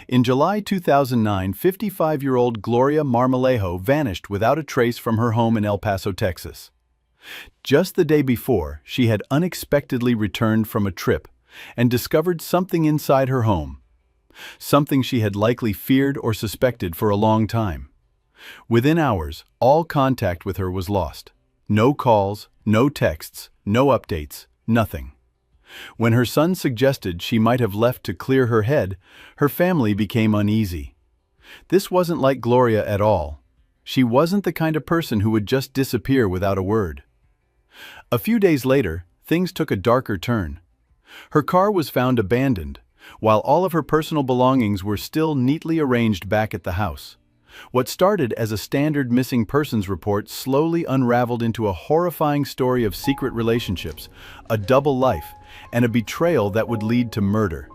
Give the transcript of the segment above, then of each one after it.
In July 2009, 55-year-old Gloria Marmolejo vanished without a trace from her home in El Paso, Texas. Just the day before, she had unexpectedly returned from a trip and discovered something inside her home, something she had likely feared or suspected for a long time. Within hours, all contact with her was lost. No calls, no texts, no updates, nothing. When her son suggested she might have left to clear her head, her family became uneasy. This wasn't like Gloria at all. She wasn't the kind of person who would just disappear without a word. A few days later, things took a darker turn. Her car was found abandoned, while all of her personal belongings were still neatly arranged back at the house. What started as a standard missing persons report slowly unraveled into a horrifying story of secret relationships, a double life, and a betrayal that would lead to murder.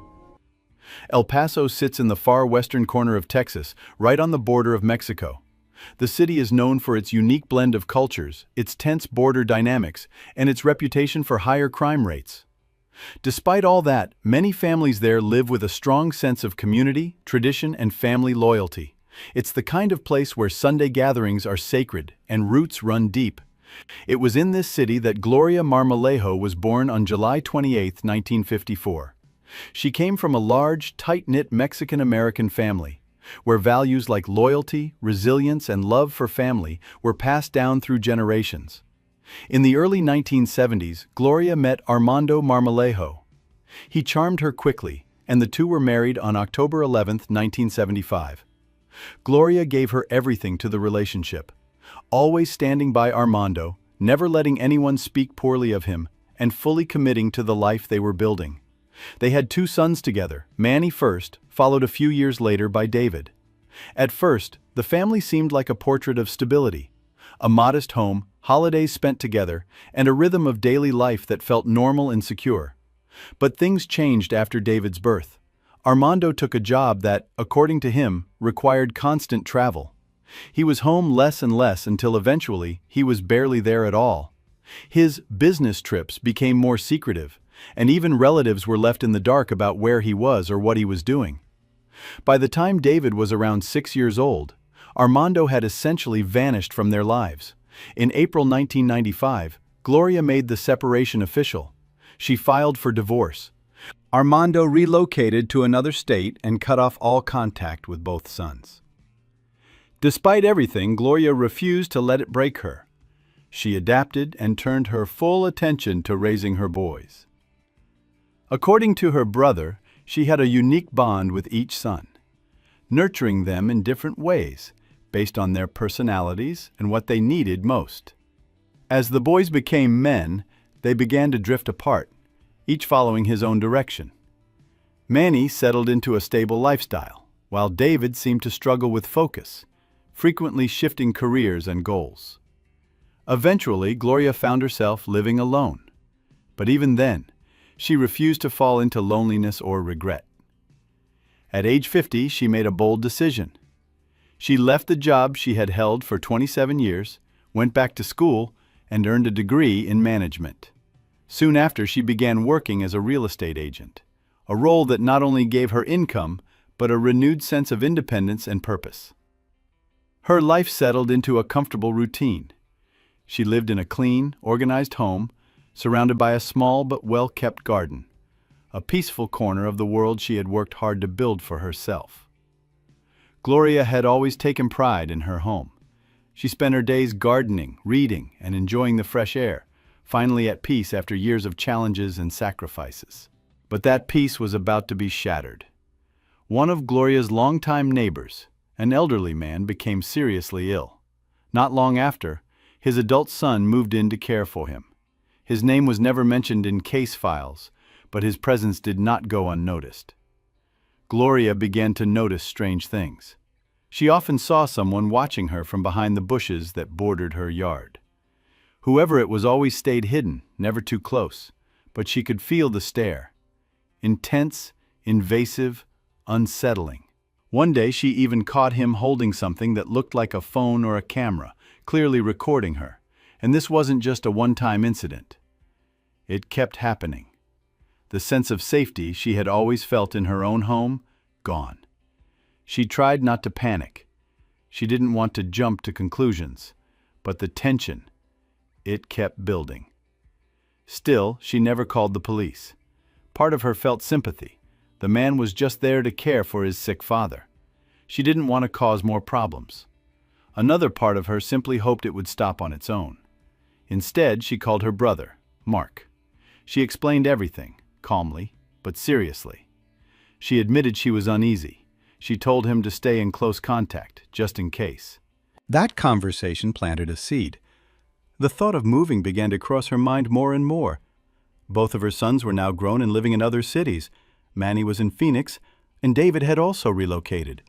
El Paso sits in the far western corner of Texas, right on the border of Mexico. The city is known for its unique blend of cultures, its tense border dynamics, and its reputation for higher crime rates. Despite all that, many families there live with a strong sense of community, tradition, and family loyalty. It's the kind of place where Sunday gatherings are sacred and roots run deep. It was in this city that Gloria Marmolejo was born on July 28, 1954. She came from a large, tight-knit Mexican-American family, where values like loyalty, resilience, and love for family were passed down through generations. In the early 1970s, Gloria met Armando Marmolejo. He charmed her quickly, and the two were married on October 11, 1975. Gloria gave her everything to the relationship, always standing by Armando, never letting anyone speak poorly of him, and fully committing to the life they were building. They had two sons together, Manny first, followed a few years later by David. At first, the family seemed like a portrait of stability. A modest home, holidays spent together, and a rhythm of daily life that felt normal and secure. But things changed after David's birth. Armando took a job that, according to him, required constant travel. He was home less and less until eventually he was barely there at all. His business trips became more secretive, and even relatives were left in the dark about where he was or what he was doing. By the time David was around 6 years old, Armando had essentially vanished from their lives. In April 1995, Gloria made the separation official. She filed for divorce. Armando relocated to another state and cut off all contact with both sons. Despite everything, Gloria refused to let it break her. She adapted and turned her full attention to raising her boys. According to her brother, she had a unique bond with each son, nurturing them in different ways, based on their personalities and what they needed most. As the boys became men, they began to drift apart, each following his own direction. Manny settled into a stable lifestyle, while David seemed to struggle with focus, frequently shifting careers and goals. Eventually, Gloria found herself living alone. But even then, she refused to fall into loneliness or regret. At age 50, she made a bold decision. She left the job she had held for 27 years, went back to school, and earned a degree in management. Soon after, she began working as a real estate agent, a role that not only gave her income, but a renewed sense of independence and purpose. Her life settled into a comfortable routine. She lived in a clean, organized home, surrounded by a small but well-kept garden, a peaceful corner of the world she had worked hard to build for herself. Gloria had always taken pride in her home. She spent her days gardening, reading, and enjoying the fresh air, finally at peace after years of challenges and sacrifices. But that peace was about to be shattered. One of Gloria's longtime neighbors, an elderly man, became seriously ill. Not long after, his adult son moved in to care for him. His name was never mentioned in case files, but his presence did not go unnoticed. Gloria began to notice strange things. She often saw someone watching her from behind the bushes that bordered her yard. Whoever it was always stayed hidden, never too close, but she could feel the stare. Intense, invasive, unsettling. One day she even caught him holding something that looked like a phone or a camera, clearly recording her. And this wasn't just a one-time incident. It kept happening. The sense of safety she had always felt in her own home, gone. She tried not to panic. She didn't want to jump to conclusions. But the tension, it kept building. Still, she never called the police. Part of her felt sympathy. The man was just there to care for his sick father. She didn't want to cause more problems. Another part of her simply hoped it would stop on its own. Instead, she called her brother, Mark. She explained everything, calmly, but seriously. She admitted she was uneasy. She told him to stay in close contact, just in case. That conversation planted a seed. The thought of moving began to cross her mind more and more. Both of her sons were now grown and living in other cities. Manny was in Phoenix, and David had also relocated.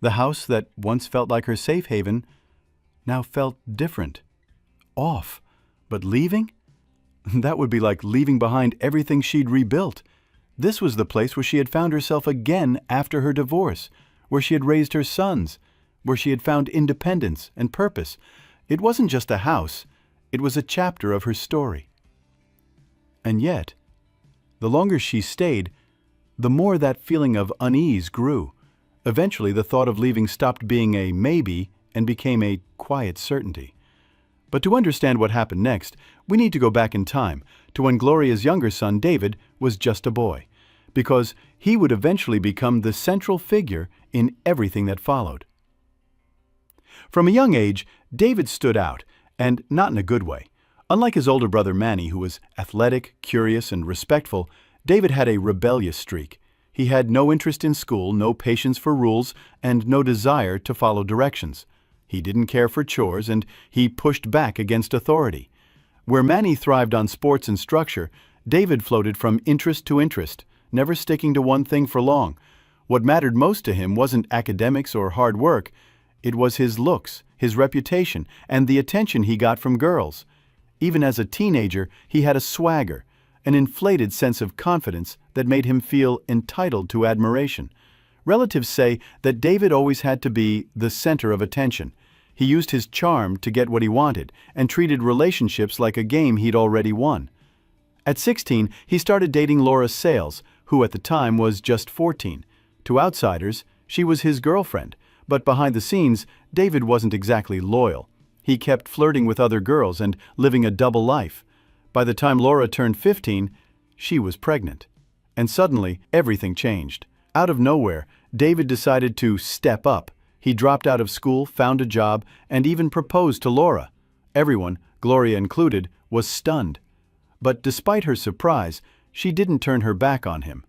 The house that once felt like her safe haven now felt different. Off. But leaving? That would be like leaving behind everything she'd rebuilt. This was the place where she had found herself again after her divorce, where she had raised her sons, where she had found independence and purpose. It wasn't just a house, it was a chapter of her story. And yet, the longer she stayed, the more that feeling of unease grew. Eventually, the thought of leaving stopped being a maybe and became a quiet certainty. But to understand what happened next, we need to go back in time to when Gloria's younger son, David, was just a boy, because he would eventually become the central figure in everything that followed. From a young age, David stood out, and not in a good way. Unlike his older brother Manny, who was athletic, curious, and respectful, David had a rebellious streak. He had no interest in school, no patience for rules, and no desire to follow directions. He didn't care for chores, and he pushed back against authority. Where Manny thrived on sports and structure, David floated from interest to interest, never sticking to one thing for long. What mattered most to him wasn't academics or hard work. It was his looks, his reputation, and the attention he got from girls. Even as a teenager, he had a swagger, an inflated sense of confidence that made him feel entitled to admiration. Relatives say that David always had to be the center of attention. He used his charm to get what he wanted and treated relationships like a game he'd already won. At 16, he started dating Laura Sales, who at the time was just 14. To outsiders, she was his girlfriend, but behind the scenes, David wasn't exactly loyal. He kept flirting with other girls and living a double life. By the time Laura turned 15, she was pregnant. And suddenly, everything changed. Out of nowhere, David decided to step up. He dropped out of school, found a job, and even proposed to Laura. Everyone, Gloria included, was stunned. But despite her surprise, she didn't turn her back on him.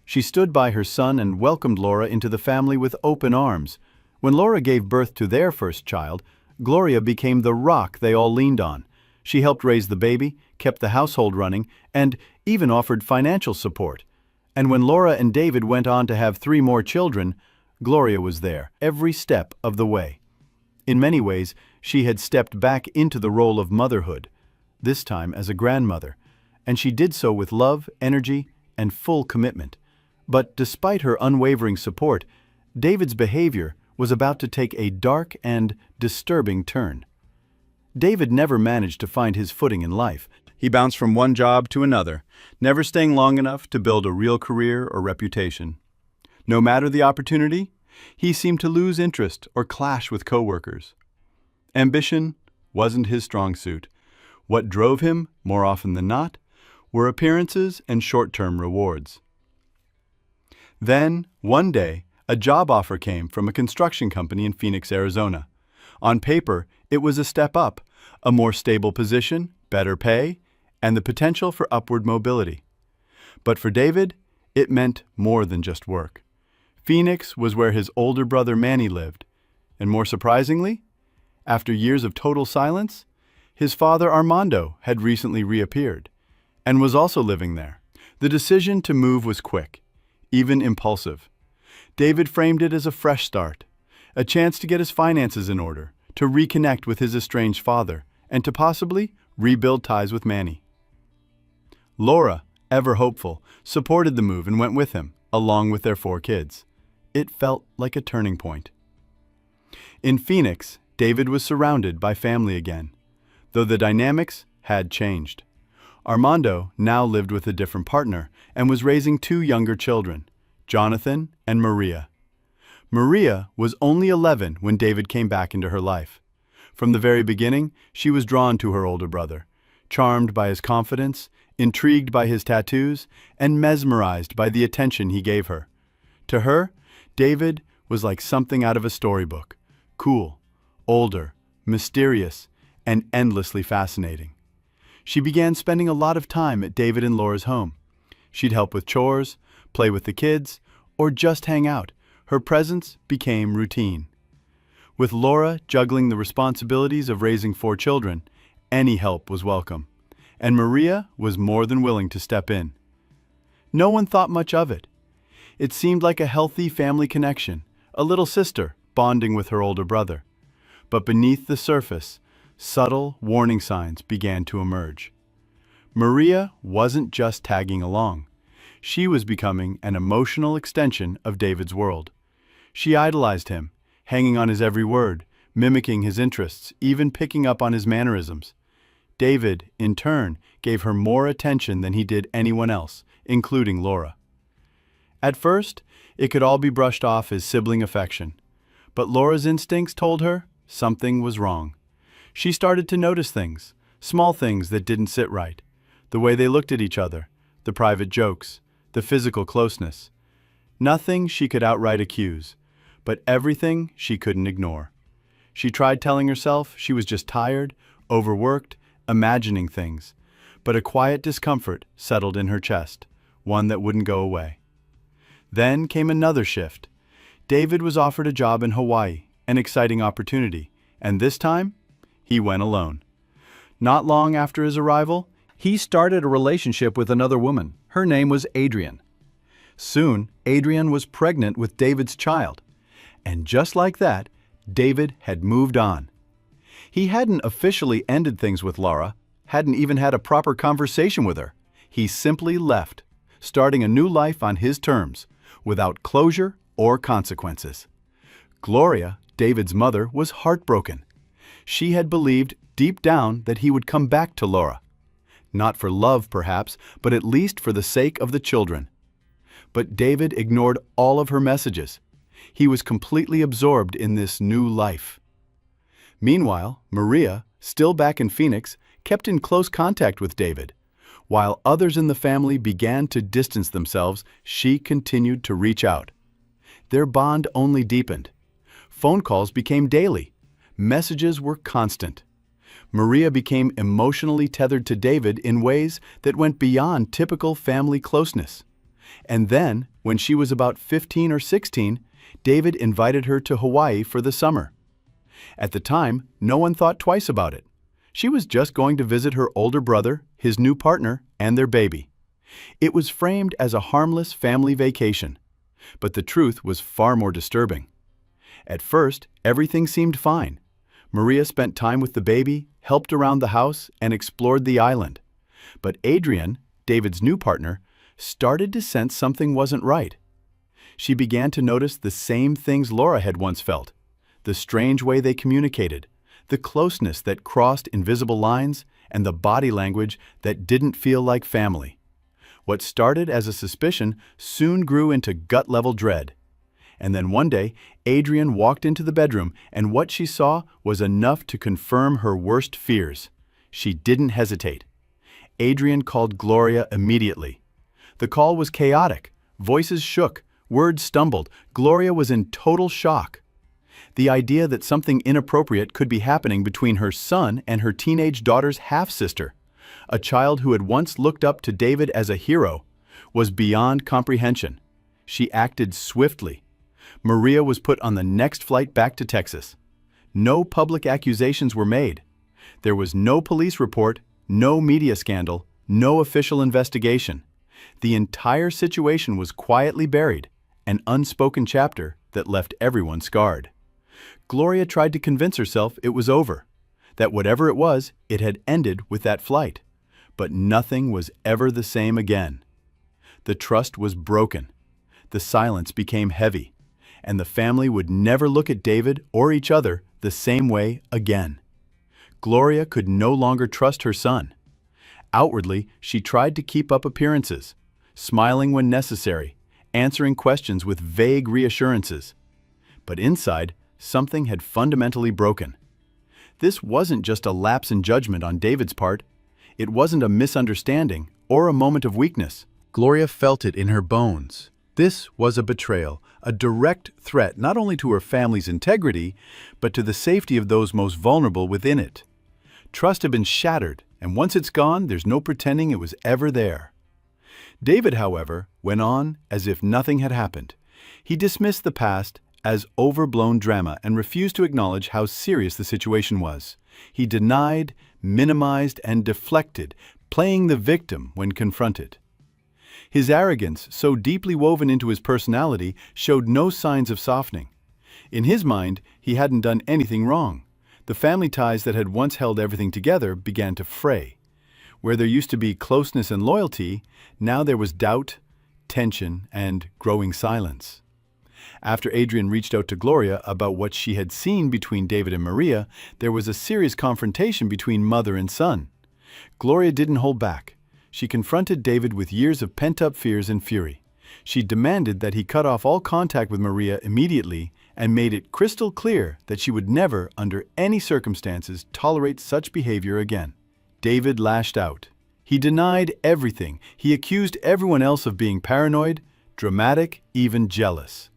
She stood by her son and welcomed Laura into the family with open arms. When Laura gave birth to their first child, Gloria became the rock they all leaned on. She helped raise the baby, kept the household running, and even offered financial support. And when Laura and David went on to have 3 more children, Gloria was there, every step of the way. In many ways, she had stepped back into the role of motherhood, this time as a grandmother, and she did so with love, energy, and full commitment. But despite her unwavering support, David's behavior was about to take a dark and disturbing turn. David never managed to find his footing in life. He bounced from one job to another, never staying long enough to build a real career or reputation. No matter the opportunity, he seemed to lose interest or clash with coworkers. Ambition wasn't his strong suit. What drove him, more often than not, were appearances and short-term rewards. Then, one day, a job offer came from a construction company in Phoenix, Arizona. On paper, it was a step up, a more stable position, better pay, and the potential for upward mobility. But for David, it meant more than just work. Phoenix was where his older brother Manny lived, and more surprisingly, after years of total silence, his father Armando had recently reappeared, and was also living there. The decision to move was quick, even impulsive. David framed it as a fresh start, a chance to get his finances in order, to reconnect with his estranged father, and to possibly rebuild ties with Manny. Laura, ever hopeful, supported the move and went with him, along with their 4 kids. It felt like a turning point. In Phoenix, David was surrounded by family again, though the dynamics had changed. Armando now lived with a different partner and was raising 2 younger children, Jonathan and Maria. Maria was only 11 when David came back into her life. From the very beginning, she was drawn to her older brother, charmed by his confidence, intrigued by his tattoos, and mesmerized by the attention he gave her. To her, David was like something out of a storybook, cool, older, mysterious, and endlessly fascinating. She began spending a lot of time at David and Laura's home. She'd help with chores, play with the kids, or just hang out. Her presence became routine. With Laura juggling the responsibilities of raising 4 children, any help was welcome, and Maria was more than willing to step in. No one thought much of it. It seemed like a healthy family connection, a little sister bonding with her older brother. But beneath the surface, subtle warning signs began to emerge. Maria wasn't just tagging along. She was becoming an emotional extension of David's world. She idolized him, hanging on his every word, mimicking his interests, even picking up on his mannerisms. David, in turn, gave her more attention than he did anyone else, including Laura. At first, it could all be brushed off as sibling affection, but Laura's instincts told her something was wrong. She started to notice things, small things that didn't sit right. The way they looked at each other, the private jokes, the physical closeness. Nothing she could outright accuse, but everything she couldn't ignore. She tried telling herself she was just tired, overworked, imagining things, but a quiet discomfort settled in her chest, one that wouldn't go away. Then came another shift. David was offered a job in Hawaii, an exciting opportunity, and this time, he went alone. Not long after his arrival, he started a relationship with another woman. Her name was Adrienne. Soon, Adrienne was pregnant with David's child. And just like that, David had moved on. He hadn't officially ended things with Laura, hadn't even had a proper conversation with her. He simply left, starting a new life on his terms, without closure or consequences. Gloria, David's mother, was heartbroken. She had believed deep down that he would come back to Laura. Not for love, perhaps, but at least for the sake of the children. But David ignored all of her messages. He was completely absorbed in this new life. Meanwhile, Maria, still back in Phoenix, kept in close contact with David. While others in the family began to distance themselves, she continued to reach out. Their bond only deepened. Phone calls became daily. Messages were constant. Maria became emotionally tethered to David in ways that went beyond typical family closeness. And then, when she was about 15 or 16, David invited her to Hawaii for the summer. At the time, no one thought twice about it. She was just going to visit her older brother, his new partner, and their baby. It was framed as a harmless family vacation. But the truth was far more disturbing. At first, everything seemed fine. Maria spent time with the baby, helped around the house, and explored the island. But Adrienne, David's new partner, started to sense something wasn't right. She began to notice the same things Laura had once felt. The strange way they communicated, the closeness that crossed invisible lines, and the body language that didn't feel like family. What started as a suspicion soon grew into gut-level dread. And then one day, Adrienne walked into the bedroom, and what she saw was enough to confirm her worst fears. She didn't hesitate. Adrienne called Gloria immediately. The call was chaotic. Voices shook. Words stumbled. Gloria was in total shock. The idea that something inappropriate could be happening between her son and her teenage daughter's half-sister, a child who had once looked up to David as a hero, was beyond comprehension. She acted swiftly. Maria was put on the next flight back to Texas. No public accusations were made. There was no police report, no media scandal, no official investigation. The entire situation was quietly buried, an unspoken chapter that left everyone scarred. Gloria tried to convince herself it was over, that whatever it was, it had ended with that flight. But nothing was ever the same again. The trust was broken. The silence became heavy, and the family would never look at David or each other the same way again. Gloria could no longer trust her son. Outwardly, she tried to keep up appearances, smiling when necessary, answering questions with vague reassurances. But inside, something had fundamentally broken. This wasn't just a lapse in judgment on David's part. It wasn't a misunderstanding or a moment of weakness. Gloria felt it in her bones. This was a betrayal, a direct threat not only to her family's integrity, but to the safety of those most vulnerable within it. Trust had been shattered, and once it's gone, there's no pretending it was ever there. David, however, went on as if nothing had happened. He dismissed the past as overblown drama and refused to acknowledge how serious the situation was. He denied, minimized, and deflected, playing the victim when confronted. His arrogance, so deeply woven into his personality, showed no signs of softening. In his mind, he hadn't done anything wrong. The family ties that had once held everything together began to fray. Where there used to be closeness and loyalty, now there was doubt, tension, and growing silence. After Adrian reached out to Gloria about what she had seen between David and Maria, there was a serious confrontation between mother and son. Gloria didn't hold back. She confronted David with years of pent-up fears and fury. She demanded that he cut off all contact with Maria immediately and made it crystal clear that she would never, under any circumstances, tolerate such behavior again. David lashed out. He denied everything. He accused everyone else of being paranoid, dramatic, even jealous.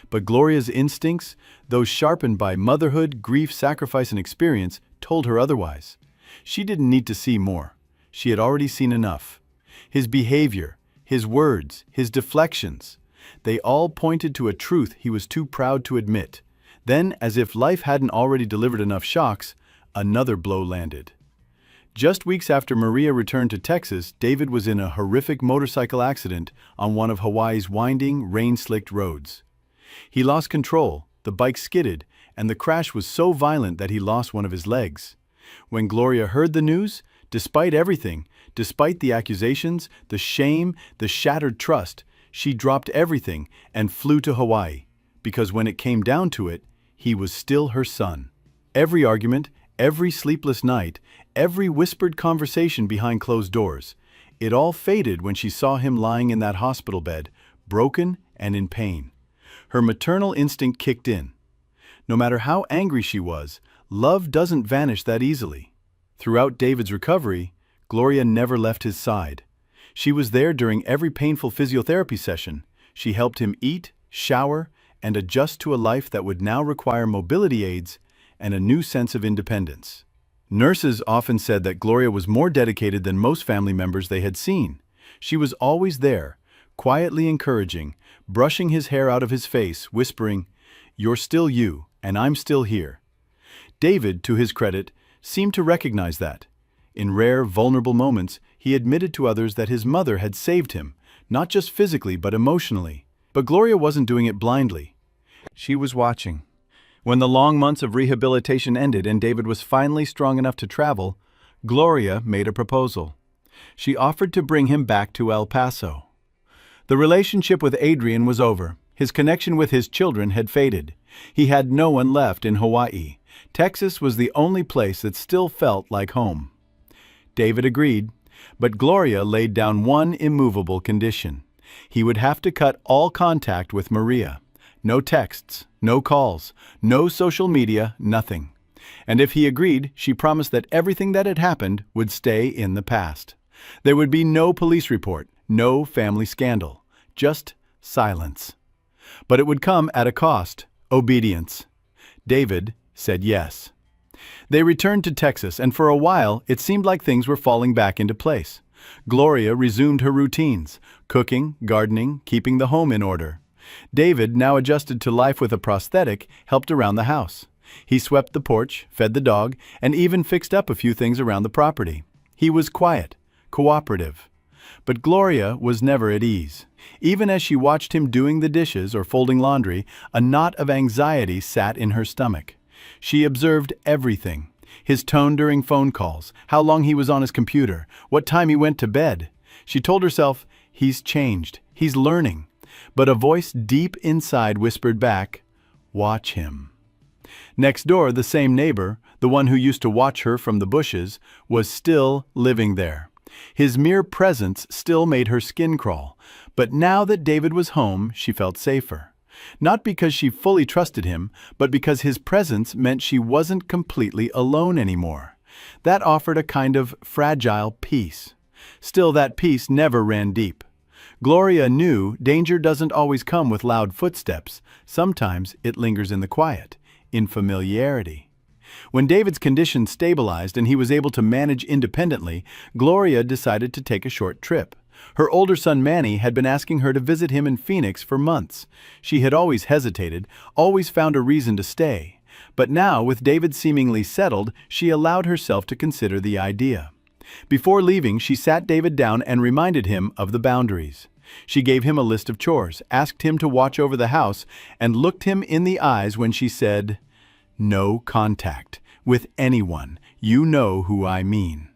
But Gloria's instincts, those sharpened by motherhood, grief, sacrifice, and experience, told her otherwise. She didn't need to see more. She had already seen enough. His behavior, his words, his deflections, they all pointed to a truth he was too proud to admit. Then, as if life hadn't already delivered enough shocks, another blow landed. Just weeks after Maria returned to Texas, David was in a horrific motorcycle accident on one of Hawaii's winding, rain-slicked roads. He lost control, the bike skidded, and the crash was so violent that he lost one of his legs. When Gloria heard the news, despite everything, despite the accusations, the shame, the shattered trust, she dropped everything and flew to Hawaii, because when it came down to it, he was still her son. Every argument, every sleepless night, every whispered conversation behind closed doors, it all faded when she saw him lying in that hospital bed, broken and in pain. Her maternal instinct kicked in. No matter how angry she was, love doesn't vanish that easily. Throughout David's recovery, Gloria never left his side. She was there during every painful physiotherapy session. She helped him eat, shower, and adjust to a life that would now require mobility aids and a new sense of independence. Nurses often said that Gloria was more dedicated than most family members they had seen. She was always there, quietly encouraging, brushing his hair out of his face, whispering, "You're still you, and I'm still here." David, to his credit, seemed to recognize that. In rare, vulnerable moments, he admitted to others that his mother had saved him, not just physically but emotionally. But Gloria wasn't doing it blindly. She was watching. When the long months of rehabilitation ended and David was finally strong enough to travel, Gloria made a proposal. She offered to bring him back to El Paso. The relationship with Adrian was over. His connection with his children had faded. He had no one left in Hawaii. Texas was the only place that still felt like home. David agreed, but Gloria laid down one immovable condition. He would have to cut all contact with Maria. No texts, no calls, no social media, nothing. And if he agreed, she promised that everything that had happened would stay in the past. There would be no police report, no family scandal, just silence. But it would come at a cost: obedience. David said yes. They returned to Texas, and for a while it seemed like things were falling back into place. Gloria resumed her routines: cooking, gardening, keeping the home in order. David, now adjusted to life with a prosthetic, helped around the house. He swept the porch, fed the dog, and even fixed up a few things around the property. He was quiet, cooperative. But Gloria was never at ease. Even as she watched him doing the dishes or folding laundry, a knot of anxiety sat in her stomach. She observed everything: his tone during phone calls, how long he was on his computer, what time he went to bed. She told herself, he's changed, he's learning. But a voice deep inside whispered back, watch him. Next door, the same neighbor, the one who used to watch her from the bushes, was still living there. His mere presence still made her skin crawl. But now that David was home, she felt safer. Not because she fully trusted him, but because his presence meant she wasn't completely alone anymore. That offered a kind of fragile peace. Still, that peace never ran deep. Gloria knew danger doesn't always come with loud footsteps. Sometimes it lingers in the quiet, in familiarity. When David's condition stabilized and he was able to manage independently, Gloria decided to take a short trip. Her older son Manny had been asking her to visit him in Phoenix for months. She had always hesitated, always found a reason to stay. But now, with David seemingly settled, she allowed herself to consider the idea. Before leaving, she sat David down and reminded him of the boundaries. She gave him a list of chores, asked him to watch over the house, and looked him in the eyes when she said, "No contact with anyone. You know who I mean."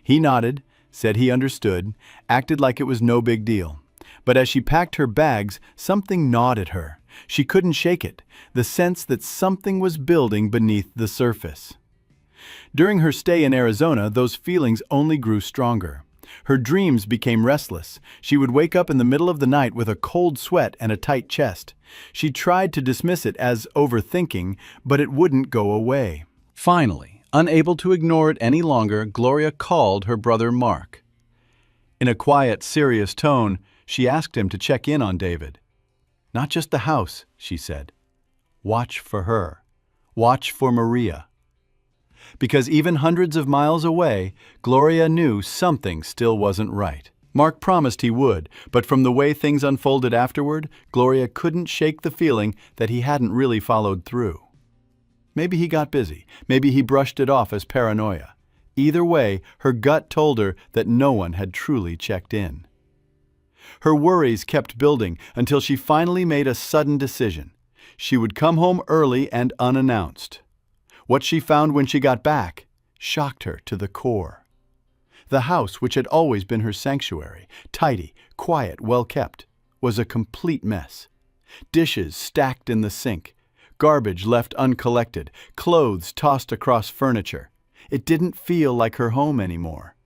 He nodded, said he understood, acted like it was no big deal. But as she packed her bags, something gnawed at her. She couldn't shake it, the sense that something was building beneath the surface. During her stay in Arizona, those feelings only grew stronger. Her dreams became restless. She would wake up in the middle of the night with a cold sweat and a tight chest. She tried to dismiss it as overthinking, but it wouldn't go away. Finally, unable to ignore it any longer, Gloria called her brother Mark. In a quiet, serious tone, she asked him to check in on David. "Not just the house," she said. "Watch for her. Watch for Maria." Because even hundreds of miles away, Gloria knew something still wasn't right. Mark promised he would, but from the way things unfolded afterward, Gloria couldn't shake the feeling that he hadn't really followed through. Maybe he got busy. Maybe he brushed it off as paranoia. Either way, her gut told her that no one had truly checked in. Her worries kept building until she finally made a sudden decision. She would come home early and unannounced. What she found when she got back shocked her to the core. The house, which had always been her sanctuary, tidy, quiet, well-kept, was a complete mess. Dishes stacked in the sink, garbage left uncollected, clothes tossed across furniture. It didn't feel like her home anymore.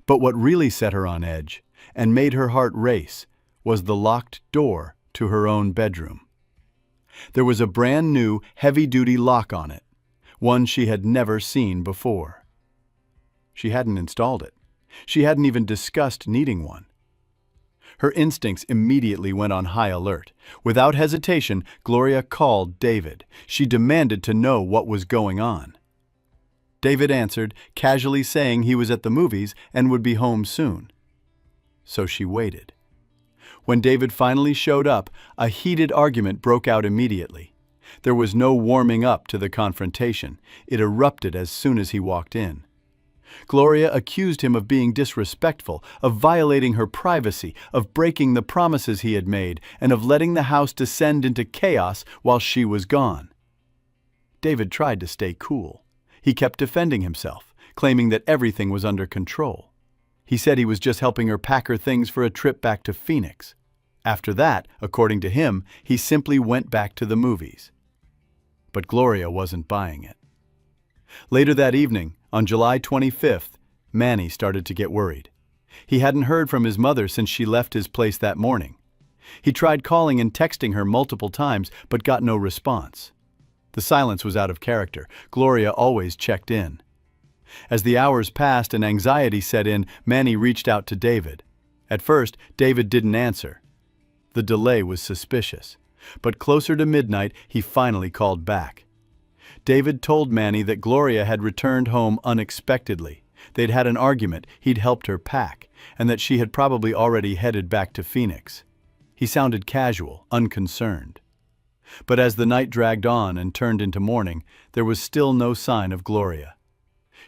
But what really set her on edge and made her heart race was the locked door to her own bedroom. There was a brand new, heavy-duty lock on it, one she had never seen before. She hadn't installed it. She hadn't even discussed needing one. Her instincts immediately went on high alert. Without hesitation, Gloria called David. She demanded to know what was going on. David answered, casually saying he was at the movies and would be home soon. So she waited. When David finally showed up, a heated argument broke out immediately. There was no warming up to the confrontation. It erupted as soon as he walked in. Gloria accused him of being disrespectful, of violating her privacy, of breaking the promises he had made, and of letting the house descend into chaos while she was gone. David tried to stay cool. He kept defending himself, claiming that everything was under control. He said he was just helping her pack her things for a trip back to Phoenix. After that, according to him, he simply went back to the movies. But Gloria wasn't buying it. Later that evening, on July 25th, Manny started to get worried. He hadn't heard from his mother since she left his place that morning. He tried calling and texting her multiple times, but got no response. The silence was out of character. Gloria always checked in. As the hours passed and anxiety set in, Manny reached out to David. At first, David didn't answer. The delay was suspicious, but closer to midnight, he finally called back. David told Manny that Gloria had returned home unexpectedly. They'd had an argument, he'd helped her pack, and that she had probably already headed back to Phoenix. He sounded casual, unconcerned. But as the night dragged on and turned into morning, there was still no sign of Gloria.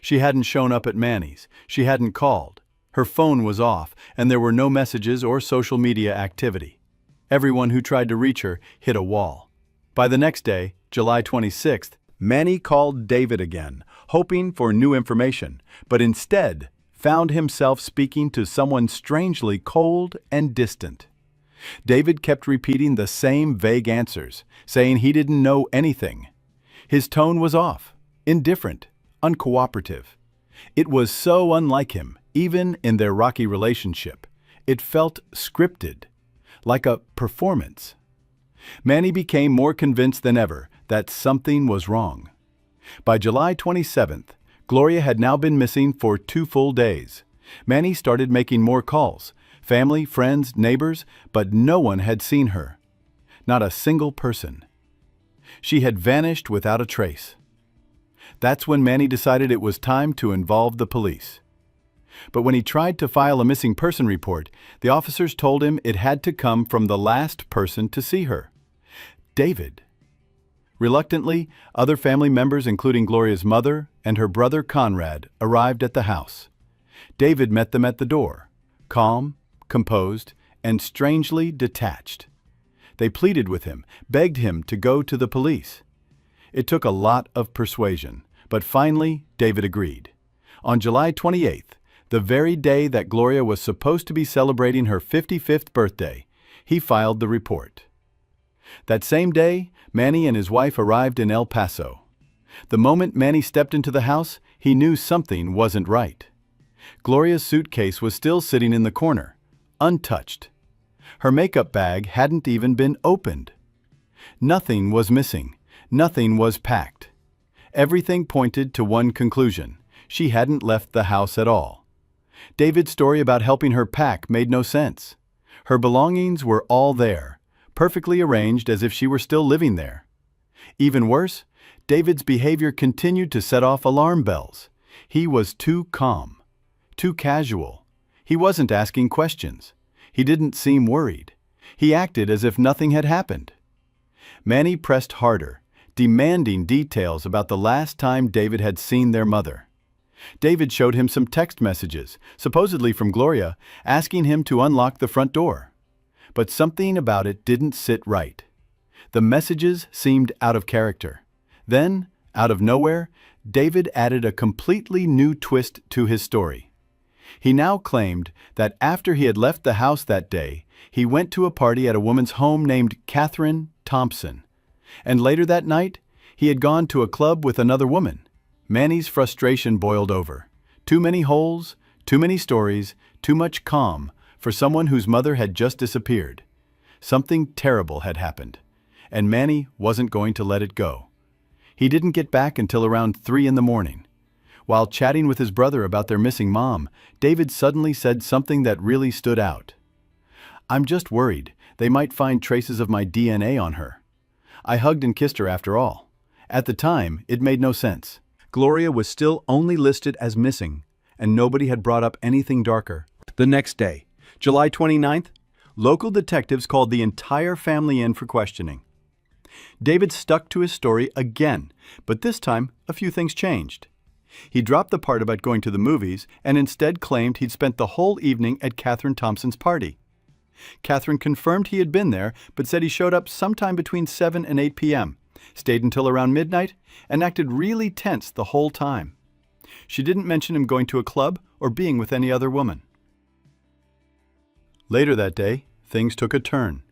She hadn't shown up at Manny's. She hadn't called. Her phone was off, and there were no messages or social media activity. Everyone who tried to reach her hit a wall. By the next day, July 26th, Manny called David again, hoping for new information, but instead found himself speaking to someone strangely cold and distant. David kept repeating the same vague answers, saying he didn't know anything. His tone was off, indifferent, uncooperative. It was so unlike him, even in their rocky relationship. It felt scripted, like a performance. Manny became more convinced than ever that something was wrong. By July 27th, Gloria had now been missing for 2 full days. Manny started making more calls, family, friends, neighbors, but no one had seen her. Not a single person. She had vanished without a trace. That's when Manny decided it was time to involve the police. But when he tried to file a missing person report, the officers told him it had to come from the last person to see her, David. Reluctantly, other family members, including Gloria's mother and her brother Conrad, arrived at the house. David met them at the door, calm, composed, and strangely detached. They pleaded with him, begged him to go to the police. It took a lot of persuasion, but finally David agreed. On July 28th, the very day that Gloria was supposed to be celebrating her 55th birthday, he filed the report. That same day, Manny and his wife arrived in El Paso. The moment Manny stepped into the house, he knew something wasn't right. Gloria's suitcase was still sitting in the corner, untouched. Her makeup bag hadn't even been opened. Nothing was missing. Nothing was packed. Everything pointed to one conclusion: she hadn't left the house at all. David's story about helping her pack made no sense. Her belongings were all there, perfectly arranged as if she were still living there. Even worse, David's behavior continued to set off alarm bells. He was too calm, too casual. He wasn't asking questions. He didn't seem worried. He acted as if nothing had happened. Manny pressed harder, demanding details about the last time David had seen their mother. David showed him some text messages, supposedly from Gloria, asking him to unlock the front door. But something about it didn't sit right. The messages seemed out of character. Then, out of nowhere, David added a completely new twist to his story. He now claimed that after he had left the house that day, he went to a party at a woman's home named Catherine Thompson. And later that night, he had gone to a club with another woman. Manny's frustration boiled over. Too many holes, too many stories, too much calm for someone whose mother had just disappeared. Something terrible had happened, and Manny wasn't going to let it go. He didn't get back until around 3 in the morning. While chatting with his brother about their missing mom, David suddenly said something that really stood out. "I'm just worried they might find traces of my DNA on her. I hugged and kissed her after all. At the time, it made no sense. Gloria was still only listed as missing, and nobody had brought up anything darker." The next day, July 29th, local detectives called the entire family in for questioning. David stuck to his story again, but this time a few things changed. He dropped the part about going to the movies and instead claimed he'd spent the whole evening at Catherine Thompson's party. Catherine confirmed he had been there, but said he showed up sometime between 7 and 8 p.m., stayed until around midnight, and acted really tense the whole time. She didn't mention him going to a club or being with any other woman. Later that day, things took a turn.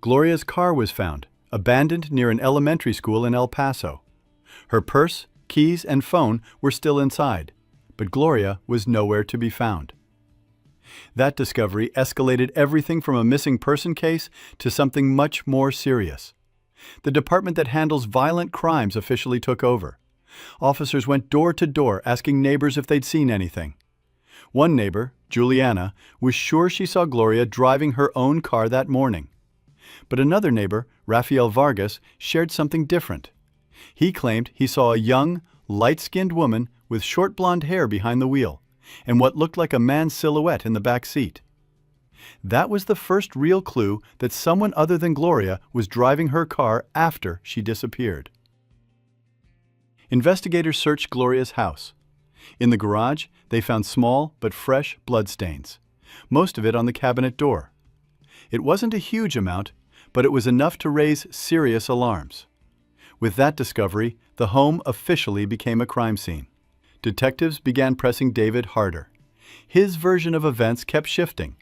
Gloria's car was found, abandoned near an elementary school in El Paso. Her purse, keys, and phone were still inside, but Gloria was nowhere to be found. That discovery escalated everything from a missing person case to something much more serious. The department that handles violent crimes officially took over. Officers went door to door asking neighbors if they'd seen anything. One neighbor, Juliana, was sure she saw Gloria driving her own car that morning. But another neighbor, Rafael Vargas, shared something different. He claimed he saw a young, light-skinned woman with short blonde hair behind the wheel and what looked like a man's silhouette in the back seat. That was the first real clue that someone other than Gloria was driving her car after she disappeared. Investigators searched Gloria's house. In the garage, they found small but fresh bloodstains, most of it on the cabinet door. It wasn't a huge amount, but it was enough to raise serious alarms. With that discovery, the home officially became a crime scene. Detectives began pressing David harder. His version of events kept shifting.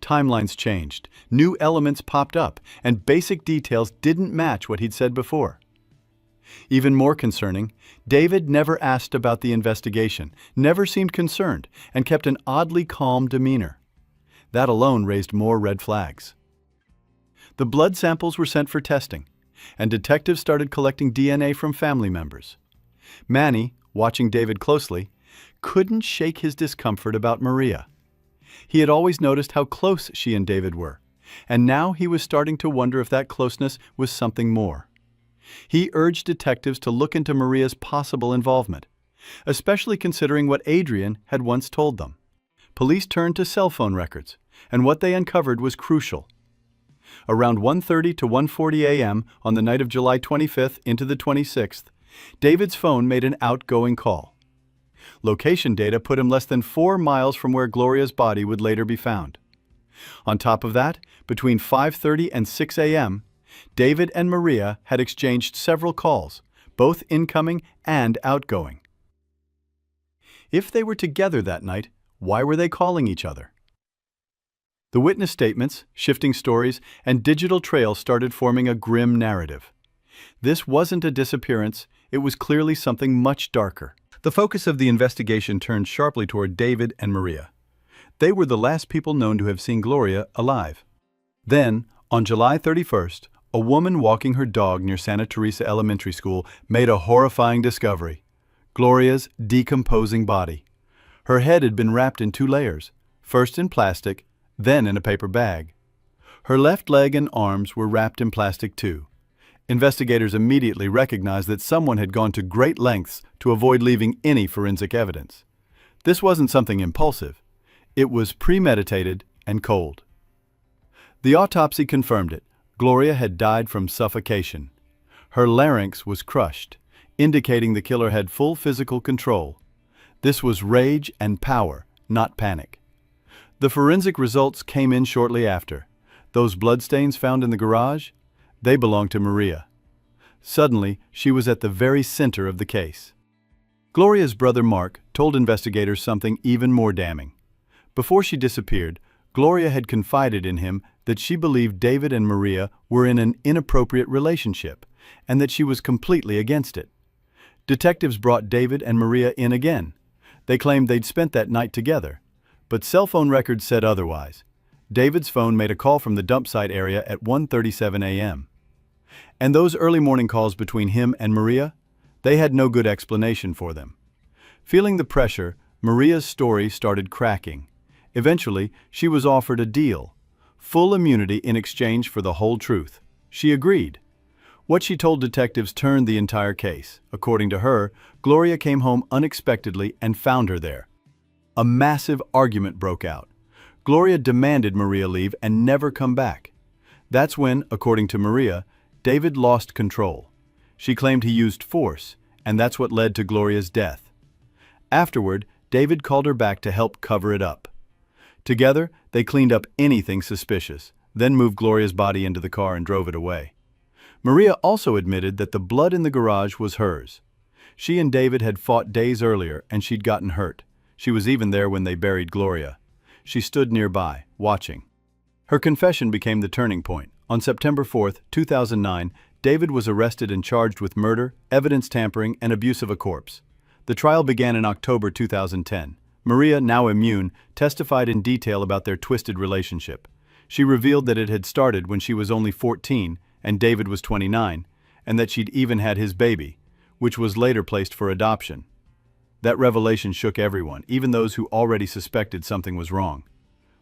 Timelines changed, new elements popped up, and basic details didn't match what he'd said before. Even more concerning, David never asked about the investigation, never seemed concerned, and kept an oddly calm demeanor. That alone raised more red flags. The blood samples were sent for testing, and detectives started collecting DNA from family members. Manny, watching David closely, couldn't shake his discomfort about Maria. He had always noticed how close she and David were, and now he was starting to wonder if that closeness was something more. He urged detectives to look into Maria's possible involvement, especially considering what Adrian had once told them. Police turned to cell phone records, and what they uncovered was crucial. Around 1:30 to 1:40 a.m. on the night of July 25th into the 26th, David's phone made an outgoing call. Location data put him less than 4 miles from where Gloria's body would later be found. On top of that, between 5:30 and 6 a.m., David and Maria had exchanged several calls, both incoming and outgoing. If they were together that night, why were they calling each other? The witness statements, shifting stories, and digital trails started forming a grim narrative. This wasn't a disappearance, it was clearly something much darker. The focus of the investigation turned sharply toward David and Maria. They were the last people known to have seen Gloria alive. Then, on July 31st, a woman walking her dog near Santa Teresa Elementary School made a horrifying discovery: Gloria's decomposing body. Her head had been wrapped in 2 layers, first in plastic, then in a paper bag. Her left leg and arms were wrapped in plastic too. Investigators immediately recognized that someone had gone to great lengths to avoid leaving any forensic evidence. This wasn't something impulsive. It was premeditated and cold. The autopsy confirmed it. Gloria had died from suffocation. Her larynx was crushed, indicating the killer had full physical control. This was rage and power, not panic. The forensic results came in shortly after. Those bloodstains found in the garage, they belonged to Maria. Suddenly, she was at the very center of the case. Gloria's brother Mark told investigators something even more damning. Before she disappeared, Gloria had confided in him that she believed David and Maria were in an inappropriate relationship, and that she was completely against it. Detectives brought David and Maria in again. They claimed they'd spent that night together, but cell phone records said otherwise. David's phone made a call from the dump site area at 1:37 a.m. And those early morning calls between him and Maria, they had no good explanation for them. Feeling the pressure, Maria's story started cracking. Eventually, she was offered a deal: full immunity in exchange for the whole truth. She agreed. What she told detectives turned the entire case. According to her, Gloria came home unexpectedly and found her there. A massive argument broke out. Gloria demanded Maria leave and never come back. That's when, according to Maria, David lost control. She claimed he used force, and that's what led to Gloria's death. Afterward, David called her back to help cover it up. Together, they cleaned up anything suspicious, then moved Gloria's body into the car and drove it away. Maria also admitted that the blood in the garage was hers. She and David had fought days earlier, and she'd gotten hurt. She was even there when they buried Gloria. She stood nearby, watching. Her confession became the turning point. On September 4, 2009, David was arrested and charged with murder, evidence tampering, and abuse of a corpse. The trial began in October 2010. Maria, now immune, testified in detail about their twisted relationship. She revealed that it had started when she was only 14 and David was 29, and that she'd even had his baby, which was later placed for adoption. That revelation shook everyone, even those who already suspected something was wrong.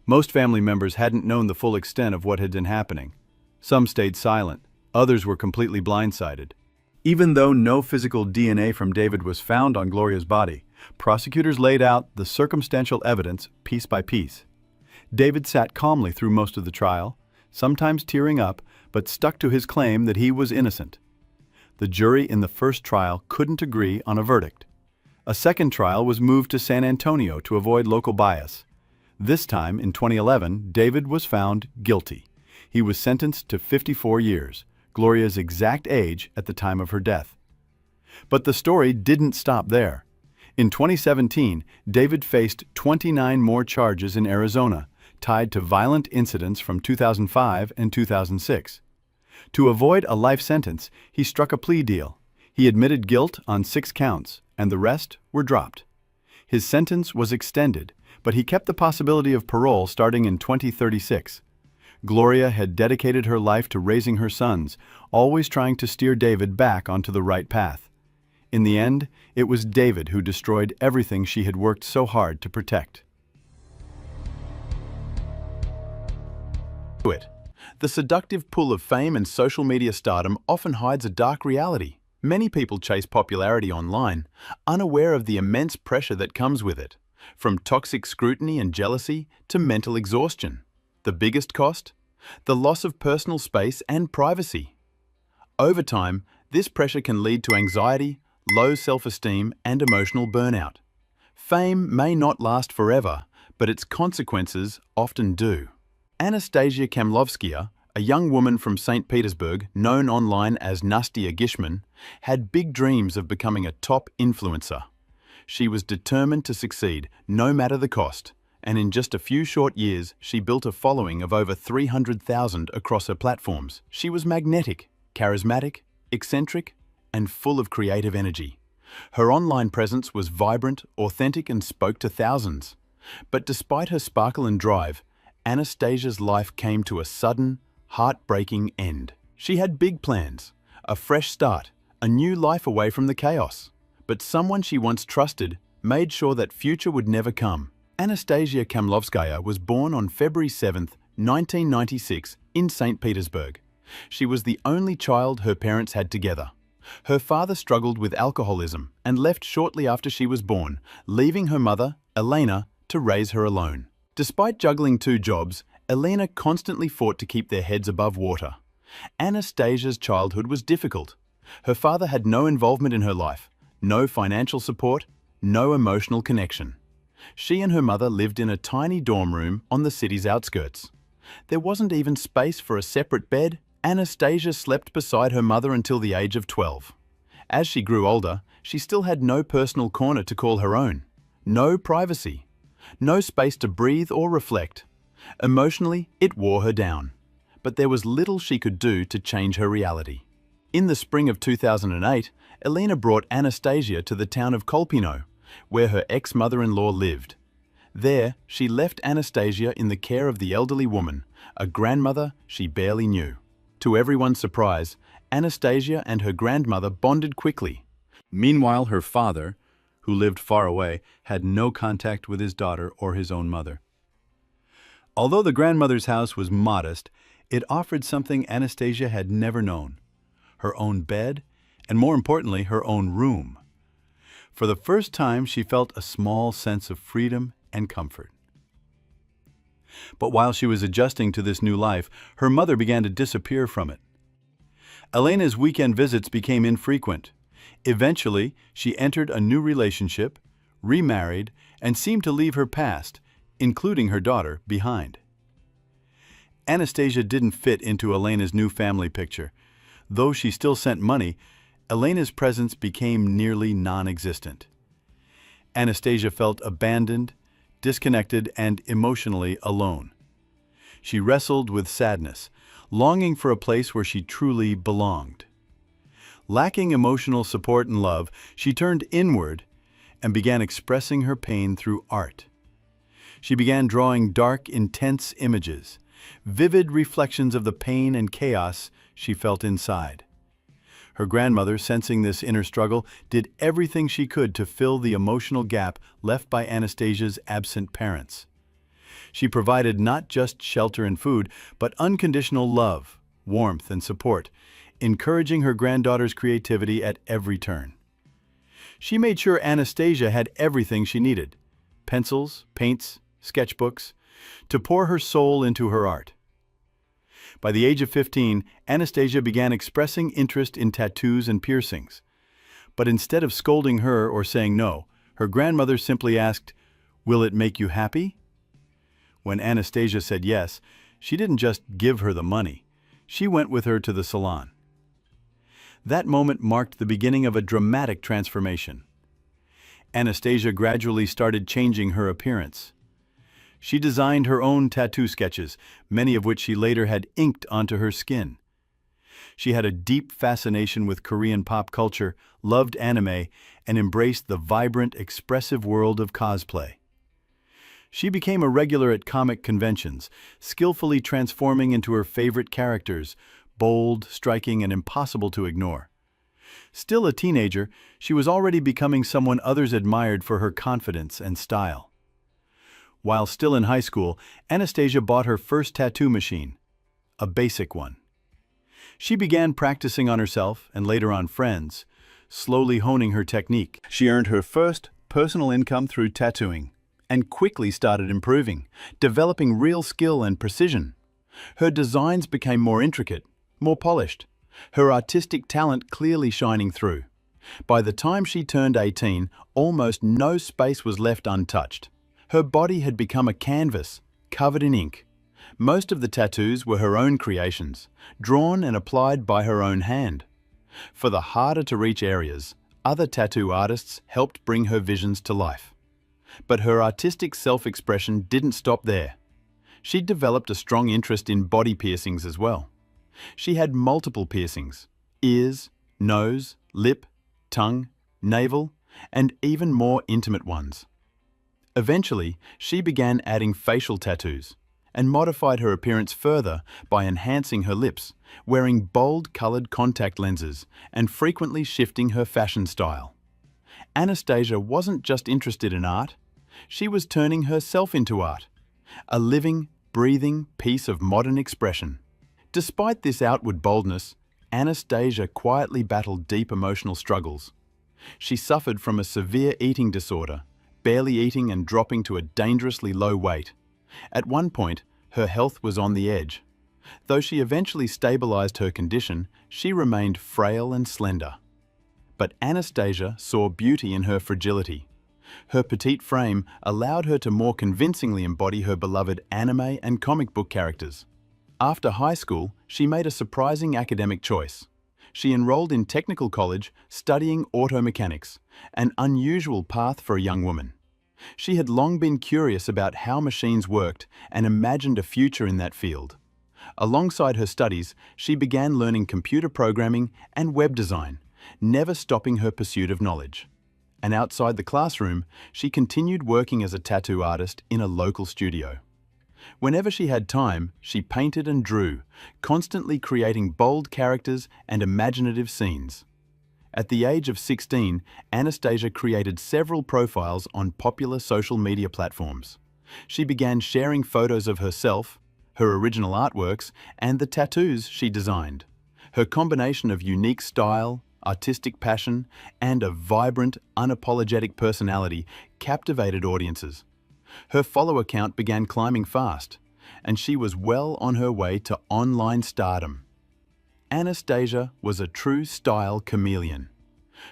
Most family members hadn't known the full extent of what had been happening. Some stayed silent, others were completely blindsided. Even though no physical DNA from David was found on Gloria's body, prosecutors laid out the circumstantial evidence piece by piece. David sat calmly through most of the trial, sometimes tearing up, but stuck to his claim that he was innocent. The jury in the first trial couldn't agree on a verdict. A second trial was moved to San Antonio to avoid local bias. This time, in 2011, David was found guilty. He was sentenced to 54 years, Gloria's exact age at the time of her death. But the story didn't stop there. In 2017, David faced 29 more charges in Arizona, tied to violent incidents from 2005 and 2006. To avoid a life sentence, he struck a plea deal. He admitted guilt on 6 counts, and the rest were dropped. His sentence was extended, but he kept the possibility of parole starting in 2036. Gloria had dedicated her life to raising her sons, always trying to steer David back onto the right path. In the end, it was David who destroyed everything she had worked so hard to protect. The seductive pull of fame and social media stardom often hides a dark reality. Many people chase popularity online, unaware of the immense pressure that comes with it, from toxic scrutiny and jealousy to mental exhaustion. The biggest cost? The loss of personal space and privacy. Over time, this pressure can lead to anxiety, low self-esteem, and emotional burnout. Fame may not last forever, but its consequences often do. Anastasia Kamlovskaya, a young woman from St. Petersburg, known online as Nastya Gishman, had big dreams of becoming a top influencer. She was determined to succeed, no matter the cost, and in just a few short years, she built a following of over 300,000 across her platforms. She was magnetic, charismatic, eccentric, and full of creative energy. Her online presence was vibrant, authentic, and spoke to thousands. But despite her sparkle and drive, Anastasia's life came to a sudden, heartbreaking end. She had big plans, a fresh start, a new life away from the chaos. But someone she once trusted made sure that future would never come. Anastasia Kamlovskaya was born on February 7, 1996, in St. Petersburg. She was the only child her parents had together. Her father struggled with alcoholism and left shortly after she was born, leaving her mother, Elena, to raise her alone. Despite juggling 2 jobs, Elena constantly fought to keep their heads above water. Anastasia's childhood was difficult. Her father had no involvement in her life, no financial support, no emotional connection. She and her mother lived in a tiny dorm room on the city's outskirts. There wasn't even space for a separate bed. Anastasia slept beside her mother until the age of 12. As she grew older, she still had no personal corner to call her own, no privacy, no space to breathe or reflect. Emotionally, it wore her down, but there was little she could do to change her reality. In the spring of 2008, Elena brought Anastasia to the town of Kolpino, where her ex-mother-in-law lived. There, she left Anastasia in the care of the elderly woman, a grandmother she barely knew. To everyone's surprise, Anastasia and her grandmother bonded quickly. Meanwhile, her father, who lived far away, had no contact with his daughter or his own mother. Although the grandmother's house was modest, it offered something Anastasia had never known: her own bed, and more importantly, her own room. For the first time, she felt a small sense of freedom and comfort. But while she was adjusting to this new life, her mother began to disappear from it. Elena's weekend visits became infrequent. Eventually, she entered a new relationship, remarried, and seemed to leave her past, including her daughter, behind. Anastasia didn't fit into Elena's new family picture. Though she still sent money, Elena's presence became nearly non-existent. Anastasia felt abandoned, disconnected, and emotionally alone. She wrestled with sadness, longing for a place where she truly belonged. Lacking emotional support and love, she turned inward and began expressing her pain through art. She began drawing dark, intense images, vivid reflections of the pain and chaos she felt inside. Her grandmother, sensing this inner struggle, did everything she could to fill the emotional gap left by Anastasia's absent parents. She provided not just shelter and food, but unconditional love, warmth, and support, encouraging her granddaughter's creativity at every turn. She made sure Anastasia had everything she needed: pencils, paints, sketchbooks, to pour her soul into her art. By the age of 15, Anastasia began expressing interest in tattoos and piercings. But instead of scolding her or saying no, her grandmother simply asked, "Will it make you happy?" When Anastasia said yes, she didn't just give her the money. She went with her to the salon. That moment marked the beginning of a dramatic transformation. Anastasia gradually started changing her appearance. She designed her own tattoo sketches, many of which she later had inked onto her skin. She had a deep fascination with Korean pop culture, loved anime, and embraced the vibrant, expressive world of cosplay. She became a regular at comic conventions, skillfully transforming into her favorite characters, bold, striking, and impossible to ignore. Still a teenager, she was already becoming someone others admired for her confidence and style. While still in high school, Anastasia bought her first tattoo machine, a basic one. She began practicing on herself and later on friends, slowly honing her technique. She earned her first personal income through tattooing and quickly started improving, developing real skill and precision. Her designs became more intricate, more polished, her artistic talent clearly shining through. By the time she turned 18, almost no space was left untouched. Her body had become a canvas, covered in ink. Most of the tattoos were her own creations, drawn and applied by her own hand. For the harder-to-reach areas, other tattoo artists helped bring her visions to life. But her artistic self-expression didn't stop there. She'd developed a strong interest in body piercings as well. She had multiple piercings: ears, nose, lip, tongue, navel, and even more intimate ones. Eventually, she began adding facial tattoos and modified her appearance further by enhancing her lips, wearing bold-colored contact lenses, and frequently shifting her fashion style. Anastasia wasn't just interested in art, she was turning herself into art, a living, breathing piece of modern expression. Despite this outward boldness, Anastasia quietly battled deep emotional struggles. She suffered from a severe eating disorder, barely eating and dropping to a dangerously low weight. At one point, her health was on the edge. Though she eventually stabilized her condition, she remained frail and slender. But Anastasia saw beauty in her fragility. Her petite frame allowed her to more convincingly embody her beloved anime and comic book characters. After high school, she made a surprising academic choice. She enrolled in technical college, studying auto mechanics, an unusual path for a young woman. She had long been curious about how machines worked and imagined a future in that field. Alongside her studies, she began learning computer programming and web design, never stopping her pursuit of knowledge. And outside the classroom, she continued working as a tattoo artist in a local studio. Whenever she had time, she painted and drew, constantly creating bold characters and imaginative scenes. At the age of 16, Anastasia created several profiles on popular social media platforms. She began sharing photos of herself, her original artworks, and the tattoos she designed. Her combination of unique style, artistic passion, and a vibrant, unapologetic personality captivated audiences. Her follower count began climbing fast, and she was well on her way to online stardom. Anastasia was a true style chameleon.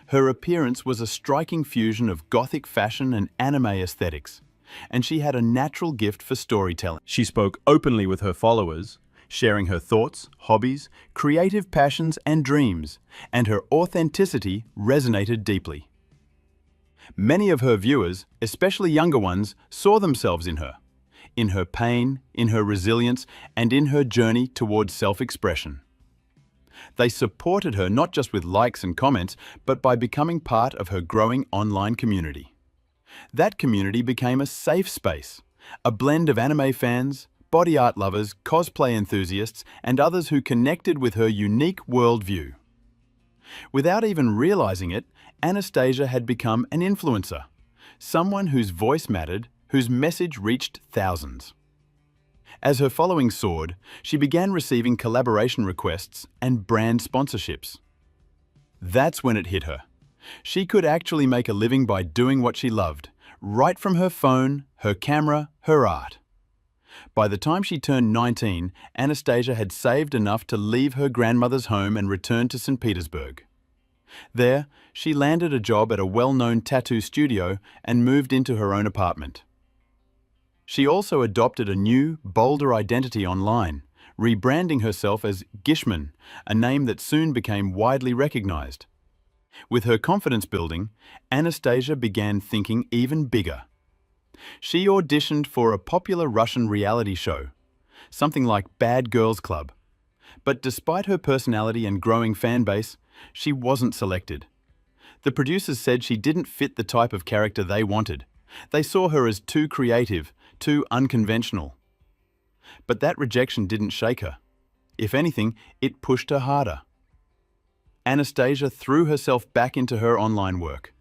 Her appearance was a striking fusion of gothic fashion and anime aesthetics, and she had a natural gift for storytelling. She spoke openly with her followers, sharing her thoughts, hobbies, creative passions, and dreams, and her authenticity resonated deeply. Many of her viewers, especially younger ones, saw themselves in her pain, in her resilience, and in her journey towards self-expression. They supported her not just with likes and comments, but by becoming part of her growing online community. That community became a safe space, a blend of anime fans, body art lovers, cosplay enthusiasts, and others who connected with her unique worldview. Without even realizing it, Anastasia had become an influencer, someone whose voice mattered, whose message reached thousands. As her following soared, she began receiving collaboration requests and brand sponsorships. That's when it hit her. She could actually make a living by doing what she loved, right from her phone, her camera, her art. By the time she turned 19, Anastasia had saved enough to leave her grandmother's home and return to St. Petersburg. There, she landed a job at a well-known tattoo studio and moved into her own apartment. She also adopted a new, bolder identity online, rebranding herself as Gishman, a name that soon became widely recognized. With her confidence building, Anastasia began thinking even bigger. She auditioned for a popular Russian reality show, something like Bad Girls Club. But despite her personality and growing fan base, she wasn't selected. The producers said she didn't fit the type of character they wanted. They saw her as too creative, too unconventional. But that rejection didn't shake her. If anything, it pushed her harder. Anastasia threw herself back into her online work.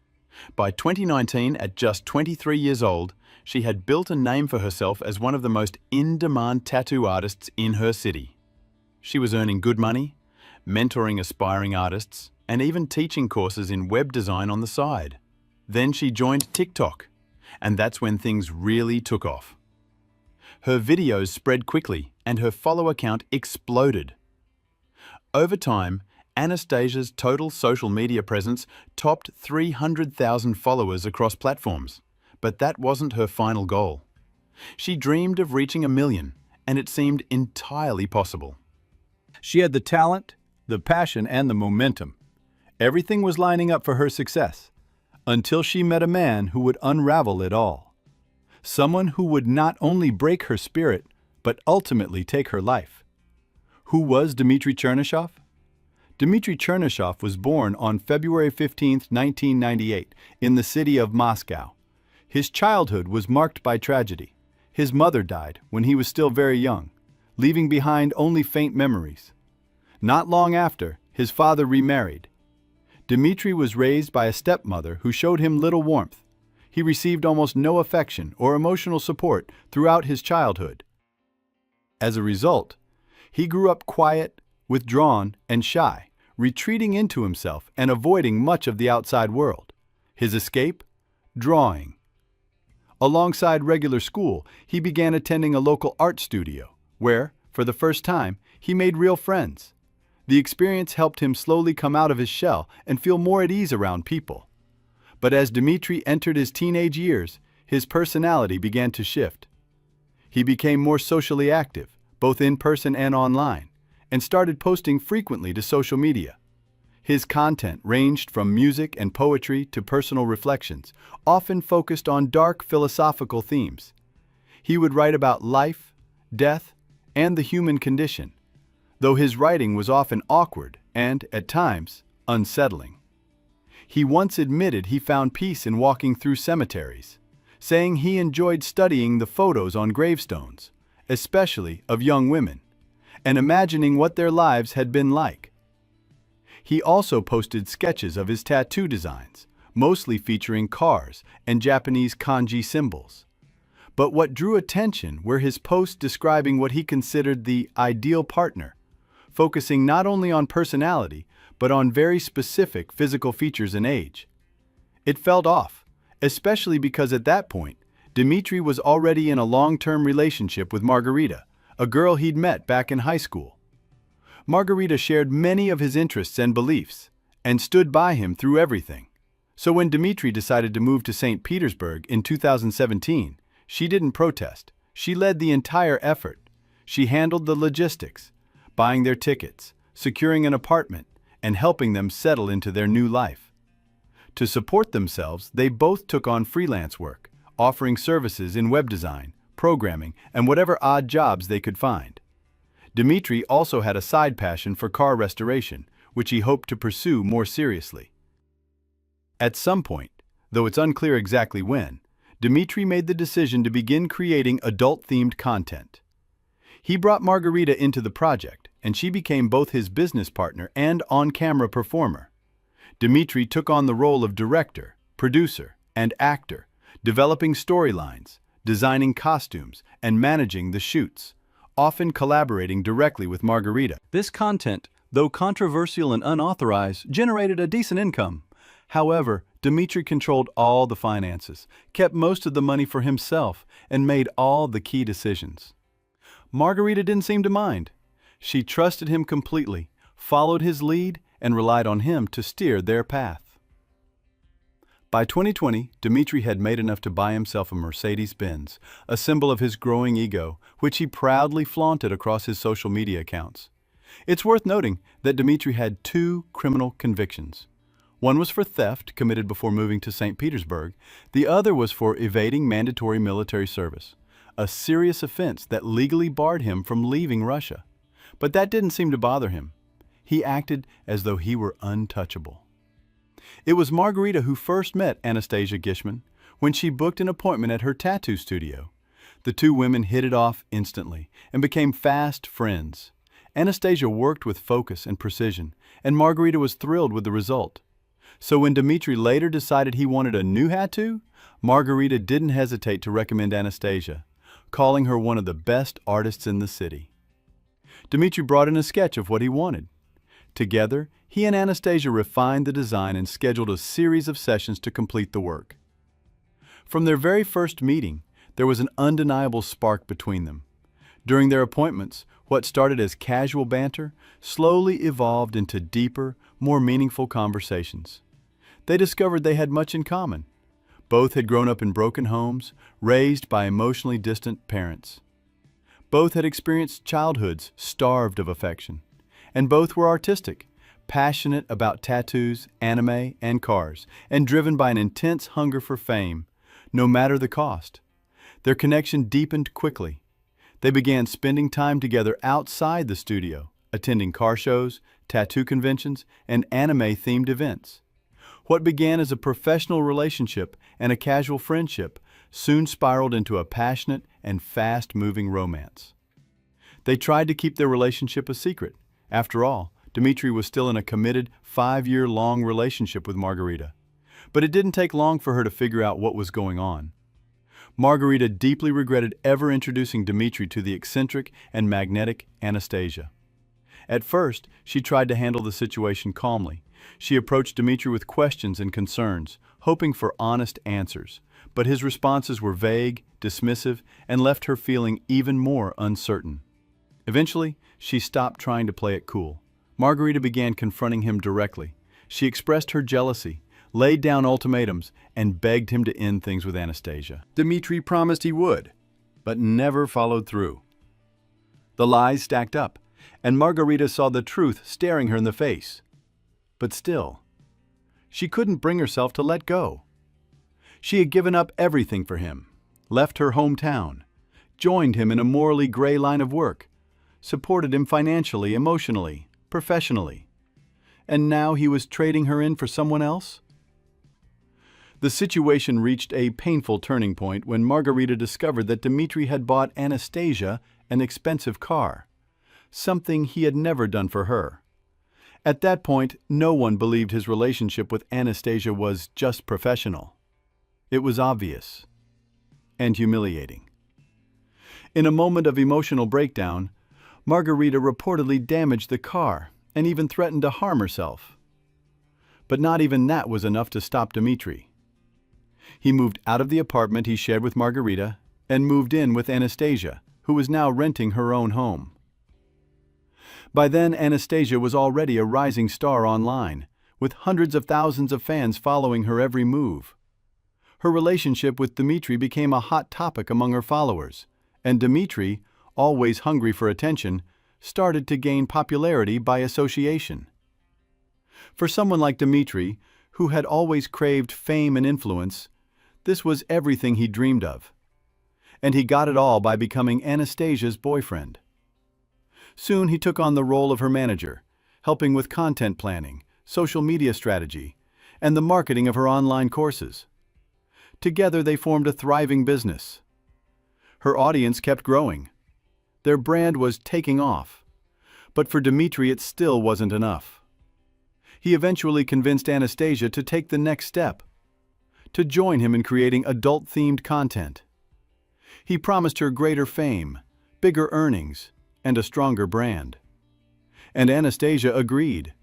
By 2019, at just 23 years old, she had built a name for herself as one of the most in-demand tattoo artists in her city. She was earning good money, mentoring aspiring artists, and even teaching courses in web design on the side. Then she joined TikTok, and that's when things really took off. Her videos spread quickly, and her follower count exploded. Over time, Anastasia's total social media presence topped 300,000 followers across platforms. But that wasn't her final goal. She dreamed of reaching 1 million, and it seemed entirely possible. She had the talent, the passion, and the momentum. Everything was lining up for her success, until she met a man who would unravel it all. Someone who would not only break her spirit, but ultimately take her life. Who was Dmitry Chernyshov? Dmitry Chernyshov was born on February 15, 1998, in the city of Moscow. His childhood was marked by tragedy. His mother died when he was still very young, leaving behind only faint memories. Not long after, his father remarried. Dmitry was raised by a stepmother who showed him little warmth. He received almost no affection or emotional support throughout his childhood. As a result, he grew up quiet, withdrawn, and shy, retreating into himself and avoiding much of the outside world. His escape? Drawing. Alongside regular school, he began attending a local art studio, where, for the first time, he made real friends. The experience helped him slowly come out of his shell and feel more at ease around people. But as Dmitry entered his teenage years, his personality began to shift. He became more socially active, both in person and online, and started posting frequently to social media. His content ranged from music and poetry to personal reflections, often focused on dark philosophical themes. He would write about life, death, and the human condition, though his writing was often awkward and, at times, unsettling. He once admitted he found peace in walking through cemeteries, saying he enjoyed studying the photos on gravestones, especially of young women, and imagining what their lives had been like. He also posted sketches of his tattoo designs, mostly featuring cars and Japanese kanji symbols. But what drew attention were his posts describing what he considered the ideal partner, focusing not only on personality, but on very specific physical features and age. It felt off, especially because at that point, Dmitry was already in a long-term relationship with Margarita, a girl he'd met back in high school. Margarita shared many of his interests and beliefs, and stood by him through everything. So when Dmitry decided to move to St. Petersburg in 2017, she didn't protest. She led the entire effort. She handled the logistics, buying their tickets, securing an apartment, and helping them settle into their new life. To support themselves, they both took on freelance work, offering services in web design, programming, and whatever odd jobs they could find. Dmitry also had a side passion for car restoration, which he hoped to pursue more seriously. At some point, though it's unclear exactly when, Dmitry made the decision to begin creating adult-themed content. He brought Margarita into the project, and she became both his business partner and on-camera performer. Dmitry took on the role of director, producer, and actor, developing storylines, designing costumes, and managing the shoots, often collaborating directly with Margarita. This content, though controversial and unauthorized, generated a decent income. However, Dmitry controlled all the finances, kept most of the money for himself, and made all the key decisions. Margarita didn't seem to mind. She trusted him completely, followed his lead, and relied on him to steer their path. By 2020, Dmitry had made enough to buy himself a Mercedes-Benz, a symbol of his growing ego, which he proudly flaunted across his social media accounts. It's worth noting that Dmitry had 2 criminal convictions. One was for theft committed before moving to St. Petersburg. The other was for evading mandatory military service, a serious offense that legally barred him from leaving Russia. But that didn't seem to bother him. He acted as though he were untouchable. It was Margarita who first met Anastasia Gishman when she booked an appointment at her tattoo studio. The two women hit it off instantly and became fast friends. Anastasia worked with focus and precision, and Margarita was thrilled with the result. So when Dmitri later decided he wanted a new tattoo, Margarita didn't hesitate to recommend Anastasia, calling her one of the best artists in the city. Dmitri brought in a sketch of what he wanted. Together, he and Anastasia refined the design and scheduled a series of sessions to complete the work. From their very first meeting, there was an undeniable spark between them. During their appointments, what started as casual banter slowly evolved into deeper, more meaningful conversations. They discovered they had much in common. Both had grown up in broken homes, raised by emotionally distant parents. Both had experienced childhoods starved of affection. And both were artistic, passionate about tattoos, anime, and cars, and driven by an intense hunger for fame, no matter the cost. Their connection deepened quickly. They began spending time together outside the studio, attending car shows, tattoo conventions, and anime-themed events. What began as a professional relationship and a casual friendship soon spiraled into a passionate and fast-moving romance. They tried to keep their relationship a secret. After all, Dmitri was still in a committed 5-year-long relationship with Margarita. But it didn't take long for her to figure out what was going on. Margarita deeply regretted ever introducing Dmitri to the eccentric and magnetic Anastasia. At first, she tried to handle the situation calmly. She approached Dmitri with questions and concerns, hoping for honest answers. But his responses were vague, dismissive, and left her feeling even more uncertain. Eventually, she stopped trying to play it cool. Margarita began confronting him directly. She expressed her jealousy, laid down ultimatums, and begged him to end things with Anastasia. Dmitri promised he would, but never followed through. The lies stacked up, and Margarita saw the truth staring her in the face. But still, she couldn't bring herself to let go. She had given up everything for him, left her hometown, joined him in a morally gray line of work, supported him financially, emotionally, professionally. And now he was trading her in for someone else? The situation reached a painful turning point when Margarita discovered that Dmitri had bought Anastasia an expensive car, something he had never done for her. At that point, no one believed his relationship with Anastasia was just professional. It was obvious and humiliating. In a moment of emotional breakdown, Margarita reportedly damaged the car and even threatened to harm herself. But not even that was enough to stop Dmitri. He moved out of the apartment he shared with Margarita and moved in with Anastasia, who was now renting her own home. By then, Anastasia was already a rising star online, with hundreds of thousands of fans following her every move. Her relationship with Dmitri became a hot topic among her followers, and Dmitri, always hungry for attention, started to gain popularity by association. For someone like Dmitri, who had always craved fame and influence, this was everything he dreamed of. And he got it all by becoming Anastasia's boyfriend. Soon he took on the role of her manager, helping with content planning, social media strategy, and the marketing of her online courses. Together they formed a thriving business. Her audience kept growing. Their brand was taking off. But for Dmitri, it still wasn't enough. He eventually convinced Anastasia to take the next step, to join him in creating adult-themed content. He promised her greater fame, bigger earnings, and a stronger brand. And Anastasia agreed.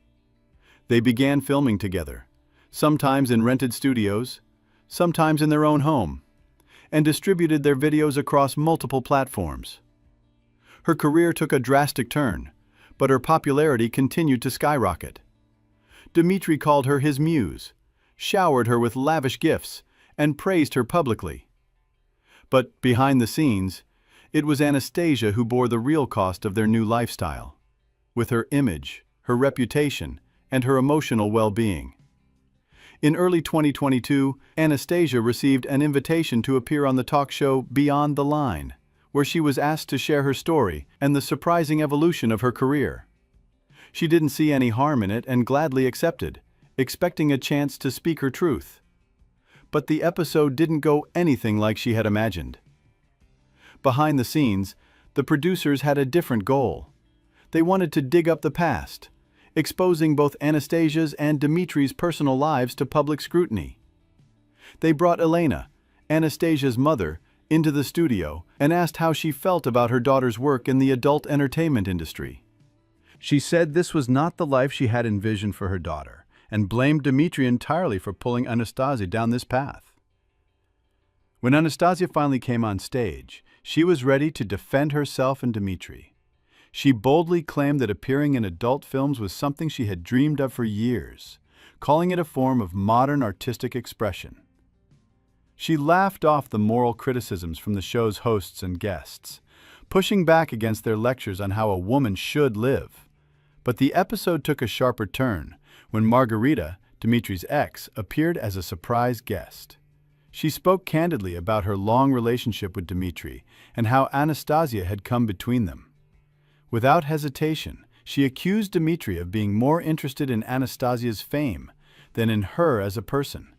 They began filming together, sometimes in rented studios, sometimes in their own home, and distributed their videos across multiple platforms. Her career took a drastic turn, but her popularity continued to skyrocket. Dmitri called her his muse, showered her with lavish gifts, and praised her publicly. But behind the scenes, it was Anastasia who bore the real cost of their new lifestyle, with her image, her reputation, and her emotional well-being. In early 2022, Anastasia received an invitation to appear on the talk show Beyond the Line, where she was asked to share her story and the surprising evolution of her career. She didn't see any harm in it and gladly accepted, expecting a chance to speak her truth. But the episode didn't go anything like she had imagined. Behind the scenes, the producers had a different goal. They wanted to dig up the past, exposing both Anastasia's and Dmitri's personal lives to public scrutiny. They brought Elena, Anastasia's mother, into the studio and asked how she felt about her daughter's work in the adult entertainment industry. She said this was not the life she had envisioned for her daughter, and blamed Dmitri entirely for pulling Anastasia down this path. When Anastasia finally came on stage, she was ready to defend herself and Dmitri. She boldly claimed that appearing in adult films was something she had dreamed of for years, calling it a form of modern artistic expression. She laughed off the moral criticisms from the show's hosts and guests, pushing back against their lectures on how a woman should live. But the episode took a sharper turn when Margarita, Dmitri's ex, appeared as a surprise guest. She spoke candidly about her long relationship with Dmitri and how Anastasia had come between them. Without hesitation, she accused Dmitri of being more interested in Anastasia's fame than in her as a person,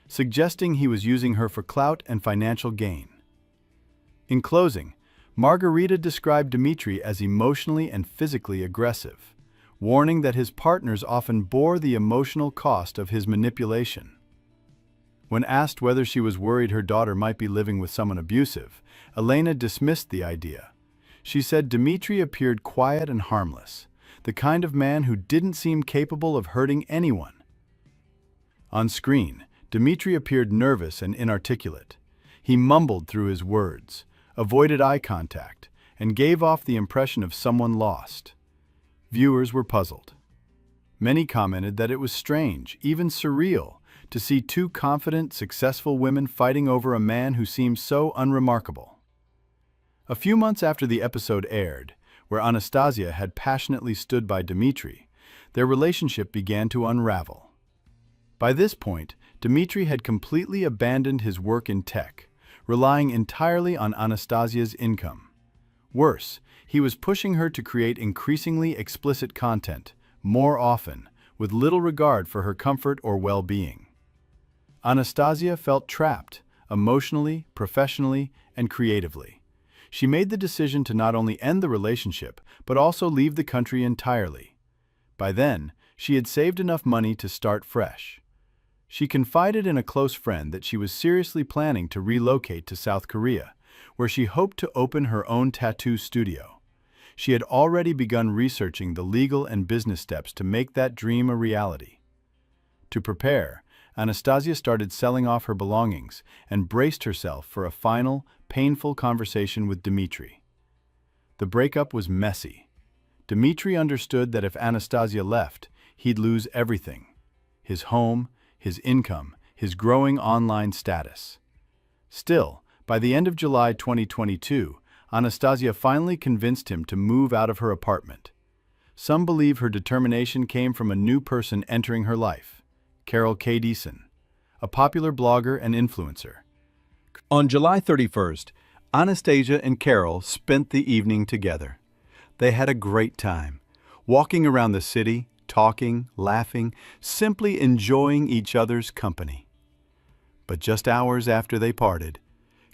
suggesting he was using her for clout and financial gain. In closing, Margarita described Dmitri as emotionally and physically aggressive, warning that his partners often bore the emotional cost of his manipulation. When asked whether she was worried her daughter might be living with someone abusive, Elena dismissed the idea. She said Dmitri appeared quiet and harmless, the kind of man who didn't seem capable of hurting anyone. On screen, Dmitri appeared nervous and inarticulate. He mumbled through his words, avoided eye contact, and gave off the impression of someone lost. Viewers were puzzled. Many commented that it was strange, even surreal, to see two confident, successful women fighting over a man who seemed so unremarkable. A few months after the episode aired, where Anastasia had passionately stood by Dmitri, their relationship began to unravel. By this point, Dmitri had completely abandoned his work in tech, relying entirely on Anastasia's income. Worse, he was pushing her to create increasingly explicit content, more often, with little regard for her comfort or well-being. Anastasia felt trapped, emotionally, professionally, and creatively. She made the decision to not only end the relationship, but also leave the country entirely. By then, she had saved enough money to start fresh. She confided in a close friend that she was seriously planning to relocate to South Korea, where she hoped to open her own tattoo studio. She had already begun researching the legal and business steps to make that dream a reality. To prepare, Anastasia started selling off her belongings and braced herself for a final, painful conversation with Dmitri. The breakup was messy. Dmitri understood that if Anastasia left, he'd lose everything: his home, his income, his growing online status. Still, by the end of July 2022, Anastasia finally convinced him to move out of her apartment. Some believe her determination came from a new person entering her life: Carol K. Deason, a popular blogger and influencer. On July 31st, Anastasia and Carol spent the evening together. They had a great time, walking around the city, talking, laughing, simply enjoying each other's company. But just hours after they parted,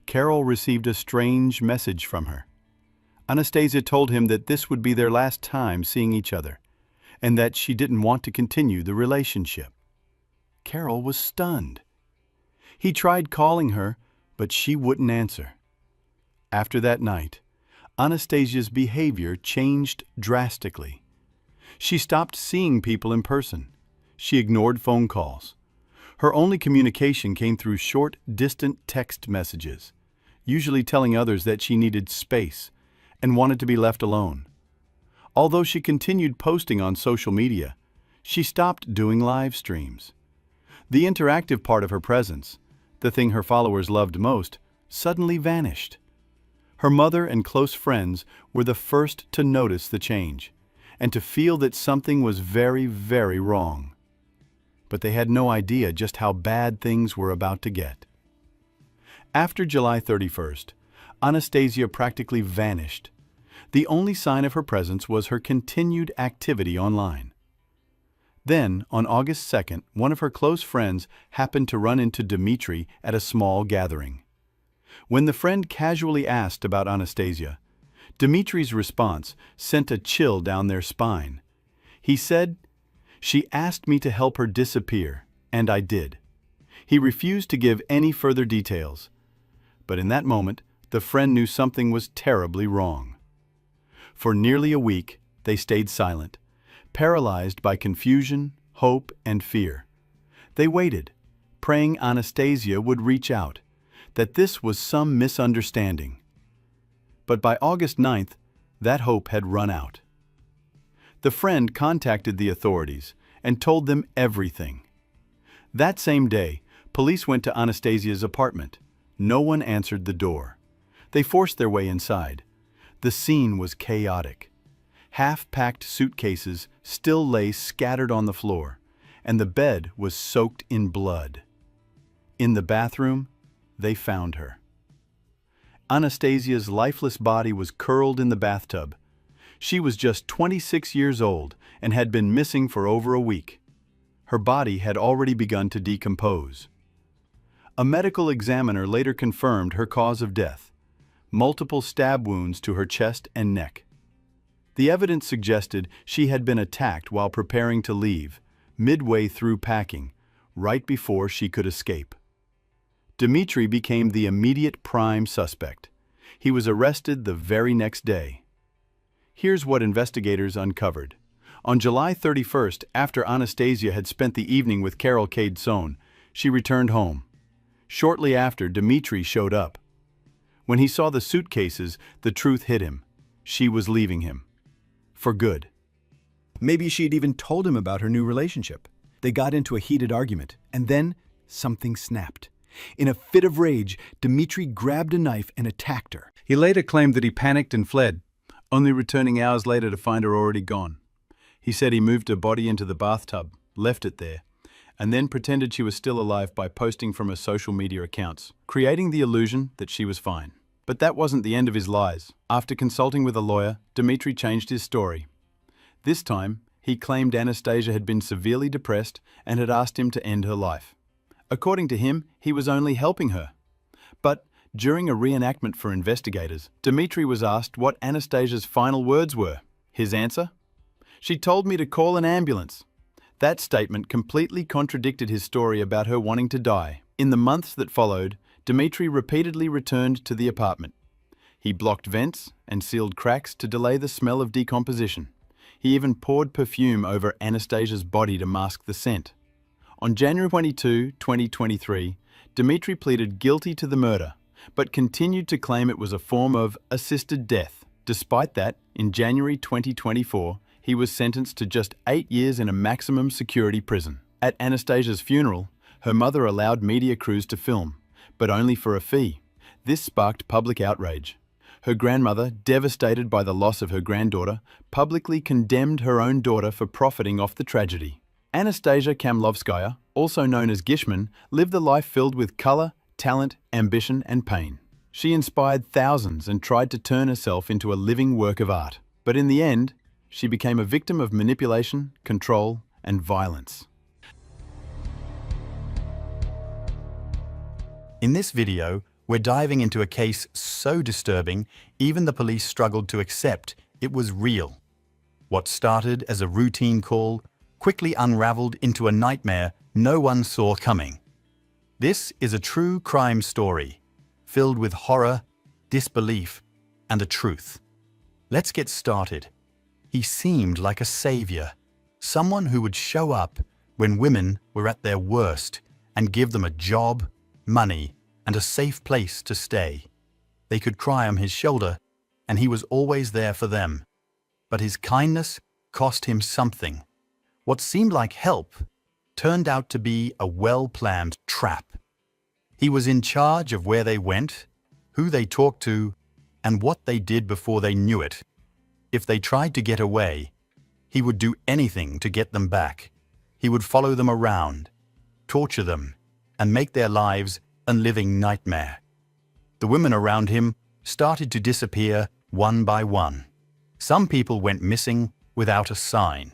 Carol received a strange message from her. Anastasia told him that this would be their last time seeing each other, and that she didn't want to continue the relationship. Carol was stunned. He tried calling her, but she wouldn't answer. After that night, Anastasia's behavior changed drastically. She stopped seeing people in person. She ignored phone calls. Her only communication came through short, distant text messages, usually telling others that she needed space and wanted to be left alone. Although she continued posting on social media, she stopped doing live streams. The interactive part of her presence, the thing her followers loved most, suddenly vanished. Her mother and close friends were the first to notice the change and to feel that something was very, very wrong. But they had no idea just how bad things were about to get. After July 31st, Anastasia practically vanished. The only sign of her presence was her continued activity online. Then, on August 2nd, one of her close friends happened to run into Dmitri at a small gathering. When the friend casually asked about Anastasia, Dimitri's response sent a chill down their spine. He said, "She asked me to help her disappear, and I did." He refused to give any further details. But in that moment, the friend knew something was terribly wrong. For nearly a week, they stayed silent, paralyzed by confusion, hope, and fear. They waited, praying Anastasia would reach out, that this was some misunderstanding. But by August 9th, that hope had run out. The friend contacted the authorities and told them everything. That same day, police went to Anastasia's apartment. No one answered the door. They forced their way inside. The scene was chaotic. Half-packed suitcases still lay scattered on the floor, and the bed was soaked in blood. In the bathroom, they found her. Anastasia's lifeless body was curled in the bathtub. She was just 26 years old and had been missing for over a week. Her body had already begun to decompose. A medical examiner later confirmed her cause of death: multiple stab wounds to her chest and neck. The evidence suggested she had been attacked while preparing to leave, midway through packing, right before she could escape. Dimitri became the immediate prime suspect. He was arrested the very next day. Here's what investigators uncovered. On July 31st, after Anastasia had spent the evening with Carol Cade-Sohn, she returned home. Shortly after, Dimitri showed up. When he saw the suitcases, the truth hit him. She was leaving him. For good. Maybe she'd even told him about her new relationship. They got into a heated argument, and then something snapped. In a fit of rage, Dimitri grabbed a knife and attacked her. He later claimed that he panicked and fled, only returning hours later to find her already gone. He said he moved her body into the bathtub, left it there, and then pretended she was still alive by posting from her social media accounts, creating the illusion that she was fine. But that wasn't the end of his lies. After consulting with a lawyer, Dimitri changed his story. This time, he claimed Anastasia had been severely depressed and had asked him to end her life. According to him, he was only helping her. But during a reenactment for investigators, Dimitri was asked what Anastasia's final words were. His answer? "She told me to call an ambulance." That statement completely contradicted his story about her wanting to die. In the months that followed, Dimitri repeatedly returned to the apartment. He blocked vents and sealed cracks to delay the smell of decomposition. He even poured perfume over Anastasia's body to mask the scent. On January 22, 2023, Dimitri pleaded guilty to the murder, but continued to claim it was a form of assisted death. Despite that, in January 2024, he was sentenced to just 8 years in a maximum security prison. At Anastasia's funeral, her mother allowed media crews to film, but only for a fee. This sparked public outrage. Her grandmother, devastated by the loss of her granddaughter, publicly condemned her own daughter for profiting off the tragedy. Anastasia Kamlovskaya, also known as Gishman, lived a life filled with color, talent, ambition, and pain. She inspired thousands and tried to turn herself into a living work of art. But in the end, she became a victim of manipulation, control, and violence. In this video, we're diving into a case so disturbing, even the police struggled to accept it was real. What started as a routine call quickly unraveled into a nightmare no one saw coming. This is a true crime story, filled with horror, disbelief, and the truth. Let's get started. He seemed like a savior, someone who would show up when women were at their worst and give them a job, money, and a safe place to stay. They could cry on his shoulder, and he was always there for them. But his kindness cost him something. What seemed like help turned out to be a well-planned trap. He was in charge of where they went, who they talked to, and what they did before they knew it. If they tried to get away, he would do anything to get them back. He would follow them around, torture them, and make their lives a living nightmare. The women around him started to disappear one by one. Some people went missing without a sign,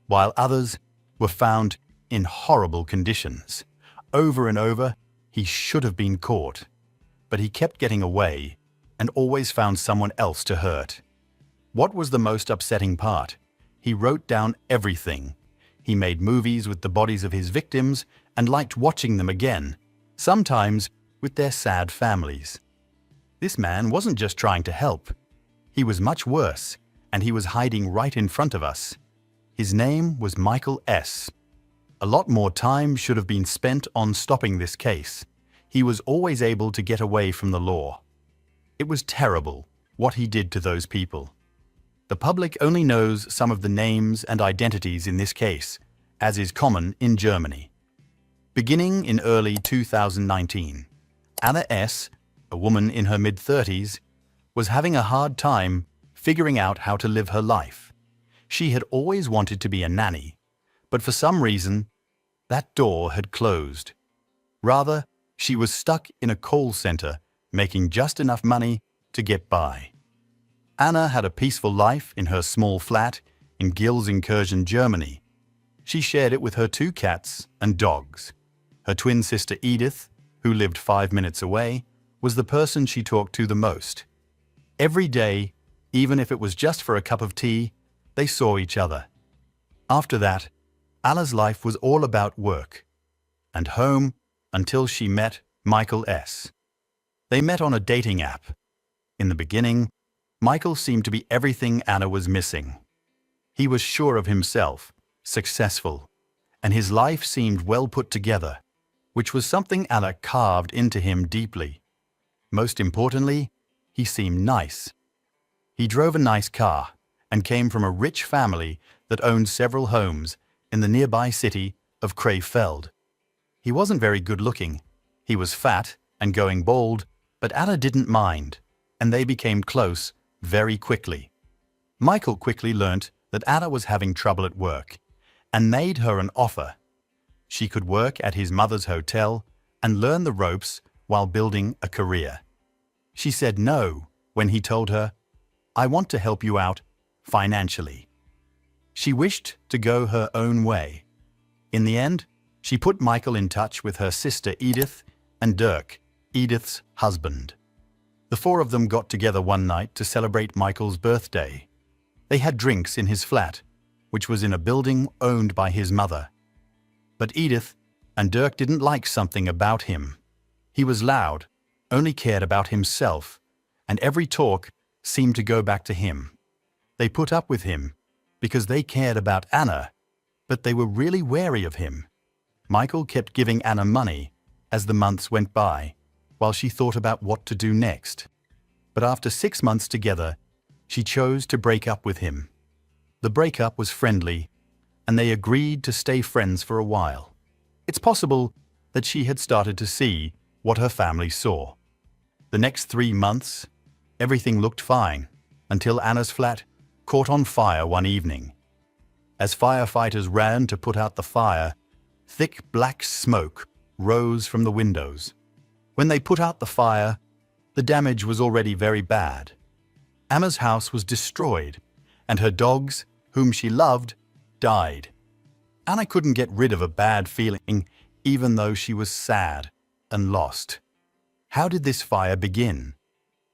while others were found in horrible conditions. Over and over, he should have been caught. but he kept getting away and always found someone else to hurt. What was the most upsetting part? He wrote down everything. He made movies with the bodies of his victims and liked watching them again, sometimes with their sad families. This man wasn't just trying to help. He was much worse, and he was hiding right in front of us. His name was Michael S. A lot more time should have been spent on stopping this case. He was always able to get away from the law. It was terrible what he did to those people. The public only knows some of the names and identities in this case, as is common in Germany. Beginning in early 2019, Anna S., a woman in her mid-30s, was having a hard time figuring out how to live her life. She had always wanted to be a nanny, but for some reason, that door had closed. Rather, she was stuck in a call center, making just enough money to get by. Anna had a peaceful life in her small flat in Gelsenkirchen, Germany. She shared it with her 2 cats and dogs. Her twin sister Edith, who lived 5 minutes away, was the person she talked to the most. Every day, even if it was just for a cup of tea, they saw each other. After that, Anna's life was all about work and home until she met Michael S. They met on a dating app. In the beginning, Michael seemed to be everything Anna was missing. He was sure of himself, successful, and his life seemed well put together, which was something Anna carved into him deeply. Most importantly, he seemed nice. He drove a nice car and came from a rich family that owned several homes in the nearby city of Krefeld. He wasn't very good looking. He was fat and going bald, but Anna didn't mind, and they became close very quickly. Michael quickly learnt that Anna was having trouble at work and made her an offer. She could work at his mother's hotel and learn the ropes while building a career. She said no when he told her, "I want to help you out financially." She wished to go her own way. In the end, she put Michael in touch with her sister Edith and Dirk, Edith's husband. The 4 of them got together one night to celebrate Michael's birthday. They had drinks in his flat, which was in a building owned by his mother. But Edith and Dirk didn't like something about him. He was loud, only cared about himself, and every talk seemed to go back to him. They put up with him because they cared about Anna, but they were really wary of him. Michael kept giving Anna money as the months went by, while she thought about what to do next. But after 6 months together, she chose to break up with him. The breakup was friendly, and they agreed to stay friends for a while. It's possible that she had started to see what her family saw. The next 3 months, everything looked fine, until Anna's flat caught on fire one evening. As firefighters ran to put out the fire, thick black smoke rose from the windows. When they put out the fire, the damage was already very bad. Anna's house was destroyed, and her dogs, whom she loved, died. Anna couldn't get rid of a bad feeling, even though she was sad and lost. How did this fire begin?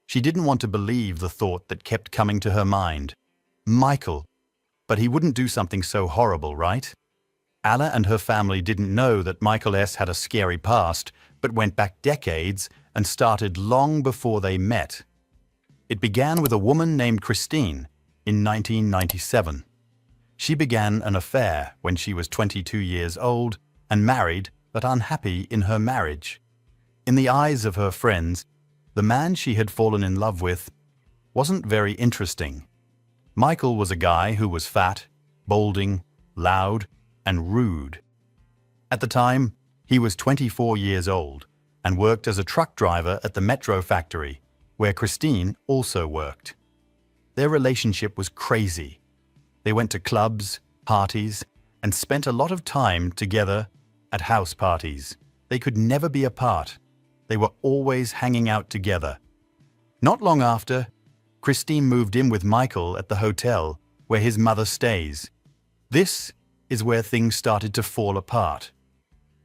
She didn't want to believe the thought that kept coming to her mind. Michael. But he wouldn't do something so horrible, right? Anna and her family didn't know that Michael S. had a scary past, but went back decades and started long before they met. It began with a woman named Christine in 1997. She began an affair when she was 22 years old and married but unhappy in her marriage. In the eyes of her friends, the man she had fallen in love with wasn't very interesting. Michael was a guy who was fat, balding, loud, and rude. At the time, he was 24 years old and worked as a truck driver at the metro factory, where Christine also worked. Their relationship was crazy. They went to clubs, parties, and spent a lot of time together at house parties. They could never be apart. They were always hanging out together. Not long after, Christine moved in with Michael at the hotel where his mother stays. This is where things started to fall apart.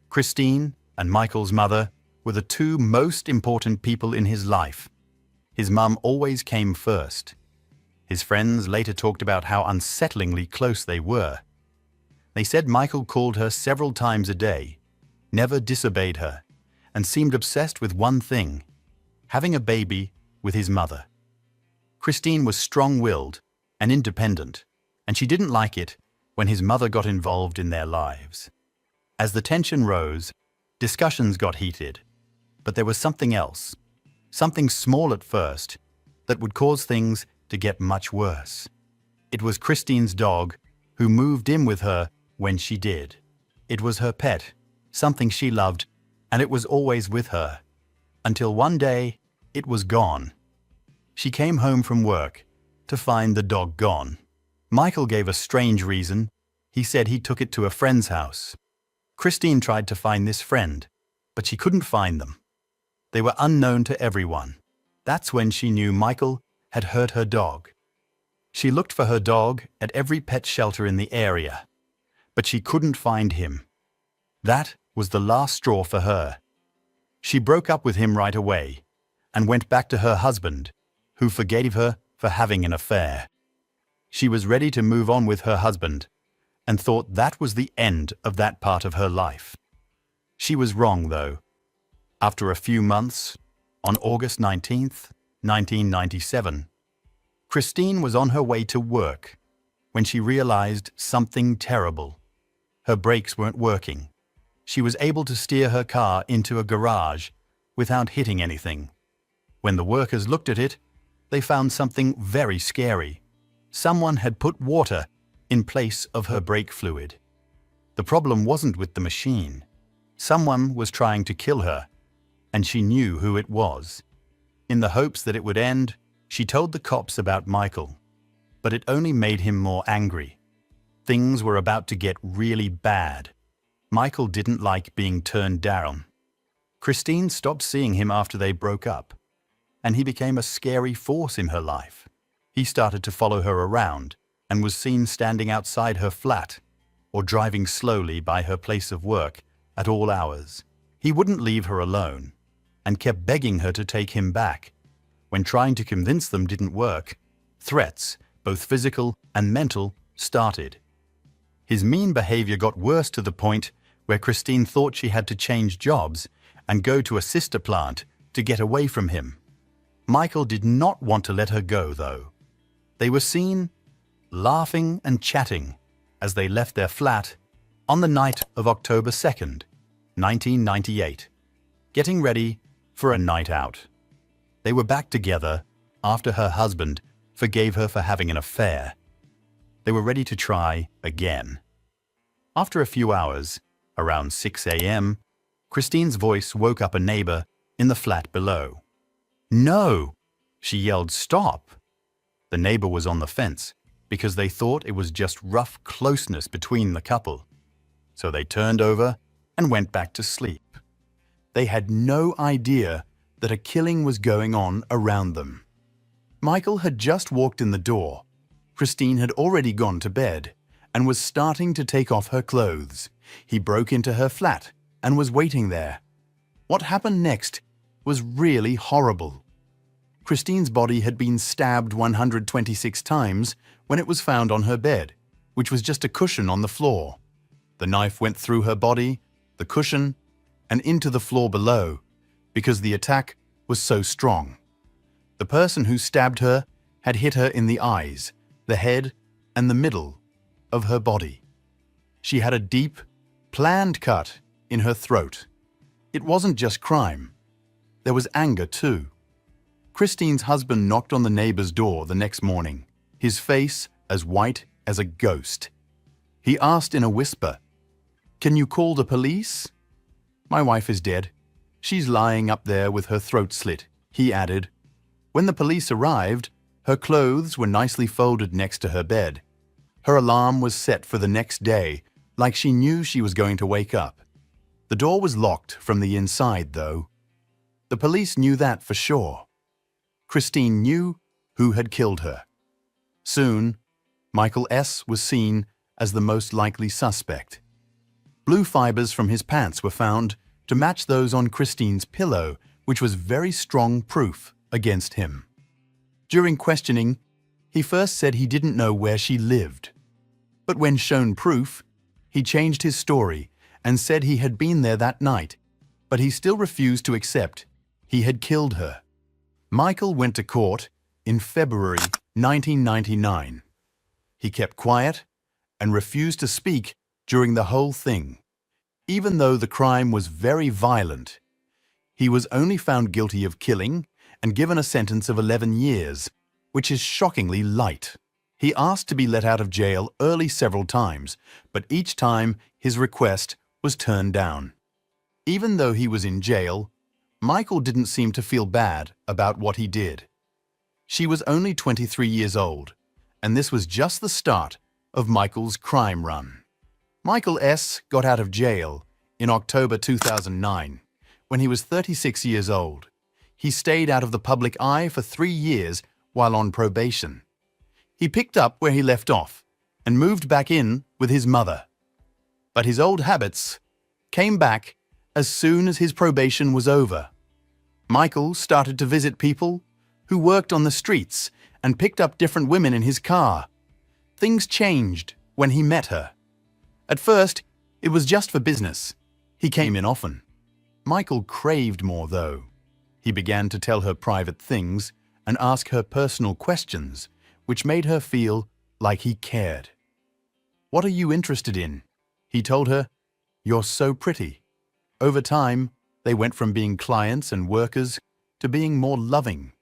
Christine and Michael's mother were the two most important people in his life. His mum always came first. His friends later talked about how unsettlingly close they were. They said Michael called her several times a day, never disobeyed her, and seemed obsessed with one thing: having a baby with his mother. Christine was strong-willed and independent, and she didn't like it when his mother got involved in their lives. As the tension rose, discussions got heated, but there was something else, something small at first, that would cause things to get much worse. It was Christine's dog, who moved in with her when she did. It was her pet, something she loved, and it was always with her. Until one day, it was gone. She came home from work to find the dog gone. Michael gave a strange reason. He said he took it to a friend's house. Christine tried to find this friend, but she couldn't find them. They were unknown to everyone. That's when she knew Michael had hurt her dog. She looked for her dog at every pet shelter in the area, but she couldn't find him. That was the last straw for her. She broke up with him right away and went back to her husband, who forgave her for having an affair. She was ready to move on with her husband and thought that was the end of that part of her life. She was wrong, though. After a few months, on August 19th, 1997, Christine was on her way to work when she realized something terrible. Her brakes weren't working. She was able to steer her car into a garage without hitting anything. When the workers looked at it, they found something very scary. Someone had put water in place of her brake fluid. The problem wasn't with the machine. Someone was trying to kill her, and she knew who it was. In the hopes that it would end, she told the cops about Michael, but it only made him more angry. Things were about to get really bad. Michael didn't like being turned down. Christine stopped seeing him after they broke up, and he became a scary force in her life. He started to follow her around and was seen standing outside her flat or driving slowly by her place of work at all hours. He wouldn't leave her alone and kept begging her to take him back. When trying to convince them didn't work, threats, both physical and mental, started. His mean behavior got worse to the point where Christine thought she had to change jobs and go to a sister plant to get away from him. Michael did not want to let her go, though. They were seen laughing and chatting as they left their flat on the night of October 2nd, 1998, getting ready for a night out. They were back together after her husband forgave her for having an affair. They were ready to try again. After a few hours, around 6 a.m., Christine's voice woke up a neighbor in the flat below. "No!" she yelled. "Stop!" The neighbor was on the fence because they thought it was just rough closeness between the couple. So they turned over and went back to sleep. They had no idea that a killing was going on around them. Michael had just walked in the door. Christine had already gone to bed and was starting to take off her clothes. He broke into her flat and was waiting there. What happened next was really horrible. Christine's body had been stabbed 126 times when it was found on her bed, which was just a cushion on the floor. The knife went through her body, the cushion, and into the floor below because the attack was so strong. The person who stabbed her had hit her in the eyes, the head, and the middle of her body. She had a deep, planned cut in her throat. It wasn't just crime. There was anger too. Christine's husband knocked on the neighbor's door the next morning, his face as white as a ghost. He asked in a whisper, "Can you call the police?" "My wife is dead. She's lying up there with her throat slit," he added. When the police arrived, her clothes were nicely folded next to her bed. Her alarm was set for the next day, like she knew she was going to wake up. The door was locked from the inside, though. The police knew that for sure. Christine knew who had killed her. Soon, Michael S. was seen as the most likely suspect. Blue fibers from his pants were found to match those on Christine's pillow, which was very strong proof against him. During questioning, he first said he didn't know where she lived. But when shown proof, he changed his story and said he had been there that night, but he still refused to accept he had killed her. Michael went to court in February 1999. He kept quiet and refused to speak during the whole thing. Even though the crime was very violent, he was only found guilty of killing and given a sentence of 11 years, which is shockingly light. He asked to be let out of jail early several times, but each time his request was turned down. Even though he was in jail, Michael didn't seem to feel bad about what he did. She was only 23 years old, and this was just the start of Michael's crime run. Michael S. got out of jail in October 2009, when he was 36 years old. He stayed out of the public eye for 3 years while on probation. He picked up where he left off and moved back in with his mother. But his old habits came back as soon as his probation was over. Michael started to visit people who worked on the streets and picked up different women in his car. Things changed when he met her. At first, it was just for business. He came in often. Michael craved more, though. He began to tell her private things and ask her personal questions, which made her feel like he cared. "What are you interested in?" He told her, "You're so pretty." Over time, they went from being clients and workers to being more loving.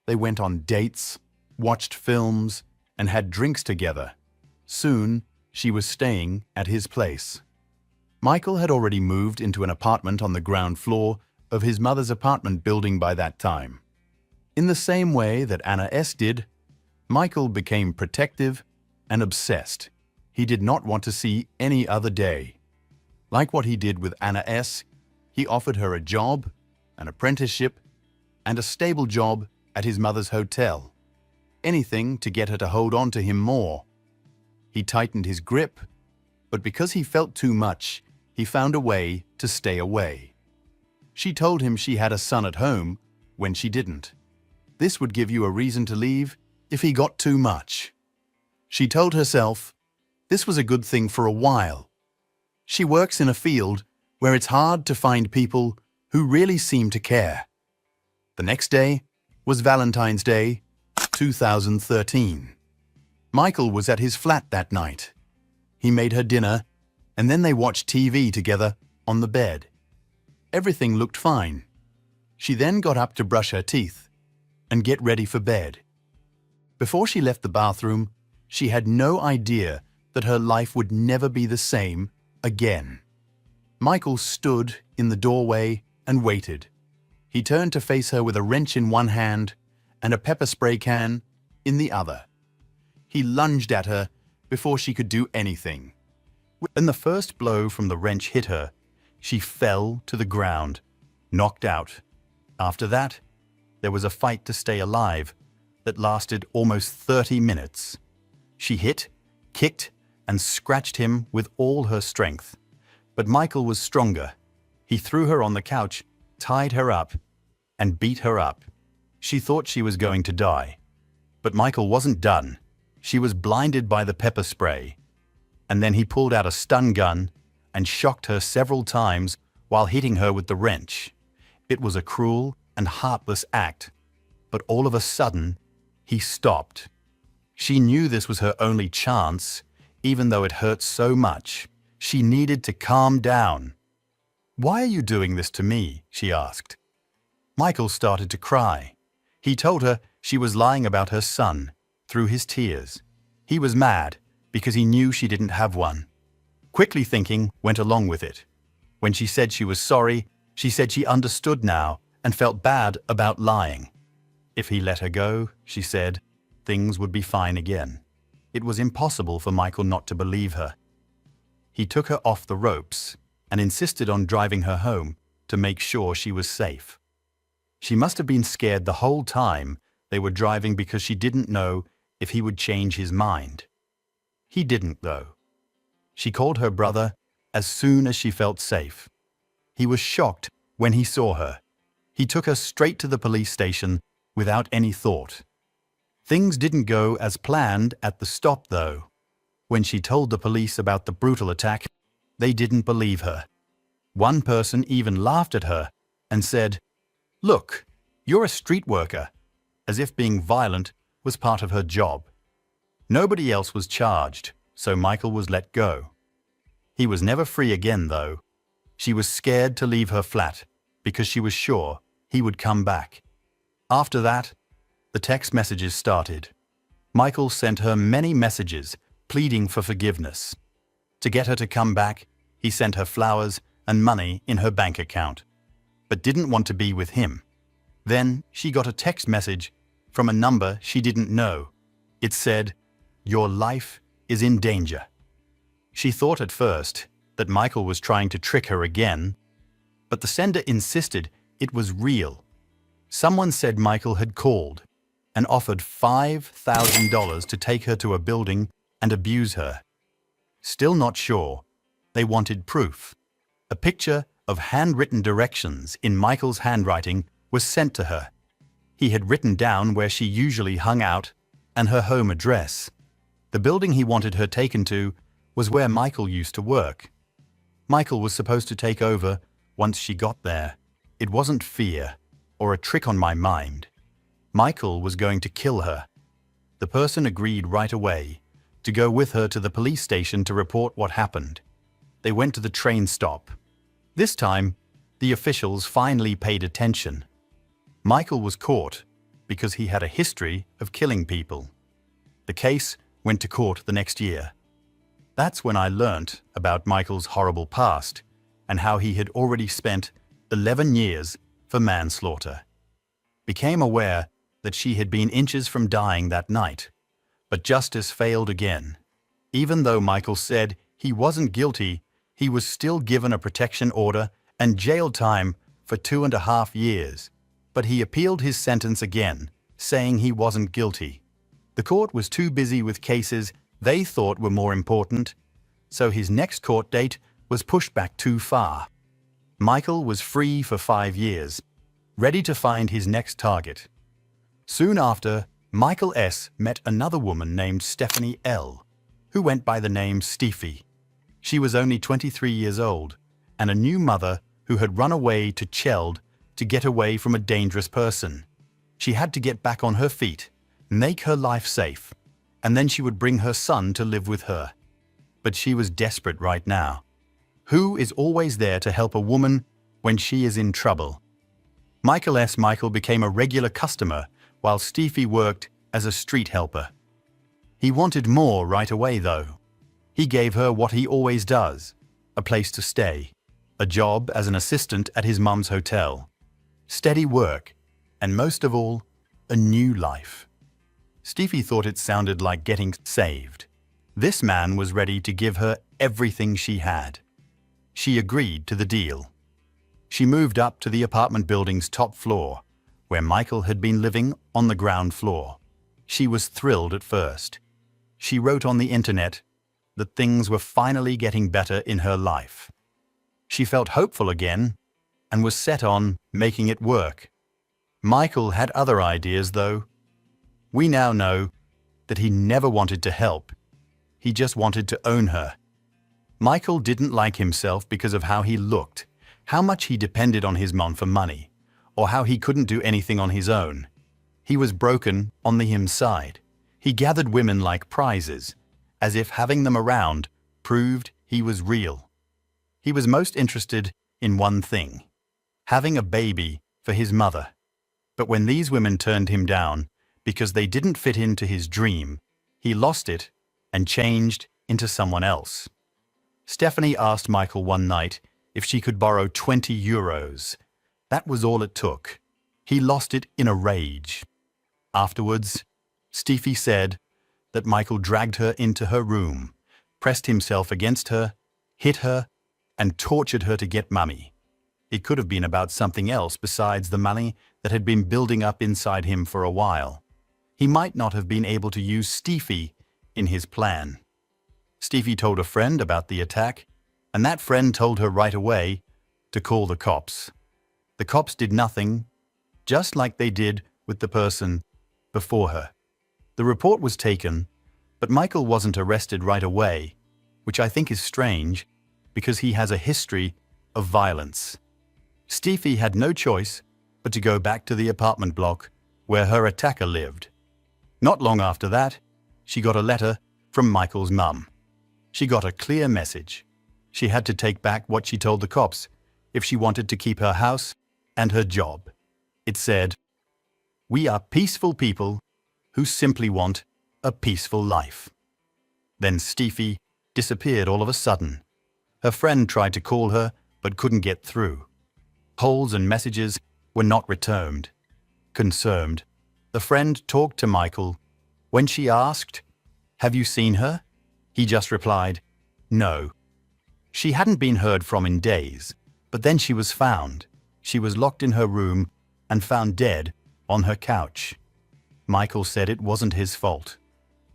They went on dates, watched films, and had drinks together. Soon, she was staying at his place. Michael had already moved into an apartment on the ground floor of his mother's apartment building by that time. In the same way that Anna S. did, Michael became protective and obsessed. He did not want to see any other day. Like what he did with Anna S., he offered her a job, an apprenticeship, and a stable job at his mother's hotel. Anything to get her to hold on to him more. He tightened his grip, but because he felt too much, he found a way to stay away. She told him she had a son at home when she didn't. This would give you a reason to leave if he got too much. She told herself this was a good thing for a while. She works in a field where it's hard to find people who really seem to care. The next day was Valentine's Day, 2013. Michael was at his flat that night. He made her dinner, and then they watched TV together on the bed. Everything looked fine. She then got up to brush her teeth and get ready for bed. Before she left the bathroom, she had no idea that her life would never be the same again. Michael stood in the doorway and waited. He turned to face her with a wrench in one hand and a pepper spray can in the other. He lunged at her before she could do anything. When the first blow from the wrench hit her, she fell to the ground, knocked out. After that, there was a fight to stay alive that lasted almost 30 minutes. She hit, kicked, and scratched him with all her strength. But Michael was stronger. He threw her on the couch, tied her up, and beat her up. She thought she was going to die. But Michael wasn't done. She was blinded by the pepper spray. And then he pulled out a stun gun and shocked her several times while hitting her with the wrench. It was a cruel and heartless act. But all of a sudden, he stopped. She knew this was her only chance, even though it hurt so much. She needed to calm down. "Why are you doing this to me?" she asked. Michael started to cry. He told her she was lying about her son through his tears. He was mad because he knew she didn't have one. Quickly thinking went along with it. When she said she was sorry, she said she understood now and felt bad about lying. If he let her go, she said, things would be fine again. It was impossible for Michael not to believe her. He took her off the ropes and insisted on driving her home to make sure she was safe. She must have been scared the whole time they were driving because she didn't know if he would change his mind. He didn't, though. She called her brother as soon as she felt safe. He was shocked when he saw her. He took her straight to the police station without any thought. Things didn't go as planned at the stop, though. When she told the police about the brutal attack, they didn't believe her. One person even laughed at her and said, "Look, you're a street worker," as if being violent was part of her job. Nobody else was charged, so Michael was let go. He was never free again, though. She was scared to leave her flat because she was sure he would come back. After that, the text messages started. Michael sent her many messages pleading for forgiveness. To get her to come back, he sent her flowers and money in her bank account, but didn't want to be with him. Then she got a text message from a number she didn't know. It said, "Your life is in danger." She thought at first that Michael was trying to trick her again, but the sender insisted it was real. Someone said Michael had called and offered $5,000 to take her to a building and abuse her. Still not sure, they wanted proof. A picture of handwritten directions in Michael's handwriting was sent to her. He had written down where she usually hung out and her home address. The building he wanted her taken to was where Michael used to work. Michael was supposed to take over once she got there. It wasn't fear or a trick on my mind. Michael was going to kill her. The person agreed right away to go with her to the police station to report what happened. They went to the train stop. This time, the officials finally paid attention. Michael was caught because he had a history of killing people. The case went to court the next year. That's when I learnt about Michael's horrible past and how he had already spent 11 years for manslaughter. Became aware that she had been inches from dying that night, but justice failed again. Even though Michael said he wasn't guilty, he was still given a protection order and jail time for 2.5 years. But he appealed his sentence again, saying he wasn't guilty. The court was too busy with cases they thought were more important, so his next court date was pushed back too far. Michael was free for 5 years, ready to find his next target. Soon after, Michael S. met another woman named Stephanie L., who went by the name Steffi. She was only 23 years old and a new mother who had run away to Cheld to get away from a dangerous person. She had to get back on her feet, make her life safe, and then she would bring her son to live with her. But she was desperate right now. Who is always there to help a woman when she is in trouble? Michael became a regular customer while Steffi worked as a street helper. He wanted more right away, though. He gave her what he always does, a place to stay, a job as an assistant at his mum's hotel, steady work, and most of all, a new life. Steffi thought it sounded like getting saved. This man was ready to give her everything she had. She agreed to the deal. She moved up to the apartment building's top floor, where Michael had been living on the ground floor. She was thrilled at first. She wrote on the internet that things were finally getting better in her life. She felt hopeful again and was set on making it work. Michael had other ideas, though. We now know that he never wanted to help. He just wanted to own her. Michael didn't like himself because of how he looked, how much he depended on his mom for money, or how he couldn't do anything on his own. He was broken on the inside. He gathered women like prizes, as if having them around proved he was real. He was most interested in one thing, having a baby for his mother. But when these women turned him down because they didn't fit into his dream, he lost it and changed into someone else. Stephanie asked Michael one night if she could borrow 20 euros. That was all it took. He lost it in a rage. Afterwards, Steffi said that Michael dragged her into her room, pressed himself against her, hit her, and tortured her to get money. It could have been about something else besides the money that had been building up inside him for a while. He might not have been able to use Steffi in his plan. Steffi told a friend about the attack, and that friend told her right away to call the cops. The cops did nothing, just like they did with the person before her. The report was taken, but Michael wasn't arrested right away, which I think is strange because he has a history of violence. Steffi had no choice but to go back to the apartment block where her attacker lived. Not long after that, she got a letter from Michael's mum. She got a clear message. She had to take back what she told the cops if she wanted to keep her house and her job. It said, "We are peaceful people who simply want a peaceful life." Then Steffi disappeared all of a sudden. Her friend tried to call her but couldn't get through. Calls and messages were not returned. Concerned, the friend talked to Michael. When she asked, "Have you seen her?" he just replied, "No." She hadn't been heard from in days, but then she was found. She was locked in her room and found dead on her couch. Michael said it wasn't his fault.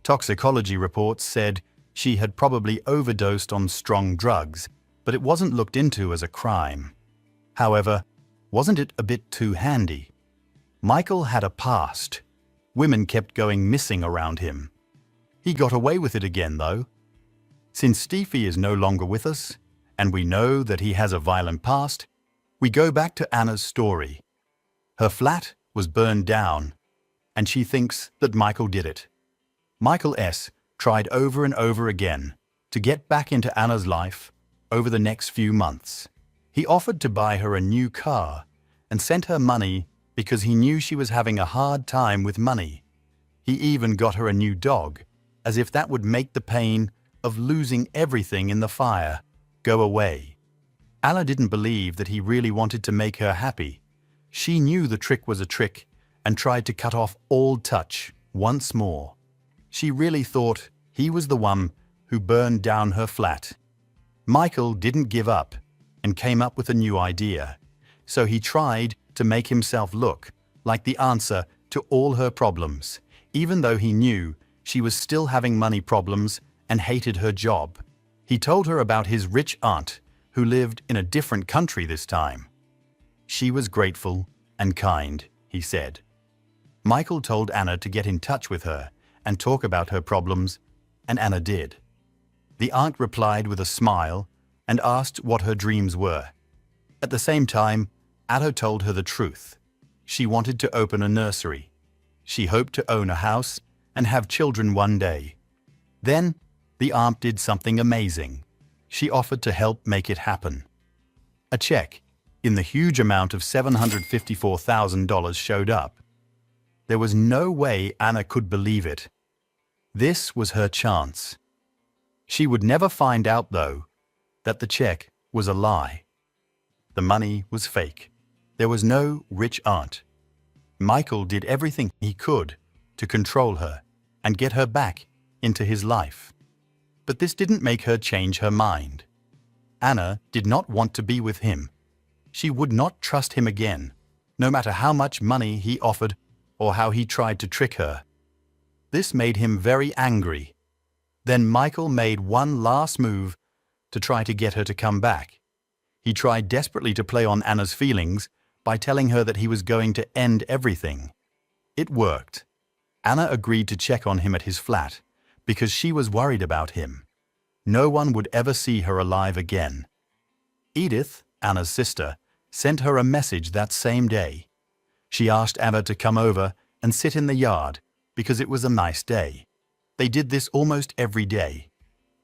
Toxicology reports said she had probably overdosed on strong drugs, but it wasn't looked into as a crime. However, wasn't it a bit too handy? Michael had a past. Women kept going missing around him. He got away with it again, though. Since Steffi is no longer with us, and we know that he has a violent past, we go back to Anna's story. Her flat was burned down, and she thinks that Michael did it. Michael S. tried over and over again to get back into Anna's life over the next few months. He offered to buy her a new car and sent her money because he knew she was having a hard time with money. He even got her a new dog, as if that would make the pain of losing everything in the fire go away. Anna didn't believe that he really wanted to make her happy. She knew the trick was a trick and tried to cut off all touch once more. She really thought he was the one who burned down her flat. Michael didn't give up and came up with a new idea. So he tried to make himself look like the answer to all her problems, even though he knew she was still having money problems and hated her job. He told her about his rich aunt who lived in a different country this time. She was grateful and kind, he said. Michael told Anna to get in touch with her and talk about her problems, and Anna did. The aunt replied with a smile and asked what her dreams were. At the same time, Anna told her the truth. She wanted to open a nursery. She hoped to own a house and have children one day. Then, the aunt did something amazing. She offered to help make it happen. A check in the huge amount of $754,000 showed up. There was no way Anna could believe it. This was her chance. She would never find out, though, that the check was a lie. The money was fake. There was no rich aunt. Michael did everything he could to control her and get her back into his life. But this didn't make her change her mind. Anna did not want to be with him. She would not trust him again, no matter how much money he offered or how he tried to trick her. This made him very angry. Then Michael made one last move to try to get her to come back. He tried desperately to play on Anna's feelings by telling her that he was going to end everything. It worked. Anna agreed to check on him at his flat because she was worried about him. No one would ever see her alive again. Edith, Anna's sister, sent her a message that same day. She asked Anna to come over and sit in the yard because it was a nice day. They did this almost every day.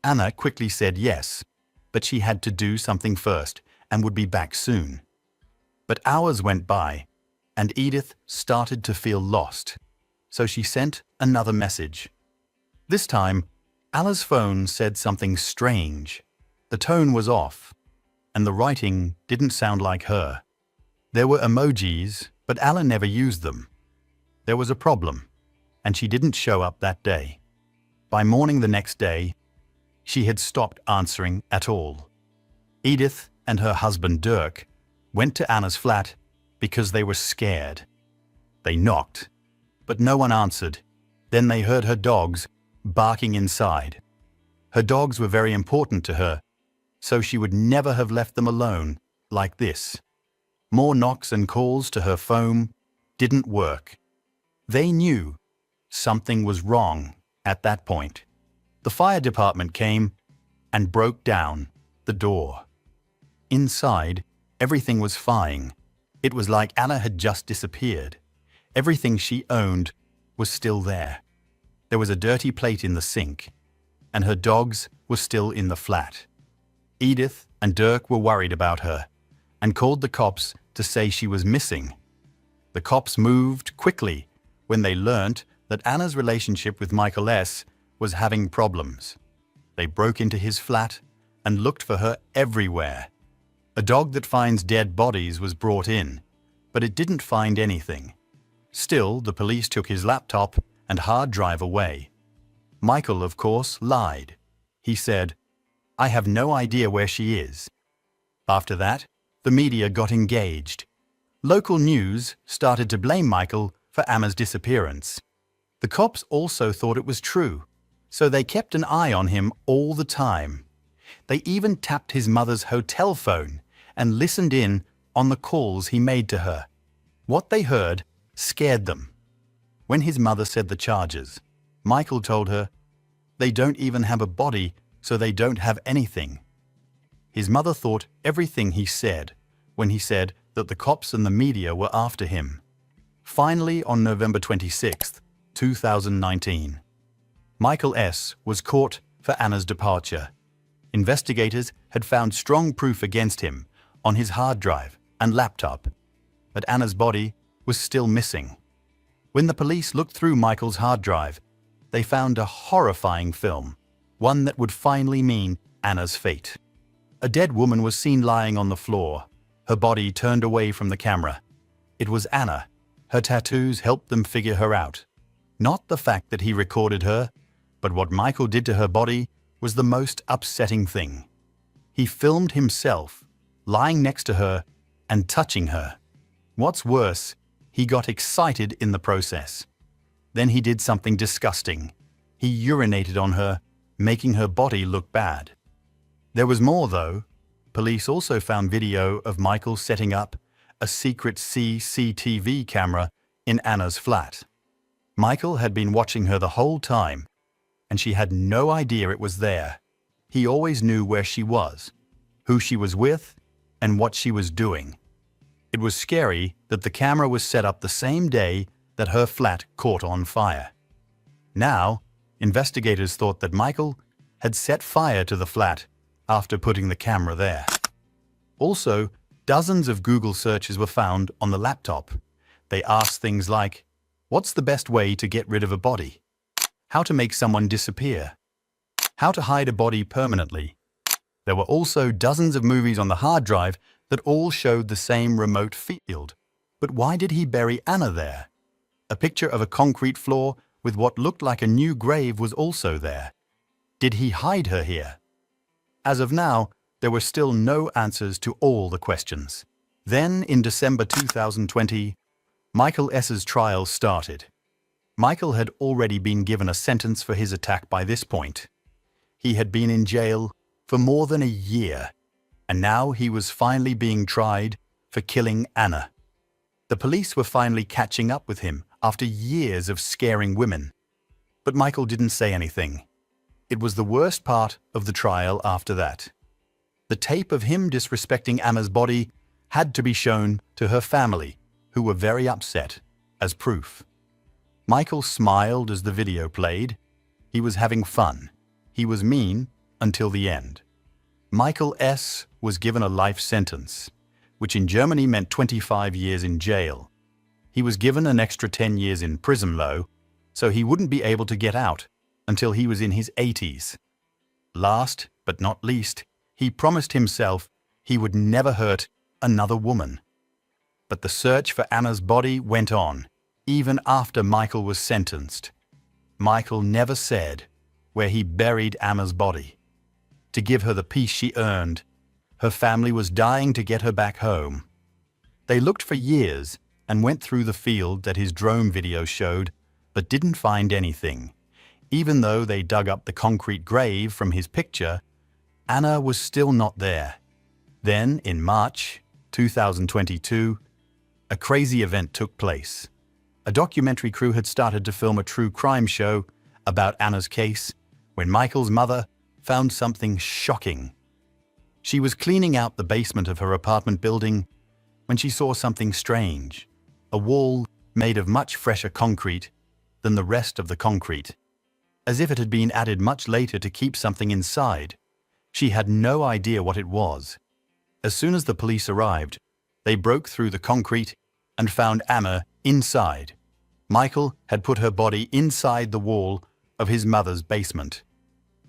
Anna quickly said yes, but she had to do something first and would be back soon. But hours went by, and Edith started to feel lost, so she sent another message. This time, Anna's phone said something strange. The tone was off, and the writing didn't sound like her. There were emojis, but Anna never used them. There was a problem, and she didn't show up that day. By morning the next day, she had stopped answering at all. Edith and her husband Dirk went to Anna's flat because they were scared. They knocked, but no one answered. Then they heard her dogs barking inside. Her dogs were very important to her, so she would never have left them alone like this. More knocks and calls to her phone didn't work. They knew something was wrong at that point. The fire department came and broke down the door. Inside, everything was fine. It was like Anna had just disappeared. Everything she owned was still there. There was a dirty plate in the sink, and her dogs were still in the flat. Edith and Dirk were worried about her and called the cops to say she was missing. The cops moved quickly when they learnt that Anna's relationship with Michael S. was having problems. They broke into his flat and looked for her everywhere. A dog that finds dead bodies was brought in, but it didn't find anything. Still, the police took his laptop and hard drive away. Michael, of course, lied. He said, "I have no idea where she is." After that, the media got engaged. Local news started to blame Michael for Anna's disappearance. The cops also thought it was true, so they kept an eye on him all the time. They even tapped his mother's hotel phone and listened in on the calls he made to her. What they heard scared them. When his mother said the charges, Michael told her, "They don't even have a body, so they don't have anything." His mother thought everything he said when he said that the cops and the media were after him. Finally, on November 26, 2019, Michael S. was caught for Anna's departure. Investigators had found strong proof against him on his hard drive and laptop, but Anna's body was still missing. When the police looked through Michael's hard drive, they found a horrifying film, one that would finally mean Anna's fate. A dead woman was seen lying on the floor, her body turned away from the camera. It was Anna. Her tattoos helped them figure her out. Not the fact that he recorded her, but what Michael did to her body was the most upsetting thing. He filmed himself, lying next to her and touching her. What's worse, he got excited in the process. Then he did something disgusting. He urinated on her, making her body look bad. There was more, though. Police also found video of Michael setting up a secret CCTV camera in Anna's flat. Michael had been watching her the whole time, and she had no idea it was there. He always knew where she was, who she was with, and what she was doing. It was scary that the camera was set up the same day that her flat caught on fire. Now, investigators thought that Michael had set fire to the flat after putting the camera there. Also, dozens of Google searches were found on the laptop. They asked things like, "What's the best way to get rid of a body? How to make someone disappear? How to hide a body permanently?" There were also dozens of movies on the hard drive that all showed the same remote field. But why did he bury Anna there? A picture of a concrete floor with what looked like a new grave was also there. Did he hide her here? As of now, there were still no answers to all the questions. Then, in December 2020, Michael S.'s trial started. Michael had already been given a sentence for his attack by this point. He had been in jail for more than a year, and now he was finally being tried for killing Anna. The police were finally catching up with him after years of scaring women. But Michael didn't say anything. It was the worst part of the trial after that. The tape of him disrespecting Anna's body had to be shown to her family, who were very upset, as proof. Michael smiled as the video played. He was having fun. He was mean until the end. Michael S. was given a life sentence, which in Germany meant 25 years in jail. He was given an extra 10 years in prison, though, so he wouldn't be able to get out until he was in his 80s. Last but not least, he promised himself he would never hurt another woman. But the search for Anna's body went on, even after Michael was sentenced. Michael never said where he buried Anna's body. To give her the peace she earned, her family was dying to get her back home. They looked for years and went through the field that his drone video showed, but didn't find anything. Even though they dug up the concrete grave from his picture, Anna was still not there. Then, in March 2022, a crazy event took place. A documentary crew had started to film a true crime show about Anna's case when Michael's mother found something shocking. She was cleaning out the basement of her apartment building when she saw something strange, a wall made of much fresher concrete than the rest of the concrete, as if it had been added much later to keep something inside. She had no idea what it was. As soon as the police arrived, they broke through the concrete and found Anna inside. Michael had put her body inside the wall of his mother's basement.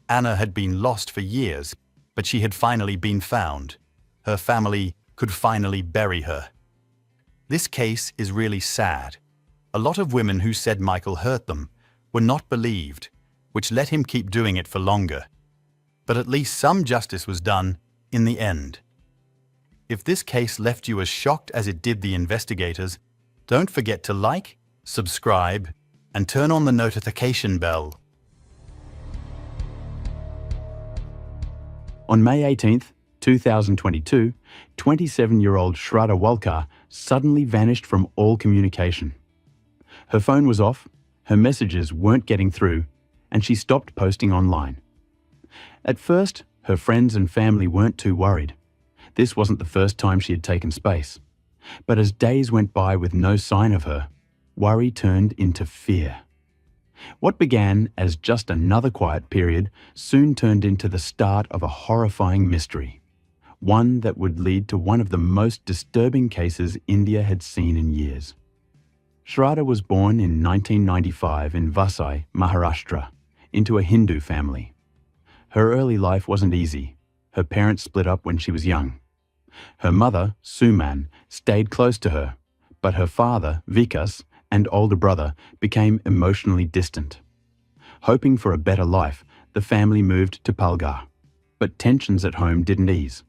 Anna had been lost for years, but she had finally been found. Her family could finally bury her. This case is really sad. A lot of women who said Michael hurt them were not believed, which let him keep doing it for longer. But at least some justice was done in the end. If this case left you as shocked as it did the investigators, don't forget to like, subscribe, and turn on the notification bell. On May 18, 2022, 27-year-old Shraddha Walkar suddenly vanished from all communication. Her phone was off, her messages weren't getting through, and she stopped posting online. At first, her friends and family weren't too worried. This wasn't the first time she had taken space. But as days went by with no sign of her, worry turned into fear. What began as just another quiet period soon turned into the start of a horrifying mystery, one that would lead to one of the most disturbing cases India had seen in years. Shraddha was born in 1995 in Vasai, Maharashtra, into a Hindu family. Her early life wasn't easy. Her parents split up when she was young. Her mother, Suman, stayed close to her, but her father, Vikas, and older brother became emotionally distant. Hoping for a better life, the family moved to Palghar, but tensions at home didn't ease.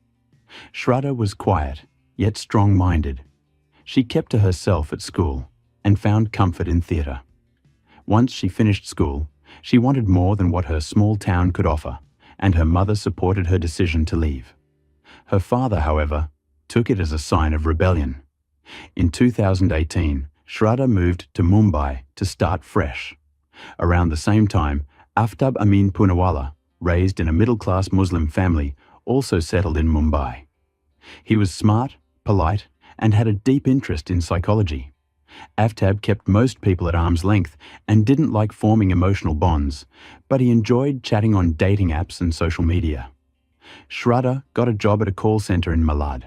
Shraddha was quiet, yet strong-minded. She kept to herself at school and found comfort in theatre. Once she finished school, she wanted more than what her small town could offer, and her mother supported her decision to leave. Her father, however, took it as a sign of rebellion. In 2018, Shraddha moved to Mumbai to start fresh. Around the same time, Aftab Amin Poonawalla, raised in a middle-class Muslim family, also settled in Mumbai. He was smart, polite, and had a deep interest in psychology. Aftab kept most people at arm's length and didn't like forming emotional bonds, but he enjoyed chatting on dating apps and social media. Shraddha got a job at a call center in Malad.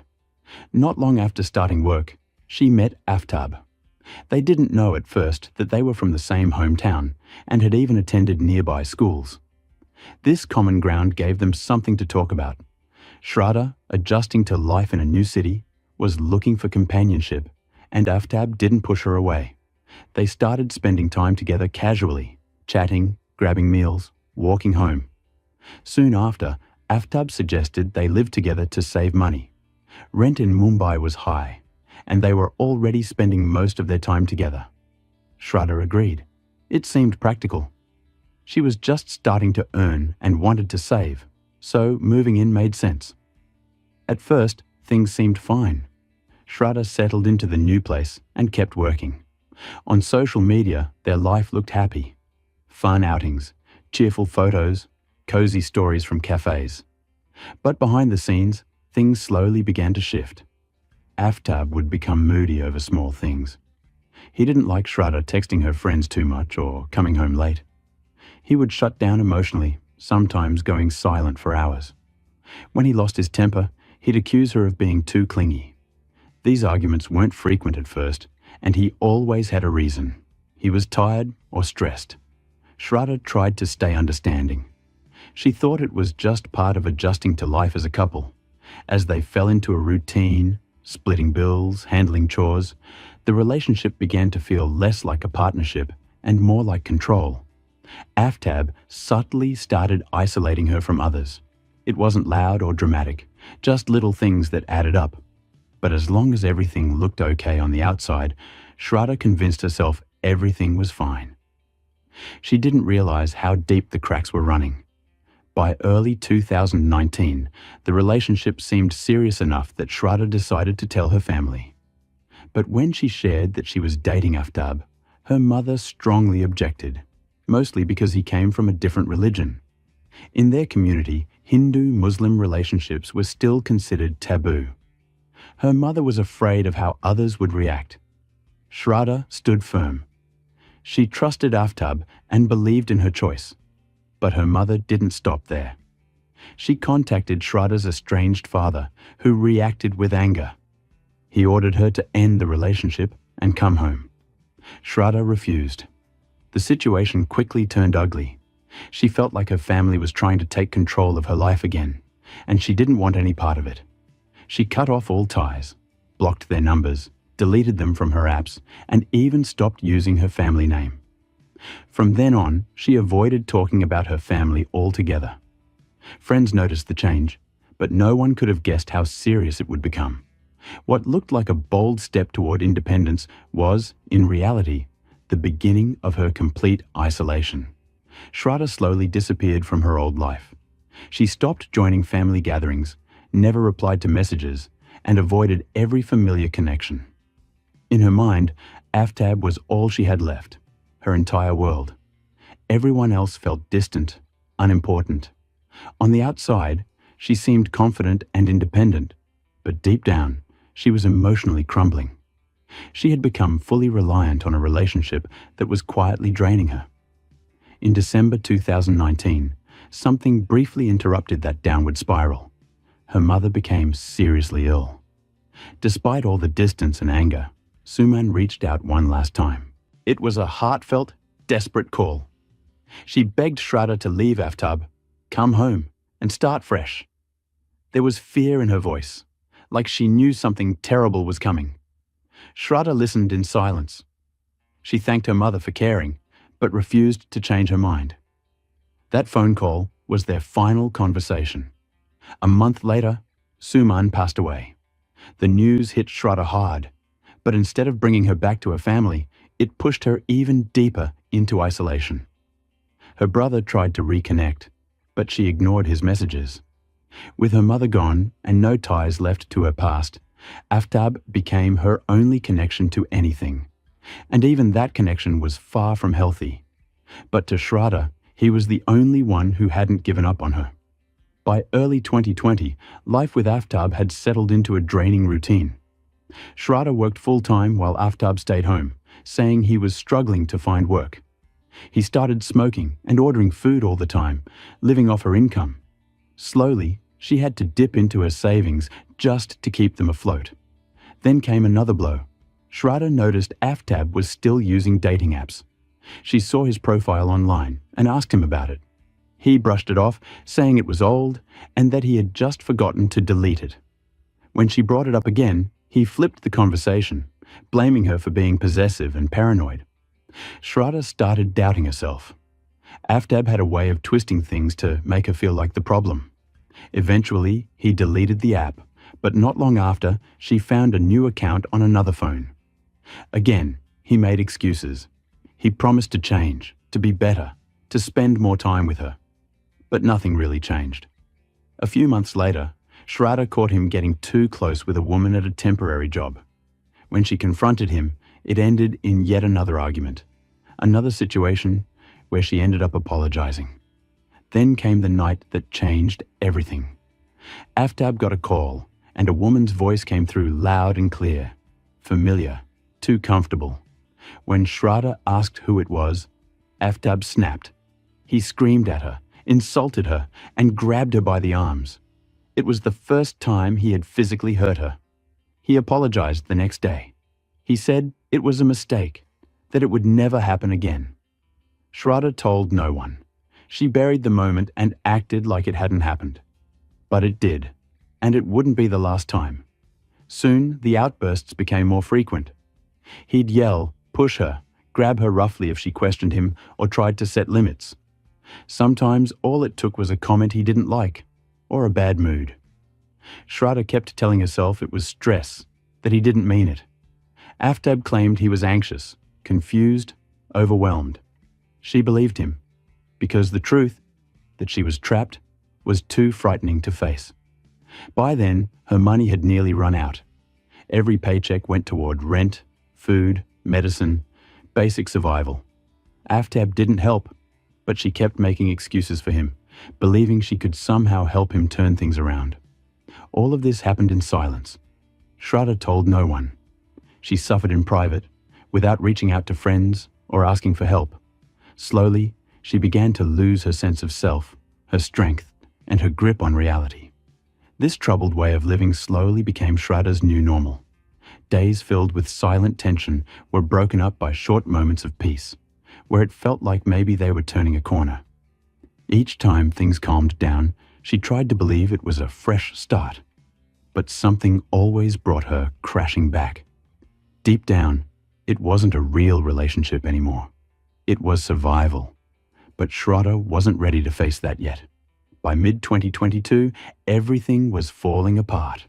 Not long after starting work, she met Aftab. They didn't know at first that they were from the same hometown and had even attended nearby schools. This common ground gave them something to talk about. Shraddha, adjusting to life in a new city, was looking for companionship, and Aftab didn't push her away. They started spending time together casually, chatting, grabbing meals, walking home. Soon after, Aftab suggested they live together to save money. Rent in Mumbai was high, and they were already spending most of their time together. Shraddha agreed. It seemed practical. She was just starting to earn and wanted to save, so moving in made sense. At first, things seemed fine. Shraddha settled into the new place and kept working. On social media, their life looked happy. Fun outings, cheerful photos, cozy stories from cafes. But behind the scenes, things slowly began to shift. Aftab would become moody over small things. He didn't like Shraddha texting her friends too much or coming home late. He would shut down emotionally, sometimes going silent for hours. When he lost his temper, he'd accuse her of being too clingy. These arguments weren't frequent at first, and he always had a reason. He was tired or stressed. Shraddha tried to stay understanding. She thought it was just part of adjusting to life as a couple. As they fell into a routine, splitting bills, handling chores, the relationship began to feel less like a partnership and more like control. Aftab subtly started isolating her from others. It wasn't loud or dramatic, just little things that added up. But as long as everything looked okay on the outside, Shraddha convinced herself everything was fine. She didn't realize how deep the cracks were running. By early 2019, the relationship seemed serious enough that Shraddha decided to tell her family. But when she shared that she was dating Aftab, her mother strongly objected, mostly because he came from a different religion. In their community, Hindu-Muslim relationships were still considered taboo. Her mother was afraid of how others would react. Shraddha stood firm. She trusted Aftab and believed in her choice. But her mother didn't stop there. She contacted Shraddha's estranged father, who reacted with anger. He ordered her to end the relationship and come home. Shraddha refused. The situation quickly turned ugly. She felt like her family was trying to take control of her life again, and she didn't want any part of it. She cut off all ties, blocked their numbers, deleted them from her apps, and even stopped using her family name. From then on, she avoided talking about her family altogether. Friends noticed the change, but no one could have guessed how serious it would become. What looked like a bold step toward independence was, in reality, the beginning of her complete isolation. Shraddha slowly disappeared from her old life. She stopped joining family gatherings, never replied to messages, and avoided every familiar connection. In her mind, Aftab was all she had left, her entire world. Everyone else felt distant, unimportant. On the outside, she seemed confident and independent, but deep down, she was emotionally crumbling. She had become fully reliant on a relationship that was quietly draining her. In December 2019, something briefly interrupted that downward spiral. Her mother became seriously ill. Despite all the distance and anger, Suman reached out one last time. It was a heartfelt, desperate call. She begged Shraddha to leave Aftab, come home, and start fresh. There was fear in her voice, like she knew something terrible was coming. Shraddha listened in silence. She thanked her mother for caring, but refused to change her mind. That phone call was their final conversation. A month later, Suman passed away. The news hit Shraddha hard, but instead of bringing her back to her family, it pushed her even deeper into isolation. Her brother tried to reconnect, but she ignored his messages. With her mother gone and no ties left to her past, Aftab became her only connection to anything. And even that connection was far from healthy. But to Shraddha, he was the only one who hadn't given up on her. By early 2020, life with Aftab had settled into a draining routine. Shraddha worked full-time while Aftab stayed home, saying he was struggling to find work. He started smoking and ordering food all the time, living off her income. Slowly, she had to dip into her savings just to keep them afloat. Then came another blow. Shraddha noticed Aftab was still using dating apps. She saw his profile online and asked him about it. He brushed it off, saying it was old and that he had just forgotten to delete it. When she brought it up again, he flipped the conversation, blaming her for being possessive and paranoid. Shraddha started doubting herself. Aftab had a way of twisting things to make her feel like the problem. Eventually, he deleted the app, but not long after, she found a new account on another phone. Again, he made excuses. He promised to change, to be better, to spend more time with her. But nothing really changed. A few months later, Shraddha caught him getting too close with a woman at a temporary job. When she confronted him, it ended in yet another argument. Another situation where she ended up apologizing. Then came the night that changed everything. Aftab got a call, and a woman's voice came through loud and clear. Familiar, too comfortable. When Shraddha asked who it was, Aftab snapped. He screamed at her, insulted her, and grabbed her by the arms. It was the first time he had physically hurt her. He apologized the next day. He said it was a mistake, that it would never happen again. Shraddha told no one. She buried the moment and acted like it hadn't happened. But it did, and it wouldn't be the last time. Soon, the outbursts became more frequent. He'd yell, push her, grab her roughly if she questioned him or tried to set limits. Sometimes all it took was a comment he didn't like, or a bad mood. Shraddha kept telling herself it was stress, that he didn't mean it. Aftab claimed he was anxious, confused, overwhelmed. She believed him, because the truth, that she was trapped, was too frightening to face. By then, her money had nearly run out. Every paycheck went toward rent, food, medicine, basic survival. Aftab didn't help, but she kept making excuses for him, believing she could somehow help him turn things around. All of this happened in silence. Shraddha told no one. She suffered in private, without reaching out to friends or asking for help. Slowly, she began to lose her sense of self, her strength, and her grip on reality. This troubled way of living slowly became Shraddha's new normal. Days filled with silent tension were broken up by short moments of peace, where it felt like maybe they were turning a corner. Each time things calmed down, she tried to believe it was a fresh start. But something always brought her crashing back. Deep down, it wasn't a real relationship anymore. It was survival. But Shraddha wasn't ready to face that yet. By mid-2022, everything was falling apart.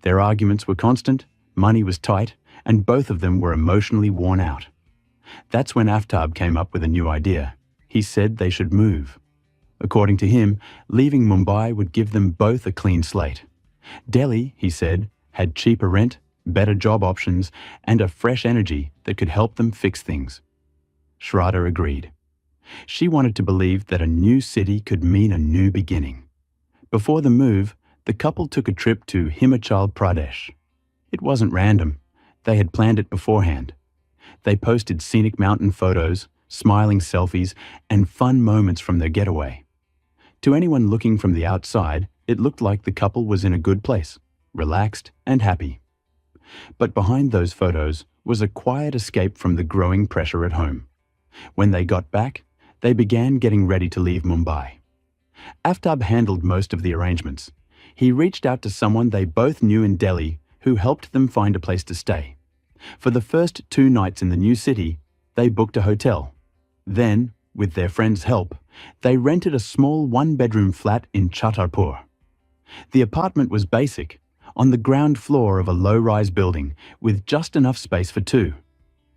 Their arguments were constant, money was tight, and both of them were emotionally worn out. That's when Aftab came up with a new idea. He said they should move. According to him, leaving Mumbai would give them both a clean slate. Delhi, he said, had cheaper rent, better job options, and a fresh energy that could help them fix things. Shraddha agreed. She wanted to believe that a new city could mean a new beginning. Before the move, the couple took a trip to Himachal Pradesh. It wasn't random. They had planned it beforehand. They posted scenic mountain photos, smiling selfies, and fun moments from their getaway. To anyone looking from the outside, it looked like the couple was in a good place, relaxed and happy. But behind those photos was a quiet escape from the growing pressure at home. When they got back, they began getting ready to leave Mumbai. Aftab handled most of the arrangements. He reached out to someone they both knew in Delhi who helped them find a place to stay. For the first 2 nights in the new city, they booked a hotel. Then, with their friend's help, they rented a small 1-bedroom flat in Chhatarpur. The apartment was basic, on the ground floor of a low-rise building with just enough space for 2.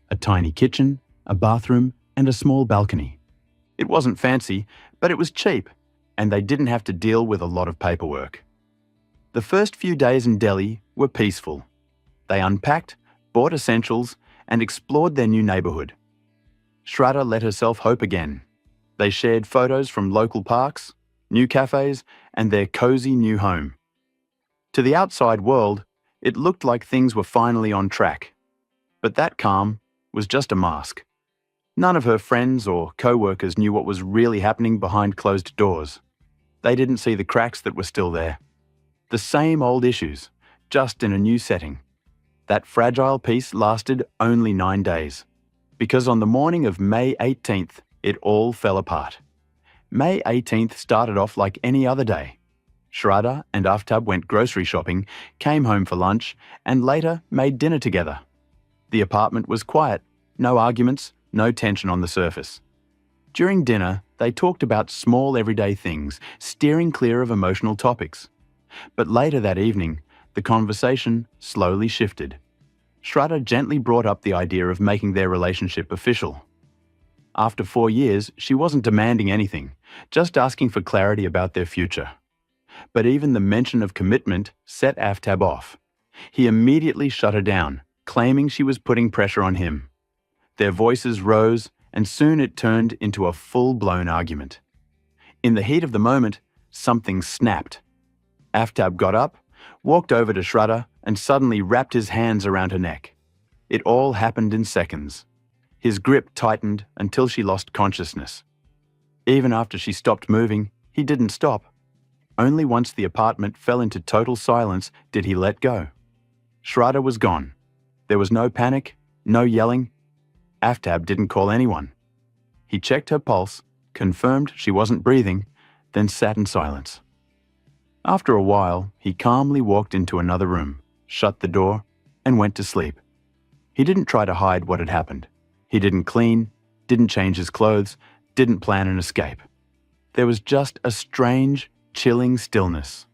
A tiny kitchen, a bathroom, and a small balcony. It wasn't fancy, but it was cheap, and they didn't have to deal with a lot of paperwork. The first few days in Delhi were peaceful. They unpacked, bought essentials, and explored their new neighborhood. Shraddha let herself hope again. They shared photos from local parks, new cafes, and their cozy new home. To the outside world, it looked like things were finally on track. But that calm was just a mask. None of her friends or co-workers knew what was really happening behind closed doors. They didn't see the cracks that were still there. The same old issues, just in a new setting. That fragile peace lasted only 9 days, because on the morning of May 18th, it all fell apart. May 18th started off like any other day. Shraddha and Aftab went grocery shopping, came home for lunch, and later made dinner together. The apartment was quiet, no arguments, no tension on the surface. During dinner, they talked about small everyday things, steering clear of emotional topics. But later that evening, the conversation slowly shifted. Shraddha gently brought up the idea of making their relationship official. After 4 years, she wasn't demanding anything, just asking for clarity about their future. But even the mention of commitment set Aftab off. He immediately shut her down, claiming she was putting pressure on him. Their voices rose, and soon it turned into a full-blown argument. In the heat of the moment, something snapped. Aftab got up, walked over to Shraddha, and suddenly wrapped his hands around her neck. It all happened in seconds. His grip tightened until she lost consciousness. Even after she stopped moving, he didn't stop. Only once the apartment fell into total silence did he let go. Shraddha was gone. There was no panic, no yelling. Aftab didn't call anyone. He checked her pulse, confirmed she wasn't breathing, then sat in silence. After a while, he calmly walked into another room, shut the door, and went to sleep. He didn't try to hide what had happened. He didn't clean, didn't change his clothes, didn't plan an escape. There was just a strange, chilling stillness.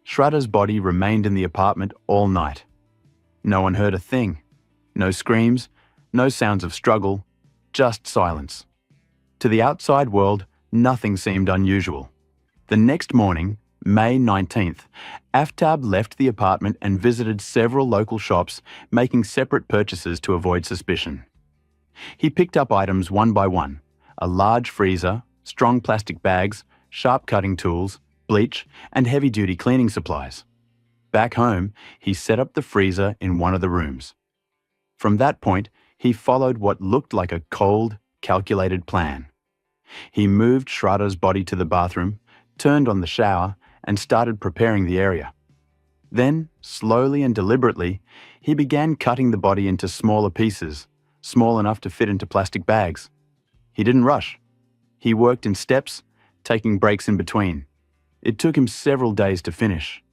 Shraddha's body remained in the apartment all night. No one heard a thing. No screams, no sounds of struggle, just silence. To the outside world, nothing seemed unusual. The next morning, May 19th, Aftab left the apartment and visited several local shops, making separate purchases to avoid suspicion. He picked up items one by one: a large freezer, strong plastic bags, sharp cutting tools, bleach, and heavy-duty cleaning supplies. Back home, he set up the freezer in one of the rooms. From that point, he followed what looked like a cold, calculated plan. He moved Shraddha's body to the bathroom, turned on the shower, and started preparing the area. Then, slowly and deliberately, he began cutting the body into smaller pieces, small enough to fit into plastic bags. He didn't rush. He worked in steps, taking breaks in between. It took him several days to finish.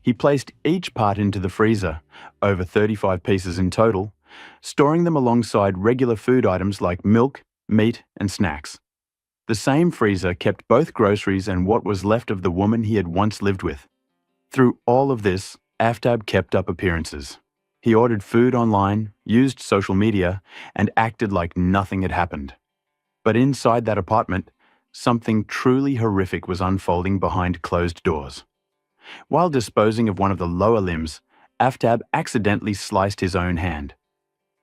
He placed each part into the freezer, over 35 pieces in total, storing them alongside regular food items like milk, meat, and snacks. The same freezer kept both groceries and what was left of the woman he had once lived with. Through all of this, Aftab kept up appearances. He ordered food online, used social media, and acted like nothing had happened. But inside that apartment, something truly horrific was unfolding behind closed doors. While disposing of one of the lower limbs, Aftab accidentally sliced his own hand.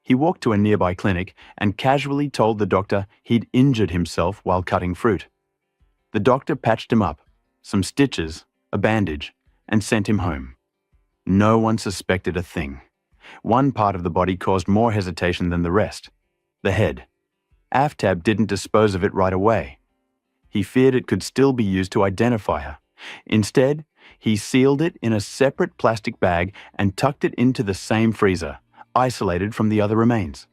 He walked to a nearby clinic and casually told the doctor he'd injured himself while cutting fruit. The doctor patched him up, some stitches, a bandage, and sent him home. No one suspected a thing. One part of the body caused more hesitation than the rest: the head. Aftab didn't dispose of it right away. He feared it could still be used to identify her. Instead, he sealed it in a separate plastic bag and tucked it into the same freezer, isolated from the other remains.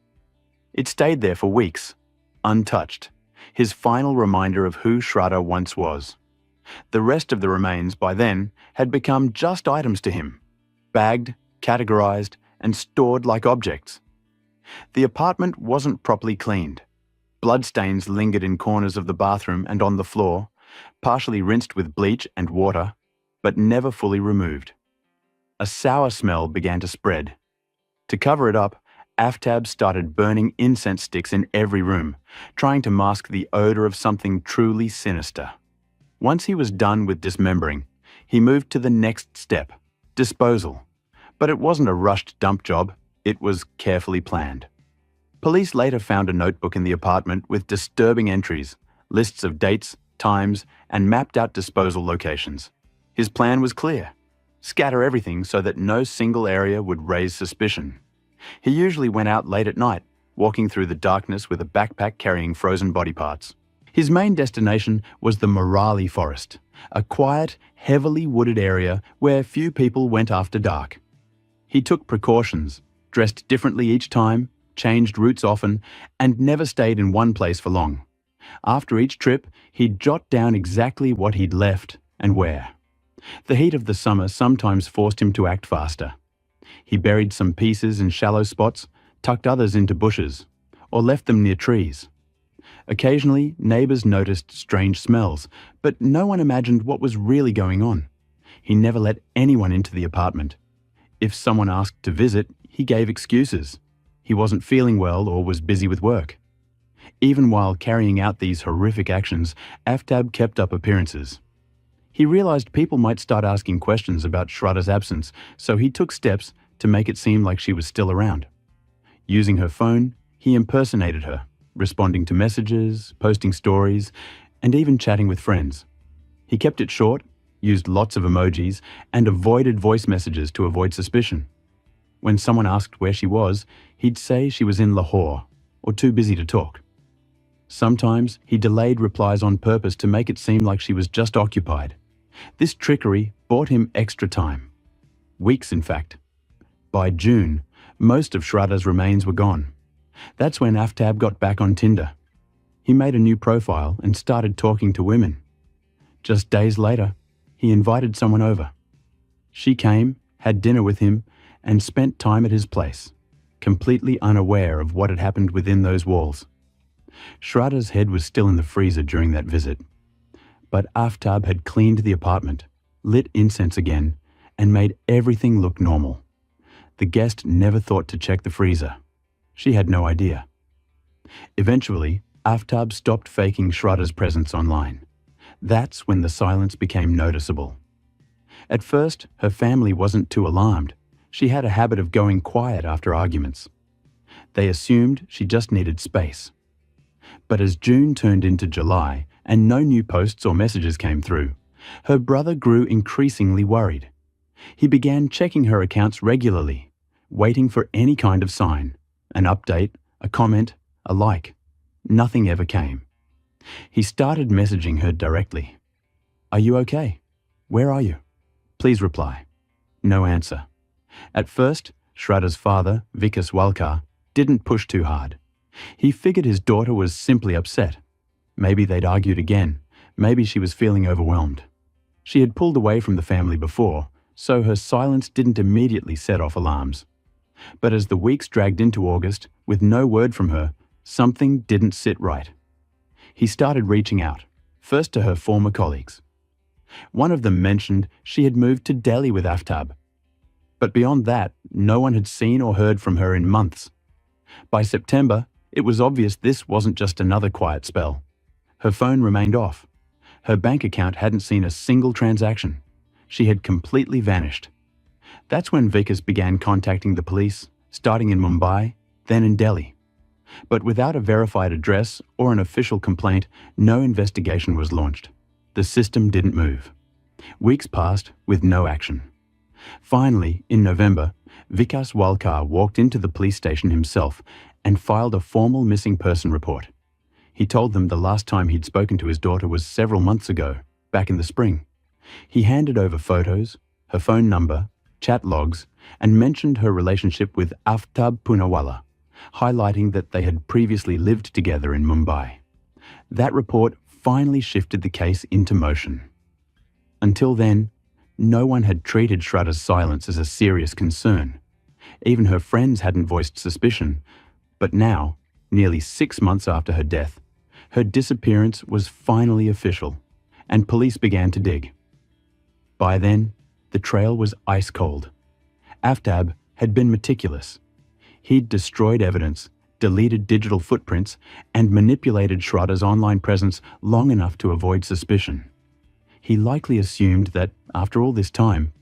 It stayed there for weeks, untouched, his final reminder of who Shraddha once was. The rest of the remains, by then, had become just items to him, bagged, categorized, and stored like objects. The apartment wasn't properly cleaned. Bloodstains lingered in corners of the bathroom and on the floor, partially rinsed with bleach and water, but never fully removed. A sour smell began to spread. To cover it up, Aftab started burning incense sticks in every room, trying to mask the odor of something truly sinister. Once he was done with dismembering, he moved to the next step: disposal. But it wasn't a rushed dump job, it was carefully planned. Police later found a notebook in the apartment with disturbing entries, lists of dates, times, and mapped out disposal locations. His plan was clear: scatter everything so that no single area would raise suspicion. He usually went out late at night, walking through the darkness with a backpack carrying frozen body parts. His main destination was the Morali Forest, a quiet, heavily wooded area where few people went after dark. He took precautions, dressed differently each time, changed routes often, and never stayed in one place for long. After each trip, he'd jot down exactly what he'd left and where. The heat of the summer sometimes forced him to act faster. He buried some pieces in shallow spots, tucked others into bushes, or left them near trees. Occasionally, neighbors noticed strange smells, but no one imagined what was really going on. He never let anyone into the apartment. If someone asked to visit, he gave excuses. He wasn't feeling well or was busy with work. Even while carrying out these horrific actions, Aftab kept up appearances. He realized people might start asking questions about Shraddha's absence, so he took steps to make it seem like she was still around. Using her phone, he impersonated her, responding to messages, posting stories, and even chatting with friends. He kept it short, used lots of emojis, and avoided voice messages to avoid suspicion. When someone asked where she was, he'd say she was in Lahore, or too busy to talk. Sometimes he delayed replies on purpose to make it seem like she was just occupied. This trickery bought him extra time. Weeks, in fact. By June, most of Shraddha's remains were gone. That's when Aftab got back on Tinder. He made a new profile and started talking to women. Just days later, he invited someone over. She came, had dinner with him, and spent time at his place, completely unaware of what had happened within those walls. Shraddha's head was still in the freezer during that visit. But Aftab had cleaned the apartment, lit incense again, and made everything look normal. The guest never thought to check the freezer. She had no idea. Eventually, Aftab stopped faking Shraddha's presence online. That's when the silence became noticeable. At first, her family wasn't too alarmed. She had a habit of going quiet after arguments. They assumed she just needed space. But as June turned into July and no new posts or messages came through, her brother grew increasingly worried. He began checking her accounts regularly, waiting for any kind of sign, an update, a comment, a like. Nothing ever came. He started messaging her directly. "Are you okay? Where are you? Please reply." No answer. At first, Shraddha's father, Vikas Walkar, didn't push too hard. He figured his daughter was simply upset. Maybe they'd argued again. Maybe she was feeling overwhelmed. She had pulled away from the family before, so her silence didn't immediately set off alarms. But as the weeks dragged into August, with no word from her, something didn't sit right. He started reaching out, first to her former colleagues. One of them mentioned she had moved to Delhi with Aftab. But beyond that, no one had seen or heard from her in months. By September, it was obvious this wasn't just another quiet spell. Her phone remained off. Her bank account hadn't seen a single transaction. She had completely vanished. That's when Vikas began contacting the police, starting in Mumbai, then in Delhi. But without a verified address or an official complaint, no investigation was launched. The system didn't move. Weeks passed with no action. Finally, in November, Vikas Walkar walked into the police station himself and filed a formal missing person report. He told them the last time he'd spoken to his daughter was several months ago, back in the spring. He handed over photos, her phone number, chat logs, and mentioned her relationship with Aftab Poonawalla, highlighting that they had previously lived together in Mumbai. That report finally shifted the case into motion. Until then, no one had treated Shraddha's silence as a serious concern. Even her friends hadn't voiced suspicion. But now, nearly 6 months after her death, her disappearance was finally official, and police began to dig. By then, the trail was ice cold. Aftab had been meticulous. He'd destroyed evidence, deleted digital footprints, and manipulated Shraddha's online presence long enough to avoid suspicion. He likely assumed that, after all this time,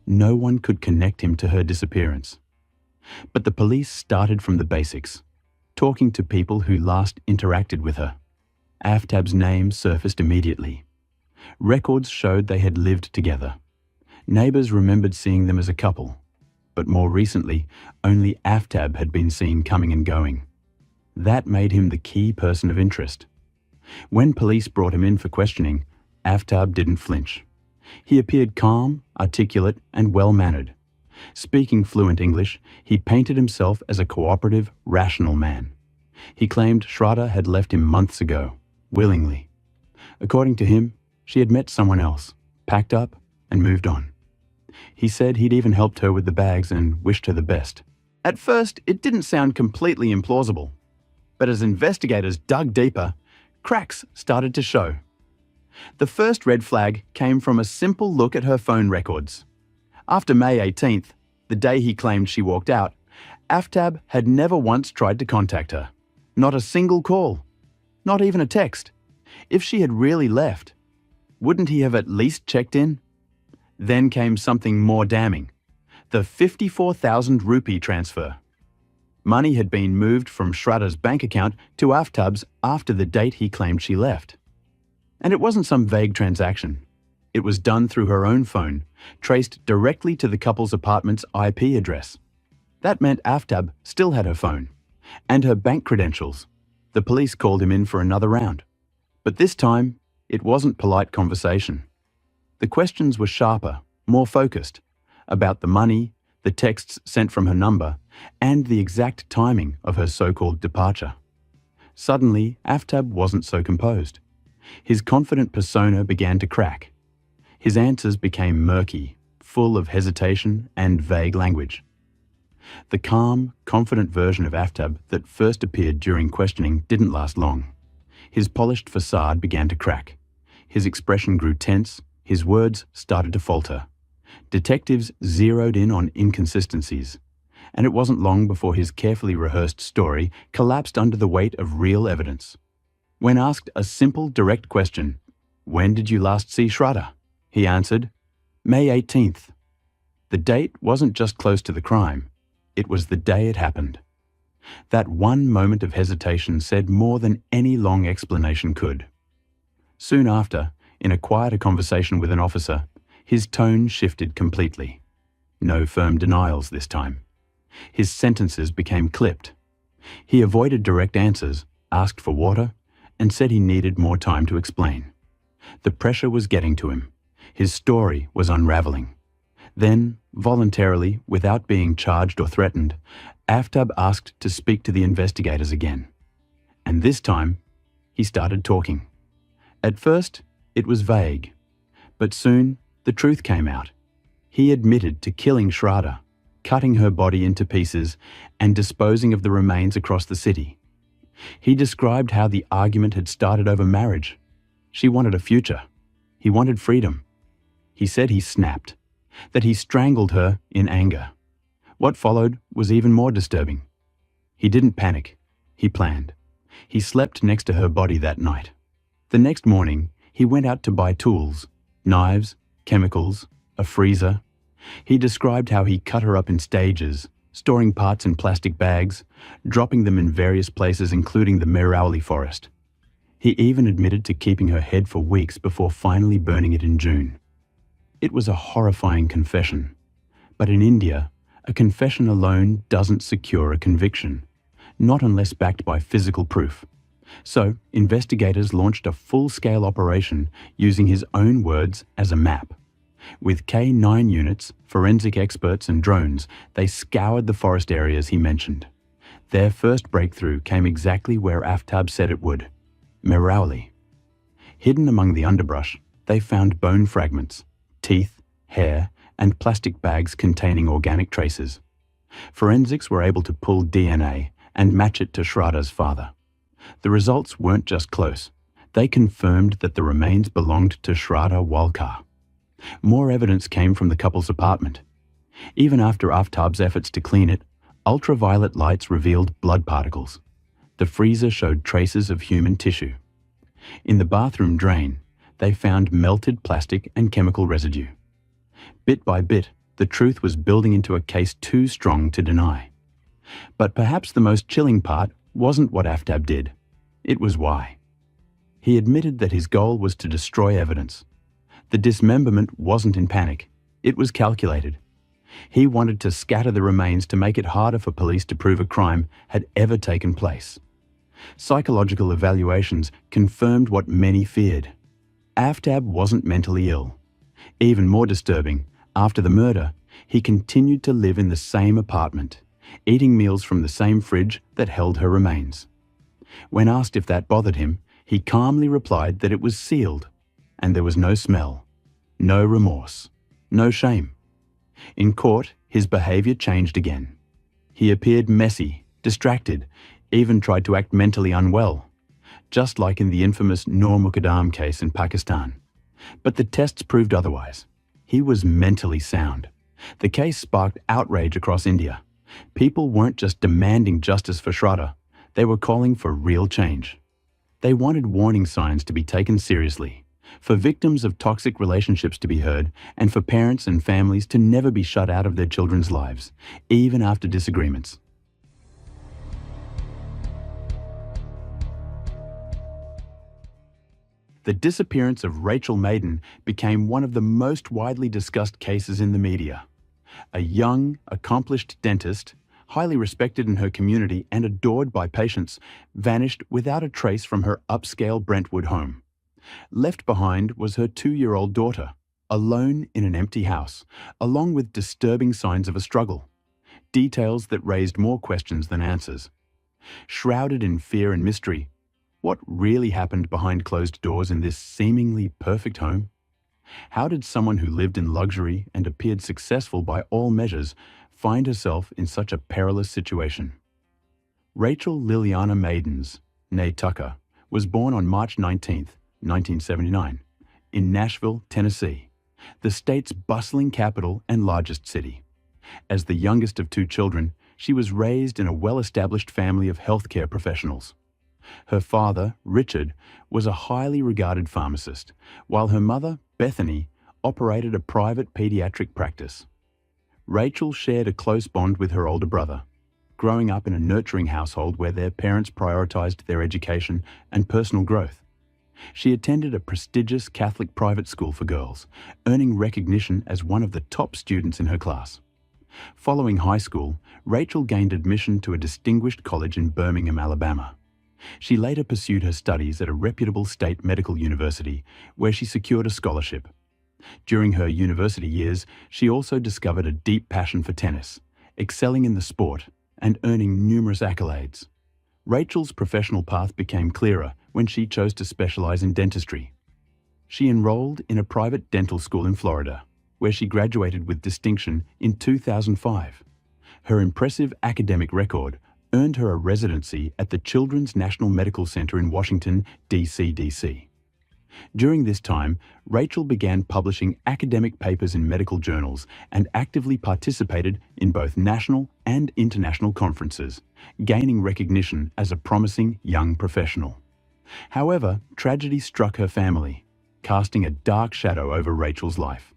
no one could connect him to her disappearance. But the police started from the basics, talking to people who last interacted with her. Aftab's name surfaced immediately. Records showed they had lived together. Neighbours remembered seeing them as a couple, but more recently, only Aftab had been seen coming and going. That made him the key person of interest. When police brought him in for questioning, Aftab didn't flinch. He appeared calm, articulate, and well-mannered. Speaking fluent English, he painted himself as a cooperative, rational man. He claimed Shraddha had left him months ago, willingly. According to him, she had met someone else, packed up, and moved on. He said he'd even helped her with the bags and wished her the best. At first, it didn't sound completely implausible. But as investigators dug deeper, cracks started to show. The first red flag came from a simple look at her phone records. After May 18th, the day he claimed she walked out, Aftab had never once tried to contact her. Not a single call. Not even a text. If she had really left, wouldn't he have at least checked in? Then came something more damning. The 54,000 rupee transfer. Money had been moved from Shraddha's bank account to Aftab's after the date he claimed she left. And it wasn't some vague transaction. It was done through her own phone, traced directly to the couple's apartment's IP address. That meant Aftab still had her phone and her bank credentials. The police called him in for another round. But this time, it wasn't polite conversation. The questions were sharper, more focused, about the money, the texts sent from her number, and the exact timing of her so-called departure. Suddenly, Aftab wasn't so composed. His confident persona began to crack. His answers became murky, full of hesitation and vague language. The calm, confident version of Aftab that first appeared during questioning didn't last long. His polished facade began to crack. His expression grew tense, his words started to falter. Detectives zeroed in on inconsistencies, and it wasn't long before his carefully rehearsed story collapsed under the weight of real evidence. When asked a simple, direct question, "When did you last see Shraddha?" He answered, "May 18th. The date wasn't just close to the crime, it was the day it happened. That one moment of hesitation said more than any long explanation could. Soon after, in a quieter conversation with an officer, his tone shifted completely. No firm denials this time. His sentences became clipped. He avoided direct answers, asked for water, and said he needed more time to explain. The pressure was getting to him. His story was unraveling. Then, voluntarily, without being charged or threatened, Aftab asked to speak to the investigators again. And this time, he started talking. At first, it was vague, but soon the truth came out. He admitted to killing Shraddha, cutting her body into pieces and disposing of the remains across the city. He described how the argument had started over marriage. She wanted a future. He wanted freedom. He said he snapped, that he strangled her in anger. What followed was even more disturbing. He didn't panic. He planned. He slept next to her body that night. The next morning, he went out to buy tools, knives, chemicals, a freezer. He described how he cut her up in stages, storing parts in plastic bags, dropping them in various places including the Mirauli forest. He even admitted to keeping her head for weeks before finally burning it in June. It was a horrifying confession. But in India, a confession alone doesn't secure a conviction, not unless backed by physical proof. So, investigators launched a full-scale operation using his own words as a map. With K9 units, forensic experts and drones, they scoured the forest areas he mentioned. Their first breakthrough came exactly where Aftab said it would, Mirauli. Hidden among the underbrush, they found bone fragments, teeth, hair, and plastic bags containing organic traces. Forensics were able to pull DNA and match it to Shraddha's father. The results weren't just close. They confirmed that the remains belonged to Shraddha Walkar. More evidence came from the couple's apartment. Even after Aftab's efforts to clean it, ultraviolet lights revealed blood particles. The freezer showed traces of human tissue. In the bathroom drain, they found melted plastic and chemical residue. Bit by bit, the truth was building into a case too strong to deny. But perhaps the most chilling part wasn't what Aftab did. It was why. He admitted that his goal was to destroy evidence. The dismemberment wasn't in panic. It was calculated. He wanted to scatter the remains to make it harder for police to prove a crime had ever taken place. Psychological evaluations confirmed what many feared. Aftab wasn't mentally ill. Even more disturbing, after the murder, he continued to live in the same apartment, eating meals from the same fridge that held her remains. When asked if that bothered him, he calmly replied that it was sealed, and there was no smell, no remorse, no shame. In court, his behavior changed again. He appeared messy, distracted, even tried to act mentally unwell, just like in the infamous Noor Muqaddam case in Pakistan. But the tests proved otherwise. He was mentally sound. The case sparked outrage across India. People weren't just demanding justice for Shraddha, they were calling for real change. They wanted warning signs to be taken seriously, for victims of toxic relationships to be heard, and for parents and families to never be shut out of their children's lives, even after disagreements. The disappearance of Rachel Maiden became one of the most widely discussed cases in the media. A young, accomplished dentist, highly respected in her community and adored by patients, vanished without a trace from her upscale Brentwood home. Left behind was her 2-year-old daughter, alone in an empty house, along with disturbing signs of a struggle. Details that raised more questions than answers. Shrouded in fear and mystery, what really happened behind closed doors in this seemingly perfect home? How did someone who lived in luxury and appeared successful by all measures find herself in such a perilous situation? Rachel Liliana Maidens, née Tucker, was born on March 19, 1979, in Nashville, Tennessee, the state's bustling capital and largest city. As the youngest of 2 children, she was raised in a well-established family of healthcare professionals. Her father, Richard, was a highly regarded pharmacist, while her mother, Bethany, operated a private pediatric practice. Rachel shared a close bond with her older brother, growing up in a nurturing household where their parents prioritized their education and personal growth. She attended a prestigious Catholic private school for girls, earning recognition as one of the top students in her class. Following high school, Rachel gained admission to a distinguished college in Birmingham, Alabama. She later pursued her studies at a reputable state medical university, where she secured a scholarship. During her university years, she also discovered a deep passion for tennis, excelling in the sport and earning numerous accolades. Rachel's professional path became clearer when she chose to specialize in dentistry. She enrolled in a private dental school in Florida, where she graduated with distinction in 2005. Her impressive academic record earned her a residency at the Children's National Medical Center in Washington, D.C. During this time, Rachel began publishing academic papers in medical journals and actively participated in both national and international conferences, gaining recognition as a promising young professional. However, tragedy struck her family, casting a dark shadow over Rachel's life.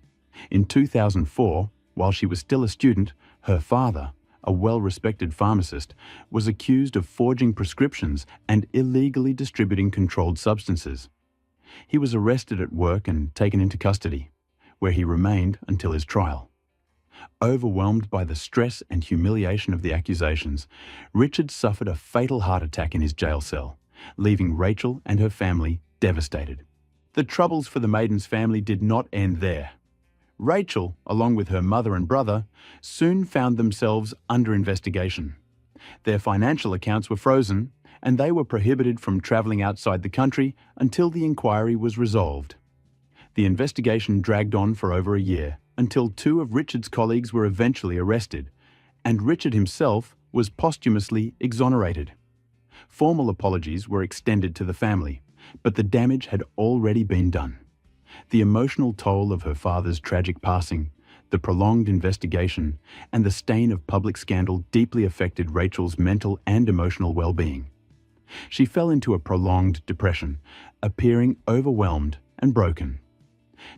In 2004, while she was still a student, her father, a well-respected pharmacist, was accused of forging prescriptions and illegally distributing controlled substances. He was arrested at work and taken into custody, where he remained until his trial. Overwhelmed by the stress and humiliation of the accusations, Richard suffered a fatal heart attack in his jail cell, leaving Rachel and her family devastated. The troubles for the maiden's family did not end there. Rachel, along with her mother and brother, soon found themselves under investigation. Their financial accounts were frozen, and they were prohibited from traveling outside the country until the inquiry was resolved. The investigation dragged on for over a year, until two of Richard's colleagues were eventually arrested, and Richard himself was posthumously exonerated. Formal apologies were extended to the family, but the damage had already been done. The emotional toll of her father's tragic passing, the prolonged investigation, and the stain of public scandal deeply affected Rachel's mental and emotional well-being. She fell into a prolonged depression, appearing overwhelmed and broken.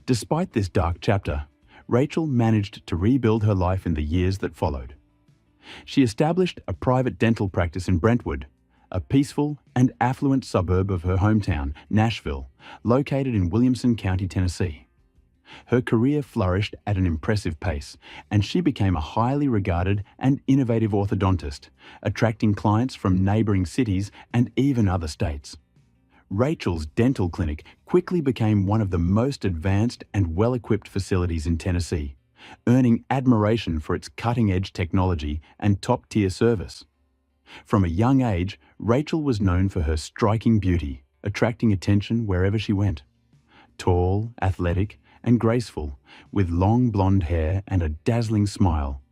Despite this dark chapter, Rachel managed to rebuild her life in the years that followed. She established a private dental practice in Brentwood, a peaceful and affluent suburb of her hometown, Nashville, located in Williamson County, Tennessee. Her career flourished at an impressive pace, and she became a highly regarded and innovative orthodontist, attracting clients from neighboring cities and even other states. Rachel's dental clinic quickly became one of the most advanced and well-equipped facilities in Tennessee, earning admiration for its cutting-edge technology and top-tier service. From a young age, Rachel was known for her striking beauty, attracting attention wherever she went. Tall, athletic, and graceful, with long blonde hair and a dazzling smile.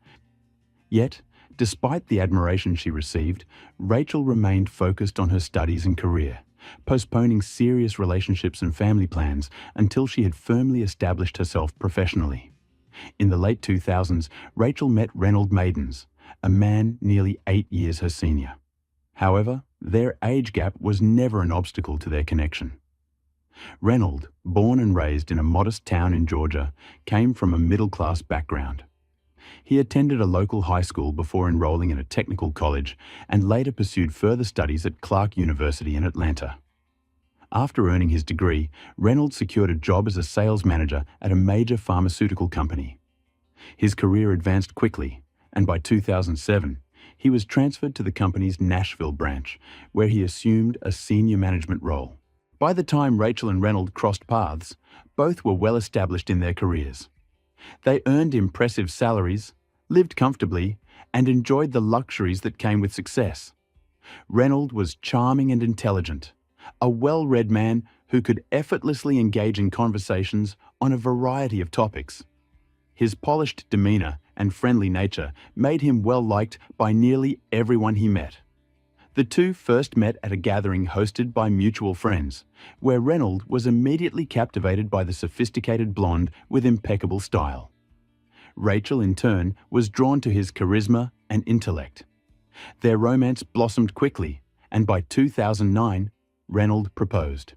Yet, despite the admiration she received, Rachel remained focused on her studies and career, postponing serious relationships and family plans until she had firmly established herself professionally. In the late 2000s, Rachel met Reynold Maidens, a man nearly 8 years her senior. However, their age gap was never an obstacle to their connection. Reynold, born and raised in a modest town in Georgia, came from a middle-class background. He attended a local high school before enrolling in a technical college and later pursued further studies at Clark University in Atlanta. After earning his degree, Reynold secured a job as a sales manager at a major pharmaceutical company. His career advanced quickly, and by 2007, he was transferred to the company's Nashville branch, where he assumed a senior management role. By the time Rachel and Reynold crossed paths, both were well established in their careers. They earned impressive salaries, lived comfortably, and enjoyed the luxuries that came with success. Reynold was charming and intelligent, a well-read man who could effortlessly engage in conversations on a variety of topics. His polished demeanor and friendly nature made him well-liked by nearly everyone he met. The two first met at a gathering hosted by mutual friends, where Reynold was immediately captivated by the sophisticated blonde with impeccable style. Rachel, in turn, was drawn to his charisma and intellect. Their romance blossomed quickly, and by 2009, Reynolds proposed.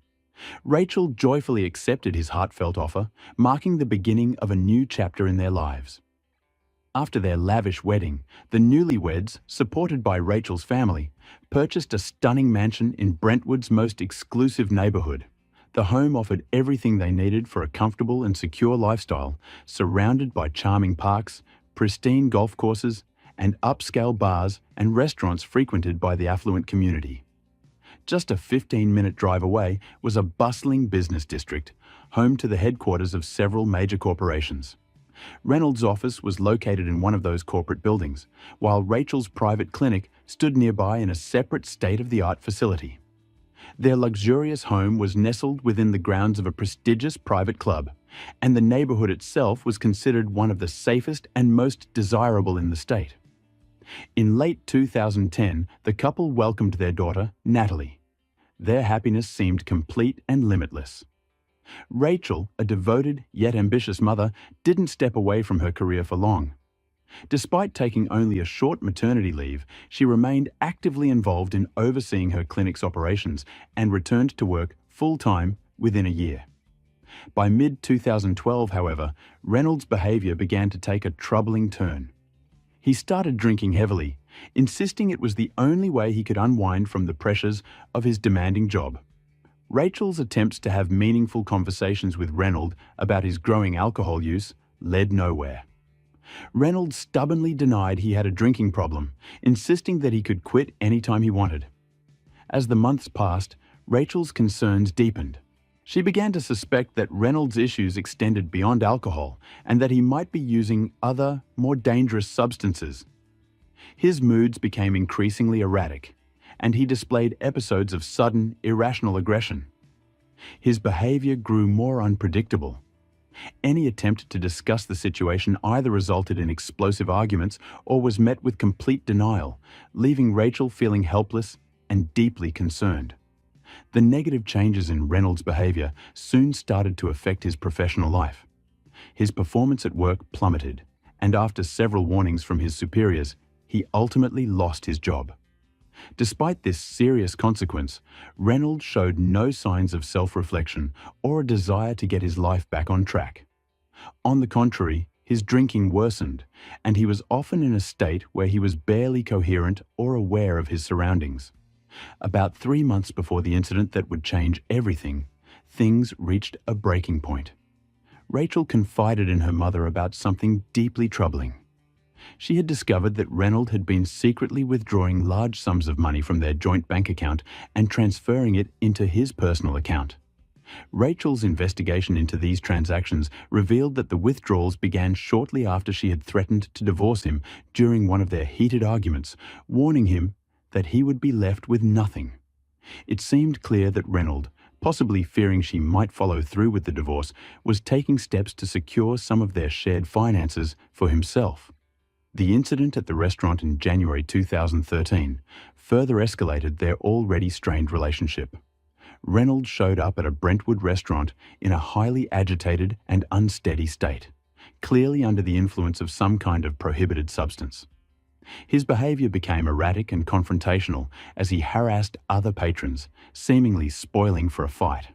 Rachel joyfully accepted his heartfelt offer, marking the beginning of a new chapter in their lives. After their lavish wedding, the newlyweds, supported by Rachel's family, purchased a stunning mansion in Brentwood's most exclusive neighborhood. The home offered everything they needed for a comfortable and secure lifestyle, surrounded by charming parks, pristine golf courses, and upscale bars and restaurants frequented by the affluent community. Just a 15-minute drive away was a bustling business district, home to the headquarters of several major corporations. Reynolds' office was located in one of those corporate buildings, while Rachel's private clinic stood nearby in a separate state-of-the-art facility. Their luxurious home was nestled within the grounds of a prestigious private club, and the neighborhood itself was considered one of the safest and most desirable in the state. In late 2010, the couple welcomed their daughter, Natalie. Their happiness seemed complete and limitless. Rachel, a devoted yet ambitious mother, didn't step away from her career for long. Despite taking only a short maternity leave, she remained actively involved in overseeing her clinic's operations and returned to work full-time within a year. By mid-2012, however, Reynolds' behavior began to take a troubling turn. He started drinking heavily, insisting it was the only way he could unwind from the pressures of his demanding job. Rachel's attempts to have meaningful conversations with Reynolds about his growing alcohol use led nowhere. Reynolds stubbornly denied he had a drinking problem, insisting that he could quit anytime he wanted. As the months passed, Rachel's concerns deepened. She began to suspect that Reynolds' issues extended beyond alcohol and that he might be using other, more dangerous substances. His moods became increasingly erratic, and he displayed episodes of sudden, irrational aggression. His behavior grew more unpredictable. Any attempt to discuss the situation either resulted in explosive arguments or was met with complete denial, leaving Rachel feeling helpless and deeply concerned. The negative changes in Reynolds' behavior soon started to affect his professional life. His performance at work plummeted, and after several warnings from his superiors, he ultimately lost his job. Despite this serious consequence, Reynolds showed no signs of self-reflection or a desire to get his life back on track. On the contrary, his drinking worsened, and he was often in a state where he was barely coherent or aware of his surroundings. About 3 months before the incident that would change everything, things reached a breaking point. Rachel confided in her mother about something deeply troubling. She had discovered that Reynolds had been secretly withdrawing large sums of money from their joint bank account and transferring it into his personal account. Rachel's investigation into these transactions revealed that the withdrawals began shortly after she had threatened to divorce him during one of their heated arguments, warning him that he would be left with nothing. It seemed clear that Reynolds, possibly fearing she might follow through with the divorce, was taking steps to secure some of their shared finances for himself. The incident at the restaurant in January 2013 further escalated their already strained relationship. Reynolds showed up at a Brentwood restaurant in a highly agitated and unsteady state, clearly under the influence of some kind of prohibited substance. His behavior became erratic and confrontational as he harassed other patrons, seemingly spoiling for a fight.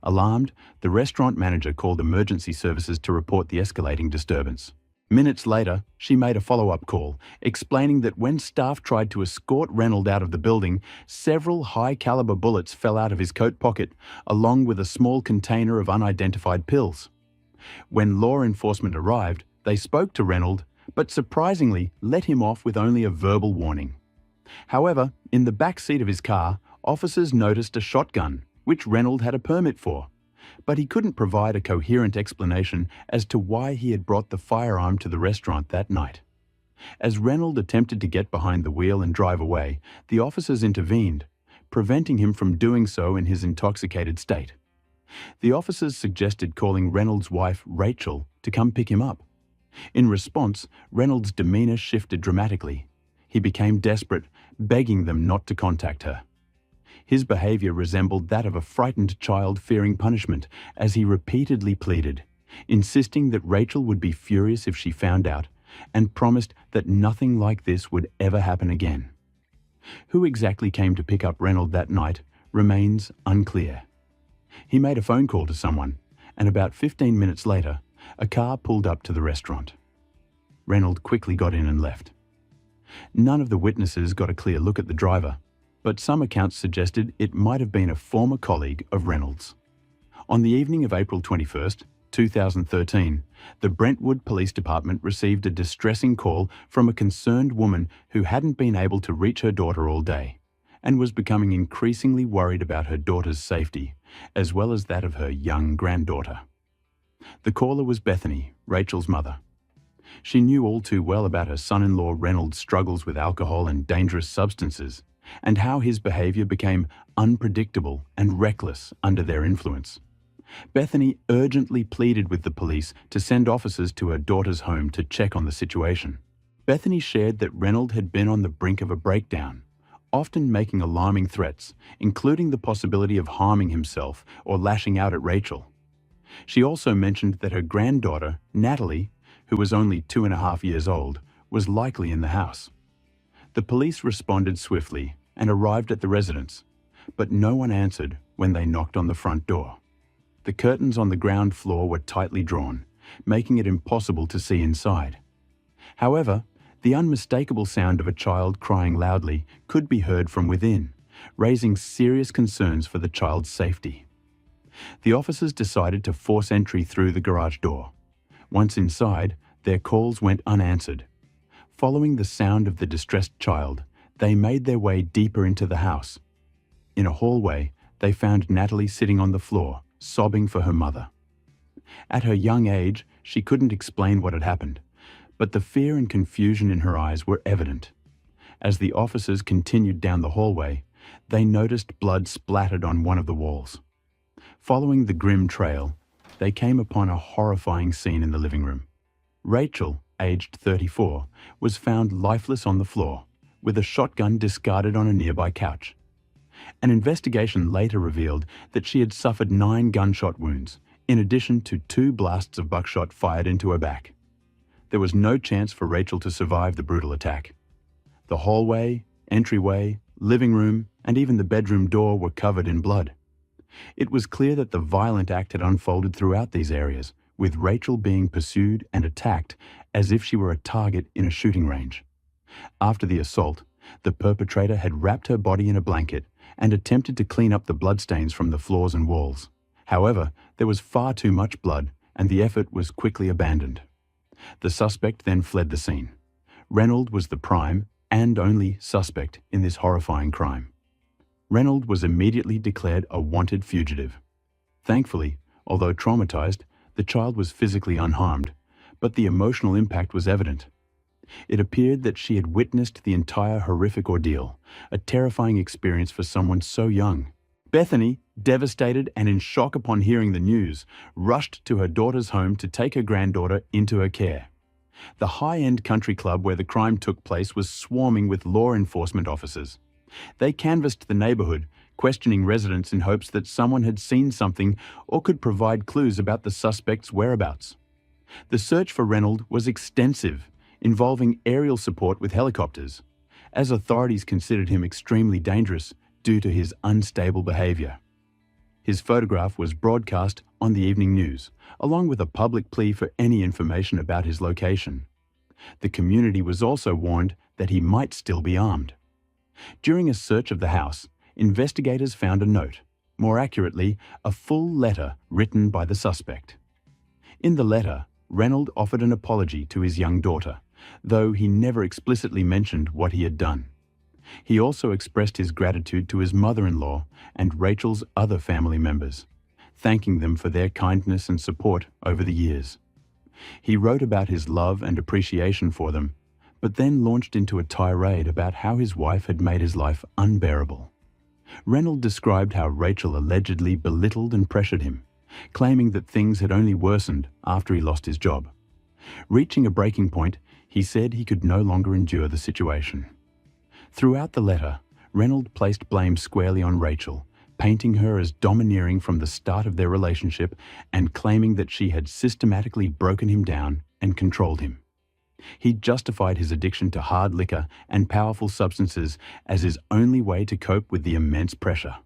Alarmed, the restaurant manager called emergency services to report the escalating disturbance. Minutes later, she made a follow-up call, explaining that when staff tried to escort Reynolds out of the building, several high-caliber bullets fell out of his coat pocket, along with a small container of unidentified pills. When law enforcement arrived, they spoke to Reynolds, but surprisingly let him off with only a verbal warning. However, in the back seat of his car, officers noticed a shotgun, which Reynolds had a permit for. But he couldn't provide a coherent explanation as to why he had brought the firearm to the restaurant that night. As Reynolds attempted to get behind the wheel and drive away, the officers intervened, preventing him from doing so in his intoxicated state. The officers suggested calling Reynolds' wife, Rachel, to come pick him up. In response, Reynolds' demeanor shifted dramatically. He became desperate, begging them not to contact her. His behavior resembled that of a frightened child fearing punishment, as he repeatedly pleaded, insisting that Rachel would be furious if she found out, and promised that nothing like this would ever happen again. Who exactly came to pick up Reynolds that night remains unclear. He made a phone call to someone, and about 15 minutes later, a car pulled up to the restaurant. Reynolds quickly got in and left. None of the witnesses got a clear look at the driver, but some accounts suggested it might have been a former colleague of Reynolds. On the evening of April 21st, 2013, the Brentwood Police Department received a distressing call from a concerned woman who hadn't been able to reach her daughter all day and was becoming increasingly worried about her daughter's safety, as well as that of her young granddaughter. The caller was Bethany, Rachel's mother. She knew all too well about her son-in-law Reynolds' struggles with alcohol and dangerous substances, and how his behavior became unpredictable and reckless under their influence. Bethany urgently pleaded with the police to send officers to her daughter's home to check on the situation. Bethany shared that Reynolds had been on the brink of a breakdown, often making alarming threats, including the possibility of harming himself or lashing out at Rachel. She also mentioned that her granddaughter, Natalie, who was only 2.5 years old, was likely in the house. The police responded swiftly and arrived at the residence, but no one answered when they knocked on the front door. The curtains on the ground floor were tightly drawn, making it impossible to see inside. However, the unmistakable sound of a child crying loudly could be heard from within, raising serious concerns for the child's safety. The officers decided to force entry through the garage door. Once inside, their calls went unanswered. Following the sound of the distressed child, they made their way deeper into the house. In a hallway, they found Natalie sitting on the floor, sobbing for her mother. At her young age, she couldn't explain what had happened, but the fear and confusion in her eyes were evident. As the officers continued down the hallway, they noticed blood splattered on one of the walls. Following the grim trail, they came upon a horrifying scene in the living room. Rachel, aged 34, was found lifeless on the floor, with a shotgun discarded on a nearby couch. An investigation later revealed that she had suffered 9 gunshot wounds, in addition to 2 blasts of buckshot fired into her back. There was no chance for Rachel to survive the brutal attack. The hallway, entryway, living room, and even the bedroom door were covered in blood. It was clear that the violent act had unfolded throughout these areas, with Rachel being pursued and attacked as if she were a target in a shooting range. After the assault, the perpetrator had wrapped her body in a blanket and attempted to clean up the bloodstains from the floors and walls. However, there was far too much blood, and the effort was quickly abandoned. The suspect then fled the scene. Reynolds was the prime and only suspect in this horrifying crime. Reynolds was immediately declared a wanted fugitive. Thankfully, although traumatized, the child was physically unharmed, but the emotional impact was evident. It appeared that she had witnessed the entire horrific ordeal, a terrifying experience for someone so young. Bethany, devastated and in shock upon hearing the news, rushed to her daughter's home to take her granddaughter into her care. The high-end country club where the crime took place was swarming with law enforcement officers. They canvassed the neighborhood, questioning residents in hopes that someone had seen something or could provide clues about the suspect's whereabouts. The search for Reynolds was extensive, involving aerial support with helicopters, as authorities considered him extremely dangerous due to his unstable behavior. His photograph was broadcast on the evening news, along with a public plea for any information about his location. The community was also warned that he might still be armed. During a search of the house, investigators found a note, more accurately, a full letter written by the suspect. In the letter, Reynolds offered an apology to his young daughter, though he never explicitly mentioned what he had done. He also expressed his gratitude to his mother-in-law and Rachel's other family members, thanking them for their kindness and support over the years. He wrote about his love and appreciation for them, but then launched into a tirade about how his wife had made his life unbearable. Reynolds described how Rachel allegedly belittled and pressured him, claiming that things had only worsened after he lost his job. Reaching a breaking point, he said he could no longer endure the situation. Throughout the letter, Reynolds placed blame squarely on Rachel, painting her as domineering from the start of their relationship and claiming that she had systematically broken him down and controlled him. He justified his addiction to hard liquor and powerful substances as his only way to cope with the immense pressure.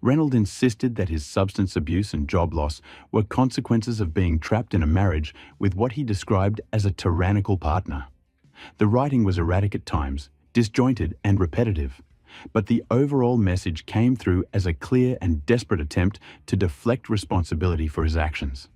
Reynolds insisted that his substance abuse and job loss were consequences of being trapped in a marriage with what he described as a tyrannical partner. The writing was erratic at times, disjointed and repetitive, but the overall message came through as a clear and desperate attempt to deflect responsibility for his actions.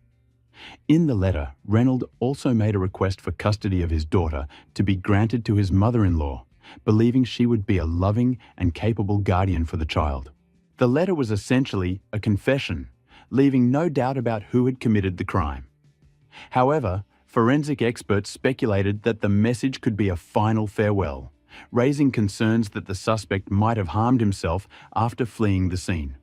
In the letter, Reynolds also made a request for custody of his daughter to be granted to his mother-in-law, believing she would be a loving and capable guardian for the child. The letter was essentially a confession, leaving no doubt about who had committed the crime. However, forensic experts speculated that the message could be a final farewell, raising concerns that the suspect might have harmed himself after fleeing the scene.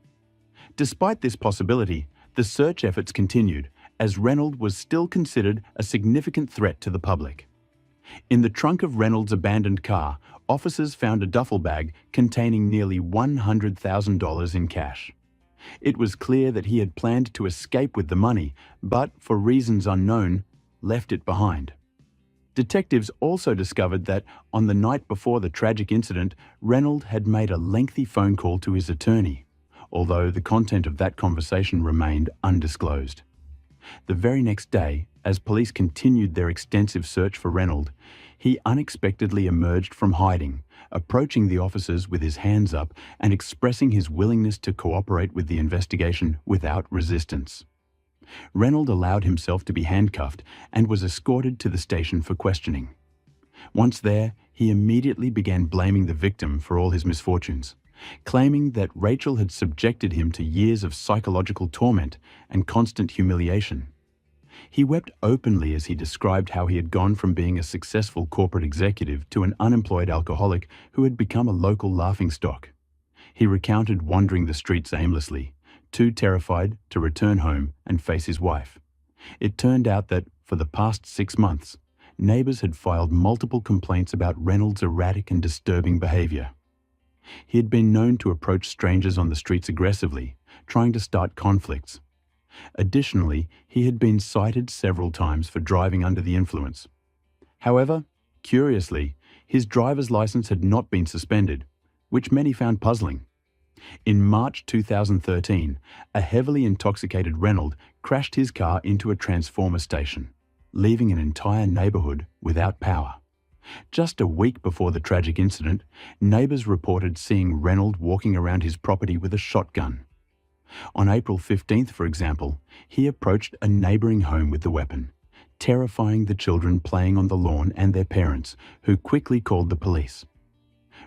Despite this possibility, the search efforts continued, as Reynolds was still considered a significant threat to the public. In the trunk of Reynolds' abandoned car, officers found a duffel bag containing nearly $100,000 in cash. It was clear that he had planned to escape with the money, but, for reasons unknown, left it behind. Detectives also discovered that, on the night before the tragic incident, Reynolds had made a lengthy phone call to his attorney, although the content of that conversation remained undisclosed. The very next day, as police continued their extensive search for Reynolds, he unexpectedly emerged from hiding, approaching the officers with his hands up and expressing his willingness to cooperate with the investigation without resistance. Reynolds allowed himself to be handcuffed and was escorted to the station for questioning. Once there, he immediately began blaming the victim for all his misfortunes, claiming that Rachel had subjected him to years of psychological torment and constant humiliation. He wept openly as he described how he had gone from being a successful corporate executive to an unemployed alcoholic who had become a local laughingstock. He recounted wandering the streets aimlessly, too terrified to return home and face his wife. It turned out that, for the past 6 months, neighbors had filed multiple complaints about Reynolds' erratic and disturbing behavior. He had been known to approach strangers on the streets aggressively, trying to start conflicts. Additionally, he had been cited several times for driving under the influence. However, curiously, his driver's license had not been suspended, which many found puzzling. In March 2013, a heavily intoxicated Reynolds crashed his car into a transformer station, leaving an entire neighborhood without power. Just a week before the tragic incident, neighbors reported seeing Reynolds walking around his property with a shotgun. On April 15th, for example, he approached a neighboring home with the weapon, terrifying the children playing on the lawn and their parents, who quickly called the police.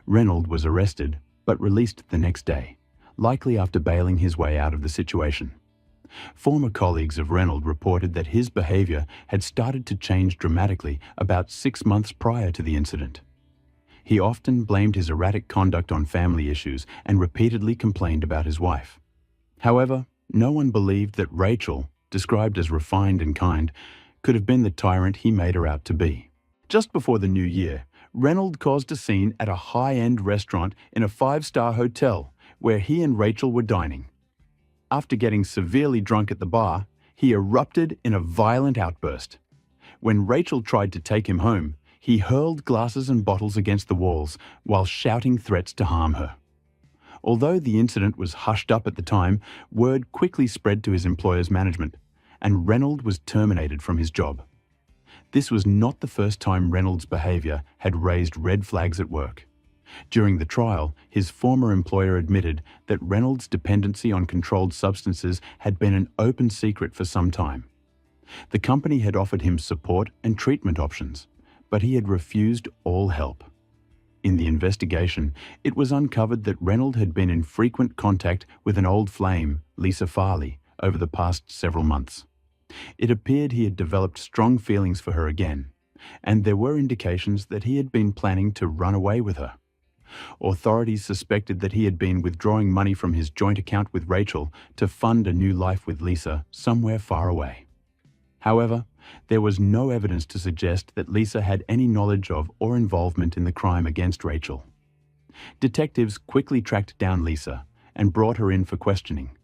Reynolds was arrested, but released the next day, likely after bailing his way out of the situation. Former colleagues of Reynolds reported that his behavior had started to change dramatically about 6 months prior to the incident. He often blamed his erratic conduct on family issues and repeatedly complained about his wife. However, no one believed that Rachel, described as refined and kind, could have been the tyrant he made her out to be. Just before the new year, Reynolds caused a scene at a high-end restaurant in a 5-star hotel where he and Rachel were dining. After getting severely drunk at the bar, he erupted in a violent outburst. When Rachel tried to take him home, he hurled glasses and bottles against the walls while shouting threats to harm her. Although the incident was hushed up at the time, word quickly spread to his employer's management, and Reynolds was terminated from his job. This was not the first time Reynolds' behavior had raised red flags at work. During the trial, his former employer admitted that Reynolds' dependency on controlled substances had been an open secret for some time. The company had offered him support and treatment options, but he had refused all help. In the investigation, it was uncovered that Reynolds had been in frequent contact with an old flame, Lisa Farley, over the past several months. It appeared he had developed strong feelings for her again, and there were indications that he had been planning to run away with her. Authorities suspected that he had been withdrawing money from his joint account with Rachel to fund a new life with Lisa somewhere far away. However, there was no evidence to suggest that Lisa had any knowledge of or involvement in the crime against Rachel. Detectives quickly tracked down Lisa and brought her in for questioning.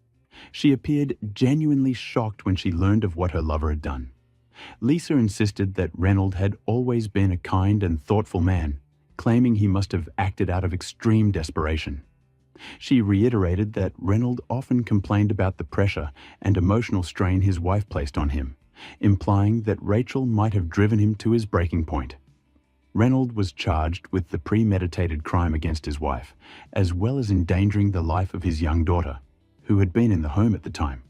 She appeared genuinely shocked when she learned of what her lover had done. Lisa insisted that Reynolds had always been a kind and thoughtful man, claiming he must have acted out of extreme desperation. She reiterated that Reynolds often complained about the pressure and emotional strain his wife placed on him, implying that Rachel might have driven him to his breaking point. Reynolds was charged with the premeditated crime against his wife, as well as endangering the life of his young daughter, who had been in the home at the time.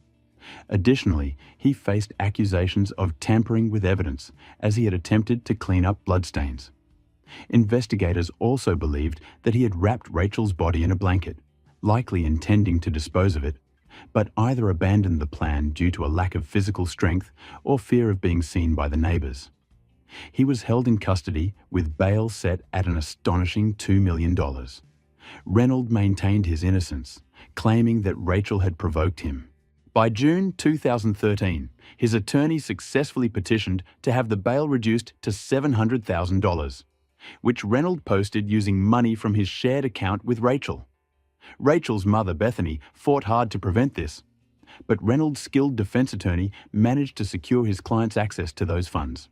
Additionally, he faced accusations of tampering with evidence, as he had attempted to clean up bloodstains. Investigators also believed that he had wrapped Rachel's body in a blanket, likely intending to dispose of it, but either abandoned the plan due to a lack of physical strength or fear of being seen by the neighbors. He was held in custody with bail set at an astonishing $2 million. Reynolds maintained his innocence, claiming that Rachel had provoked him. By June 2013, his attorney successfully petitioned to have the bail reduced to $700,000, which Reynolds posted using money from his shared account with Rachel. Rachel's mother, Bethany, fought hard to prevent this, but Reynolds' skilled defense attorney managed to secure his client's access to those funds.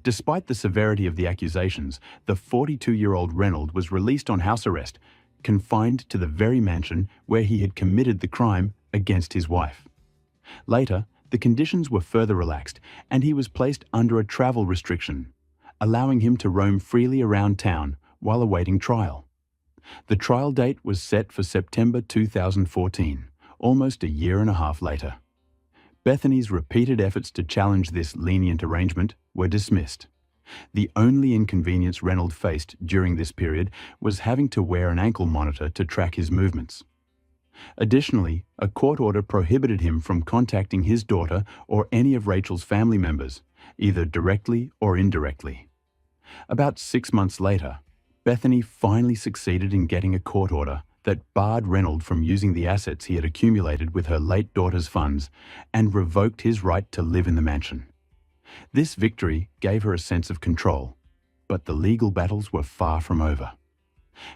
Despite the severity of the accusations, the 42-year-old Reynolds was released on house arrest, confined to the very mansion where he had committed the crime against his wife. Later, the conditions were further relaxed, and he was placed under a travel restriction, allowing him to roam freely around town while awaiting trial. The trial date was set for September 2014, almost a year and a half later. Bethany's repeated efforts to challenge this lenient arrangement were dismissed. The only inconvenience Reynolds faced during this period was having to wear an ankle monitor to track his movements. Additionally, a court order prohibited him from contacting his daughter or any of Rachel's family members, either directly or indirectly. About 6 months later, Bethany finally succeeded in getting a court order that barred Reynolds from using the assets he had accumulated with her late daughter's funds and revoked his right to live in the mansion. This victory gave her a sense of control, but the legal battles were far from over.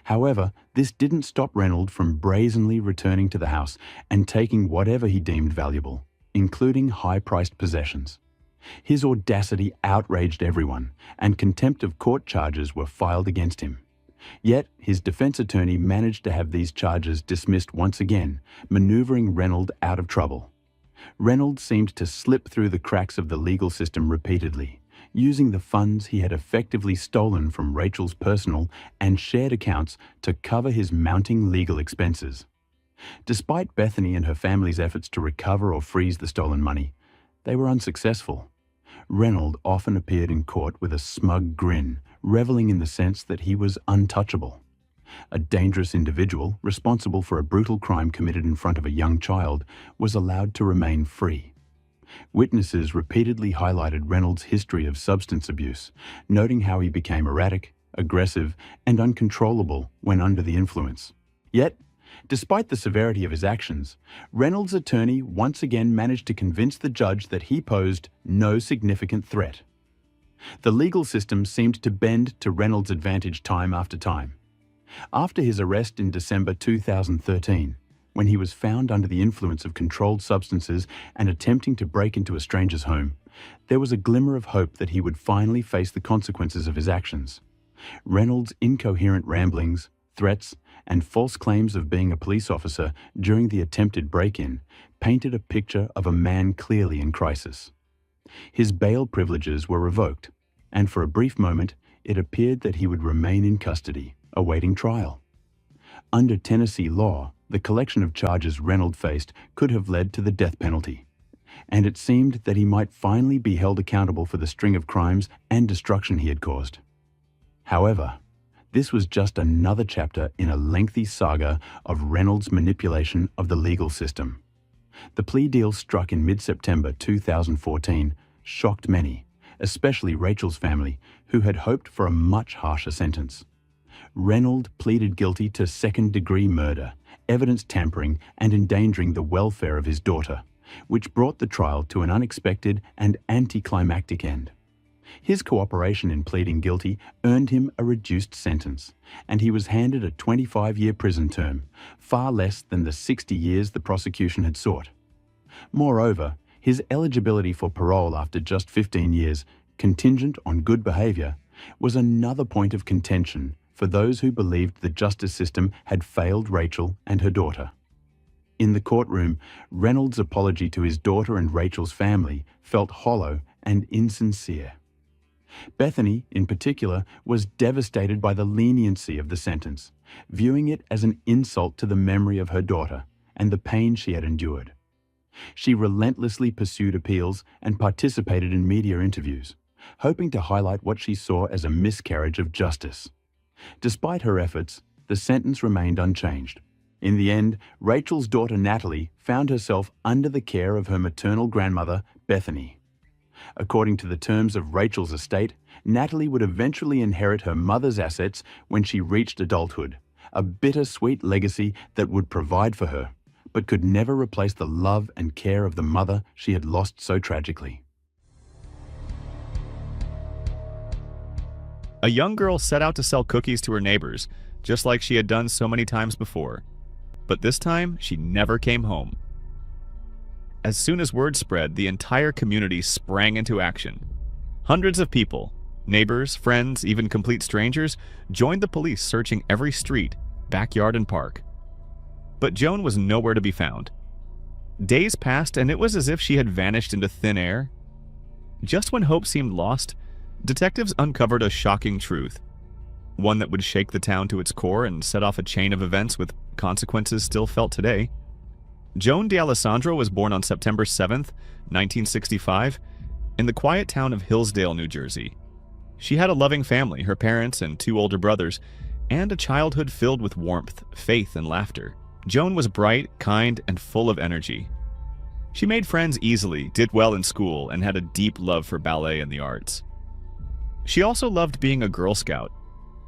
However, this didn't stop Reynolds from brazenly returning to the house and taking whatever he deemed valuable, including high-priced possessions. His audacity outraged everyone, and contempt of court charges were filed against him. Yet, his defense attorney managed to have these charges dismissed once again, maneuvering Reynolds out of trouble. Reynolds seemed to slip through the cracks of the legal system repeatedly, using the funds he had effectively stolen from Rachel's personal and shared accounts to cover his mounting legal expenses. Despite Bethany and her family's efforts to recover or freeze the stolen money, they were unsuccessful. Reynolds often appeared in court with a smug grin, reveling in the sense that he was untouchable. A dangerous individual, responsible for a brutal crime committed in front of a young child, was allowed to remain free. Witnesses repeatedly highlighted Reynolds' history of substance abuse, noting how he became erratic, aggressive, and uncontrollable when under the influence. Yet, despite the severity of his actions, Reynolds' attorney once again managed to convince the judge that he posed no significant threat. The legal system seemed to bend to Reynolds' advantage time after time. After his arrest in December 2013, when he was found under the influence of controlled substances and attempting to break into a stranger's home, there was a glimmer of hope that he would finally face the consequences of his actions. Reynolds' incoherent ramblings, threats, and false claims of being a police officer during the attempted break-in painted a picture of a man clearly in crisis. His bail privileges were revoked, and for a brief moment it appeared that he would remain in custody, awaiting trial. Under Tennessee law, the collection of charges Reynolds faced could have led to the death penalty, and it seemed that he might finally be held accountable for the string of crimes and destruction he had caused. However, this was just another chapter in a lengthy saga of Reynolds' manipulation of the legal system. The plea deal struck in mid-September 2014 shocked many, especially Rachel's family, who had hoped for a much harsher sentence. Reynolds pleaded guilty to second-degree murder, evidence tampering, and endangering the welfare of his daughter, which brought the trial to an unexpected and anticlimactic end. His cooperation in pleading guilty earned him a reduced sentence, and he was handed a 25-year prison term, far less than the 60 years the prosecution had sought. Moreover, His eligibility for parole after just 15 years, contingent on good behavior, was another point of contention for those who believed the justice system had failed Rachel and her daughter. In the courtroom, Reynolds' apology to his daughter and Rachel's family felt hollow and insincere. Bethany, in particular, was devastated by the leniency of the sentence, viewing it as an insult to the memory of her daughter and the pain she had endured. She relentlessly pursued appeals and participated in media interviews, hoping to highlight what she saw as a miscarriage of justice. Despite her efforts, the sentence remained unchanged. In the end, Rachel's daughter Natalie found herself under the care of her maternal grandmother, Bethany. According to the terms of Rachel's estate, Natalie would eventually inherit her mother's assets when she reached adulthood, a bittersweet legacy that would provide for her, but could never replace the love and care of the mother she had lost so tragically. A young girl set out to sell cookies to her neighbors, just like she had done so many times before. But this time, she never came home. As soon as word spread, the entire community sprang into action. Hundreds of people, neighbors, friends, even complete strangers, joined the police searching every street, backyard, and park. But Joan was nowhere to be found. Days passed, and it was as if she had vanished into thin air. Just when hope seemed lost, detectives uncovered a shocking truth, one that would shake the town to its core and set off a chain of events with consequences still felt today. Joan D'Alessandro was born on September 7, 1965, in the quiet town of Hillsdale, New Jersey. She had a loving family, her parents and 2 older brothers, and a childhood filled with warmth, faith, and laughter. Joan was bright, kind, and full of energy. She made friends easily, did well in school, and had a deep love for ballet and the arts. She also loved being a Girl Scout.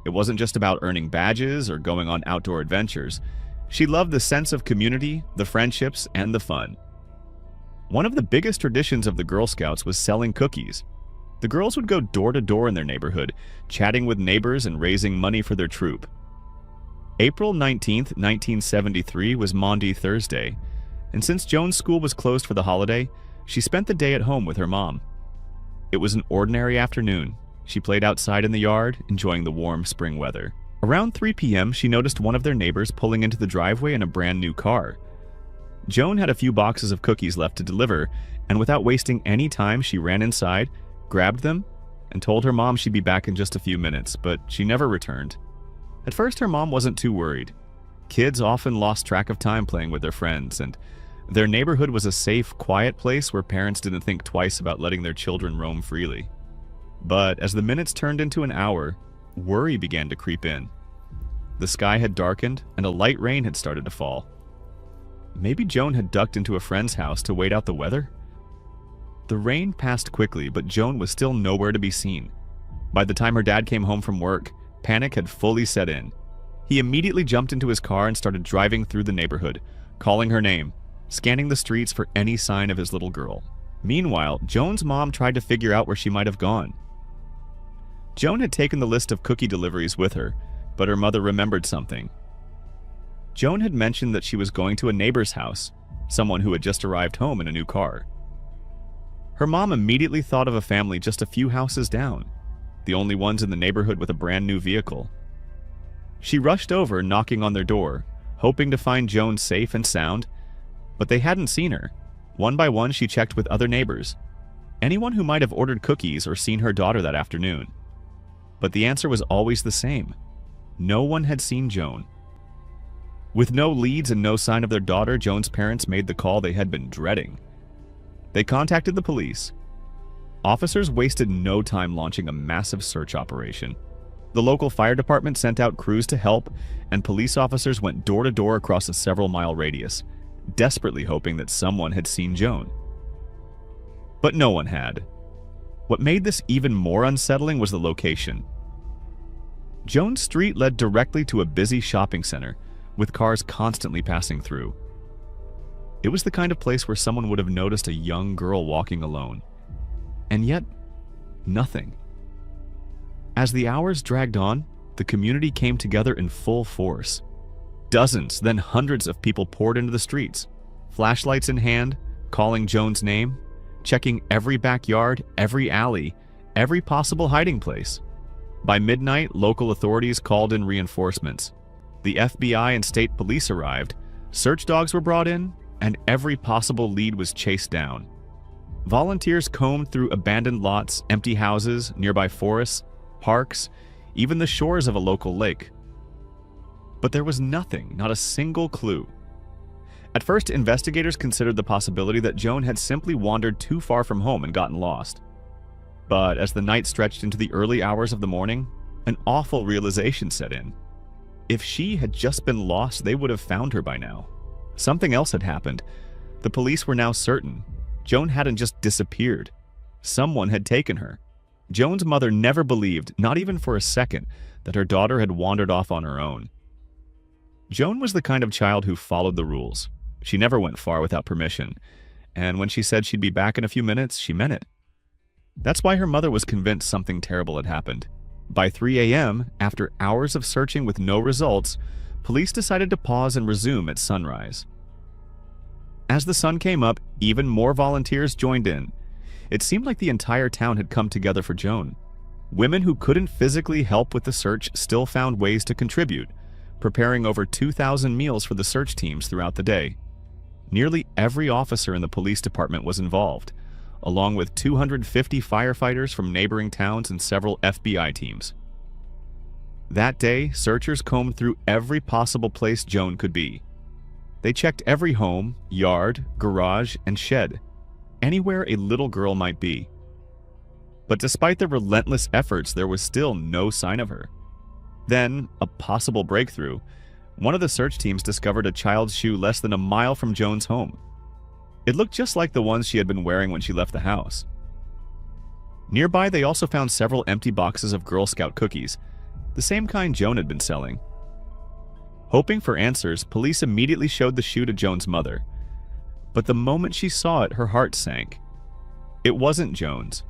It wasn't just about earning badges or going on outdoor adventures. She loved the sense of community, the friendships, and the fun. One of the biggest traditions of the Girl Scouts was selling cookies. The girls would go door to door in their neighborhood, chatting with neighbors and raising money for their troop. April 19, 1973 was Maundy Thursday, and since Joan's school was closed for the holiday, she spent the day at home with her mom. It was an ordinary afternoon. She played outside in the yard, enjoying the warm spring weather. Around 3 p.m., she noticed one of their neighbors pulling into the driveway in a brand new car. Joan had a few boxes of cookies left to deliver, and without wasting any time, she ran inside, grabbed them, and told her mom she'd be back in just a few minutes, but she never returned. At first, her mom wasn't too worried. Kids often lost track of time playing with their friends, and their neighborhood was a safe, quiet place where parents didn't think twice about letting their children roam freely. But as the minutes turned into an hour, worry began to creep in. The sky had darkened, and a light rain had started to fall. Maybe Joan had ducked into a friend's house to wait out the weather? The rain passed quickly, but Joan was still nowhere to be seen. By the time her dad came home from work, panic had fully set in. He immediately jumped into his car and started driving through the neighborhood, calling her name, scanning the streets for any sign of his little girl. Meanwhile, Joan's mom tried to figure out where she might have gone. Joan had taken the list of cookie deliveries with her, but her mother remembered something. Joan had mentioned that she was going to a neighbor's house, someone who had just arrived home in a new car. Her mom immediately thought of a family just a few houses down, the only ones in the neighborhood with a brand new vehicle. She rushed over, knocking on their door, hoping to find Joan safe and sound, but they hadn't seen her. One by one, she checked with other neighbors, anyone who might have ordered cookies or seen her daughter that afternoon. But the answer was always the same. No one had seen Joan. With no leads and no sign of their daughter, Joan's parents made the call they had been dreading. They contacted the police. Officers wasted no time launching a massive search operation. The local fire department sent out crews to help, and police officers went door to door across a several-mile radius, desperately hoping that someone had seen Joan. But no one had. What made this even more unsettling was the location. Joan's street led directly to a busy shopping center, with cars constantly passing through. It was the kind of place where someone would have noticed a young girl walking alone. And yet, nothing. As the hours dragged on, the community came together in full force. Dozens, then hundreds of people poured into the streets, flashlights in hand, calling Joan's name, checking every backyard, every alley, every possible hiding place. By midnight, local authorities called in reinforcements. The FBI and state police arrived, search dogs were brought in, and every possible lead was chased down. Volunteers combed through abandoned lots, empty houses, nearby forests, parks, even the shores of a local lake. But there was nothing, not a single clue. At first, investigators considered the possibility that Joan had simply wandered too far from home and gotten lost. But as the night stretched into the early hours of the morning, an awful realization set in. If she had just been lost, they would have found her by now. Something else had happened. The police were now certain. Joan hadn't just disappeared. Someone had taken her. Joan's mother never believed, not even for a second, that her daughter had wandered off on her own. Joan was the kind of child who followed the rules. She never went far without permission, and when she said she'd be back in a few minutes, she meant it. That's why her mother was convinced something terrible had happened. By 3 a.m., after hours of searching with no results, police decided to pause and resume at sunrise. As the sun came up, even more volunteers joined in. It seemed like the entire town had come together for Joan. Women who couldn't physically help with the search still found ways to contribute, preparing over 2,000 meals for the search teams throughout the day. Nearly every officer in the police department was involved, along with 250 firefighters from neighboring towns and several FBI teams. That day, searchers combed through every possible place Joan could be. They checked every home, yard, garage, and shed, anywhere a little girl might be. But despite their relentless efforts, there was still no sign of her. Then, a possible breakthrough, one of the search teams discovered a child's shoe less than a mile from Joan's home. It looked just like the ones she had been wearing when she left the house. Nearby, they also found several empty boxes of Girl Scout cookies, the same kind Joan had been selling. Hoping for answers, police immediately showed the shoe to Joan's mother. But the moment she saw it, her heart sank. It wasn't Joan's.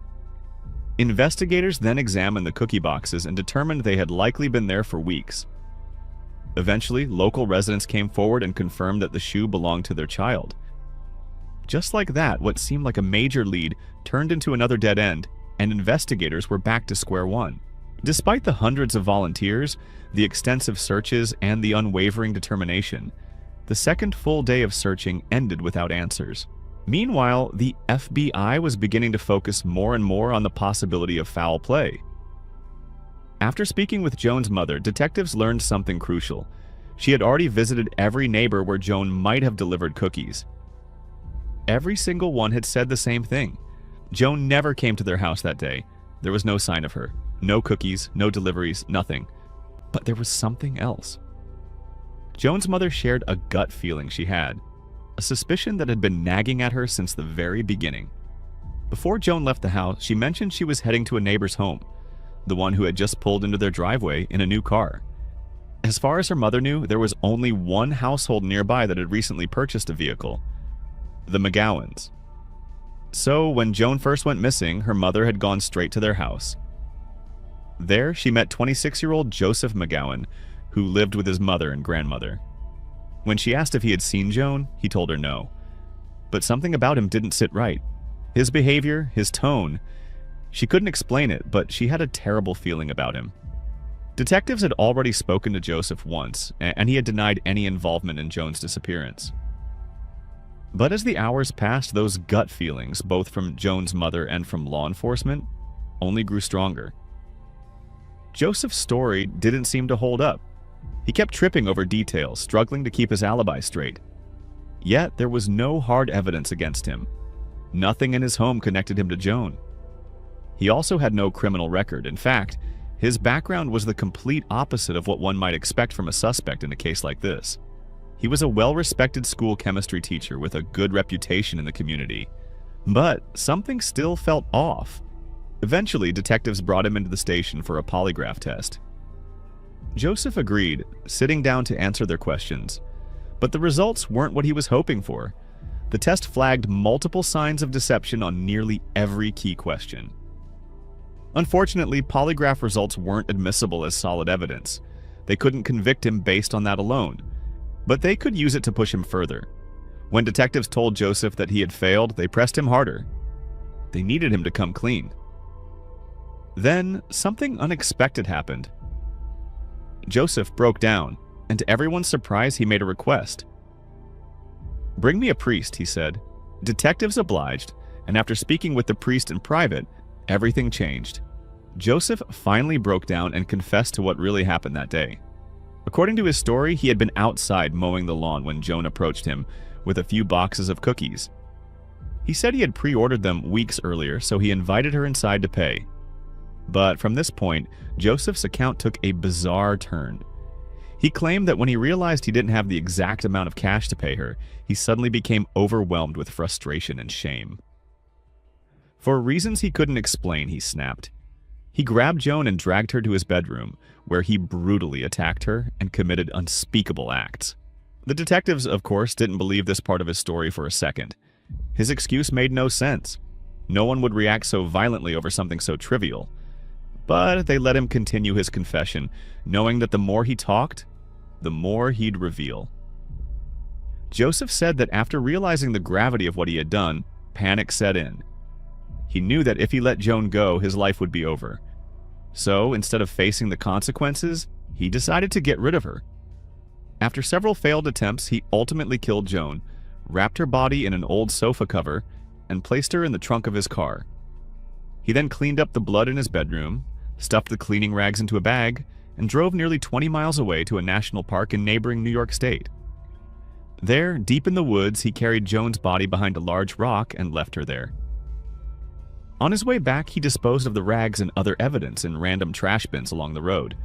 Investigators then examined the cookie boxes and determined they had likely been there for weeks. Eventually, local residents came forward and confirmed that the shoe belonged to their child. Just like that, what seemed like a major lead turned into another dead end, and investigators were back to square one. Despite the hundreds of volunteers, the extensive searches, and the unwavering determination, the second full day of searching ended without answers. Meanwhile, the FBI was beginning to focus more and more on the possibility of foul play. After speaking with Joan's mother, detectives learned something crucial. She had already visited every neighbor where Joan might have delivered cookies. Every single one had said the same thing. Joan never came to their house that day. There was no sign of her. No cookies, no deliveries, nothing. But there was something else. Joan's mother shared a gut feeling she had, a suspicion that had been nagging at her since the very beginning. Before Joan left the house, she mentioned she was heading to a neighbor's home, the one who had just pulled into their driveway in a new car. As far as her mother knew, there was only one household nearby that had recently purchased a vehicle: the McGowans. So when Joan first went missing, her mother had gone straight to their house. There, she met 26-year-old Joseph McGowan, who lived with his mother and grandmother. When she asked if he had seen Joan, he told her no. But something about him didn't sit right. His behavior, his tone. She couldn't explain it, but she had a terrible feeling about him. Detectives had already spoken to Joseph once, and he had denied any involvement in Joan's disappearance. But as the hours passed, those gut feelings, both from Joan's mother and from law enforcement, only grew stronger. Joseph's story didn't seem to hold up. He kept tripping over details, struggling to keep his alibi straight. Yet there was no hard evidence against him. Nothing in his home connected him to Joan. He also had no criminal record. In fact, his background was the complete opposite of what one might expect from a suspect in a case like this. He was a well-respected school chemistry teacher with a good reputation in the community. But something still felt off. Eventually, detectives brought him into the station for a polygraph test. Joseph agreed, sitting down to answer their questions. But the results weren't what he was hoping for. The test flagged multiple signs of deception on nearly every key question. Unfortunately, polygraph results weren't admissible as solid evidence. They couldn't convict him based on that alone. But they could use it to push him further. When detectives told Joseph that he had failed, they pressed him harder. They needed him to come clean. Then, something unexpected happened. Joseph broke down, and to everyone's surprise, he made a request. "Bring me a priest," he said. Detectives obliged, and after speaking with the priest in private, everything changed. Joseph finally broke down and confessed to what really happened that day. According to his story, he had been outside mowing the lawn when Joan approached him with a few boxes of cookies. He said he had pre-ordered them weeks earlier, so he invited her inside to pay. But from this point, Joseph's account took a bizarre turn. He claimed that when he realized he didn't have the exact amount of cash to pay her, he suddenly became overwhelmed with frustration and shame. For reasons he couldn't explain, he snapped. He grabbed Joan and dragged her to his bedroom, where he brutally attacked her and committed unspeakable acts. The detectives, of course, didn't believe this part of his story for a second. His excuse made no sense. No one would react so violently over something so trivial. But they let him continue his confession, knowing that the more he talked, the more he'd reveal. Joseph said that after realizing the gravity of what he had done, panic set in. He knew that if he let Joan go, his life would be over. So, instead of facing the consequences, he decided to get rid of her. After several failed attempts, he ultimately killed Joan, wrapped her body in an old sofa cover, and placed her in the trunk of his car. He then cleaned up the blood in his bedroom, stuffed the cleaning rags into a bag, and drove nearly 20 miles away to a national park in neighboring New York State. There, deep in the woods, he carried Joan's body behind a large rock and left her there. On his way back, he disposed of the rags and other evidence in random trash bins along the road.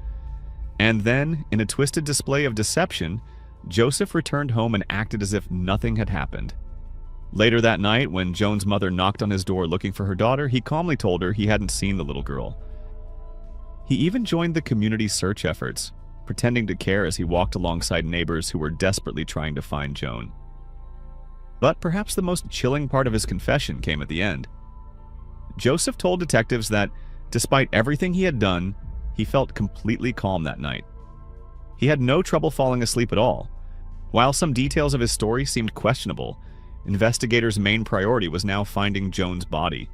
And then, in a twisted display of deception, Joseph returned home and acted as if nothing had happened. Later that night, when Joan's mother knocked on his door looking for her daughter, he calmly told her he hadn't seen the little girl. He even joined the community's search efforts, pretending to care as he walked alongside neighbors who were desperately trying to find Joan. But perhaps the most chilling part of his confession came at the end. Joseph told detectives that, despite everything he had done, he felt completely calm that night. He had no trouble falling asleep at all. While some details of his story seemed questionable, investigators' main priority was now finding Joan's body.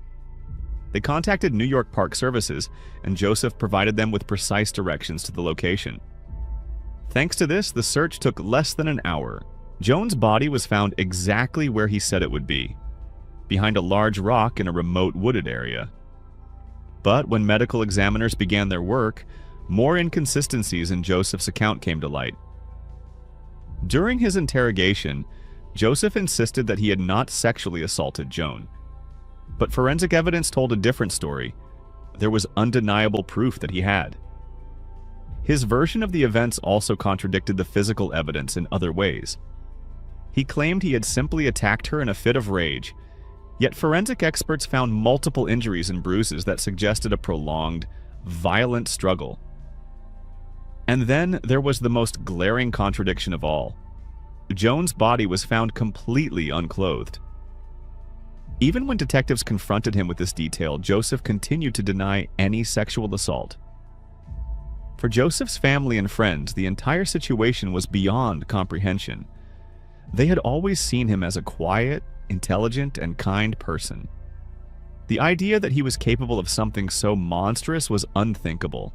They contacted New York Park Services, and Joseph provided them with precise directions to the location. Thanks to this, the search took less than an hour. Joan's body was found exactly where he said it would be, behind a large rock in a remote wooded area. But when medical examiners began their work, more inconsistencies in Joseph's account came to light. During his interrogation, Joseph insisted that he had not sexually assaulted Joan. But forensic evidence told a different story. There was undeniable proof that he had. His version of the events also contradicted the physical evidence in other ways. He claimed he had simply attacked her in a fit of rage, yet forensic experts found multiple injuries and bruises that suggested a prolonged, violent struggle. And then there was the most glaring contradiction of all. Joan's body was found completely unclothed. Even when detectives confronted him with this detail, Joseph continued to deny any sexual assault. For Joseph's family and friends, the entire situation was beyond comprehension. They had always seen him as a quiet, intelligent, and kind person. The idea that he was capable of something so monstrous was unthinkable.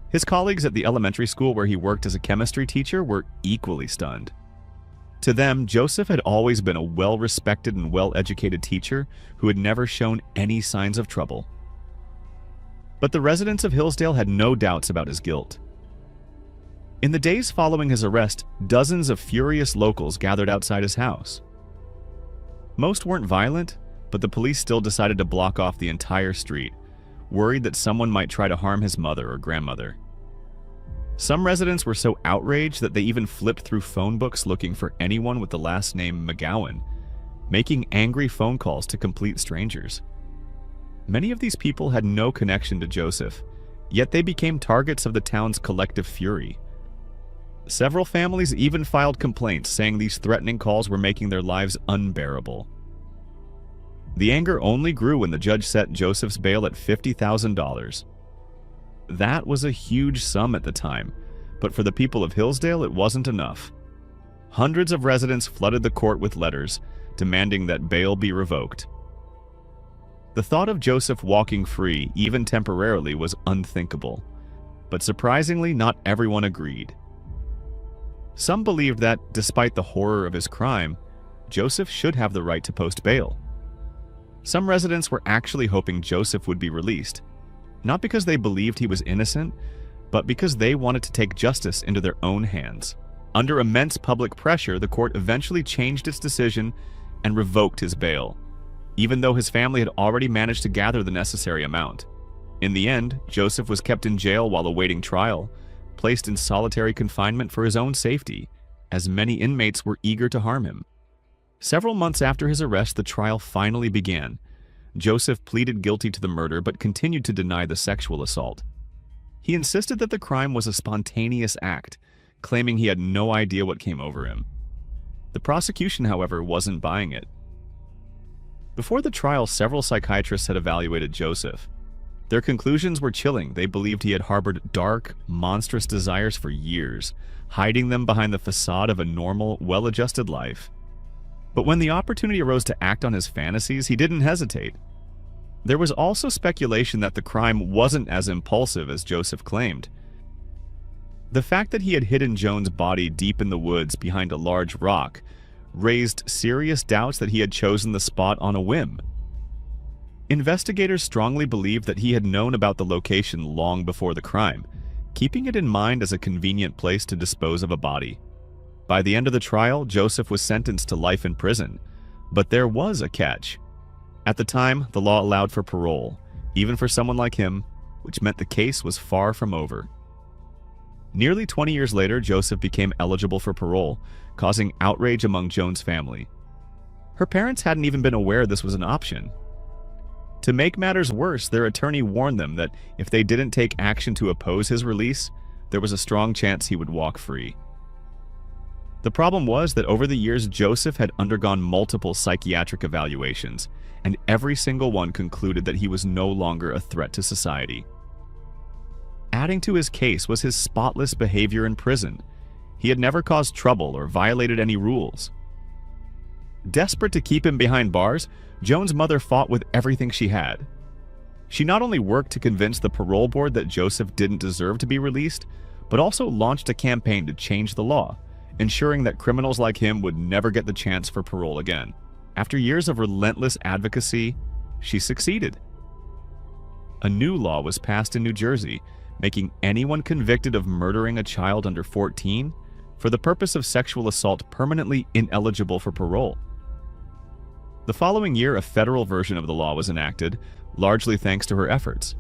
His colleagues at the elementary school where he worked as a chemistry teacher were equally stunned. To them, Joseph had always been a well-respected and well-educated teacher who had never shown any signs of trouble. But the residents of Hillsdale had no doubts about his guilt. In the days following his arrest, dozens of furious locals gathered outside his house. Most weren't violent, but the police still decided to block off the entire street, worried that someone might try to harm his mother or grandmother. Some residents were so outraged that they even flipped through phone books looking for anyone with the last name McGowan, making angry phone calls to complete strangers. Many of these people had no connection to Joseph, yet they became targets of the town's collective fury. Several families even filed complaints saying these threatening calls were making their lives unbearable. The anger only grew when the judge set Joseph's bail at $50,000. That was a huge sum at the time, but for the people of Hillsdale it wasn't enough. Hundreds of residents flooded the court with letters demanding that bail be revoked. The thought of Joseph walking free, even temporarily, was unthinkable. But surprisingly, not everyone agreed. Some believed that, despite the horror of his crime, Joseph should have the right to post bail. Some residents were actually hoping Joseph would be released, not because they believed he was innocent, but because they wanted to take justice into their own hands. Under immense public pressure, the court eventually changed its decision and revoked his bail, even though his family had already managed to gather the necessary amount. In the end, Joseph was kept in jail while awaiting trial, placed in solitary confinement for his own safety, as many inmates were eager to harm him. Several months after his arrest, the trial finally began. Joseph pleaded guilty to the murder but continued to deny the sexual assault. He insisted that the crime was a spontaneous act, claiming he had no idea what came over him. The prosecution, however, wasn't buying it. Before the trial, several psychiatrists had evaluated Joseph. Their conclusions were chilling. They believed he had harbored dark, monstrous desires for years, hiding them behind the facade of a normal, well-adjusted life. But when the opportunity arose to act on his fantasies, he didn't hesitate. There was also speculation that the crime wasn't as impulsive as Joseph claimed. The fact that he had hidden Joan's body deep in the woods behind a large rock raised serious doubts that he had chosen the spot on a whim. Investigators strongly believed that he had known about the location long before the crime, keeping it in mind as a convenient place to dispose of a body. By the end of the trial, Joseph was sentenced to life in prison, but there was a catch. At the time, the law allowed for parole, even for someone like him, which meant the case was far from over. Nearly 20 years later, Joseph became eligible for parole, causing outrage among Joan's family. Her parents hadn't even been aware this was an option. To make matters worse, their attorney warned them that if they didn't take action to oppose his release, there was a strong chance he would walk free. The problem was that over the years, Joseph had undergone multiple psychiatric evaluations, and every single one concluded that he was no longer a threat to society. Adding to his case was his spotless behavior in prison. He had never caused trouble or violated any rules. Desperate to keep him behind bars, Joan's mother fought with everything she had. She not only worked to convince the parole board that Joseph didn't deserve to be released, but also launched a campaign to change the law, ensuring that criminals like him would never get the chance for parole again. After years of relentless advocacy, she succeeded. A new law was passed in New Jersey, making anyone convicted of murdering a child under 14 for the purpose of sexual assault permanently ineligible for parole. The following year, a federal version of the law was enacted, largely thanks to her efforts.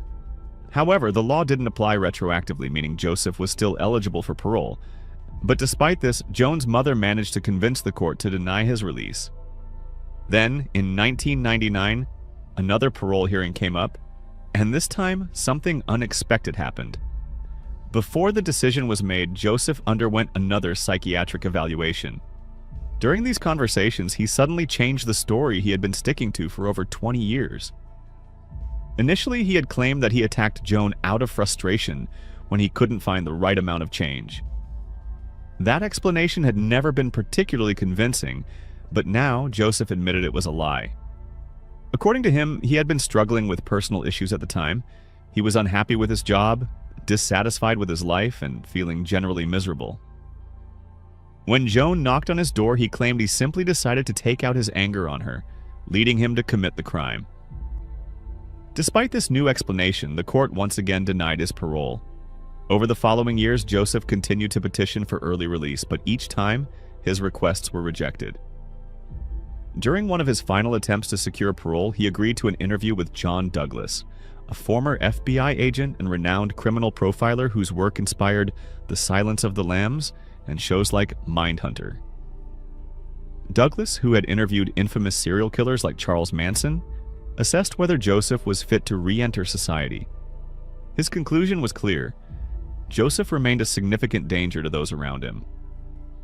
However, the law didn't apply retroactively, meaning Joseph was still eligible for parole. But despite this, Joan's mother managed to convince the court to deny his release. Then, in 1999, another parole hearing came up, and this time, something unexpected happened. Before the decision was made, Joseph underwent another psychiatric evaluation. During these conversations, he suddenly changed the story he had been sticking to for over 20 years. Initially, he had claimed that he attacked Joan out of frustration when he couldn't find the right amount of change. That explanation had never been particularly convincing, but now Joseph admitted it was a lie. According to him, he had been struggling with personal issues at the time. He was unhappy with his job, dissatisfied with his life, and feeling generally miserable. When Joan knocked on his door, he claimed he simply decided to take out his anger on her, leading him to commit the crime. Despite this new explanation, the court once again denied his parole. Over the following years, Joseph continued to petition for early release, but each time, his requests were rejected. During one of his final attempts to secure parole, he agreed to an interview with John Douglas, a former FBI agent and renowned criminal profiler whose work inspired The Silence of the Lambs and shows like Mindhunter. Douglas, who had interviewed infamous serial killers like Charles Manson, assessed whether Joseph was fit to re-enter society. His conclusion was clear. Joseph remained a significant danger to those around him.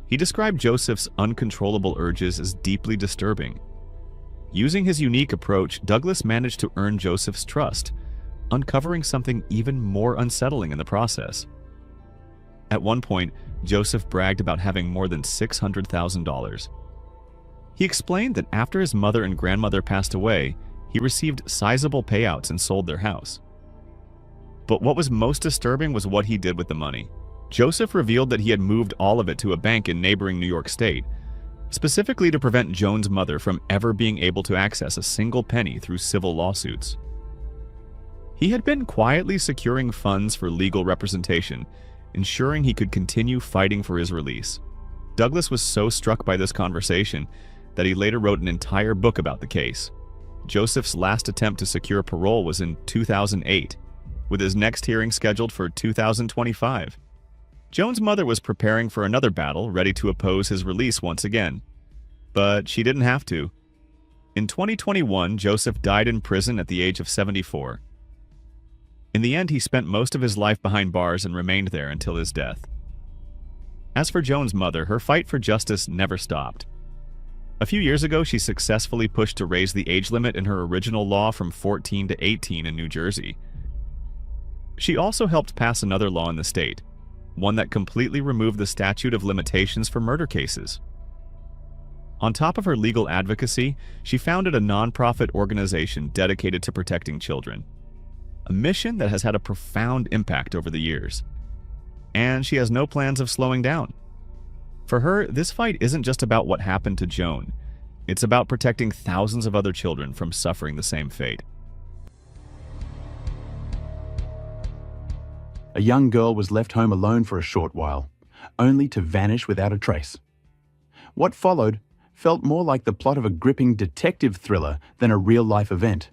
He described Joseph's uncontrollable urges as deeply disturbing. Using his unique approach, Douglas managed to earn Joseph's trust, uncovering something even more unsettling in the process. At one point, Joseph bragged about having more than $600,000. He explained that after his mother and grandmother passed away, He received sizable payouts and sold their house. But what was most disturbing was what he did with the money. Joseph revealed that he had moved all of it to a bank in neighboring New York State, specifically to prevent Joan's mother from ever being able to access a single penny through civil lawsuits. He had been quietly securing funds for legal representation, ensuring he could continue fighting for his release. Douglas was so struck by this conversation that he later wrote an entire book about the case. Joseph's last attempt to secure parole was in 2008, with his next hearing scheduled for 2025. Joan's mother was preparing for another battle, ready to oppose his release once again. But she didn't have to. In 2021, Joseph died in prison at the age of 74. In the end, he spent most of his life behind bars and remained there until his death. As for Joan's mother, her fight for justice never stopped. A few years ago, she successfully pushed to raise the age limit in her original law from 14 to 18 in New Jersey. She also helped pass another law in the state, one that completely removed the statute of limitations for murder cases. On top of her legal advocacy, she founded a nonprofit organization dedicated to protecting children, a mission that has had a profound impact over the years. And she has no plans of slowing down. For her, this fight isn't just about what happened to Joan. It's about protecting thousands of other children from suffering the same fate. A young girl was left home alone for a short while, only to vanish without a trace. What followed felt more like the plot of a gripping detective thriller than a real-life event.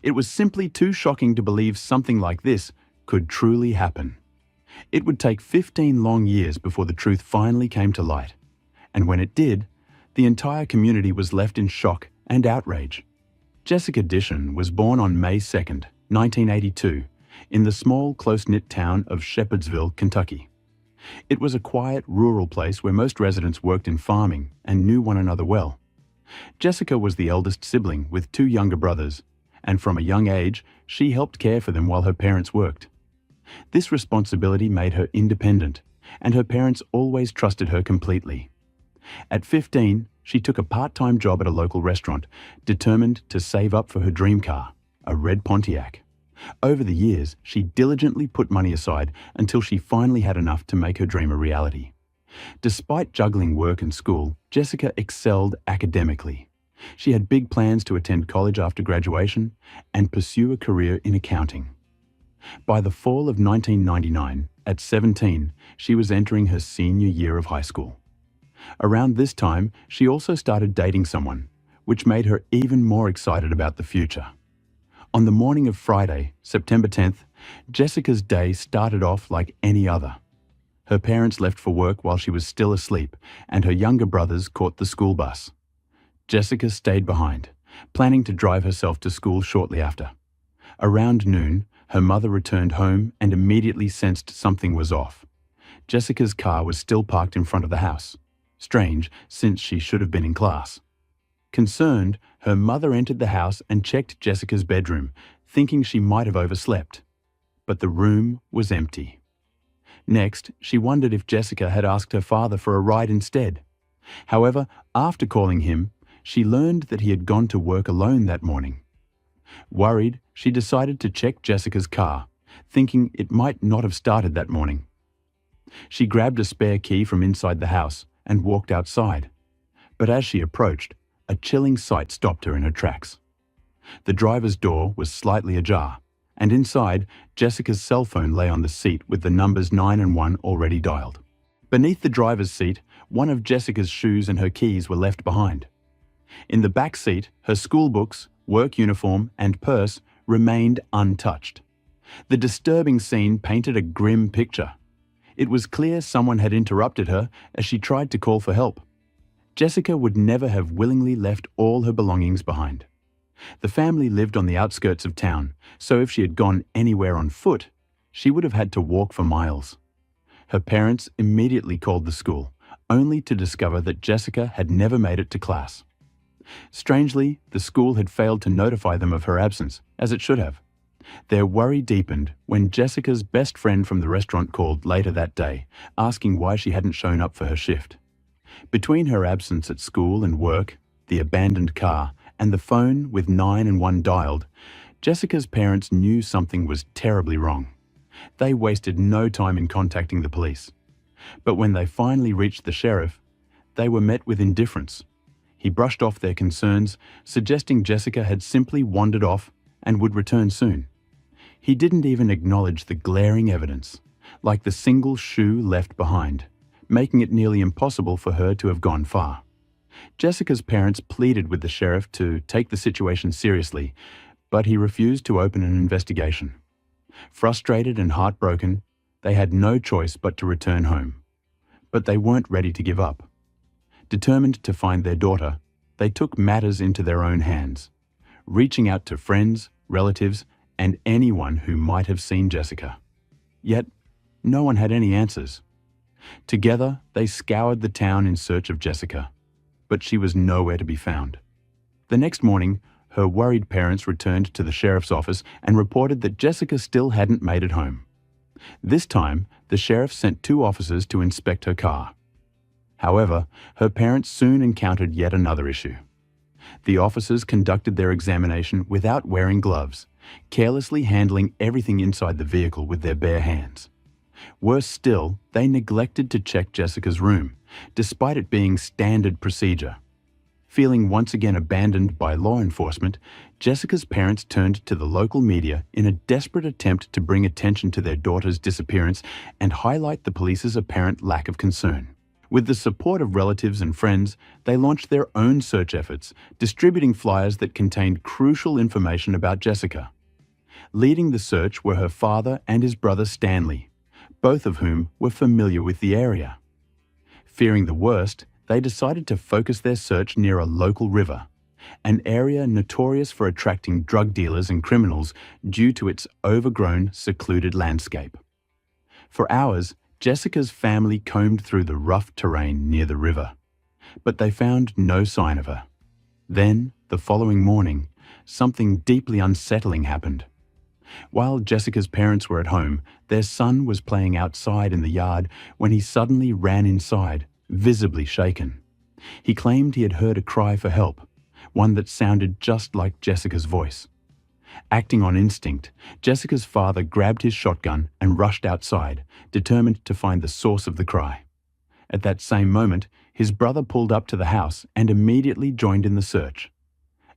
It was simply too shocking to believe something like this could truly happen. It would take 15 long years before the truth finally came to light. And when it did, the entire community was left in shock and outrage. Jessica Dishon was born on May 2nd, 1982, in the small, close-knit town of Shepherdsville, Kentucky. It was a quiet, rural place where most residents worked in farming and knew one another well. Jessica was the eldest sibling with 2 younger brothers, and from a young age, she helped care for them while her parents worked. This responsibility made her independent, and her parents always trusted her completely. At 15, she took a part-time job at a local restaurant, determined to save up for her dream car, a red Pontiac. Over the years, she diligently put money aside until she finally had enough to make her dream a reality. Despite juggling work and school, Jessica excelled academically. She had big plans to attend college after graduation and pursue a career in accounting. By the fall of 1999, at 17, she was entering her senior year of high school. Around this time, she also started dating someone, which made her even more excited about the future. On the morning of Friday, September 10th, Jessica's day started off like any other. Her parents left for work while she was still asleep, and her younger brothers caught the school bus. Jessica stayed behind, planning to drive herself to school shortly after. Around noon, her mother returned home and immediately sensed something was off. Jessica's car was still parked in front of the house. Strange, since she should have been in class. Concerned, her mother entered the house and checked Jessica's bedroom, thinking she might have overslept. But the room was empty. Next, she wondered if Jessica had asked her father for a ride instead. However, after calling him, she learned that he had gone to work alone that morning. Worried, she decided to check Jessica's car, thinking it might not have started that morning. She grabbed a spare key from inside the house and walked outside. But as she approached, a chilling sight stopped her in her tracks. The driver's door was slightly ajar, and inside, Jessica's cell phone lay on the seat with the numbers 9 and 1 already dialed. Beneath the driver's seat, one of Jessica's shoes and her keys were left behind. In the back seat, her school books, work uniform, and purse remained untouched. The disturbing scene painted a grim picture. It was clear someone had interrupted her as she tried to call for help. Jessica would never have willingly left all her belongings behind. The family lived on the outskirts of town, so if she had gone anywhere on foot, she would have had to walk for miles. Her parents immediately called the school, only to discover that Jessica had never made it to class. Strangely, the school had failed to notify them of her absence, as it should have. Their worry deepened when Jessica's best friend from the restaurant called later that day, asking why she hadn't shown up for her shift. Between her absence at school and work, the abandoned car, and the phone with 911 dialed, Jessica's parents knew something was terribly wrong. They wasted no time in contacting the police. But when they finally reached the sheriff, they were met with indifference. He brushed off their concerns, suggesting Jessica had simply wandered off and would return soon. He didn't even acknowledge the glaring evidence, like the single shoe left behind, making it nearly impossible for her to have gone far. Jessica's parents pleaded with the sheriff to take the situation seriously, but he refused to open an investigation. Frustrated and heartbroken, they had no choice but to return home. But they weren't ready to give up. Determined to find their daughter, they took matters into their own hands, reaching out to friends, relatives, and anyone who might have seen Jessica. Yet, no one had any answers. Together, they scoured the town in search of Jessica, but she was nowhere to be found. The next morning, her worried parents returned to the sheriff's office and reported that Jessica still hadn't made it home. This time, the sheriff sent 2 officers to inspect her car. However, her parents soon encountered yet another issue. The officers conducted their examination without wearing gloves, carelessly handling everything inside the vehicle with their bare hands. Worse still, they neglected to check Jessica's room, despite it being standard procedure. Feeling once again abandoned by law enforcement, Jessica's parents turned to the local media in a desperate attempt to bring attention to their daughter's disappearance and highlight the police's apparent lack of concern. With the support of relatives and friends, they launched their own search efforts, distributing flyers that contained crucial information about Jessica. Leading the search were her father and his brother Stanley, both of whom were familiar with the area. Fearing the worst, they decided to focus their search near a local river, an area notorious for attracting drug dealers and criminals due to its overgrown, secluded landscape. For hours, Jessica's family combed through the rough terrain near the river, but they found no sign of her. Then, the following morning, something deeply unsettling happened. While Jessica's parents were at home, their son was playing outside in the yard when he suddenly ran inside, visibly shaken. He claimed he had heard a cry for help, one that sounded just like Jessica's voice. Acting on instinct, Jessica's father grabbed his shotgun and rushed outside, determined to find the source of the cry. At that same moment, his brother pulled up to the house and immediately joined in the search.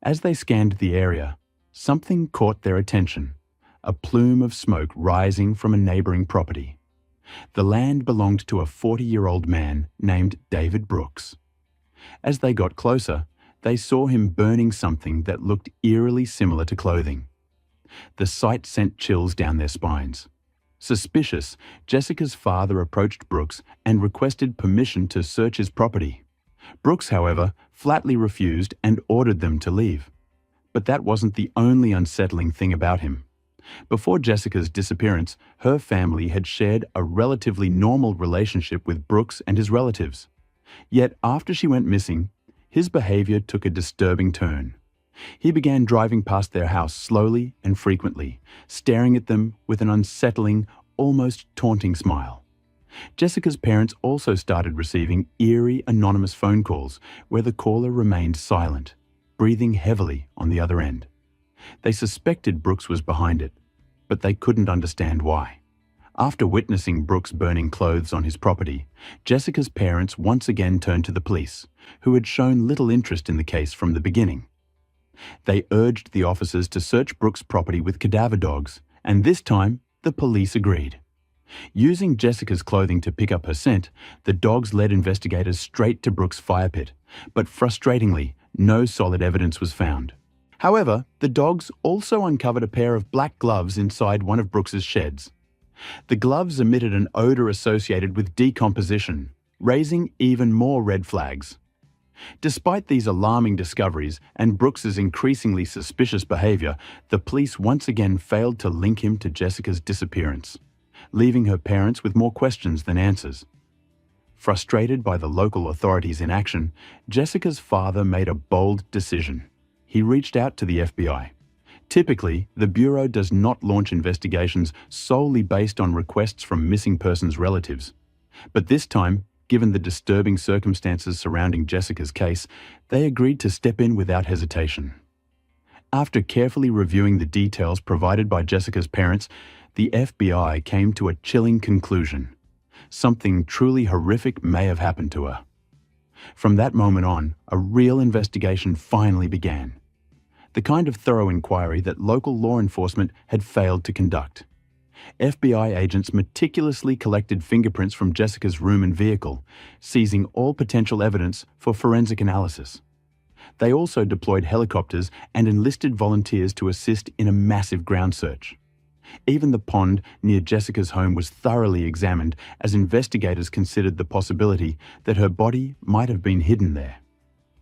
As they scanned the area, something caught their attention, a plume of smoke rising from a neighboring property. The land belonged to a 40-year-old man named David Brooks. As they got closer, they saw him burning something that looked eerily similar to clothing. The sight sent chills down their spines. Suspicious, Jessica's father approached Brooks and requested permission to search his property. Brooks, however, flatly refused and ordered them to leave. But that wasn't the only unsettling thing about him. Before Jessica's disappearance, her family had shared a relatively normal relationship with Brooks and his relatives. Yet after she went missing, his behavior took a disturbing turn. He began driving past their house slowly and frequently, staring at them with an unsettling, almost taunting smile. Jessica's parents also started receiving eerie anonymous phone calls where the caller remained silent, breathing heavily on the other end. They suspected Brooks was behind it, but they couldn't understand why. After witnessing Brooks burning clothes on his property, Jessica's parents once again turned to the police, who had shown little interest in the case from the beginning. They urged the officers to search Brooks' property with cadaver dogs, and this time, the police agreed. Using Jessica's clothing to pick up her scent, the dogs led investigators straight to Brooks' fire pit, but frustratingly, no solid evidence was found. However, the dogs also uncovered a pair of black gloves inside one of Brooks's sheds. The gloves emitted an odor associated with decomposition, raising even more red flags. Despite these alarming discoveries and Brooks's increasingly suspicious behavior, the police once again failed to link him to Jessica's disappearance, leaving her parents with more questions than answers. Frustrated by the local authorities' inaction, Jessica's father made a bold decision. He reached out to the FBI. Typically, the Bureau does not launch investigations solely based on requests from missing persons' relatives. But this time, given the disturbing circumstances surrounding Jessica's case, they agreed to step in without hesitation. After carefully reviewing the details provided by Jessica's parents, the FBI came to a chilling conclusion. Something truly horrific may have happened to her. From that moment on, a real investigation finally began. The kind of thorough inquiry that local law enforcement had failed to conduct. FBI agents meticulously collected fingerprints from Jessica's room and vehicle, seizing all potential evidence for forensic analysis. They also deployed helicopters and enlisted volunteers to assist in a massive ground search. Even the pond near Jessica's home was thoroughly examined as investigators considered the possibility that her body might have been hidden there.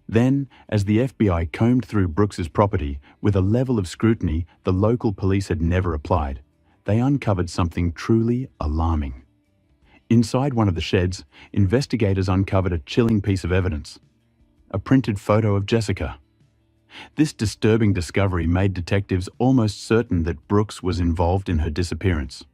Then, as the FBI combed through Brooks's property with a level of scrutiny the local police had never applied, they uncovered something truly alarming. Inside one of the sheds, investigators uncovered a chilling piece of evidence: a printed photo of Jessica. This disturbing discovery made detectives almost certain that Brooks was involved in her disappearance.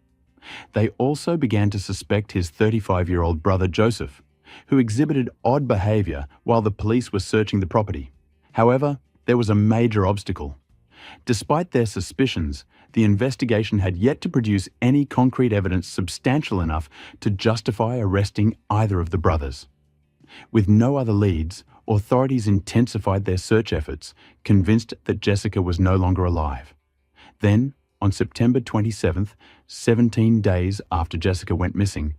They also began to suspect his 35-year-old brother Joseph, who exhibited odd behavior while the police were searching the property. However, there was a major obstacle. Despite their suspicions, the investigation had yet to produce any concrete evidence substantial enough to justify arresting either of the brothers. With no other leads, authorities intensified their search efforts, convinced that Jessica was no longer alive. Then, on September 27th, 17 days after Jessica went missing,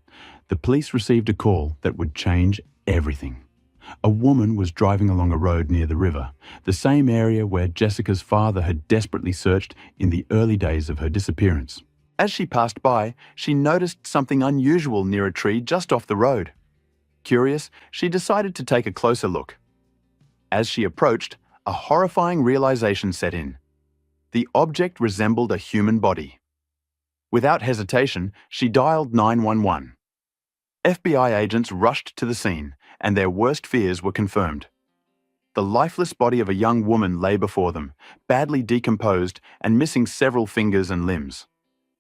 the police received a call that would change everything. A woman was driving along a road near the river, the same area where Jessica's father had desperately searched in the early days of her disappearance. As she passed by, she noticed something unusual near a tree just off the road. Curious, she decided to take a closer look. As she approached, a horrifying realization set in. The object resembled a human body. Without hesitation, she dialed 911. FBI agents rushed to the scene, and their worst fears were confirmed. The lifeless body of a young woman lay before them, badly decomposed and missing several fingers and limbs.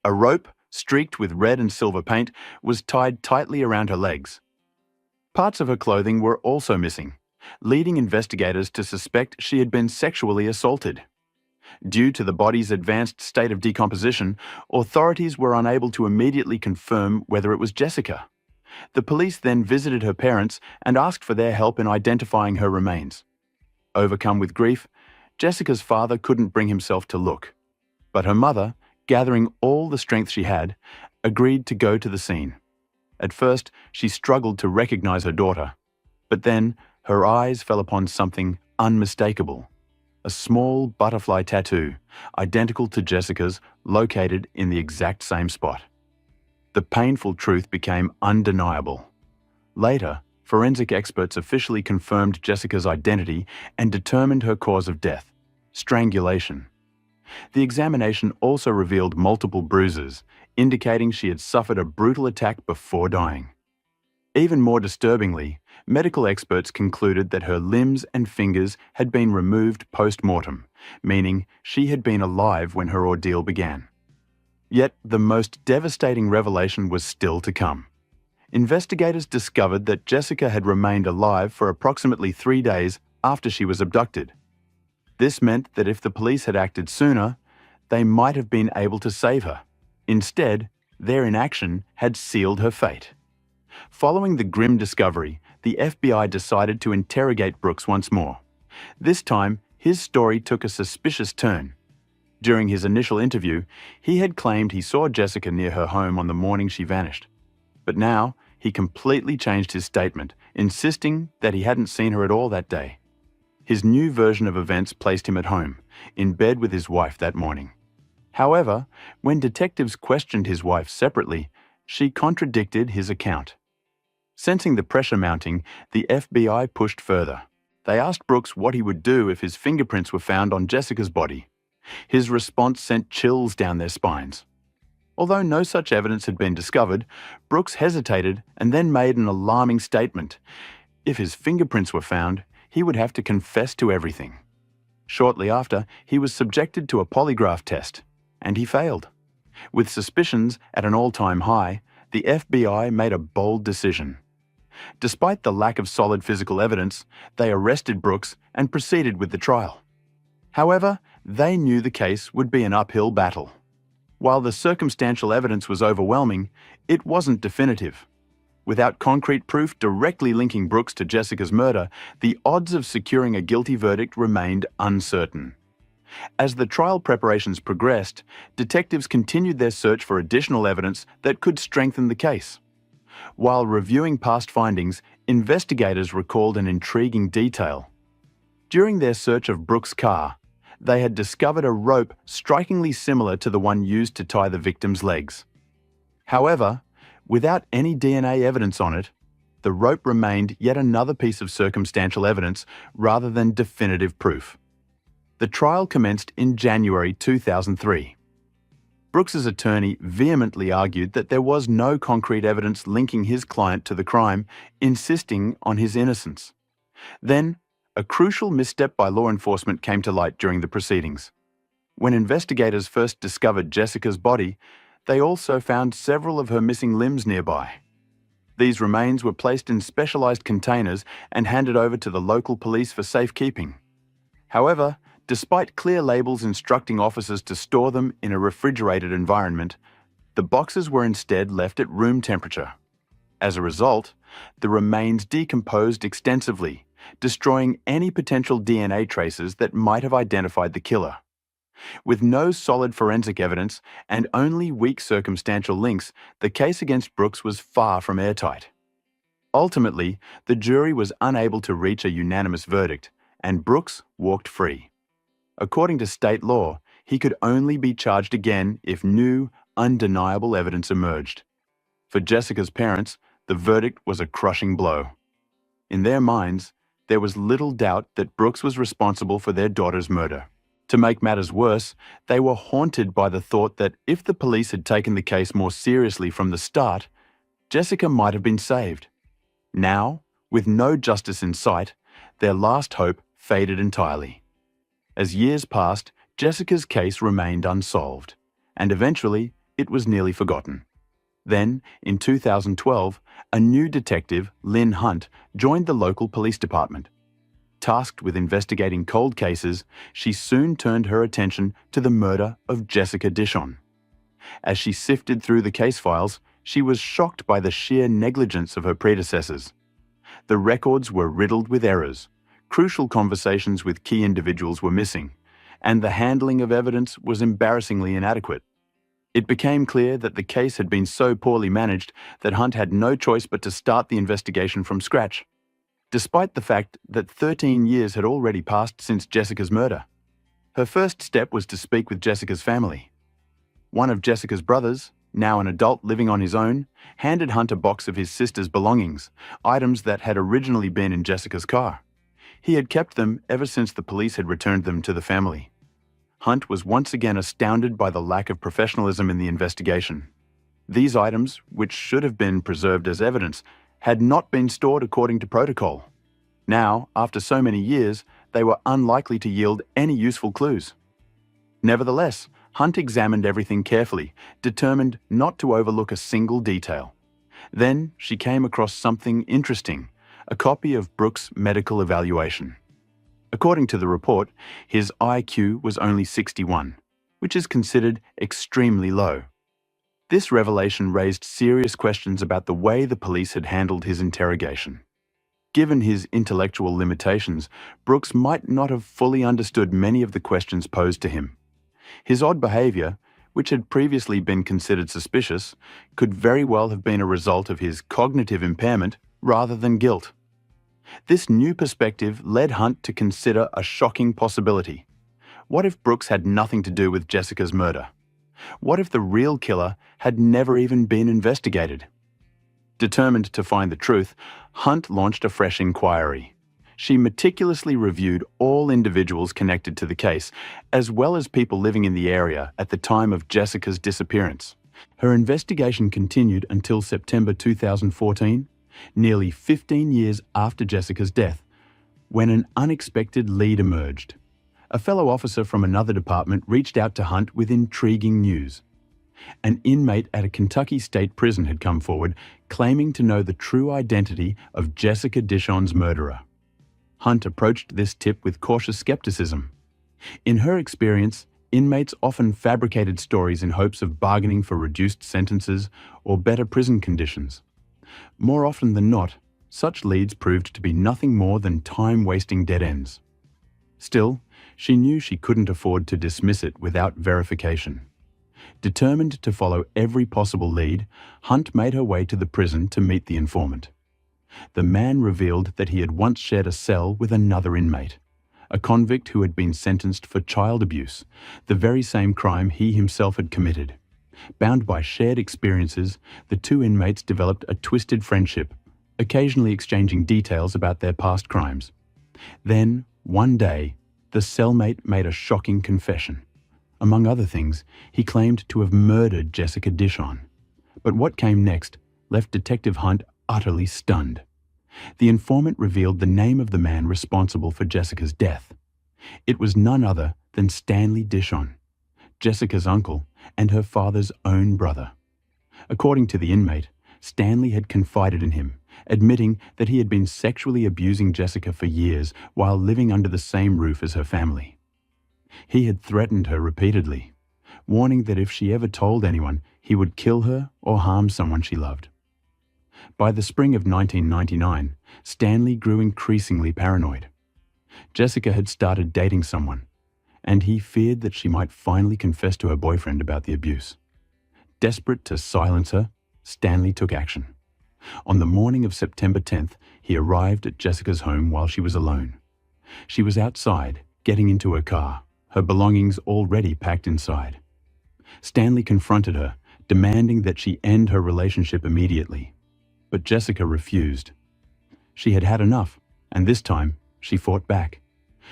A rope, streaked with red and silver paint, was tied tightly around her legs. Parts of her clothing were also missing, leading investigators to suspect she had been sexually assaulted. Due to the body's advanced state of decomposition, authorities were unable to immediately confirm whether it was Jessica. The police then visited her parents and asked for their help in identifying her remains. Overcome with grief, Jessica's father couldn't bring himself to look, but her mother, gathering all the strength she had, agreed to go to the scene. At first, she struggled to recognize her daughter, but then her eyes fell upon something unmistakable: a small butterfly tattoo, identical to Jessica's, located in the exact same spot. The painful truth became undeniable. Later, forensic experts officially confirmed Jessica's identity and determined her cause of death: strangulation. The examination also revealed multiple bruises, indicating she had suffered a brutal attack before dying. Even more disturbingly, medical experts concluded that her limbs and fingers had been removed post-mortem, meaning she had been alive when her ordeal began. Yet the most devastating revelation was still to come. Investigators discovered that Jessica had remained alive for approximately 3 days after she was abducted. This meant that if the police had acted sooner, they might have been able to save her. Instead, their inaction had sealed her fate. Following the grim discovery, the FBI decided to interrogate Brooks once more. This time, his story took a suspicious turn. During his initial interview, he had claimed he saw Jessica near her home on the morning she vanished. But now, he completely changed his statement, insisting that he hadn't seen her at all that day. His new version of events placed him at home, in bed with his wife that morning. However, when detectives questioned his wife separately, she contradicted his account. Sensing the pressure mounting, the FBI pushed further. They asked Brooks what he would do if his fingerprints were found on Jessica's body. His response sent chills down their spines. Although no such evidence had been discovered, Brooks hesitated and then made an alarming statement. If his fingerprints were found, he would have to confess to everything. Shortly after, he was subjected to a polygraph test, and he failed. With suspicions at an all-time high, the FBI made a bold decision. Despite the lack of solid physical evidence, they arrested Brooks and proceeded with the trial. However, they knew the case would be an uphill battle. While the circumstantial evidence was overwhelming, it wasn't definitive. Without concrete proof directly linking Brooks to Jessica's murder, the odds of securing a guilty verdict remained uncertain. As the trial preparations progressed, detectives continued their search for additional evidence that could strengthen the case. While reviewing past findings, investigators recalled an intriguing detail. During their search of Brooks' car, they had discovered a rope strikingly similar to the one used to tie the victim's legs. However, without any DNA evidence on it, the rope remained yet another piece of circumstantial evidence rather than definitive proof. The trial commenced in January 2003. Brooks's attorney vehemently argued that there was no concrete evidence linking his client to the crime, insisting on his innocence. Then, a crucial misstep by law enforcement came to light during the proceedings. When investigators first discovered Jessica's body, they also found several of her missing limbs nearby. These remains were placed in specialized containers and handed over to the local police for safekeeping. However, despite clear labels instructing officers to store them in a refrigerated environment, the boxes were instead left at room temperature. As a result, the remains decomposed extensively, destroying any potential DNA traces that might have identified the killer. With no solid forensic evidence and only weak circumstantial links, the case against Brooks was far from airtight. Ultimately, the jury was unable to reach a unanimous verdict, and Brooks walked free. According to state law, he could only be charged again if new, undeniable evidence emerged. For Jessica's parents, the verdict was a crushing blow. In their minds, there was little doubt that Brooks was responsible for their daughter's murder. To make matters worse, they were haunted by the thought that if the police had taken the case more seriously from the start, Jessica might have been saved. Now, with no justice in sight, their last hope faded entirely. As years passed, Jessica's case remained unsolved, and eventually it was nearly forgotten. Then, in 2012, a new detective, Lynn Hunt, joined the local police department. Tasked with investigating cold cases, she soon turned her attention to the murder of Jessica Dishon. As she sifted through the case files, she was shocked by the sheer negligence of her predecessors. The records were riddled with errors, crucial conversations with key individuals were missing, and the handling of evidence was embarrassingly inadequate. It became clear that the case had been so poorly managed that Hunt had no choice but to start the investigation from scratch, despite the fact that 13 years had already passed since Jessica's murder. Her first step was to speak with Jessica's family. One of Jessica's brothers, now an adult living on his own, handed Hunt a box of his sister's belongings, items that had originally been in Jessica's car. He had kept them ever since the police had returned them to the family. Hunt was once again astounded by the lack of professionalism in the investigation. These items, which should have been preserved as evidence, had not been stored according to protocol. Now, after so many years, they were unlikely to yield any useful clues. Nevertheless, Hunt examined everything carefully, determined not to overlook a single detail. Then she came across something interesting, a copy of Brooks' medical evaluation. According to the report, his IQ was only 61, which is considered extremely low. This revelation raised serious questions about the way the police had handled his interrogation. Given his intellectual limitations, Brooks might not have fully understood many of the questions posed to him. His odd behavior, which had previously been considered suspicious, could very well have been a result of his cognitive impairment rather than guilt. This new perspective led Hunt to consider a shocking possibility. What if Brooks had nothing to do with Jessica's murder? What if the real killer had never even been investigated? Determined to find the truth, Hunt launched a fresh inquiry. She meticulously reviewed all individuals connected to the case, as well as people living in the area at the time of Jessica's disappearance. Her investigation continued until September 2014, nearly 15 years after Jessica's death, when an unexpected lead emerged. A fellow officer from another department reached out to Hunt with intriguing news. An inmate at a Kentucky state prison had come forward, claiming to know the true identity of Jessica Dishon's murderer. Hunt approached this tip with cautious skepticism. In her experience, inmates often fabricated stories in hopes of bargaining for reduced sentences or better prison conditions. More often than not, such leads proved to be nothing more than time-wasting dead ends. Still, she knew she couldn't afford to dismiss it without verification. Determined to follow every possible lead, Hunt made her way to the prison to meet the informant. The man revealed that he had once shared a cell with another inmate, a convict who had been sentenced for child abuse, the very same crime he himself had committed. Bound by shared experiences, the two inmates developed a twisted friendship, occasionally exchanging details about their past crimes. Then, one day, the cellmate made a shocking confession. Among other things, he claimed to have murdered Jessica Dishon. But what came next left Detective Hunt utterly stunned. The informant revealed the name of the man responsible for Jessica's death. It was none other than Stanley Dishon, Jessica's uncle and her father's own brother. According to the inmate, Stanley had confided in him, admitting that he had been sexually abusing Jessica for years while living under the same roof as her family. He had threatened her repeatedly, warning that if she ever told anyone, he would kill her or harm someone she loved. By the spring of 1999, Stanley grew increasingly paranoid. Jessica had started dating someone, and he feared that she might finally confess to her boyfriend about the abuse. Desperate to silence her, Stanley took action. On the morning of September 10th, he arrived at Jessica's home while she was alone. She was outside, getting into her car, her belongings already packed inside. Stanley confronted her, demanding that she end her relationship immediately. But Jessica refused. She had had enough, and this time, she fought back.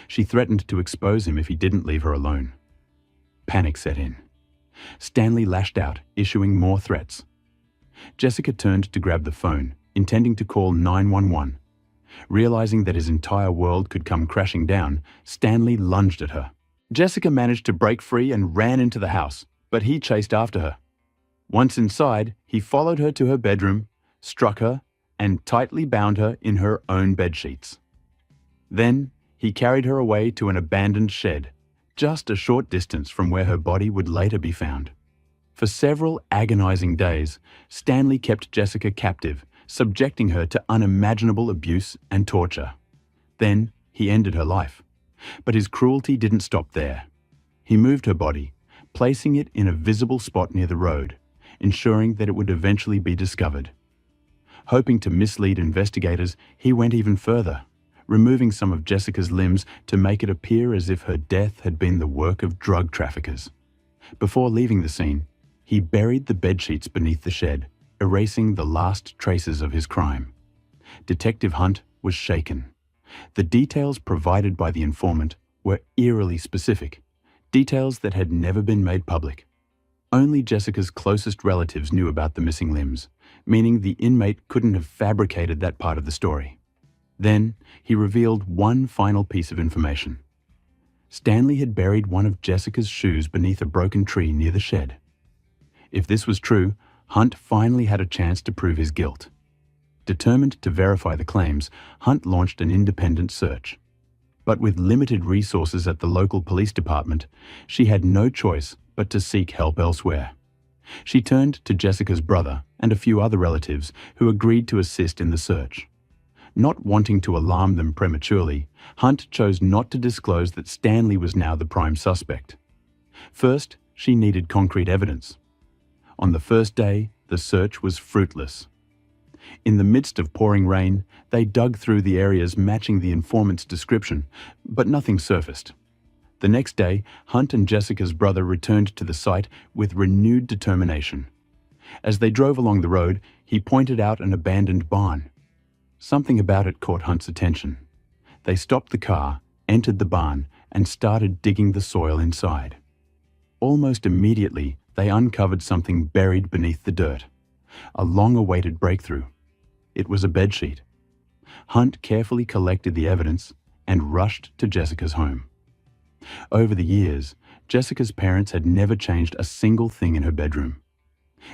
She threatened to expose him if he didn't leave her alone. Panic set in. Stanley lashed out, issuing more threats. Jessica turned to grab the phone, intending to call 911. Realizing that his entire world could come crashing down, Stanley lunged at her. Jessica managed to break free and ran into the house, but he chased after her. Once inside, he followed her to her bedroom, struck her, and tightly bound her in her own bedsheets. Then, he carried her away to an abandoned shed, just a short distance from where her body would later be found. For several agonizing days, Stanley kept Jessica captive, subjecting her to unimaginable abuse and torture. Then, he ended her life. But his cruelty didn't stop there. He moved her body, placing it in a visible spot near the road, ensuring that it would eventually be discovered. Hoping to mislead investigators, he went even further, removing some of Jessica's limbs to make it appear as if her death had been the work of drug traffickers. Before leaving the scene, he buried the bedsheets beneath the shed, erasing the last traces of his crime. Detective Hunt was shaken. The details provided by the informant were eerily specific, details that had never been made public. Only Jessica's closest relatives knew about the missing limbs, meaning the inmate couldn't have fabricated that part of the story. Then, he revealed one final piece of information. Stanley had buried one of Jessica's shoes beneath a broken tree near the shed. If this was true, Hunt finally had a chance to prove his guilt. Determined to verify the claims, Hunt launched an independent search. But with limited resources at the local police department, she had no choice but to seek help elsewhere. She turned to Jessica's brother and a few other relatives who agreed to assist in the search. Not wanting to alarm them prematurely, Hunt chose not to disclose that Stanley was now the prime suspect. First, she needed concrete evidence. On the first day, the search was fruitless. In the midst of pouring rain, they dug through the areas matching the informant's description, but nothing surfaced. The next day, Hunt and Jessica's brother returned to the site with renewed determination. As they drove along the road, he pointed out an abandoned barn. Something about it caught Hunt's attention. They stopped the car, entered the barn, and started digging the soil inside. Almost immediately, they uncovered something buried beneath the dirt. A long-awaited breakthrough. It was a bedsheet. Hunt carefully collected the evidence and rushed to Jessica's home. Over the years, Jessica's parents had never changed a single thing in her bedroom.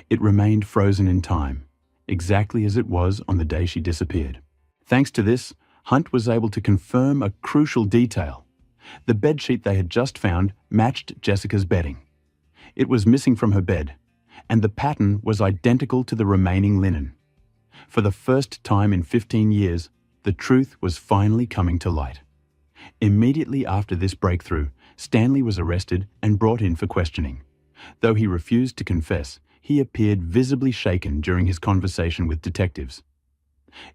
It remained frozen in time, exactly as it was on the day she disappeared. Thanks to this, Hunt was able to confirm a crucial detail. The bedsheet they had just found matched Jessica's bedding. It was missing from her bed, and the pattern was identical to the remaining linen. For the first time in 15 years, the truth was finally coming to light. Immediately after this breakthrough, Stanley was arrested and brought in for questioning. Though he refused to confess, he appeared visibly shaken during his conversation with detectives.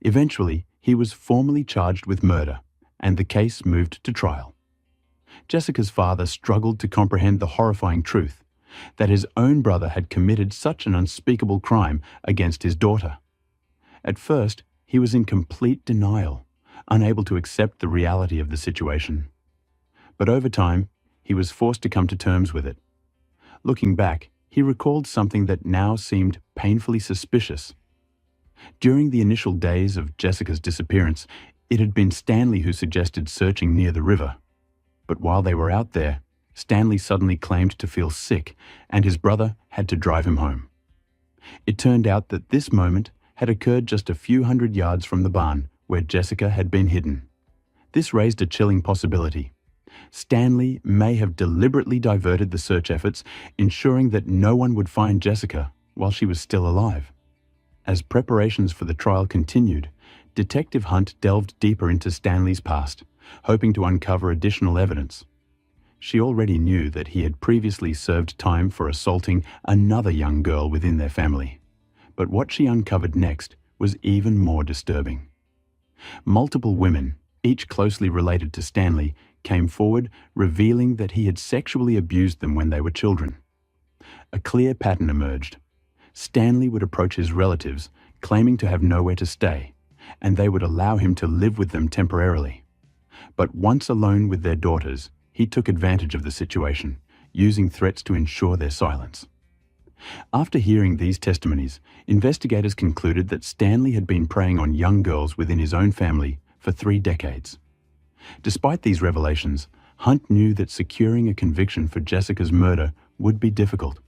Eventually, he was formally charged with murder, and the case moved to trial. Jessica's father struggled to comprehend the horrifying truth that his own brother had committed such an unspeakable crime against his daughter. At first, he was in complete denial, unable to accept the reality of the situation. But over time, he was forced to come to terms with it. Looking back, he recalled something that now seemed painfully suspicious. During the initial days of Jessica's disappearance, it had been Stanley who suggested searching near the river. But while they were out there, Stanley suddenly claimed to feel sick, and his brother had to drive him home. It turned out that this moment had occurred just a few hundred yards from the barn where Jessica had been hidden. This raised a chilling possibility. Stanley may have deliberately diverted the search efforts, ensuring that no one would find Jessica while she was still alive. As preparations for the trial continued, Detective Hunt delved deeper into Stanley's past, hoping to uncover additional evidence. She already knew that he had previously served time for assaulting another young girl within their family. But what she uncovered next was even more disturbing. Multiple women, each closely related to Stanley, came forward, revealing that he had sexually abused them when they were children. A clear pattern emerged. Stanley would approach his relatives, claiming to have nowhere to stay, and they would allow him to live with them temporarily. But once alone with their daughters, he took advantage of the situation, using threats to ensure their silence. After hearing these testimonies, investigators concluded that Stanley had been preying on young girls within his own family for 3 decades. Despite these revelations, Hunt knew that securing a conviction for Jessica's murder would be difficult.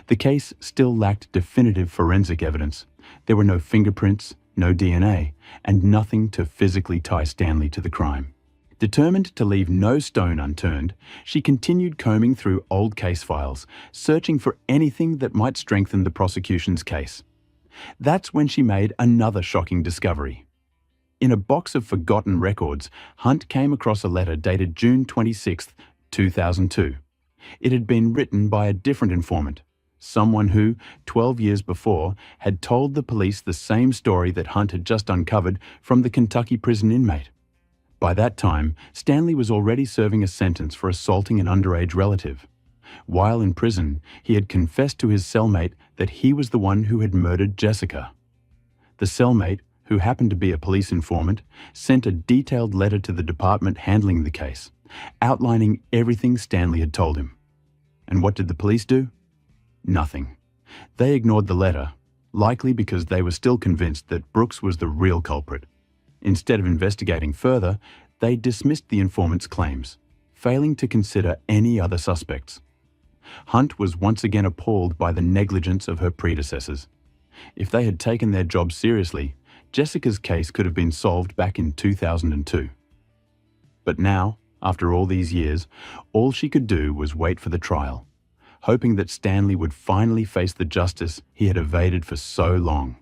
The case still lacked definitive forensic evidence. There were no fingerprints, no DNA, and nothing to physically tie Stanley to the crime. Determined to leave no stone unturned, she continued combing through old case files, searching for anything that might strengthen the prosecution's case. That's when she made another shocking discovery. In a box of forgotten records, Hunt came across a letter dated June 26, 2002. It had been written by a different informant, someone who, 12 years before, had told the police the same story that Hunt had just uncovered from the Kentucky prison inmate. By that time, Stanley was already serving a sentence for assaulting an underage relative. While in prison, he had confessed to his cellmate that he was the one who had murdered Jessica. The cellmate, who happened to be a police informant, sent a detailed letter to the department handling the case, outlining everything Stanley had told him. And what did the police do? Nothing. They ignored the letter, likely because they were still convinced that Brooks was the real culprit. Instead of investigating further, they dismissed the informant's claims, failing to consider any other suspects. Hunt was once again appalled by the negligence of her predecessors. If they had taken their job seriously, Jessica's case could have been solved back in 2002. But now, after all these years, all she could do was wait for the trial, hoping that Stanley would finally face the justice he had evaded for so long.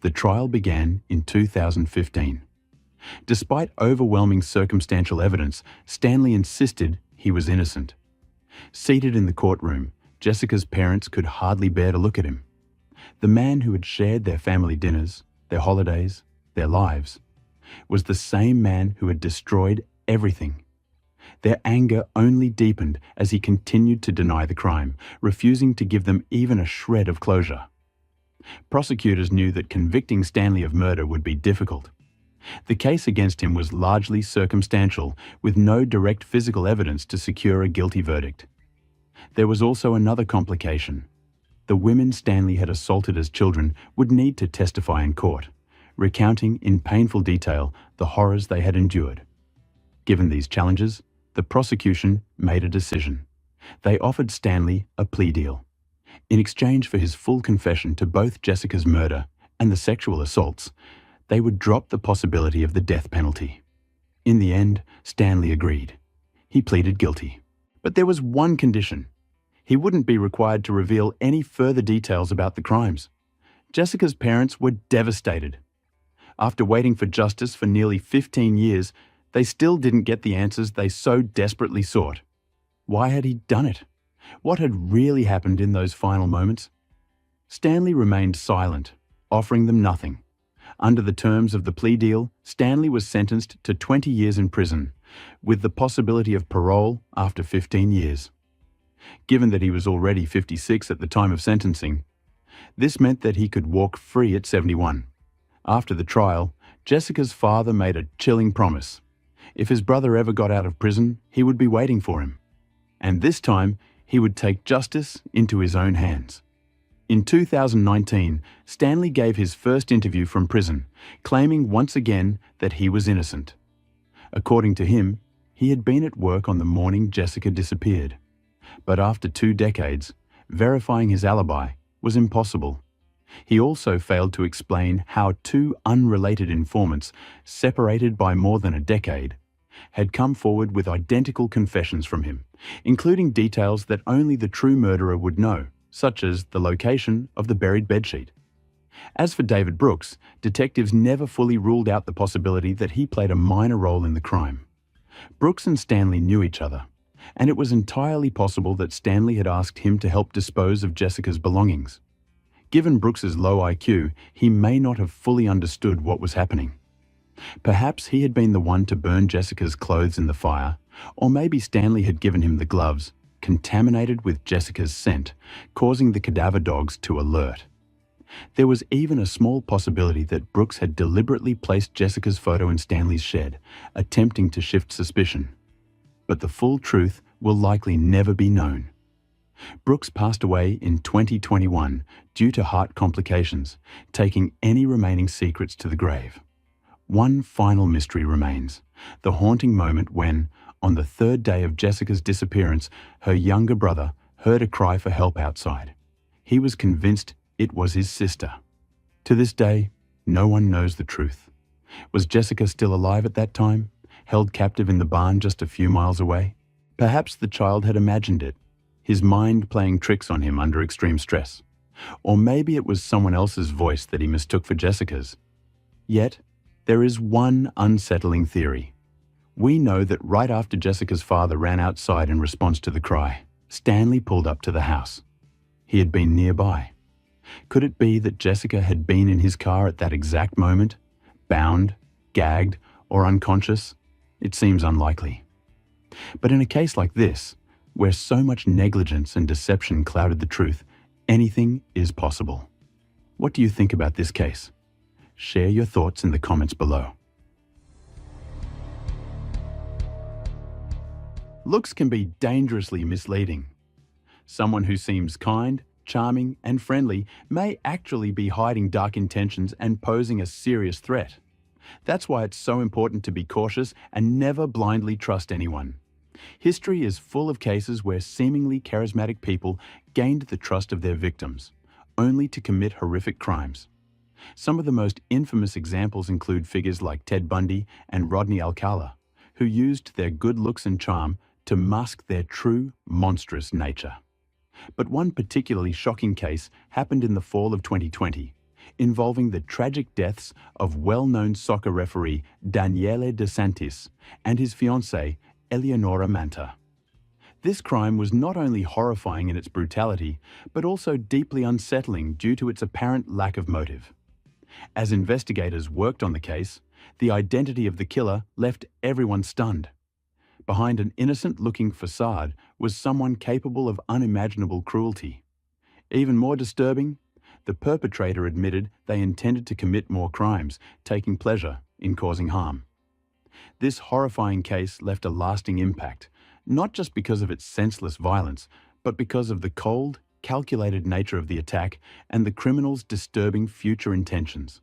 The trial began in 2015. Despite overwhelming circumstantial evidence, Stanley insisted he was innocent. Seated in the courtroom, Jessica's parents could hardly bear to look at him. The man who had shared their family dinners, their holidays, their lives, was the same man who had destroyed everything. Their anger only deepened as he continued to deny the crime, refusing to give them even a shred of closure. Prosecutors knew that convicting Stanley of murder would be difficult. The case against him was largely circumstantial, with no direct physical evidence to secure a guilty verdict. There was also another complication. The women Stanley had assaulted as children would need to testify in court, recounting in painful detail the horrors they had endured. Given these challenges, the prosecution made a decision. They offered Stanley a plea deal. In exchange for his full confession to both Jessica's murder and the sexual assaults, they would drop the possibility of the death penalty. In the end, Stanley agreed. He pleaded guilty. But there was one condition. He wouldn't be required to reveal any further details about the crimes. Jessica's parents were devastated. After waiting for justice for nearly 15 years, they still didn't get the answers they so desperately sought. Why had he done it? What had really happened in those final moments? Stanley remained silent, offering them nothing. Under the terms of the plea deal, Stanley was sentenced to 20 years in prison, with the possibility of parole after 15 years. Given that he was already 56 at the time of sentencing, this meant that he could walk free at 71. After the trial, Jessica's father made a chilling promise. If his brother ever got out of prison, he would be waiting for him. And this time, he would take justice into his own hands. In 2019, Stanley gave his first interview from prison, claiming once again that he was innocent. According to him, he had been at work on the morning Jessica disappeared. But after 2 decades, verifying his alibi was impossible. He also failed to explain how 2 unrelated informants, separated by more than a decade, had come forward with identical confessions from him, including details that only the true murderer would know, such as the location of the buried bedsheet. As for David Brooks, detectives never fully ruled out the possibility that he played a minor role in the crime. Brooks and Stanley knew each other, and it was entirely possible that Stanley had asked him to help dispose of Jessica's belongings. Given Brooks's low IQ, he may not have fully understood what was happening. Perhaps he had been the one to burn Jessica's clothes in the fire, or maybe Stanley had given him the gloves, contaminated with Jessica's scent, causing the cadaver dogs to alert. There was even a small possibility that Brooks had deliberately placed Jessica's photo in Stanley's shed, attempting to shift suspicion. But the full truth will likely never be known. Brooks passed away in 2021 due to heart complications, taking any remaining secrets to the grave. One final mystery remains, the haunting moment when, on the 3rd day of Jessica's disappearance, her younger brother heard a cry for help outside. He was convinced it was his sister. To this day, no one knows the truth. Was Jessica still alive at that time, held captive in the barn just a few miles away? Perhaps the child had imagined it, his mind playing tricks on him under extreme stress. Or maybe it was someone else's voice that he mistook for Jessica's. Yet, there is one unsettling theory. We know that right after Jessica's father ran outside in response to the cry, Stanley pulled up to the house. He had been nearby. Could it be that Jessica had been in his car at that exact moment, bound, gagged, or unconscious? It seems unlikely. But in a case like this, where so much negligence and deception clouded the truth, anything is possible. What do you think about this case? Share your thoughts in the comments below. Looks can be dangerously misleading. Someone who seems kind, charming, and friendly may actually be hiding dark intentions and posing a serious threat. That's why it's so important to be cautious and never blindly trust anyone. History is full of cases where seemingly charismatic people gained the trust of their victims, only to commit horrific crimes. Some of the most infamous examples include figures like Ted Bundy and Rodney Alcala, who used their good looks and charm to mask their true, monstrous nature. But one particularly shocking case happened in the fall of 2020, involving the tragic deaths of well-known soccer referee Daniele De Santis and his fiancée, Eleonora Manta. This crime was not only horrifying in its brutality, but also deeply unsettling due to its apparent lack of motive. As investigators worked on the case, the identity of the killer left everyone stunned. Behind an innocent-looking facade was someone capable of unimaginable cruelty. Even more disturbing, the perpetrator admitted they intended to commit more crimes, taking pleasure in causing harm. This horrifying case left a lasting impact, not just because of its senseless violence, but because of the cold, calculated nature of the attack and the criminal's disturbing future intentions.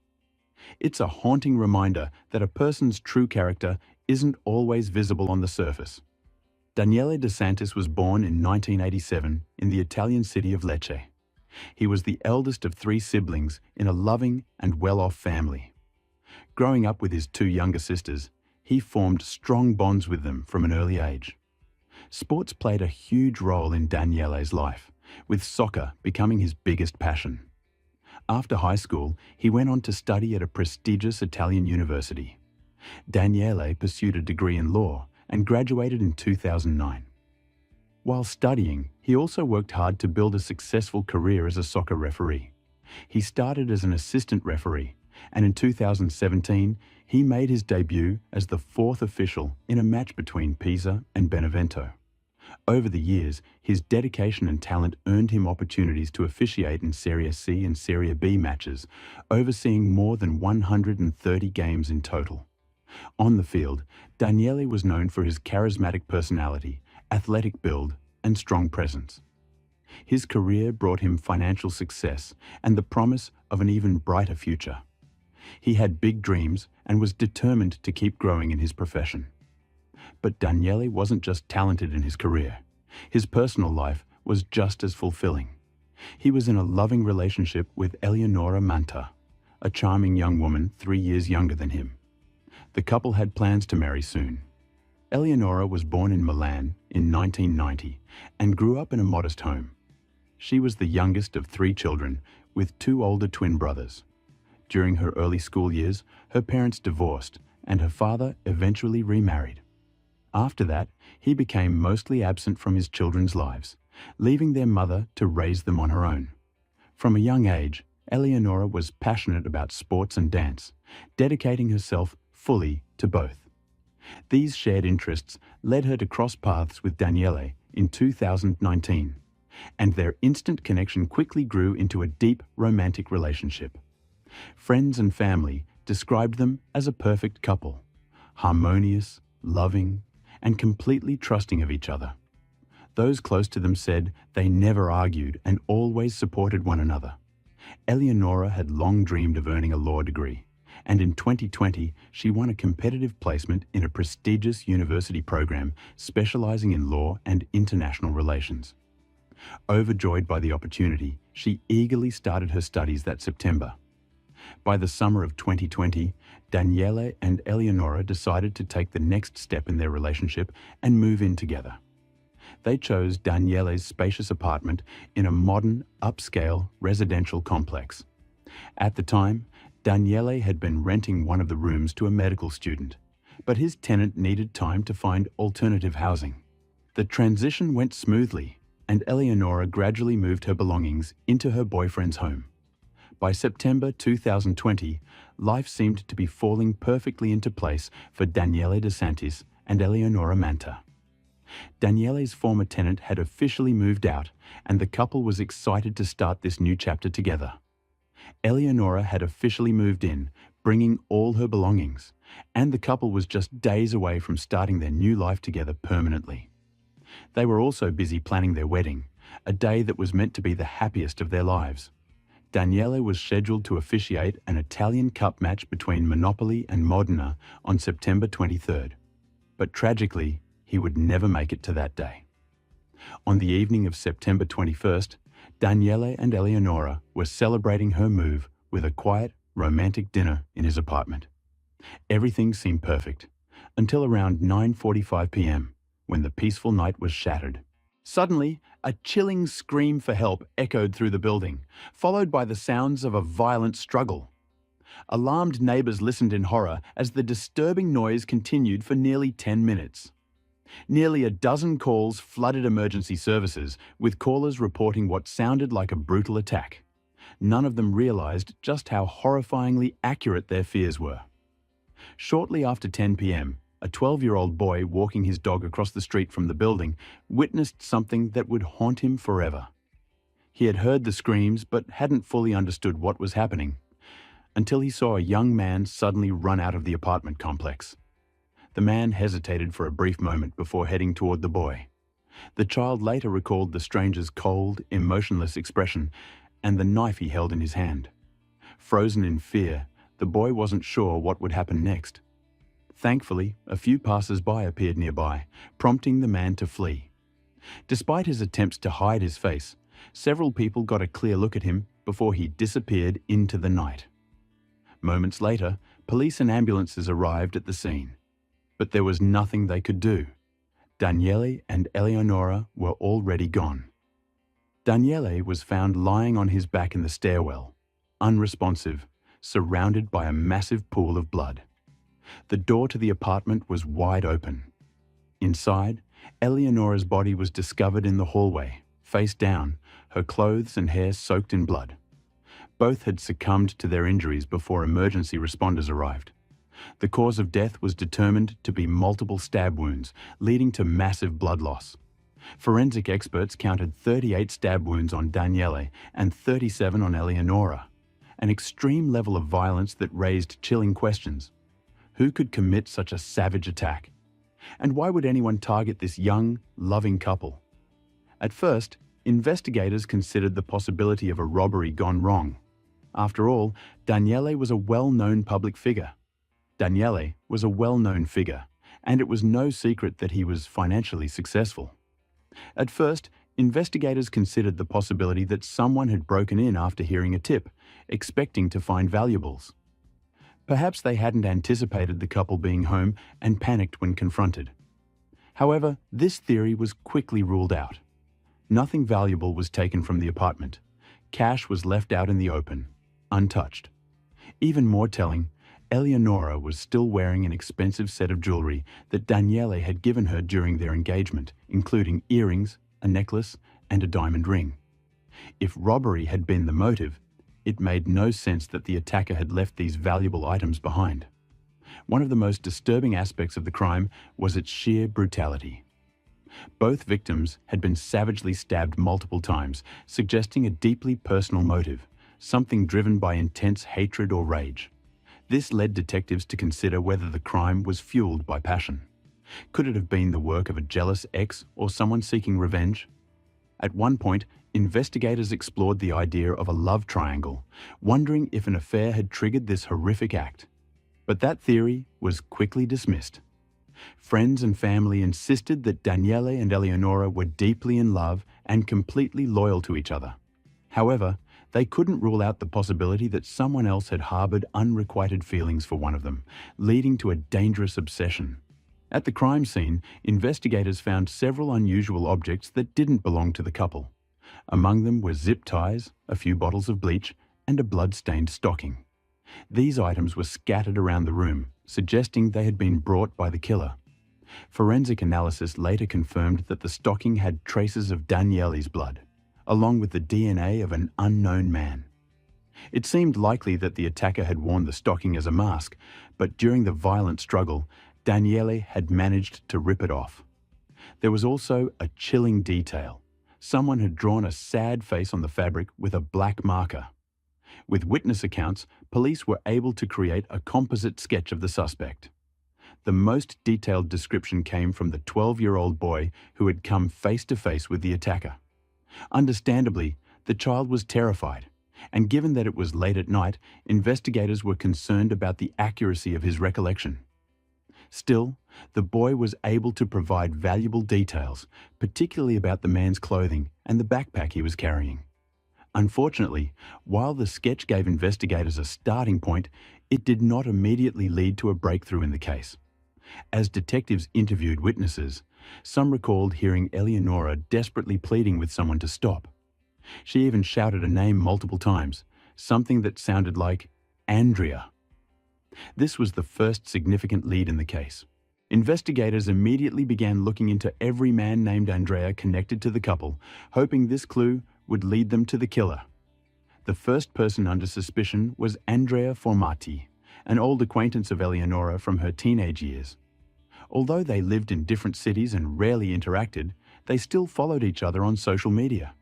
It's a haunting reminder that a person's true character isn't always visible on the surface. Daniele De Santis was born in 1987 in the Italian city of Lecce. He was the eldest of three siblings in a loving and well-off family. Growing up with his two younger sisters, he formed strong bonds with them from an early age. Sports played a huge role in Daniele's life, with soccer becoming his biggest passion. After high school, he went on to study at a prestigious Italian university. Daniele pursued a degree in law and graduated in 2009. While studying, he also worked hard to build a successful career as a soccer referee. He started as an assistant referee, and in 2017, he made his debut as the fourth official in a match between Pisa and Benevento. Over the years, his dedication and talent earned him opportunities to officiate in Serie C and Serie B matches, overseeing more than 130 games in total. On the field, Daniele was known for his charismatic personality, athletic build, and strong presence. His career brought him financial success and the promise of an even brighter future. He had big dreams and was determined to keep growing in his profession. But Daniele wasn't just talented in his career. His personal life was just as fulfilling. He was in a loving relationship with Eleonora Manta, a charming young woman 3 years younger than him. The couple had plans to marry soon. Eleonora was born in Milan in 1990 and grew up in a modest home. She was the youngest of 3 children with 2 older twin brothers. During her early school years, her parents divorced and her father eventually remarried. After that, he became mostly absent from his children's lives, leaving their mother to raise them on her own. From a young age, Eleonora was passionate about sports and dance, dedicating herself fully to both. These shared interests led her to cross paths with Daniele in 2019, and their instant connection quickly grew into a deep romantic relationship. Friends and family described them as a perfect couple, harmonious, loving, and completely trusting of each other. Those close to them said they never argued and always supported one another. Eleonora had long dreamed of earning a law degree, and in 2020 she won a competitive placement in a prestigious university program specializing in law and international relations. Overjoyed by the opportunity, she eagerly started her studies that September. By the summer of 2020, Daniele and Eleonora decided to take the next step in their relationship and move in together. They chose Daniele's spacious apartment in a modern, upscale residential complex. At the time, Daniele had been renting one of the rooms to a medical student, but his tenant needed time to find alternative housing. The transition went smoothly, and Eleonora gradually moved her belongings into her boyfriend's home. By September 2020, life seemed to be falling perfectly into place for Daniele De Santis and Eleonora Manta. Daniele's former tenant had officially moved out, and the couple was excited to start this new chapter together. Eleonora had officially moved in, bringing all her belongings, and the couple was just days away from starting their new life together permanently. They were also busy planning their wedding, a day that was meant to be the happiest of their lives. Daniele was scheduled to officiate an Italian Cup match between Monopoli and Modena on September 23rd. But tragically, he would never make it to that day. On the evening of September 21st, Daniele and Eleonora were celebrating her move with a quiet, romantic dinner in his apartment. Everything seemed perfect, until around 9:45 p.m., when the peaceful night was shattered. Suddenly, a chilling scream for help echoed through the building, followed by the sounds of a violent struggle. Alarmed neighbors listened in horror as the disturbing noise continued for nearly 10 minutes. Nearly a dozen calls flooded emergency services, with callers reporting what sounded like a brutal attack. None of them realized just how horrifyingly accurate their fears were. Shortly after 10 p.m., a 12-year-old boy walking his dog across the street from the building witnessed something that would haunt him forever. He had heard the screams but hadn't fully understood what was happening, until he saw a young man suddenly run out of the apartment complex. The man hesitated for a brief moment before heading toward the boy. The child later recalled the stranger's cold, emotionless expression and the knife he held in his hand. Frozen in fear, the boy wasn't sure what would happen next. Thankfully, a few passers-by appeared nearby, prompting the man to flee. Despite his attempts to hide his face, several people got a clear look at him before he disappeared into the night. Moments later, police and ambulances arrived at the scene. But there was nothing they could do. Daniele and Eleonora were already gone. Daniele was found lying on his back in the stairwell, unresponsive, surrounded by a massive pool of blood. The door to the apartment was wide open. Inside, Eleonora's body was discovered in the hallway, face down, her clothes and hair soaked in blood. Both had succumbed to their injuries before emergency responders arrived. The cause of death was determined to be multiple stab wounds, leading to massive blood loss. Forensic experts counted 38 stab wounds on Daniele and 37 on Eleonora, an extreme level of violence that raised chilling questions. Who could commit such a savage attack? And why would anyone target this young, loving couple? At first, investigators considered the possibility of a robbery gone wrong. After all, Daniele was a well-known public figure. And it was no secret that he was financially successful. At first, investigators considered the possibility that someone had broken in after hearing a tip, expecting to find valuables. Perhaps they hadn't anticipated the couple being home and panicked when confronted. However, this theory was quickly ruled out. Nothing valuable was taken from the apartment. Cash was left out in the open, untouched. Even more telling, Eleonora was still wearing an expensive set of jewelry that Daniele had given her during their engagement, including earrings, a necklace, and a diamond ring. If robbery had been the motive, it made no sense that the attacker had left these valuable items behind. One of the most disturbing aspects of the crime was its sheer brutality. Both victims had been savagely stabbed multiple times, suggesting a deeply personal motive, something driven by intense hatred or rage. This led detectives to consider whether the crime was fueled by passion. Could it have been the work of a jealous ex or someone seeking revenge? At one point, investigators explored the idea of a love triangle, wondering if an affair had triggered this horrific act. But that theory was quickly dismissed. Friends and family insisted that Daniele and Eleonora were deeply in love and completely loyal to each other. However, they couldn't rule out the possibility that someone else had harbored unrequited feelings for one of them, leading to a dangerous obsession. At the crime scene, investigators found several unusual objects that didn't belong to the couple. Among them were zip ties, a few bottles of bleach, and a blood-stained stocking. These items were scattered around the room, suggesting they had been brought by the killer. Forensic analysis later confirmed that the stocking had traces of Daniele's blood, along with the DNA of an unknown man. It seemed likely that the attacker had worn the stocking as a mask, but during the violent struggle, Daniele had managed to rip it off. There was also a chilling detail. Someone had drawn a sad face on the fabric with a black marker. With witness accounts, police were able to create a composite sketch of the suspect. The most detailed description came from the 12-year-old boy who had come face to face with the attacker. Understandably, the child was terrified, and given that it was late at night, investigators were concerned about the accuracy of his recollection. Still, the boy was able to provide valuable details, particularly about the man's clothing and the backpack he was carrying. Unfortunately, while the sketch gave investigators a starting point, it did not immediately lead to a breakthrough in the case. As detectives interviewed witnesses, some recalled hearing Eleonora desperately pleading with someone to stop. She even shouted a name multiple times, something that sounded like Andrea. This was the first significant lead in the case. Investigators immediately began looking into every man named Andrea connected to the couple, hoping this clue would lead them to the killer. The first person under suspicion was Andrea Formati, an old acquaintance of Eleonora from her teenage years. Although they lived in different cities and rarely interacted, they still followed each other on social media.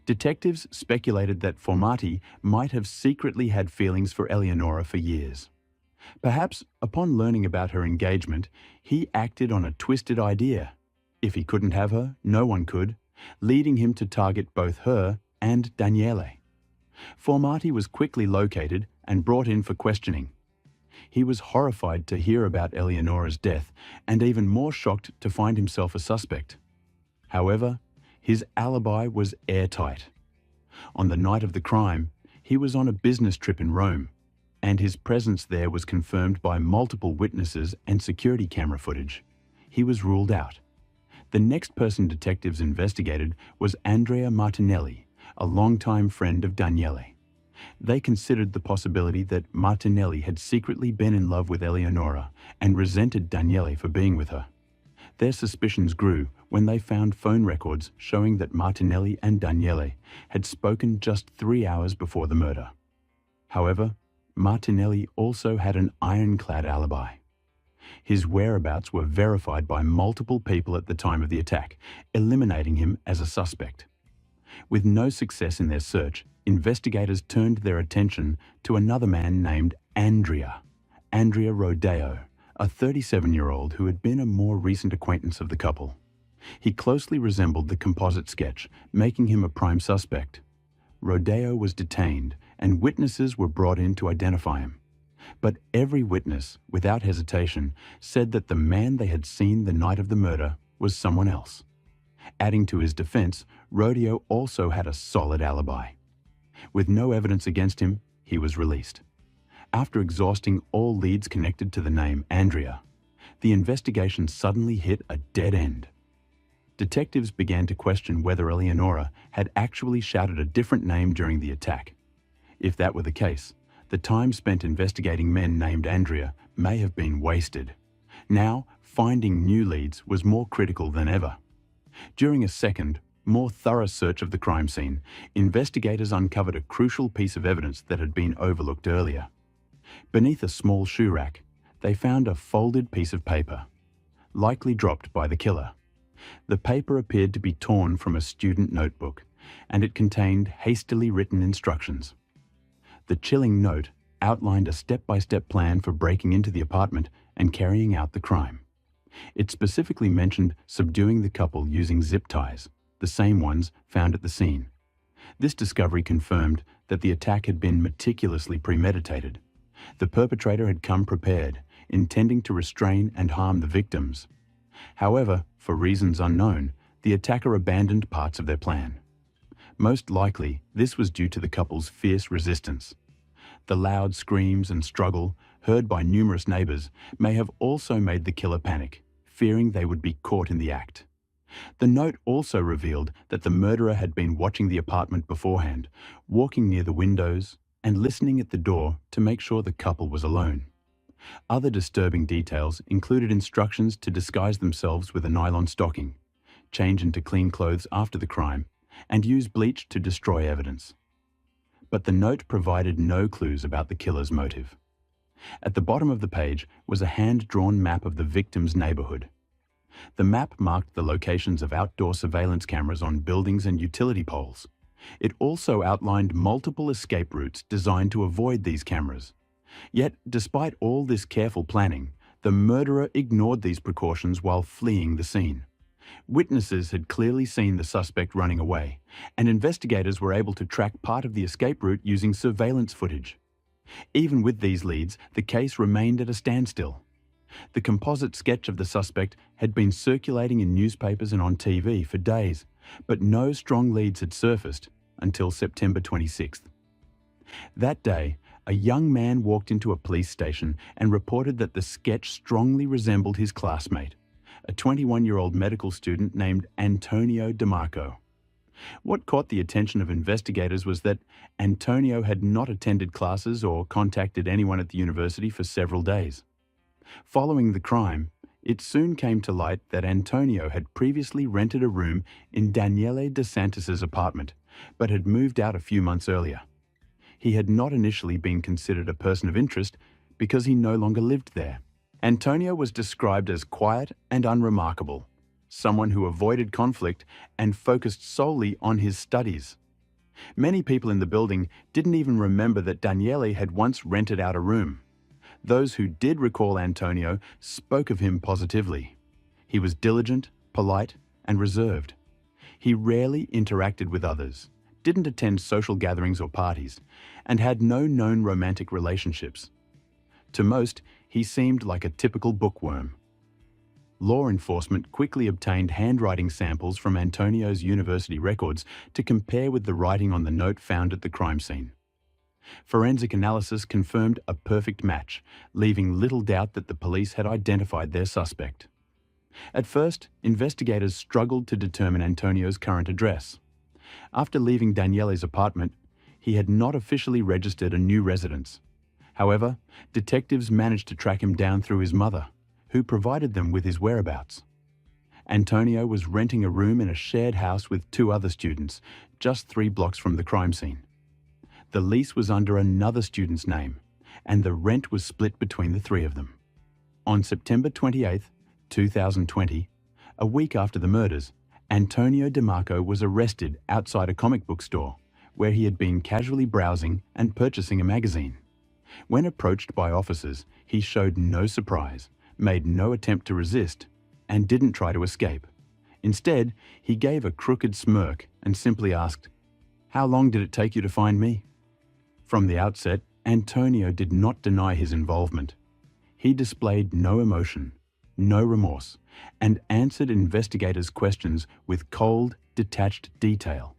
Detectives speculated that Formati might have secretly had feelings for Eleonora for years. Perhaps, upon learning about her engagement, he acted on a twisted idea. If he couldn't have her, no one could, leading him to target both her and Daniele. Formati was quickly located and brought in for questioning. He was horrified to hear about Eleonora's death and even more shocked to find himself a suspect. However, his alibi was airtight. On the night of the crime, he was on a business trip in Rome, and his presence there was confirmed by multiple witnesses and security camera footage. He was ruled out. The next person detectives investigated was Andrea Martinelli, a longtime friend of Daniele. They considered the possibility that Martinelli had secretly been in love with Eleonora and resented Daniele for being with her. Their suspicions grew when they found phone records showing that Martinelli and Daniele had spoken just 3 hours before the murder. However, Martinelli also had an ironclad alibi. His whereabouts were verified by multiple people at the time of the attack, eliminating him as a suspect. With no success in their search, investigators turned their attention to another man named Andrea Rodeo, a 37-year-old who had been a more recent acquaintance of the couple. He closely resembled the composite sketch, making him a prime suspect. Rodeo was detained, and witnesses were brought in to identify him. But every witness, without hesitation, said that the man they had seen the night of the murder was someone else. Adding to his defense, Rodeo also had a solid alibi. With no evidence against him, he was released. After exhausting all leads connected to the name Andrea, the investigation suddenly hit a dead end. Detectives began to question whether Eleonora had actually shouted a different name during the attack. If that were the case, the time spent investigating men named Andrea may have been wasted. Now, finding new leads was more critical than ever. During a second, more thorough search of the crime scene, investigators uncovered a crucial piece of evidence that had been overlooked earlier. Beneath a small shoe rack, they found a folded piece of paper, likely dropped by the killer. The paper appeared to be torn from a student notebook, and it contained hastily written instructions. The chilling note outlined a step-by-step plan for breaking into the apartment and carrying out the crime. It specifically mentioned subduing the couple using zip ties, the same ones found at the scene. This discovery confirmed that the attack had been meticulously premeditated. The perpetrator had come prepared, intending to restrain and harm the victims. However, for reasons unknown, the attacker abandoned parts of their plan. Most likely, this was due to the couple's fierce resistance. The loud screams and struggle, heard by numerous neighbors, may have also made the killer panic, fearing they would be caught in the act. The note also revealed that the murderer had been watching the apartment beforehand, walking near the windows and listening at the door to make sure the couple was alone. Other disturbing details included instructions to disguise themselves with a nylon stocking, change into clean clothes after the crime, and use bleach to destroy evidence. But the note provided no clues about the killer's motive. At the bottom of the page was a hand-drawn map of the victim's neighborhood. The map marked the locations of outdoor surveillance cameras on buildings and utility poles. It also outlined multiple escape routes designed to avoid these cameras. Yet, despite all this careful planning, the murderer ignored these precautions while fleeing the scene. Witnesses had clearly seen the suspect running away, and investigators were able to track part of the escape route using surveillance footage. Even with these leads, the case remained at a standstill. The composite sketch of the suspect had been circulating in newspapers and on TV for days, but no strong leads had surfaced until September 26th. That day, a young man walked into a police station and reported that the sketch strongly resembled his classmate, a 21-year-old medical student named Antonio DeMarco. What caught the attention of investigators was that Antonio had not attended classes or contacted anyone at the university for several days. Following the crime, it soon came to light that Antonio had previously rented a room in Daniele DeSantis's apartment, but had moved out a few months earlier. He had not initially been considered a person of interest because he no longer lived there. Antonio was described as quiet and unremarkable, someone who avoided conflict and focused solely on his studies. Many people in the building didn't even remember that Daniele had once rented out a room. Those who did recall Antonio spoke of him positively. He was diligent, polite, and reserved. He rarely interacted with others, didn't attend social gatherings or parties, and had no known romantic relationships. To most, he seemed like a typical bookworm. Law enforcement quickly obtained handwriting samples from Antonio's university records to compare with the writing on the note found at the crime scene. Forensic analysis confirmed a perfect match, leaving little doubt that the police had identified their suspect. At first, investigators struggled to determine Antonio's current address. After leaving Daniele's apartment, he had not officially registered a new residence. However, detectives managed to track him down through his mother, who provided them with his whereabouts. Antonio was renting a room in a shared house with 2 other students, just 3 blocks from the crime scene. The lease was under another student's name, and the rent was split between the 3 of them. On September 28, 2020, a week after the murders, Antonio DeMarco was arrested outside a comic book store, where he had been casually browsing and purchasing a magazine. When approached by officers, he showed no surprise, made no attempt to resist, and didn't try to escape. Instead, he gave a crooked smirk and simply asked, "How long did it take you to find me?" From the outset, Antonio did not deny his involvement. He displayed no emotion, no remorse, and answered investigators' questions with cold, detached detail,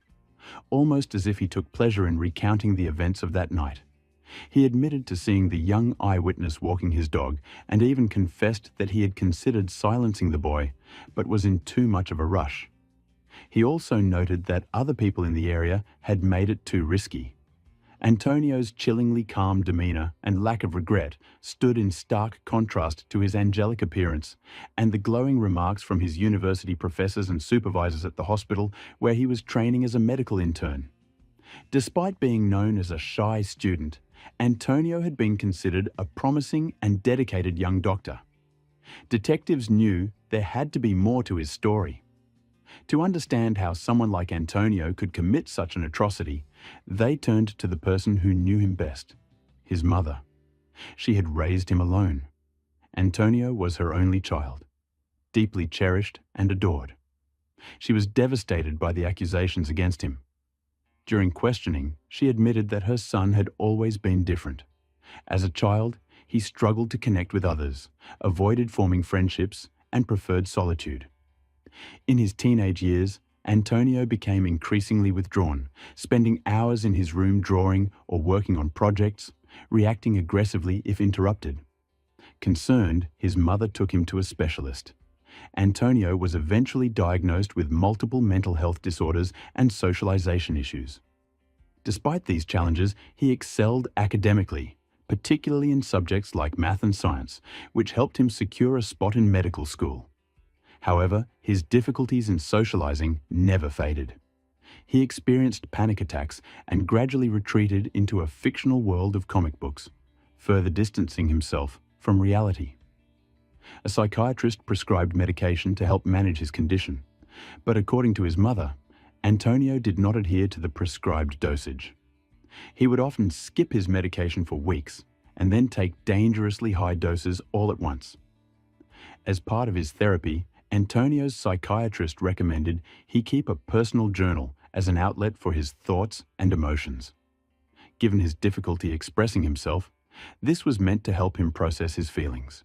almost as if he took pleasure in recounting the events of that night. He admitted to seeing the young eyewitness walking his dog and even confessed that he had considered silencing the boy, but was in too much of a rush. He also noted that other people in the area had made it too risky. Antonio's chillingly calm demeanor and lack of regret stood in stark contrast to his angelic appearance and the glowing remarks from his university professors and supervisors at the hospital where he was training as a medical intern. Despite being known as a shy student, Antonio had been considered a promising and dedicated young doctor. Detectives knew there had to be more to his story. To understand how someone like Antonio could commit such an atrocity, they turned to the person who knew him best, his mother. She had raised him alone. Antonio was her only child, deeply cherished and adored. She was devastated by the accusations against him. During questioning, she admitted that her son had always been different. As a child, he struggled to connect with others, avoided forming friendships, and preferred solitude. In his teenage years, Antonio became increasingly withdrawn, spending hours in his room drawing or working on projects, reacting aggressively if interrupted. Concerned, his mother took him to a specialist. Antonio was eventually diagnosed with multiple mental health disorders and socialization issues. Despite these challenges, he excelled academically, particularly in subjects like math and science, which helped him secure a spot in medical school. However, his difficulties in socializing never faded. He experienced panic attacks and gradually retreated into a fictional world of comic books, further distancing himself from reality. A psychiatrist prescribed medication to help manage his condition, but according to his mother, Antonio did not adhere to the prescribed dosage. He would often skip his medication for weeks and then take dangerously high doses all at once. As part of his therapy, Antonio's psychiatrist recommended he keep a personal journal as an outlet for his thoughts and emotions. Given his difficulty expressing himself, this was meant to help him process his feelings.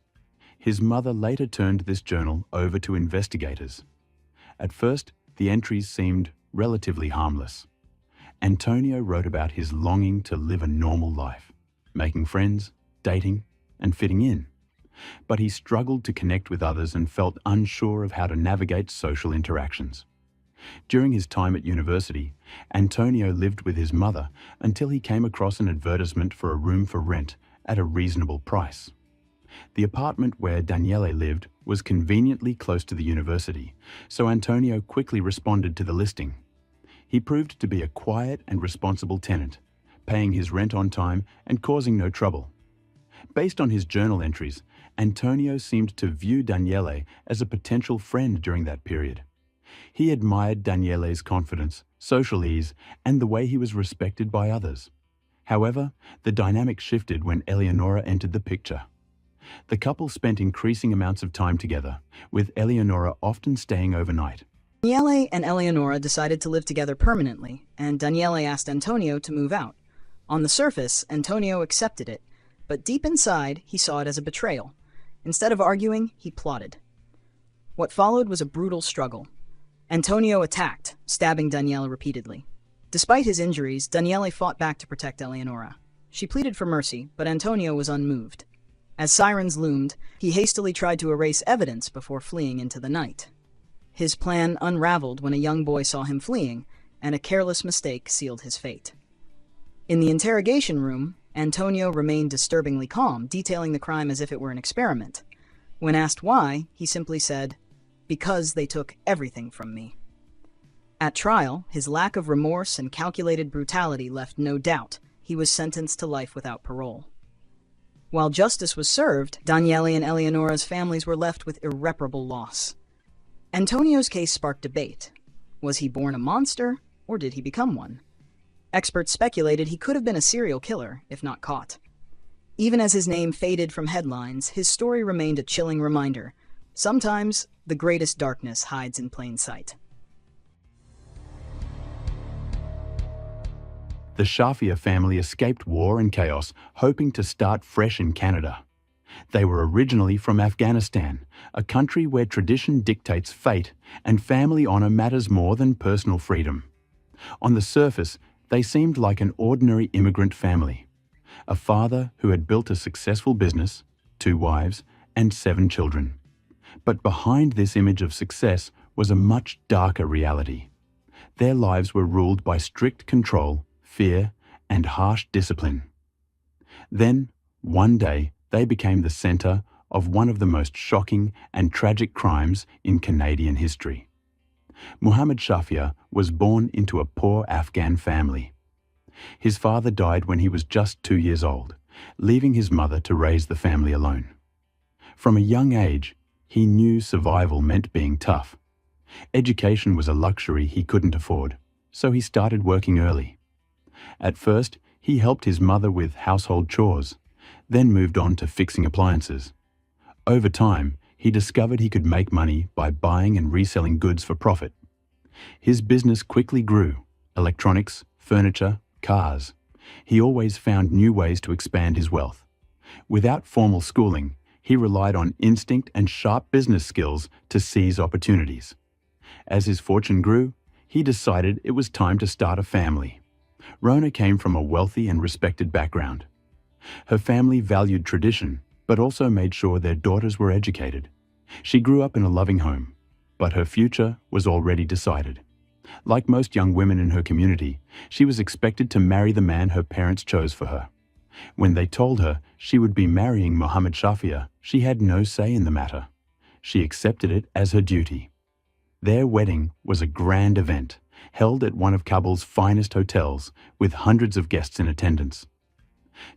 His mother later turned this journal over to investigators. At first, the entries seemed relatively harmless. Antonio wrote about his longing to live a normal life, making friends, dating, and fitting in. But he struggled to connect with others and felt unsure of how to navigate social interactions. During his time at university, Antonio lived with his mother until he came across an advertisement for a room for rent at a reasonable price. The apartment where Daniele lived was conveniently close to the university, so Antonio quickly responded to the listing. He proved to be a quiet and responsible tenant, paying his rent on time and causing no trouble. Based on his journal entries, Antonio seemed to view Daniele as a potential friend during that period. He admired Daniele's confidence, social ease, and the way he was respected by others. However, the dynamic shifted when Eleonora entered the picture. The couple spent increasing amounts of time together, with Eleonora often staying overnight. Daniele and Eleonora decided to live together permanently, and Daniele asked Antonio to move out. On the surface, Antonio accepted it, but deep inside, he saw it as a betrayal. Instead of arguing, he plotted. What followed was a brutal struggle. Antonio attacked, stabbing Daniele repeatedly. Despite his injuries, Daniele fought back to protect Eleonora. She pleaded for mercy, but Antonio was unmoved. As sirens loomed, he hastily tried to erase evidence before fleeing into the night. His plan unraveled when a young boy saw him fleeing, and a careless mistake sealed his fate. In the interrogation room, Antonio remained disturbingly calm, detailing the crime as if it were an experiment. When asked why, he simply said, "Because they took everything from me." At trial, his lack of remorse and calculated brutality left no doubt. He was sentenced to life without parole. While justice was served, Daniele and Eleonora's families were left with irreparable loss. Antonio's case sparked debate. Was he born a monster, or did he become one? Experts speculated he could have been a serial killer, if not caught. Even as his name faded from headlines, his story remained a chilling reminder. Sometimes, the greatest darkness hides in plain sight. The Shafia family escaped war and chaos, hoping to start fresh in Canada. They were originally from Afghanistan, a country where tradition dictates fate and family honor matters more than personal freedom. On the surface, they seemed like an ordinary immigrant family. A father who had built a successful business, 2 wives, and 7 children. But behind this image of success was a much darker reality. Their lives were ruled by strict control, fear, and harsh discipline. Then, one day, they became the center of one of the most shocking and tragic crimes in Canadian history. Muhammad Shafia was born into a poor Afghan family. His father died when he was just 2 years old, leaving his mother to raise the family alone. From a young age, he knew survival meant being tough. Education was a luxury he couldn't afford, so he started working early. At first, he helped his mother with household chores, then moved on to fixing appliances. Over time, he discovered he could make money by buying and reselling goods for profit. His business quickly grew: electronics, furniture, cars. He always found new ways to expand his wealth. Without formal schooling, he relied on instinct and sharp business skills to seize opportunities. As his fortune grew, he decided it was time to start a family. Rona came from a wealthy and respected background. Her family valued tradition, but also made sure their daughters were educated. She grew up in a loving home, but her future was already decided. Like most young women in her community, she was expected to marry the man her parents chose for her. When they told her she would be marrying Muhammad Shafia, she had no say in the matter. She accepted it as her duty. Their wedding was a grand event, held at one of Kabul's finest hotels, with hundreds of guests in attendance.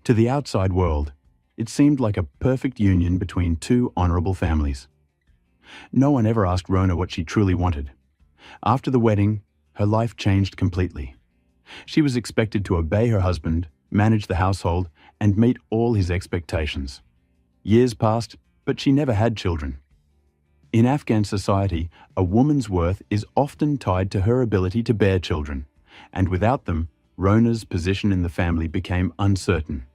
To the outside world, it seemed like a perfect union between 2 honorable families. No one ever asked Rona what she truly wanted. After the wedding, her life changed completely. She was expected to obey her husband, manage the household, and meet all his expectations. Years passed, but she never had children. In Afghan society, a woman's worth is often tied to her ability to bear children, and without them, Rona's position in the family became uncertain.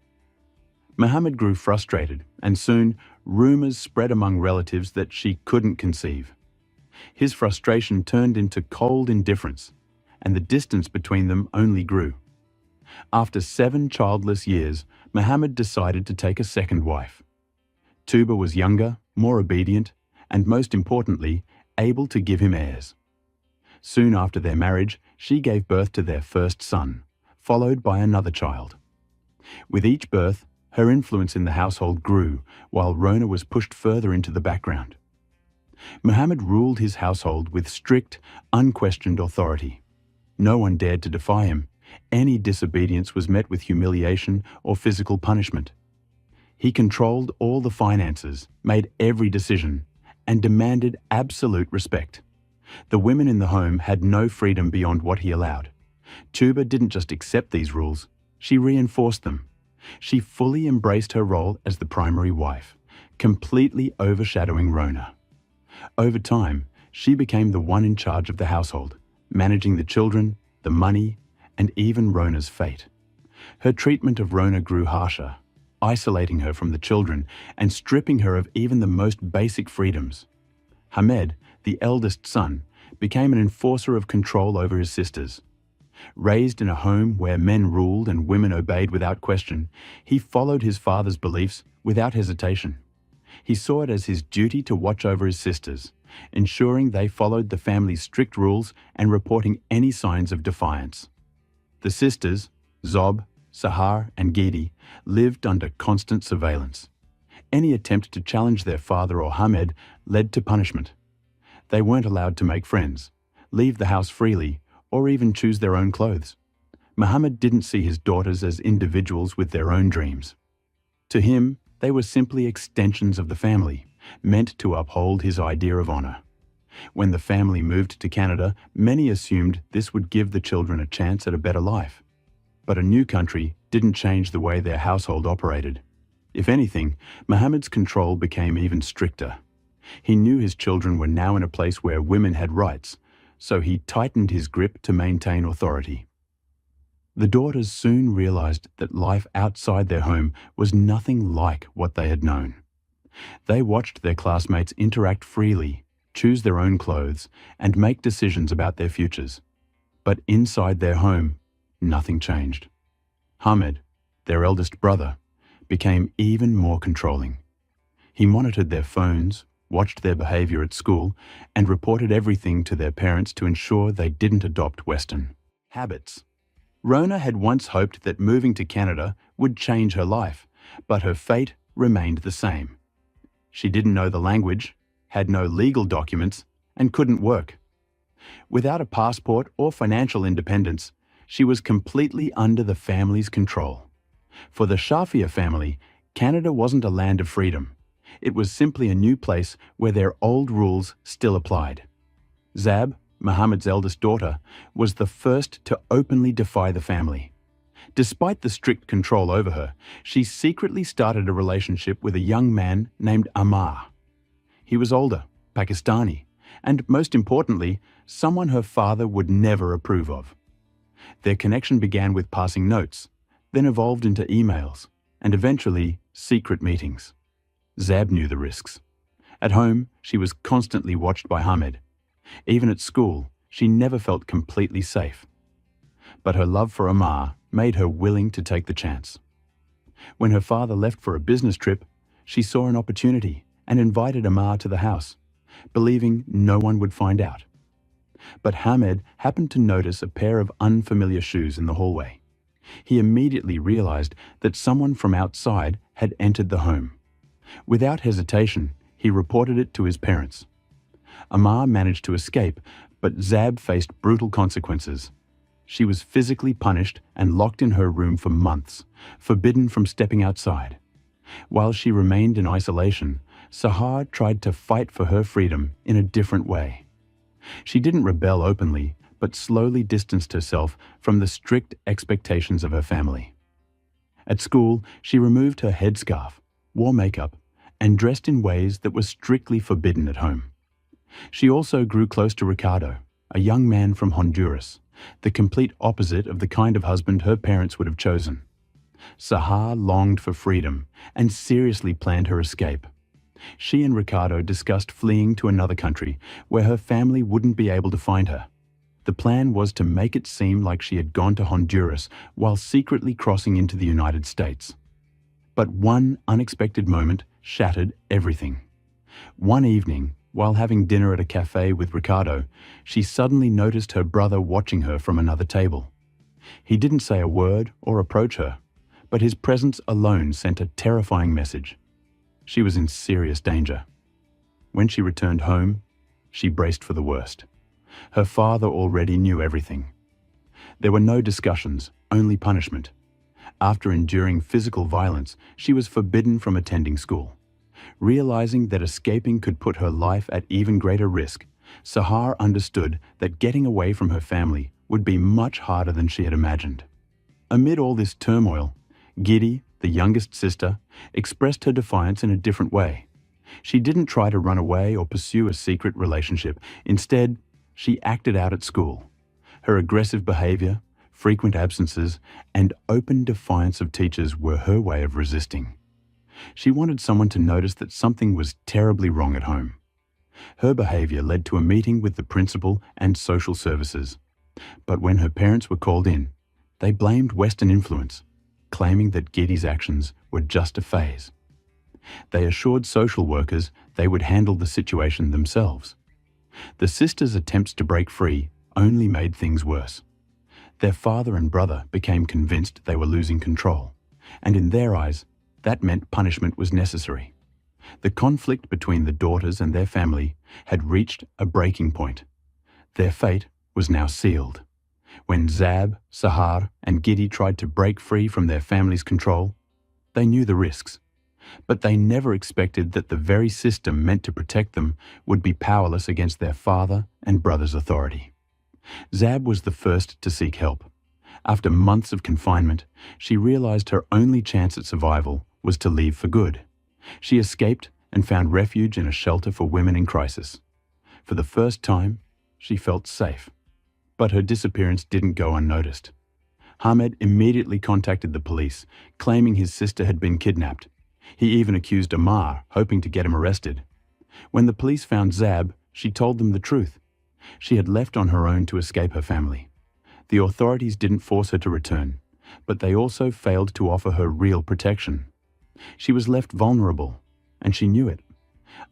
Muhammad grew frustrated, and soon rumors spread among relatives that she couldn't conceive. His frustration turned into cold indifference, and the distance between them only grew. After 7 childless years, Muhammad decided to take a second wife. Tuba was younger, more obedient, and most importantly, able to give him heirs. Soon after their marriage, she gave birth to their first son, followed by another child. With each birth, her influence in the household grew, while Rona was pushed further into the background. Muhammad ruled his household with strict, unquestioned authority. No one dared to defy him. Any disobedience was met with humiliation or physical punishment. He controlled all the finances, made every decision, and demanded absolute respect. The women in the home had no freedom beyond what he allowed. Tuba didn't just accept these rules, she reinforced them. She fully embraced her role as the primary wife, completely overshadowing Rona. Over time, she became the one in charge of the household, managing the children, the money, and even Rona's fate. Her treatment of Rona grew harsher, isolating her from the children and stripping her of even the most basic freedoms. Hamed, the eldest son, became an enforcer of control over his sisters. Raised in a home where men ruled and women obeyed without question, he followed his father's beliefs without hesitation. He saw it as his duty to watch over his sisters, ensuring they followed the family's strict rules and reporting any signs of defiance. The sisters, Zob, Sahar, and Gedi, lived under constant surveillance. Any attempt to challenge their father or Hamed led to punishment. They weren't allowed to make friends, leave the house freely, or even choose their own clothes. Muhammad didn't see his daughters as individuals with their own dreams. To him, they were simply extensions of the family, meant to uphold his idea of honor. When the family moved to Canada, many assumed this would give the children a chance at a better life. But a new country didn't change the way their household operated. If anything, Muhammad's control became even stricter. He knew his children were now in a place where women had rights, so he tightened his grip to maintain authority. The daughters soon realized that life outside their home was nothing like what they had known. They watched their classmates interact freely, choose their own clothes, and make decisions about their futures. But inside their home, nothing changed. Hamed, their eldest brother, became even more controlling. He monitored their phones, watched their behavior at school, and reported everything to their parents to ensure they didn't adopt Western habits. Rona had once hoped that moving to Canada would change her life, but her fate remained the same. She didn't know the language, had no legal documents, and couldn't work. Without a passport or financial independence, she was completely under the family's control. For the Shafia family, Canada wasn't a land of freedom. It was simply a new place where their old rules still applied. Zab, Muhammad's eldest daughter, was the first to openly defy the family. Despite the strict control over her, she secretly started a relationship with a young man named Ammar. He was older, Pakistani, and most importantly, someone her father would never approve of. Their connection began with passing notes, then evolved into emails, and eventually secret meetings. Zab knew the risks. At home, she was constantly watched by Hamed. Even at school, she never felt completely safe. But her love for Ammar made her willing to take the chance. When her father left for a business trip, she saw an opportunity and invited Ammar to the house, believing no one would find out. But Hamed happened to notice a pair of unfamiliar shoes in the hallway. He immediately realized that someone from outside had entered the home. Without hesitation, he reported it to his parents. Ammar managed to escape, but Zab faced brutal consequences. She was physically punished and locked in her room for months, forbidden from stepping outside. While she remained in isolation, Sahar tried to fight for her freedom in a different way. She didn't rebel openly, but slowly distanced herself from the strict expectations of her family. At school, she removed her headscarf, wore makeup, and dressed in ways that were strictly forbidden at home. She also grew close to Ricardo, a young man from Honduras, the complete opposite of the kind of husband her parents would have chosen. Sahar longed for freedom and seriously planned her escape. She and Ricardo discussed fleeing to another country where her family wouldn't be able to find her. The plan was to make it seem like she had gone to Honduras while secretly crossing into the United States. But one unexpected moment shattered everything. One evening, while having dinner at a cafe with Ricardo, she suddenly noticed her brother watching her from another table. He didn't say a word or approach her, but his presence alone sent a terrifying message. She was in serious danger. When she returned home, she braced for the worst. Her father already knew everything. There were no discussions, only punishment. After enduring physical violence, she was forbidden from attending school. Realizing that escaping could put her life at even greater risk, Sahar understood that getting away from her family would be much harder than she had imagined. Amid all this turmoil, Gedi, the youngest sister, expressed her defiance in a different way. She didn't try to run away or pursue a secret relationship. Instead, she acted out at school. Her aggressive behavior, frequent absences, and open defiance of teachers were her way of resisting. She wanted someone to notice that something was terribly wrong at home. Her behavior led to a meeting with the principal and social services. But when her parents were called in, they blamed Western influence, claiming that Giddy's actions were just a phase. They assured social workers they would handle the situation themselves. The sisters' attempts to break free only made things worse. Their father and brother became convinced they were losing control, and in their eyes, that meant punishment was necessary. The conflict between the daughters and their family had reached a breaking point. Their fate was now sealed. When Zab, Sahar, and Giddy tried to break free from their family's control, they knew the risks. But they never expected that the very system meant to protect them would be powerless against their father and brother's authority. Zab was the first to seek help. After months of confinement, she realized her only chance at survival was to leave for good. She escaped and found refuge in a shelter for women in crisis. For the first time, she felt safe. But her disappearance didn't go unnoticed. Hamed immediately contacted the police, claiming his sister had been kidnapped. He even accused Amar, hoping to get him arrested. When the police found Zab, she told them the truth. She had left on her own to escape her family. The authorities didn't force her to return, but they also failed to offer her real protection. She was left vulnerable, and she knew it.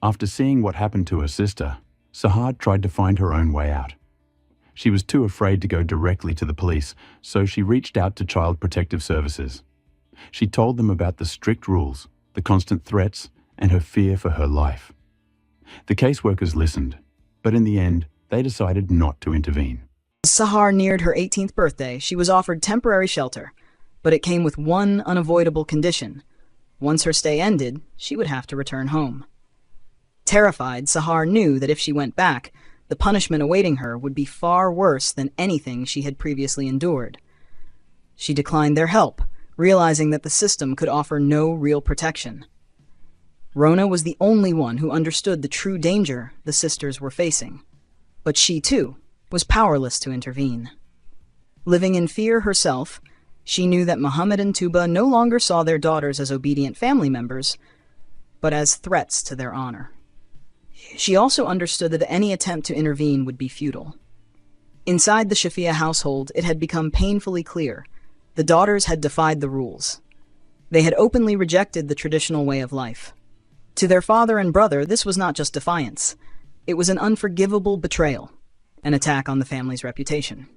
After seeing what happened to her sister, Sahar tried to find her own way out. She was too afraid to go directly to the police, so she reached out to Child Protective Services. She told them about the strict rules, the constant threats, and her fear for her life. The caseworkers listened, but in the end, they decided not to intervene. As Sahar neared her 18th birthday, she was offered temporary shelter, but it came with one unavoidable condition. Once her stay ended, she would have to return home. Terrified, Sahar knew that if she went back, the punishment awaiting her would be far worse than anything she had previously endured. She declined their help, realizing that the system could offer no real protection. Rona was the only one who understood the true danger the sisters were facing, but she, too, was powerless to intervene. Living in fear herself, she knew that Muhammad and Tuba no longer saw their daughters as obedient family members, but as threats to their honor. She also understood that any attempt to intervene would be futile. Inside the Shafia household, it had become painfully clear. The daughters had defied the rules. They had openly rejected the traditional way of life. To their father and brother, this was not just defiance. It was an unforgivable betrayal, an attack on the family's reputation.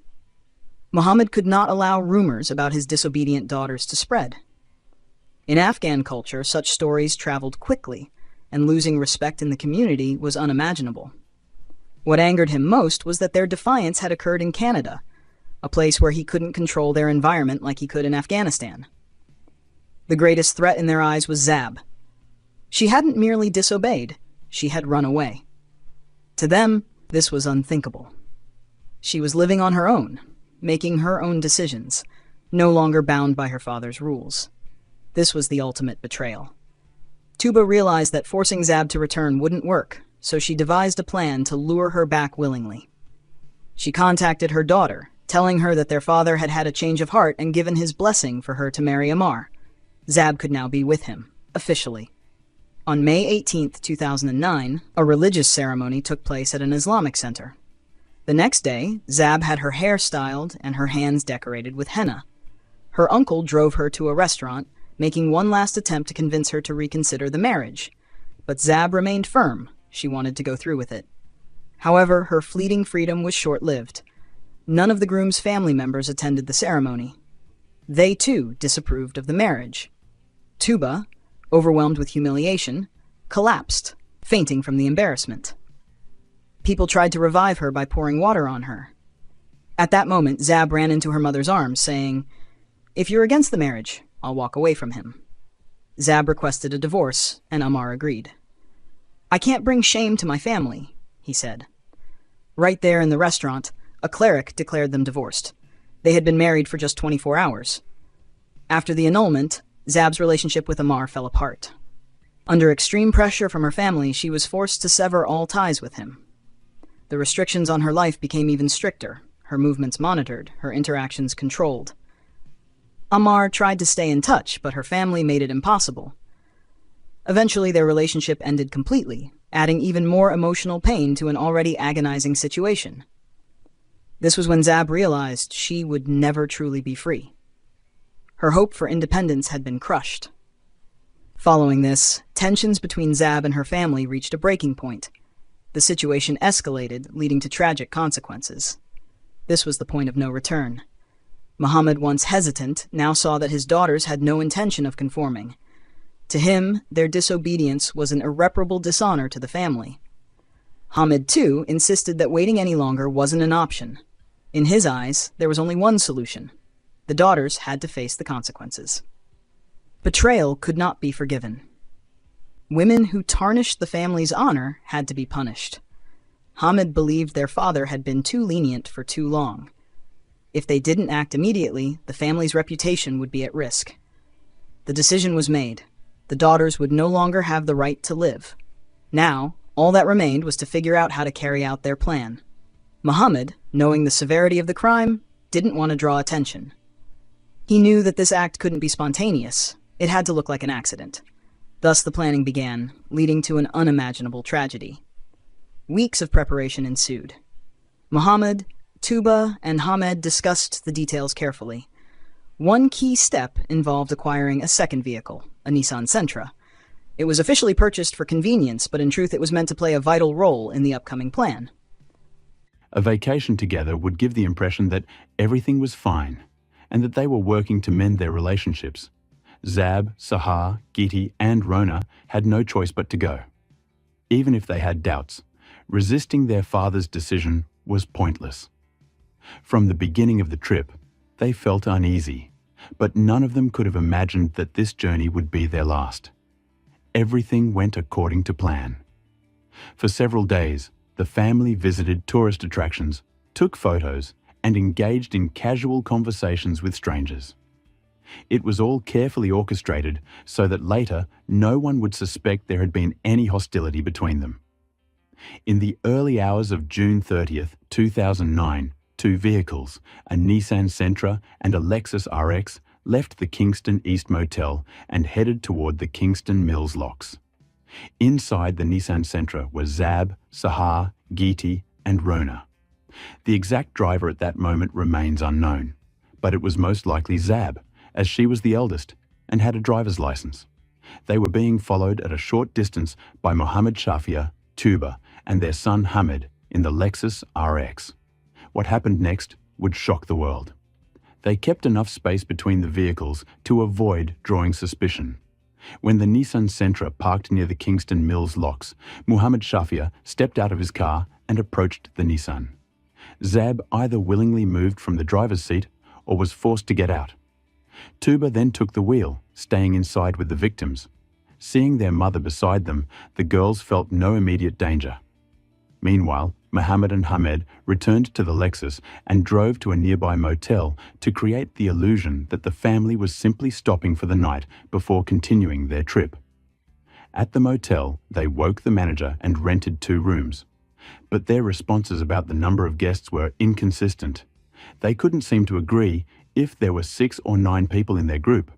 Muhammad could not allow rumors about his disobedient daughters to spread. In Afghan culture, such stories traveled quickly, and losing respect in the community was unimaginable. What angered him most was that their defiance had occurred in Canada, a place where he couldn't control their environment like he could in Afghanistan. The greatest threat in their eyes was Zab. She hadn't merely disobeyed, she had run away. To them, this was unthinkable. She was living on her own, making her own decisions, no longer bound by her father's rules. This was the ultimate betrayal. Tuba realized that forcing Zab to return wouldn't work, so she devised a plan to lure her back willingly. She contacted her daughter, telling her that their father had had a change of heart and given his blessing for her to marry Amar. Zab could now be with him, officially. On May 18, 2009, a religious ceremony took place at an Islamic center. The next day, Zab had her hair styled and her hands decorated with henna. Her uncle drove her to a restaurant, making one last attempt to convince her to reconsider the marriage. But Zab remained firm. She wanted to go through with it. However, her fleeting freedom was short-lived. None of the groom's family members attended the ceremony. They, too, disapproved of the marriage. Tuba, overwhelmed with humiliation, collapsed, fainting from the embarrassment. People tried to revive her by pouring water on her. At that moment, Zab ran into her mother's arms, saying, "If you're against the marriage, I'll walk away from him." Zab requested a divorce, and Amar agreed. "I can't bring shame to my family," he said. Right there in the restaurant, a cleric declared them divorced. They had been married for just 24 hours. After the annulment, Zab's relationship with Amar fell apart. Under extreme pressure from her family, she was forced to sever all ties with him. The restrictions on her life became even stricter, her movements monitored, her interactions controlled. Ammar tried to stay in touch, but her family made it impossible. Eventually, their relationship ended completely, adding even more emotional pain to an already agonizing situation. This was when Zab realized she would never truly be free. Her hope for independence had been crushed. Following this, tensions between Zab and her family reached a breaking point. The situation escalated, leading to tragic consequences. This was the point of no return. Muhammad, once hesitant, now saw that his daughters had no intention of conforming. To him, their disobedience was an irreparable dishonor to the family. Hamid, too, insisted that waiting any longer wasn't an option. In his eyes, there was only one solution. The daughters had to face the consequences. Betrayal could not be forgiven. Women who tarnished the family's honor had to be punished. Hamid believed their father had been too lenient for too long. If they didn't act immediately, the family's reputation would be at risk. The decision was made. The daughters would no longer have the right to live. Now, all that remained was to figure out how to carry out their plan. Muhammad, knowing the severity of the crime, didn't want to draw attention. He knew that this act couldn't be spontaneous. It had to look like an accident. Thus the planning began, leading to an unimaginable tragedy. Weeks of preparation ensued. Muhammad, Tuba, and Hamed discussed the details carefully. One key step involved acquiring a second vehicle, a Nissan Sentra. It was officially purchased for convenience, but in truth it was meant to play a vital role in the upcoming plan. A vacation together would give the impression that everything was fine, and that they were working to mend their relationships. Zab, Sahar, Giti, and Rona had no choice but to go. Even if they had doubts, resisting their father's decision was pointless. From the beginning of the trip, they felt uneasy, but none of them could have imagined that this journey would be their last. Everything went according to plan. For several days, the family visited tourist attractions, took photos, and engaged in casual conversations with strangers. It was all carefully orchestrated so that later no one would suspect there had been any hostility between them. In the early hours of June 30th, 2009, two vehicles, a Nissan Sentra and a Lexus RX, left the Kingston East Motel and headed toward the Kingston Mills Locks. Inside the Nissan Sentra were Zab, Sahar, Giti, and Rona. The exact driver at that moment remains unknown, but it was most likely Zab, as she was the eldest and had a driver's license. They were being followed at a short distance by Mohammed Shafia, Tuba, and their son Hamid in the Lexus RX. What happened next would shock the world. They kept enough space between the vehicles to avoid drawing suspicion. When the Nissan Sentra parked near the Kingston Mills Locks, Mohammed Shafia stepped out of his car and approached the Nissan. Zab either willingly moved from the driver's seat or was forced to get out. Tuba then took the wheel, staying inside with the victims. Seeing their mother beside them, the girls felt no immediate danger. Meanwhile, Mohammed and Hamed returned to the Lexus and drove to a nearby motel to create the illusion that the family was simply stopping for the night before continuing their trip. At the motel, they woke the manager and rented 2 rooms. But their responses about the number of guests were inconsistent. They couldn't seem to agree if there were 6 or 9 people in their group.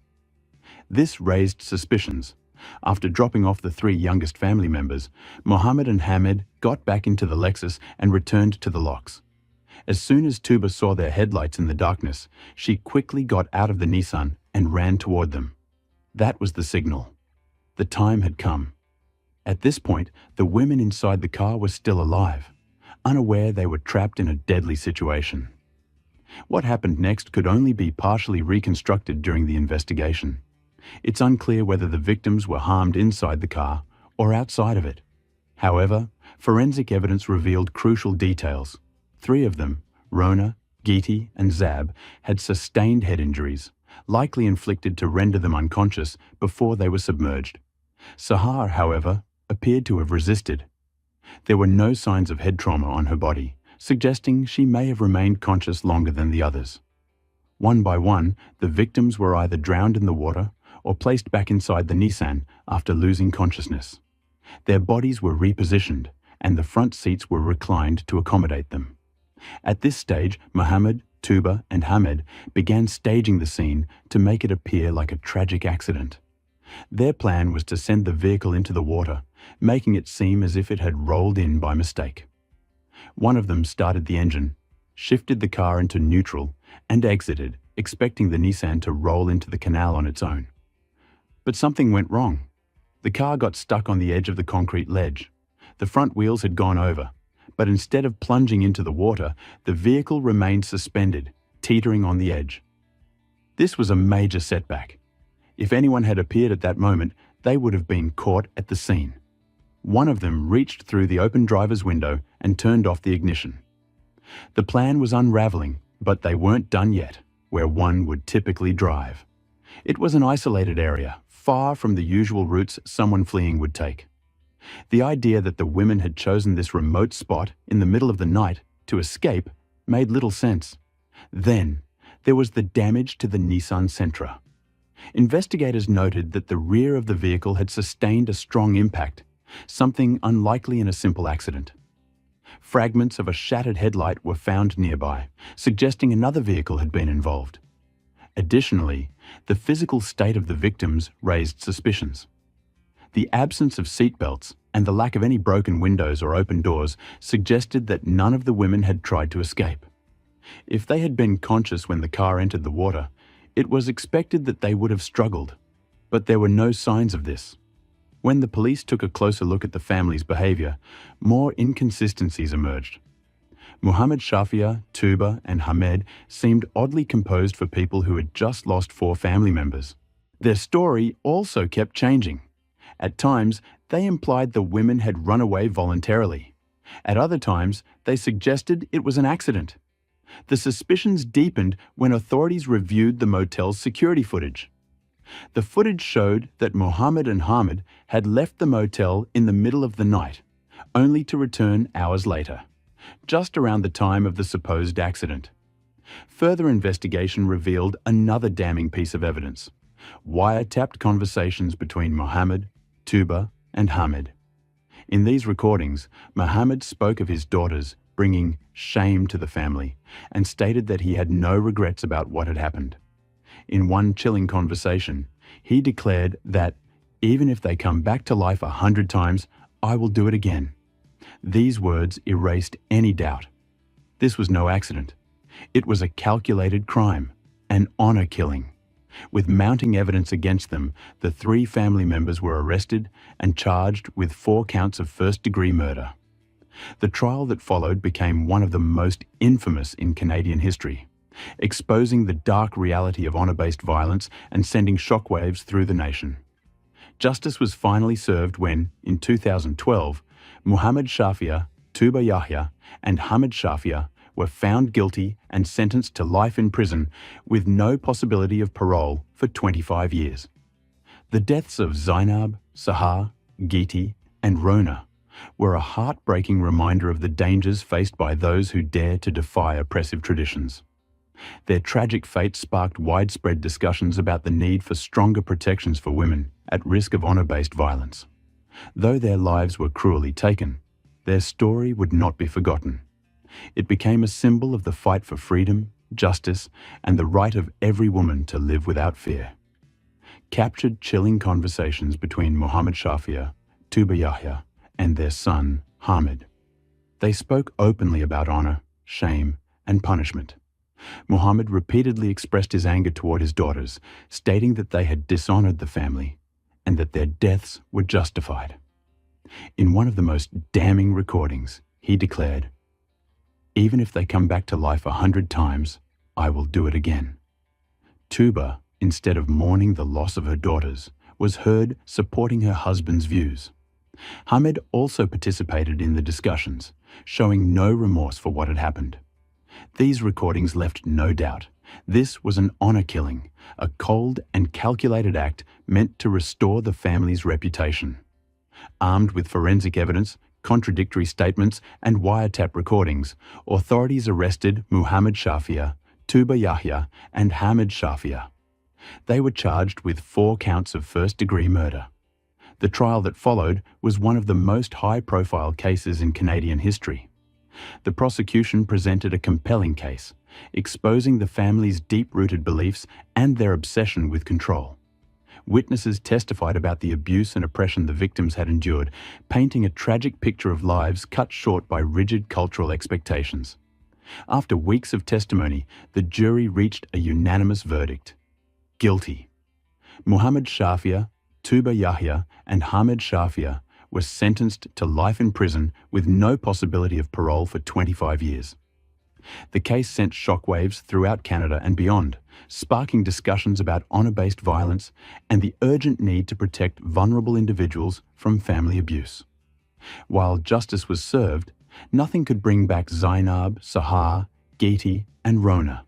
This raised suspicions. After dropping off the 3 youngest family members, Mohammed and Hamed got back into the Lexus and returned to the locks. As soon as Tuba saw their headlights in the darkness, she quickly got out of the Nissan and ran toward them. That was the signal. The time had come. At this point, the women inside the car were still alive, unaware they were trapped in a deadly situation. What happened next could only be partially reconstructed during the investigation. It's unclear whether the victims were harmed inside the car or outside of it. However, forensic evidence revealed crucial details. 3 of them, Rona, Giti, and Zab, had sustained head injuries, likely inflicted to render them unconscious before they were submerged. Sahar, however, appeared to have resisted. There were no signs of head trauma on her body, suggesting she may have remained conscious longer than the others. One by one, the victims were either drowned in the water or placed back inside the Nissan after losing consciousness. Their bodies were repositioned, and the front seats were reclined to accommodate them. At this stage, Mohammed, Tuba, and Hamed began staging the scene to make it appear like a tragic accident. Their plan was to send the vehicle into the water, making it seem as if it had rolled in by mistake. One of them started the engine, shifted the car into neutral, and exited, expecting the Nissan to roll into the canal on its own. But something went wrong. The car got stuck on the edge of the concrete ledge. The front wheels had gone over, but instead of plunging into the water, the vehicle remained suspended, teetering on the edge. This was a major setback. If anyone had appeared at that moment, they would have been caught at the scene. One of them reached through the open driver's window and turned off the ignition. The plan was unraveling, but they weren't done yet, where one would typically drive. It was an isolated area, far from the usual routes someone fleeing would take. The idea that the women had chosen this remote spot in the middle of the night to escape made little sense. Then, there was the damage to the Nissan Sentra. Investigators noted that the rear of the vehicle had sustained a strong impact, something unlikely in a simple accident. Fragments of a shattered headlight were found nearby, suggesting another vehicle had been involved. Additionally, the physical state of the victims raised suspicions. The absence of seatbelts and the lack of any broken windows or open doors suggested that none of the women had tried to escape. If they had been conscious when the car entered the water, it was expected that they would have struggled, but there were no signs of this. When the police took a closer look at the family's behavior, more inconsistencies emerged. Muhammad Shafia, Tuba, and Hamed seemed oddly composed for people who had just lost 4 family members. Their story also kept changing. At times, they implied the women had run away voluntarily. At other times, they suggested it was an accident. The suspicions deepened when authorities reviewed the motel's security footage. The footage showed that Mohammed and Hamed had left the motel in the middle of the night, only to return hours later, just around the time of the supposed accident. Further investigation revealed another damning piece of evidence: wiretapped conversations between Mohammed, Tuba, and Hamed. In these recordings, Mohammed spoke of his daughters, bringing shame to the family, and stated that he had no regrets about what had happened. In one chilling conversation, he declared that, "Even if they come back to life 100 times, I will do it again." These words erased any doubt. This was no accident. It was a calculated crime, an honor killing. With mounting evidence against them, the 3 family members were arrested and charged with 4 counts of first-degree murder. The trial that followed became one of the most infamous in Canadian history, exposing the dark reality of honor-based violence and sending shockwaves through the nation. Justice was finally served when, in 2012, Muhammad Shafia, Tuba Yahya, and Hamed Shafia were found guilty and sentenced to life in prison with no possibility of parole for 25 years. The deaths of Zainab, Sahar, Geeti, and Rona were a heartbreaking reminder of the dangers faced by those who dare to defy oppressive traditions. Their tragic fate sparked widespread discussions about the need for stronger protections for women at risk of honor-based violence. Though their lives were cruelly taken, their story would not be forgotten. It became a symbol of the fight for freedom, justice, and the right of every woman to live without fear. Captured chilling conversations between Muhammad Shafia, Tuba Yahya, and their son, Hamed. They spoke openly about honor, shame, and punishment. Muhammad repeatedly expressed his anger toward his daughters, stating that they had dishonored the family and that their deaths were justified. In one of the most damning recordings, he declared, "Even if they come back to life 100 times, I will do it again." Tuba, instead of mourning the loss of her daughters, was heard supporting her husband's views. Hamed also participated in the discussions, showing no remorse for what had happened. These recordings left no doubt. This was an honor killing, a cold and calculated act meant to restore the family's reputation. Armed with forensic evidence, contradictory statements, and wiretap recordings, authorities arrested Muhammad Shafia, Tuba Yahya, and Hamed Shafia. They were charged with 4 counts of first-degree murder. The trial that followed was one of the most high-profile cases in Canadian history. The prosecution presented a compelling case, exposing the family's deep-rooted beliefs and their obsession with control. Witnesses testified about the abuse and oppression the victims had endured, painting a tragic picture of lives cut short by rigid cultural expectations. After weeks of testimony, the jury reached a unanimous verdict: guilty. Muhammad Shafia, Tuba Yahya, and Hamed Shafia were sentenced to life in prison with no possibility of parole for 25 years. The case sent shockwaves throughout Canada and beyond, sparking discussions about honor-based violence and the urgent need to protect vulnerable individuals from family abuse. While justice was served, nothing could bring back Zainab, Sahar, Geeti, and Rona,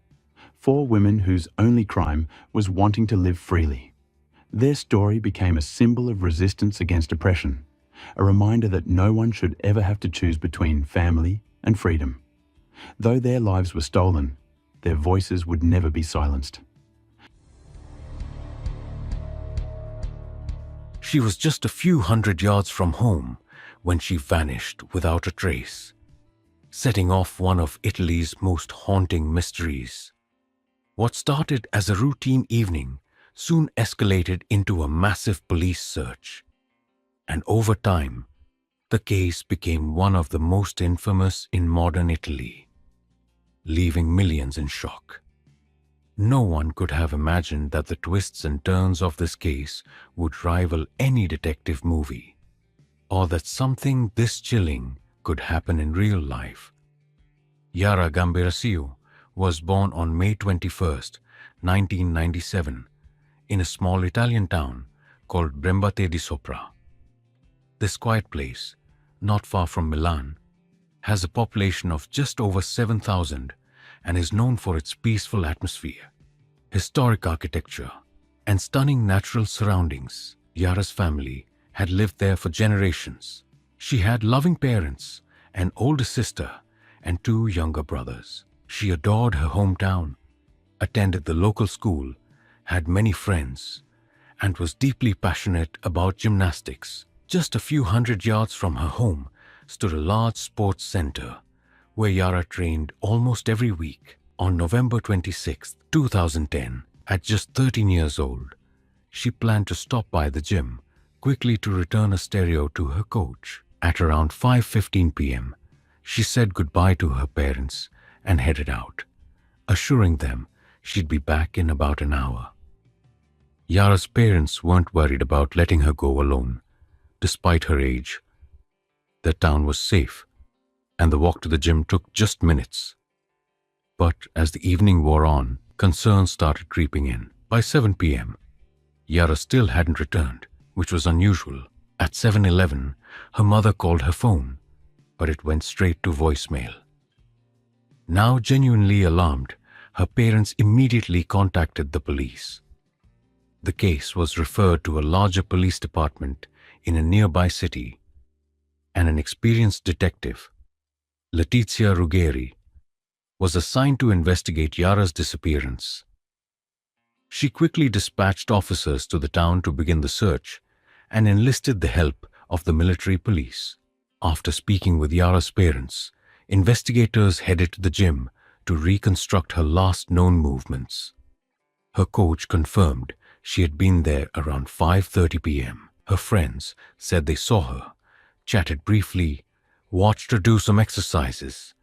4 women whose only crime was wanting to live freely. Their story became a symbol of resistance against oppression, a reminder that no one should ever have to choose between family and freedom. Though their lives were stolen, their voices would never be silenced. She was just a few hundred yards from home when she vanished without a trace, setting off one of Italy's most haunting mysteries. What started as a routine evening soon escalated into a massive police search, and over time, the case became one of the most infamous in modern Italy, leaving millions in shock. No one could have imagined that the twists and turns of this case would rival any detective movie, or that something this chilling could happen in real life. Yara Gambirasiu was born on May 21, 1997, in a small Italian town called Brembate di Sopra. This quiet place, not far from Milan, has a population of just over 7,000 and is known for its peaceful atmosphere, historic architecture, and stunning natural surroundings. Yara's family had lived there for generations. She had loving parents, an older sister, and 2 younger brothers. She adored her hometown, attended the local school, had many friends, and was deeply passionate about gymnastics. Just a few hundred yards from her home stood a large sports center where Yara trained almost every week. On November 26, 2010, at just 13 years old, she planned to stop by the gym quickly to return a stereo to her coach. At around 5:15 p.m., she said goodbye to her parents and headed out, assuring them she'd be back in about an hour. Yara's parents weren't worried about letting her go alone. Despite her age, the town was safe, and the walk to the gym took just minutes. But as the evening wore on, concerns started creeping in. By 7 p.m., Yara still hadn't returned, which was unusual. At 7:11, her mother called her phone, but it went straight to voicemail. Now genuinely alarmed, her parents immediately contacted the police. The case was referred to a larger police department in a nearby city, and an experienced detective, Letizia Ruggeri, was assigned to investigate Yara's disappearance. She quickly dispatched officers to the town to begin the search and enlisted the help of the military police. After speaking with Yara's parents, investigators headed to the gym to reconstruct her last known movements. Her coach confirmed she had been there around 5:30 p.m. Her friends said they saw her, chatted briefly, watched her do some exercises,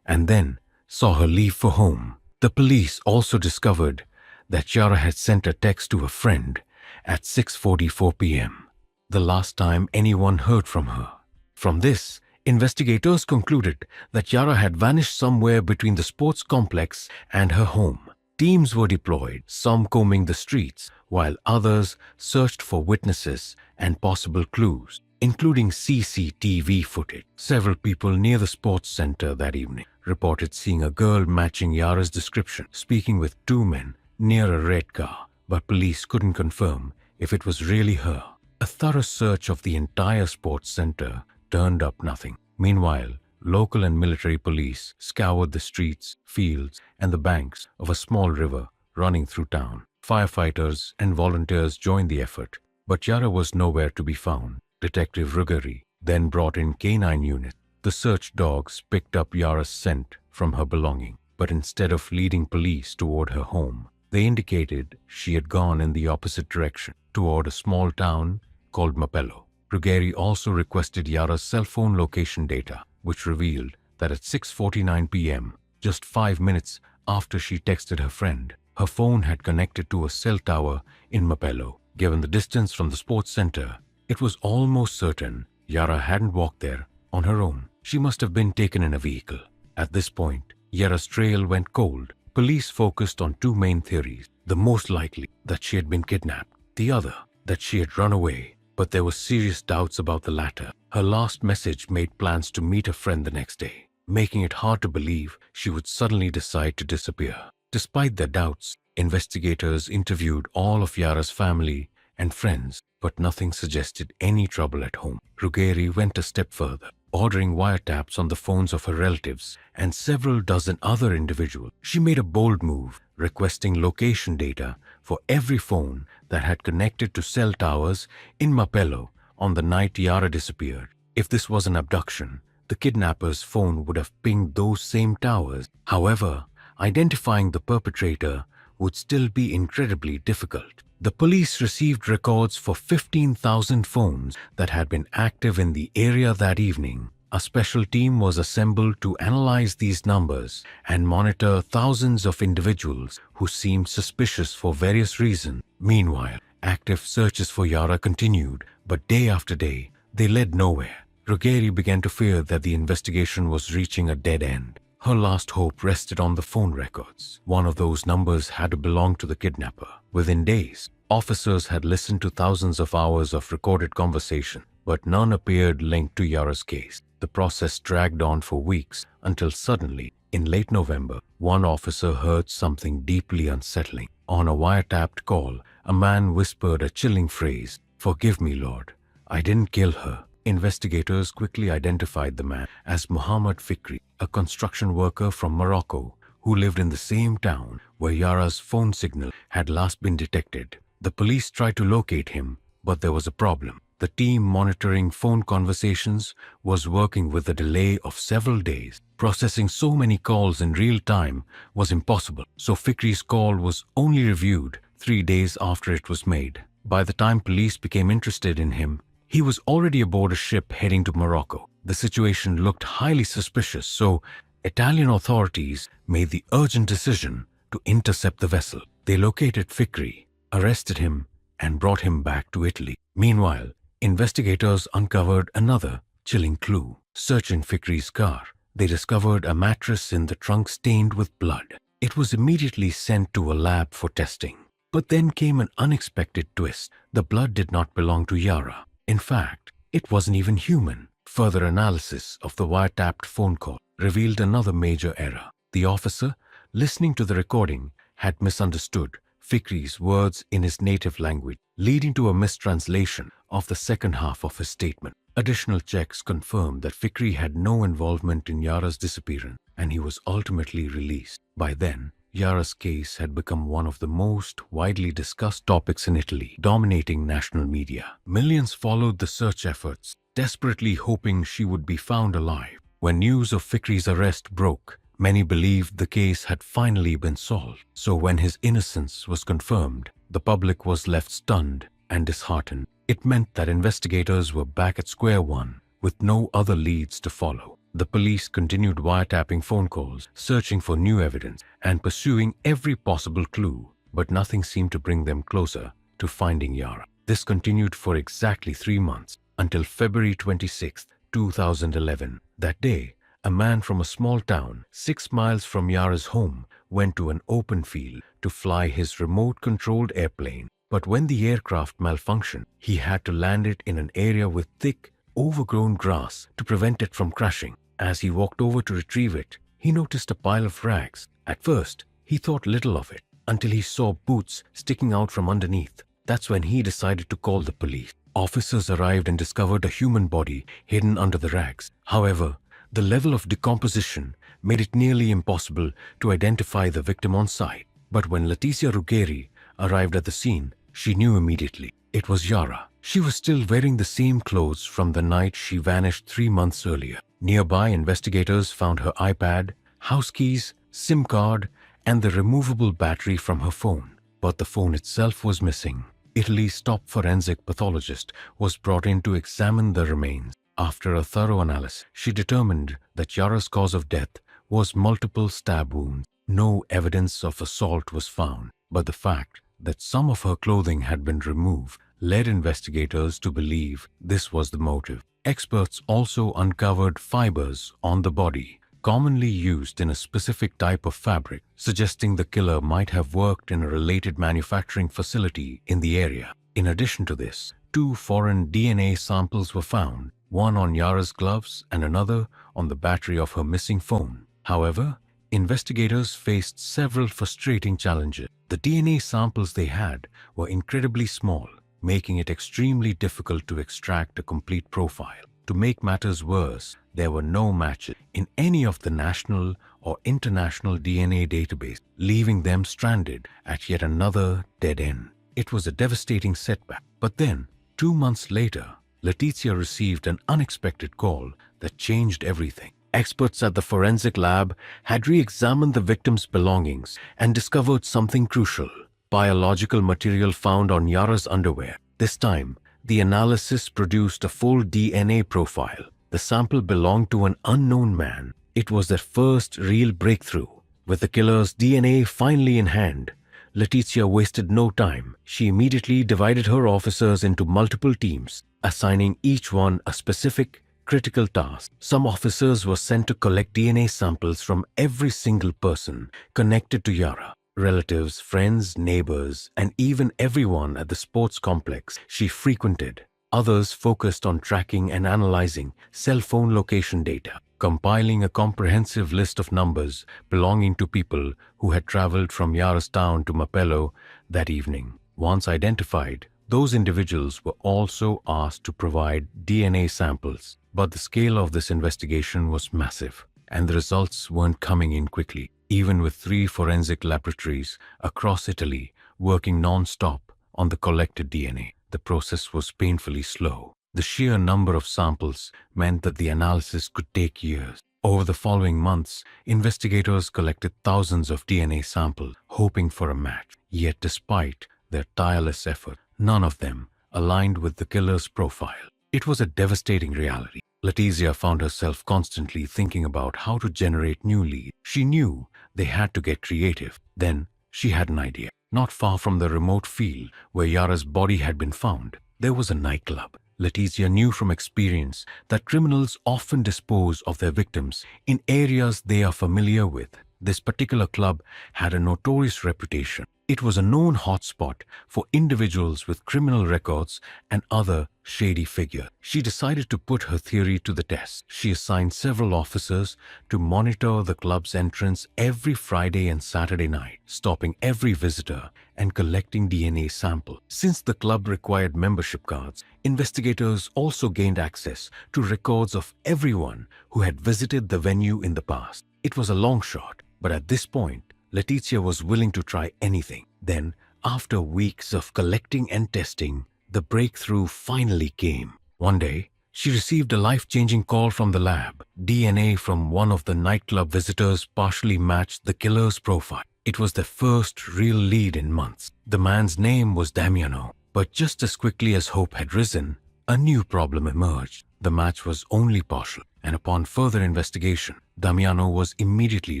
and then saw her leave for home. The police also discovered that Yara had sent a text to a friend at 6:44 p.m., the last time anyone heard from her. From this, investigators concluded that Yara had vanished somewhere between the sports complex and her home. Teams were deployed, some combing the streets, while others searched for witnesses and possible clues, including CCTV footage. Several people near the sports center that evening reported seeing a girl matching Yara's description, speaking with 2 men near a red car, but police couldn't confirm if it was really her. A thorough search of the entire sports center turned up nothing. Meanwhile, local and military police scoured the streets, fields, and the banks of a small river running through town. Firefighters and volunteers joined the effort, but Yara was nowhere to be found. Detective Ruggeri then brought in canine units. The The search dogs picked up Yara's scent from her belonging, but instead of leading police toward her home, they indicated she had gone in the opposite direction, toward a small town called Mapello. Ruggeri also requested Yara's cell phone location data, which revealed that at 6:49 p.m., just 5 minutes after she texted her friend, her phone had connected to a cell tower in Mapello. Given the distance from the sports center, it was almost certain Yara hadn't walked there on her own. She must have been taken in a vehicle. At this point, Yara's trail went cold. Police focused on two main theories. The most likely, that she had been kidnapped. The other, that she had run away. But there were serious doubts about the latter. Her last message made plans to meet a friend the next day, making it hard to believe she would suddenly decide to disappear. Despite their doubts, investigators interviewed all of Yara's family and friends, but nothing suggested any trouble at home. Ruggeri went a step further, ordering wiretaps on the phones of her relatives and several dozen other individuals. She made a bold move, requesting location data for every phone that had connected to cell towers in Mapello on the night Yara disappeared. If this was an abduction, the kidnapper's phone would have pinged those same towers. However, identifying the perpetrator would still be incredibly difficult. The police received records for 15,000 phones that had been active in the area that evening. A special team was assembled to analyze these numbers and monitor thousands of individuals who seemed suspicious for various reasons. Meanwhile, active searches for Yara continued, but day after day, they led nowhere. Ruggeri began to fear that the investigation was reaching a dead end. Her last hope rested on the phone records. One of those numbers had to belong to the kidnapper. Within days, officers had listened to thousands of hours of recorded conversation, but none appeared linked to Yara's case. The process dragged on for weeks until suddenly, in late November, one officer heard something deeply unsettling. On a wiretapped call, a man whispered a chilling phrase, "Forgive me, Lord. I didn't kill her." Investigators quickly identified the man as Muhammad Fikri, a construction worker from Morocco who lived in the same town where Yara's phone signal had last been detected. The police tried to locate him, but there was a problem. The team monitoring phone conversations was working with a delay of several days. Processing so many calls in real time was impossible, so Fikri's call was only reviewed 3 days after it was made. By the time police became interested in him, he was already aboard a ship heading to Morocco. The situation looked highly suspicious, so Italian authorities made the urgent decision to intercept the vessel. They located Fikri, arrested him, and brought him back to Italy. Meanwhile, investigators uncovered another chilling clue. Searching Fikri's car, they discovered a mattress in the trunk stained with blood. It was immediately sent to a lab for testing. But then came an unexpected twist. The blood did not belong to Yara. In fact, it wasn't even human. Further analysis of the wiretapped phone call revealed another major error. The officer, listening to the recording, had misunderstood Fikri's words in his native language, leading to a mistranslation of the second half of his statement. Additional checks confirmed that Fikri had no involvement in Yara's disappearance, and he was ultimately released. By then, Yara's case had become one of the most widely discussed topics in Italy, dominating national media. Millions followed the search efforts, desperately hoping she would be found alive. When news of Fikri's arrest broke, many believed the case had finally been solved. So when his innocence was confirmed, the public was left stunned and disheartened. It meant that investigators were back at square one, with no other leads to follow. The police continued wiretapping phone calls, searching for new evidence, and pursuing every possible clue, but nothing seemed to bring them closer to finding Yara. This continued for exactly 3 months, until February 26, 2011. That day, a man from a small town 6 miles from Yara's home went to an open field to fly his remote-controlled airplane. But when the aircraft malfunctioned, he had to land it in an area with thick, overgrown grass to prevent it from crashing. As he walked over to retrieve it, he noticed a pile of rags. At first, he thought little of it, until he saw boots sticking out from underneath. That's when he decided to call the police. Officers arrived and discovered a human body hidden under the rags. However, the level of decomposition made it nearly impossible to identify the victim on sight. But when Letizia Ruggeri arrived at the scene, she knew immediately. It was Yara. She was still wearing the same clothes from the night she vanished 3 months earlier. Nearby, investigators found her iPad, house keys, SIM card, and the removable battery from her phone. But the phone itself was missing. Italy's top forensic pathologist was brought in to examine the remains. After a thorough analysis, she determined that Yara's cause of death was multiple stab wounds. No evidence of assault was found, but the fact that some of her clothing had been removed led investigators to believe this was the motive. Experts also uncovered fibers on the body, commonly used in a specific type of fabric, suggesting the killer might have worked in a related manufacturing facility in the area. In addition to this, 2 foreign DNA samples were found, one on Yara's gloves and another on the battery of her missing phone. However, investigators faced several frustrating challenges. The DNA samples they had were incredibly small, making it extremely difficult to extract a complete profile. To make matters worse, there were no matches in any of the national or international DNA database, leaving them stranded at yet another dead end. It was a devastating setback. But then, 2 months later, Letizia received an unexpected call that changed everything. Experts at the forensic lab had re-examined the victim's belongings and discovered something crucial: biological material found on Yara's underwear. This time, the analysis produced a full DNA profile. The sample belonged to an unknown man. It was their first real breakthrough. With the killer's DNA finally in hand, Letizia wasted no time. She immediately divided her officers into multiple teams, assigning each one a specific, critical task. Some officers were sent to collect DNA samples from every single person connected to Yara: relatives, friends, neighbors, and even everyone at the sports complex she frequented. Others focused on tracking and analyzing cell phone location data, compiling a comprehensive list of numbers belonging to people who had traveled from Yara's town to Mapello that evening. Once identified, those individuals were also asked to provide DNA samples. But the scale of this investigation was massive, and the results weren't coming in quickly. Even with 3 forensic laboratories across Italy working non-stop on the collected DNA, the process was painfully slow. The sheer number of samples meant that the analysis could take years. Over the following months, investigators collected thousands of DNA samples, hoping for a match. Yet despite their tireless effort, none of them aligned with the killer's profile. It was a devastating reality. Letizia found herself constantly thinking about how to generate new leads. She knew they had to get creative. Then she had an idea. Not far from the remote field where Yara's body had been found, there was a nightclub. Letizia knew from experience that criminals often dispose of their victims in areas they are familiar with. This particular club had a notorious reputation. It was a known hotspot for individuals with criminal records and other shady figures. She decided to put her theory to the test. She assigned several officers to monitor the club's entrance every Friday and Saturday night, stopping every visitor and collecting DNA samples. Since the club required membership cards, investigators also gained access to records of everyone who had visited the venue in the past. It was a long shot, but at this point, Letizia was willing to try anything. Then, after weeks of collecting and testing, the breakthrough finally came. One day, she received a life-changing call from the lab. DNA from one of the nightclub visitors partially matched the killer's profile. It was the first real lead in months. The man's name was Damiano. But just as quickly as hope had risen, a new problem emerged. The match was only partial, and upon further investigation, Damiano was immediately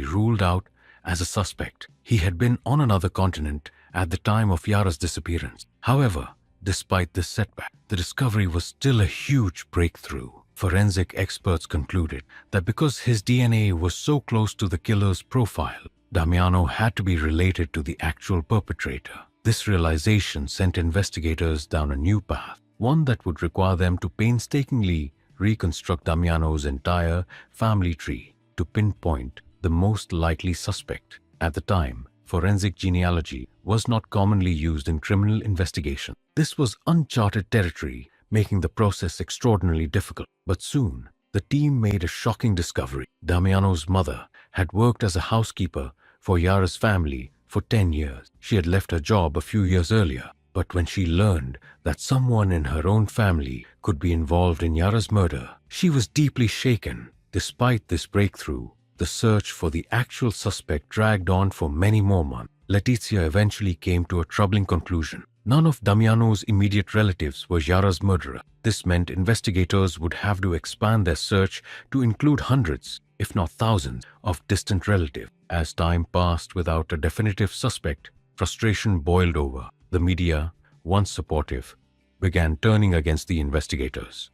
ruled out as a suspect. He had been on another continent at the time of Yara's disappearance. However, despite this setback, the discovery was still a huge breakthrough. Forensic experts concluded that because his DNA was so close to the killer's profile, Damiano had to be related to the actual perpetrator. This realization sent investigators down a new path, one that would require them to painstakingly reconstruct Damiano's entire family tree to pinpoint the most likely suspect. At the time, forensic genealogy was not commonly used in criminal investigation. This was uncharted territory, making the process extraordinarily difficult. But soon, the team made a shocking discovery. Damiano's mother had worked as a housekeeper for Yara's family for 10 years. She had left her job a few years earlier. But when she learned that someone in her own family could be involved in Yara's murder, she was deeply shaken. Despite this breakthrough, the search for the actual suspect dragged on for many more months. Letizia eventually came to a troubling conclusion. None of Damiano's immediate relatives were Yara's murderer. This meant investigators would have to expand their search to include hundreds, if not thousands, of distant relatives. As time passed without a definitive suspect, frustration boiled over. The media, once supportive, began turning against the investigators.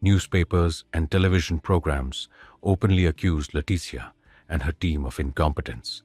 Newspapers and television programs openly accused Letizia and her team of incompetence,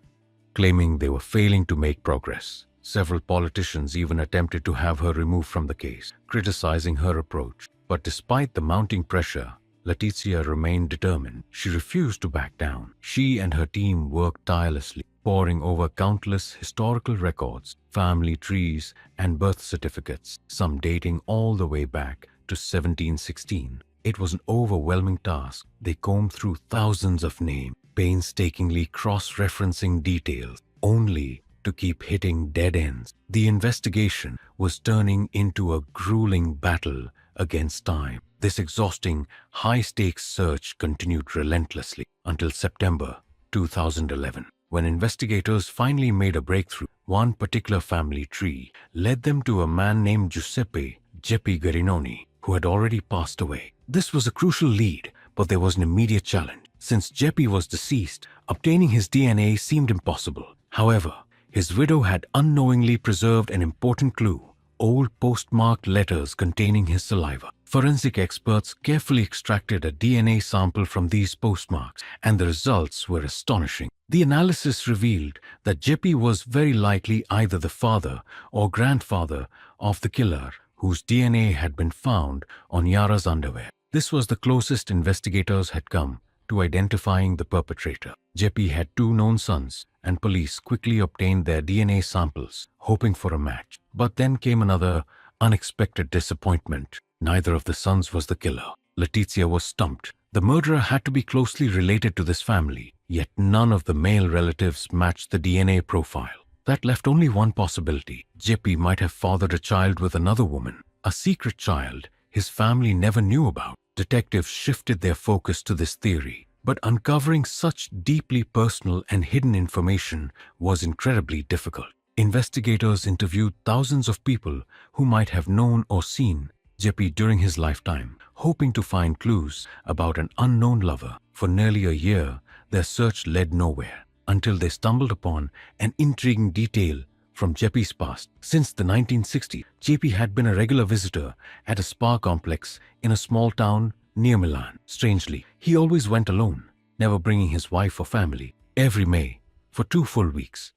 claiming they were failing to make progress. Several politicians even attempted to have her removed from the case, criticizing her approach. But despite the mounting pressure, Letizia remained determined. She refused to back down. She and her team worked tirelessly, poring over countless historical records, family trees, and birth certificates, some dating all the way back to 1716. It was an overwhelming task. They combed through thousands of names, painstakingly cross-referencing details, only to keep hitting dead ends. The investigation was turning into a grueling battle against time. This exhausting, high-stakes search continued relentlessly until September 2011, when investigators finally made a breakthrough. One particular family tree led them to a man named Giuseppe Garinoni, who had already passed away. This was a crucial lead, but there was an immediate challenge. Since Geppi was deceased, obtaining his DNA seemed impossible. However, his widow had unknowingly preserved an important clue: old postmarked letters containing his saliva. Forensic experts carefully extracted a DNA sample from these postmarks, and the results were astonishing. The analysis revealed that Geppi was very likely either the father or grandfather of the killer, whose DNA had been found on Yara's underwear. This was the closest investigators had come to identifying the perpetrator. Geppi had 2 known sons, and police quickly obtained their DNA samples, hoping for a match. But then came another unexpected disappointment. Neither of the sons was the killer. Letizia was stumped. The murderer had to be closely related to this family, yet none of the male relatives matched the DNA profile. That left only one possibility. Geppi might have fathered a child with another woman, a secret child his family never knew about. Detectives shifted their focus to this theory, but uncovering such deeply personal and hidden information was incredibly difficult. Investigators interviewed thousands of people who might have known or seen Geppi during his lifetime, hoping to find clues about an unknown lover. For nearly a year, their search led nowhere, until they stumbled upon an intriguing detail from Geppi's past. Since the 1960s, Geppi had been a regular visitor at a spa complex in a small town near Milan. Strangely, he always went alone, never bringing his wife or family. Every May, for 2 full weeks,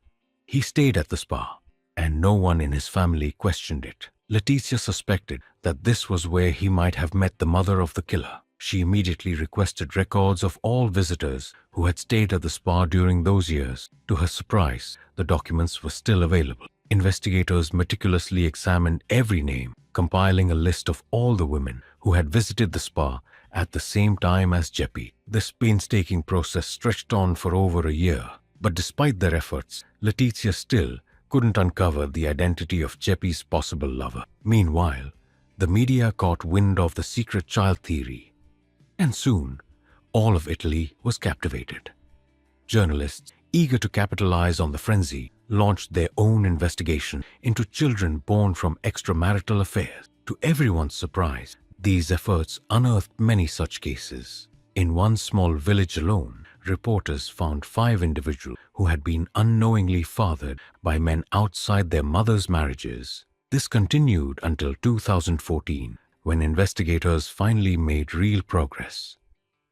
he stayed at the spa, and no one in his family questioned it. Letizia suspected that this was where he might have met the mother of the killer. She immediately requested records of all visitors who had stayed at the spa during those years. To her surprise, the documents were still available. Investigators meticulously examined every name, compiling a list of all the women who had visited the spa at the same time as Geppi. This painstaking process stretched on for over a year, but despite their efforts, Letizia still couldn't uncover the identity of Geppi's possible lover. Meanwhile, the media caught wind of the secret child theory, and soon, all of Italy was captivated. Journalists, eager to capitalize on the frenzy, launched their own investigation into children born from extramarital affairs. To everyone's surprise, these efforts unearthed many such cases. In one small village alone, reporters found 5 individuals who had been unknowingly fathered by men outside their mothers' marriages. This continued until 2014, when investigators finally made real progress.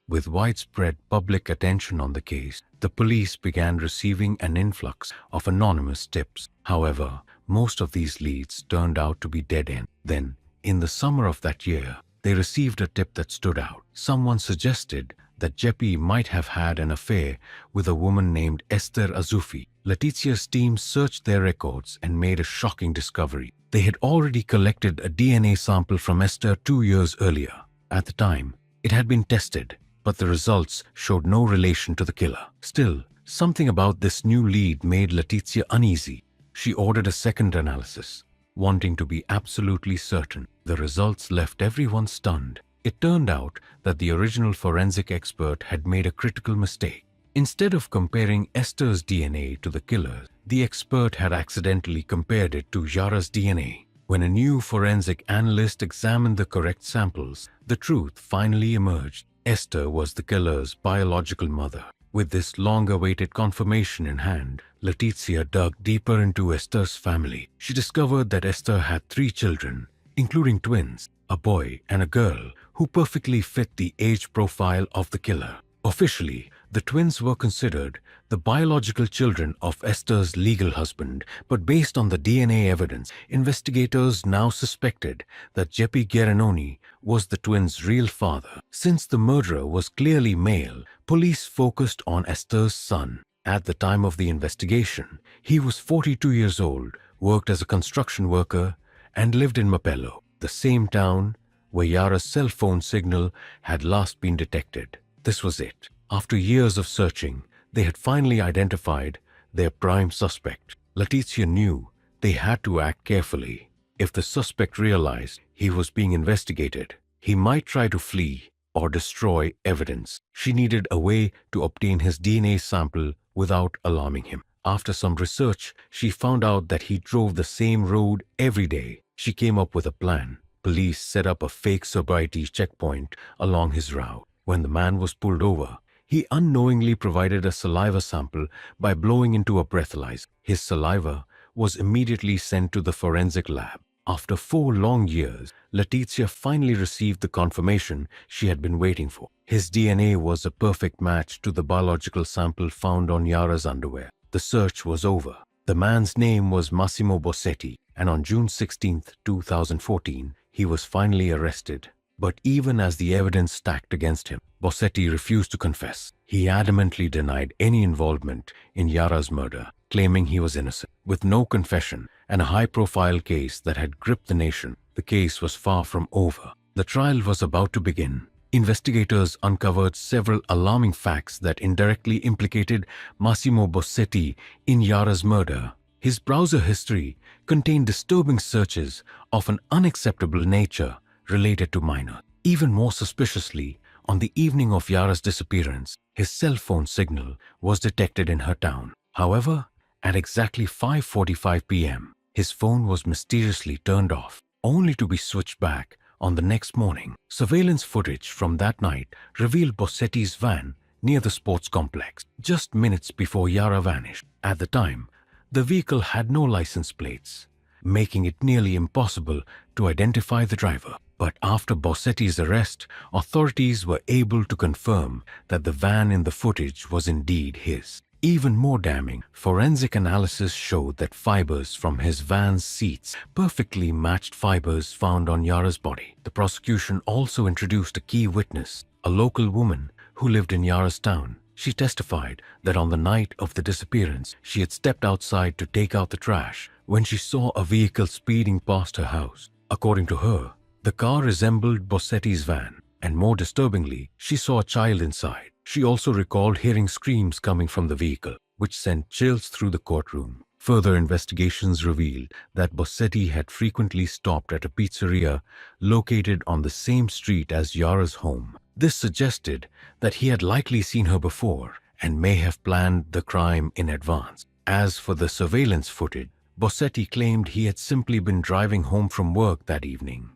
With widespread public attention on the case, the police began receiving an influx of anonymous tips. However, most of these leads turned out to be dead-end. Then, in the summer of that year, they received a tip that stood out. Someone suggested that Geppi might have had an affair with a woman named Esther Azzuffi. Letizia's team searched their records and made a shocking discovery. They had already collected a DNA sample from Esther 2 years earlier. At the time, it had been tested, but the results showed no relation to the killer. Still, something about this new lead made Letizia uneasy. She ordered a second analysis, wanting to be absolutely certain. The results left everyone stunned. It turned out that the original forensic expert had made a critical mistake. Instead of comparing Esther's DNA to the killer's, the expert had accidentally compared it to Yara's DNA. When a new forensic analyst examined the correct samples, the truth finally emerged. Esther was the killer's biological mother. With this long-awaited confirmation in hand, Letizia dug deeper into Esther's family. She discovered that Esther had 3 children, including twins, a boy and a girl, who perfectly fit the age profile of the killer. Officially, the twins were considered the biological children of Esther's legal husband, but based on the DNA evidence, investigators now suspected that Jeppe Guerinoni was the twins' real father. Since the murderer was clearly male, police focused on Esther's son. At the time of the investigation, he was 42 years old, worked as a construction worker, and lived in Mapello, the same town where Yara's cell phone signal had last been detected. This was it. After years of searching, they had finally identified their prime suspect. Letizia knew they had to act carefully. If the suspect realized he was being investigated, he might try to flee or destroy evidence. She needed a way to obtain his DNA sample without alarming him. After some research, she found out that he drove the same road every day. She came up with a plan. Police set up a fake sobriety checkpoint along his route. When the man was pulled over, he unknowingly provided a saliva sample by blowing into a breathalyzer. His saliva was immediately sent to the forensic lab. After 4 long years, Letizia finally received the confirmation she had been waiting for. His DNA was a perfect match to the biological sample found on Yara's underwear. The search was over. The man's name was Massimo Bossetti, and on June 16, 2014, he was finally arrested. But even as the evidence stacked against him, Bossetti refused to confess. He adamantly denied any involvement in Yara's murder, claiming he was innocent. With no confession and a high-profile case that had gripped the nation, the case was far from over. The trial was about to begin. Investigators uncovered several alarming facts that indirectly implicated Massimo Bossetti in Yara's murder. His browser history contained disturbing searches of an unacceptable nature related to minors. Even more suspiciously, on the evening of Yara's disappearance, his cell phone signal was detected in her town. However, at exactly 5:45 p.m., his phone was mysteriously turned off, only to be switched back on the next morning. Surveillance footage from that night revealed Bossetti's van near the sports complex, just minutes before Yara vanished. At the time, the vehicle had no license plates, making it nearly impossible to identify the driver. But after Bossetti's arrest, authorities were able to confirm that the van in the footage was indeed his. Even more damning, forensic analysis showed that fibers from his van's seats perfectly matched fibers found on Yara's body. The prosecution also introduced a key witness, a local woman who lived in Yara's town. She testified that on the night of the disappearance, she had stepped outside to take out the trash when she saw a vehicle speeding past her house. According to her, the car resembled Bossetti's van, and more disturbingly, she saw a child inside. She also recalled hearing screams coming from the vehicle, which sent chills through the courtroom. Further investigations revealed that Bossetti had frequently stopped at a pizzeria located on the same street as Yara's home. This suggested that he had likely seen her before and may have planned the crime in advance. As for the surveillance footage, Bossetti claimed he had simply been driving home from work that evening.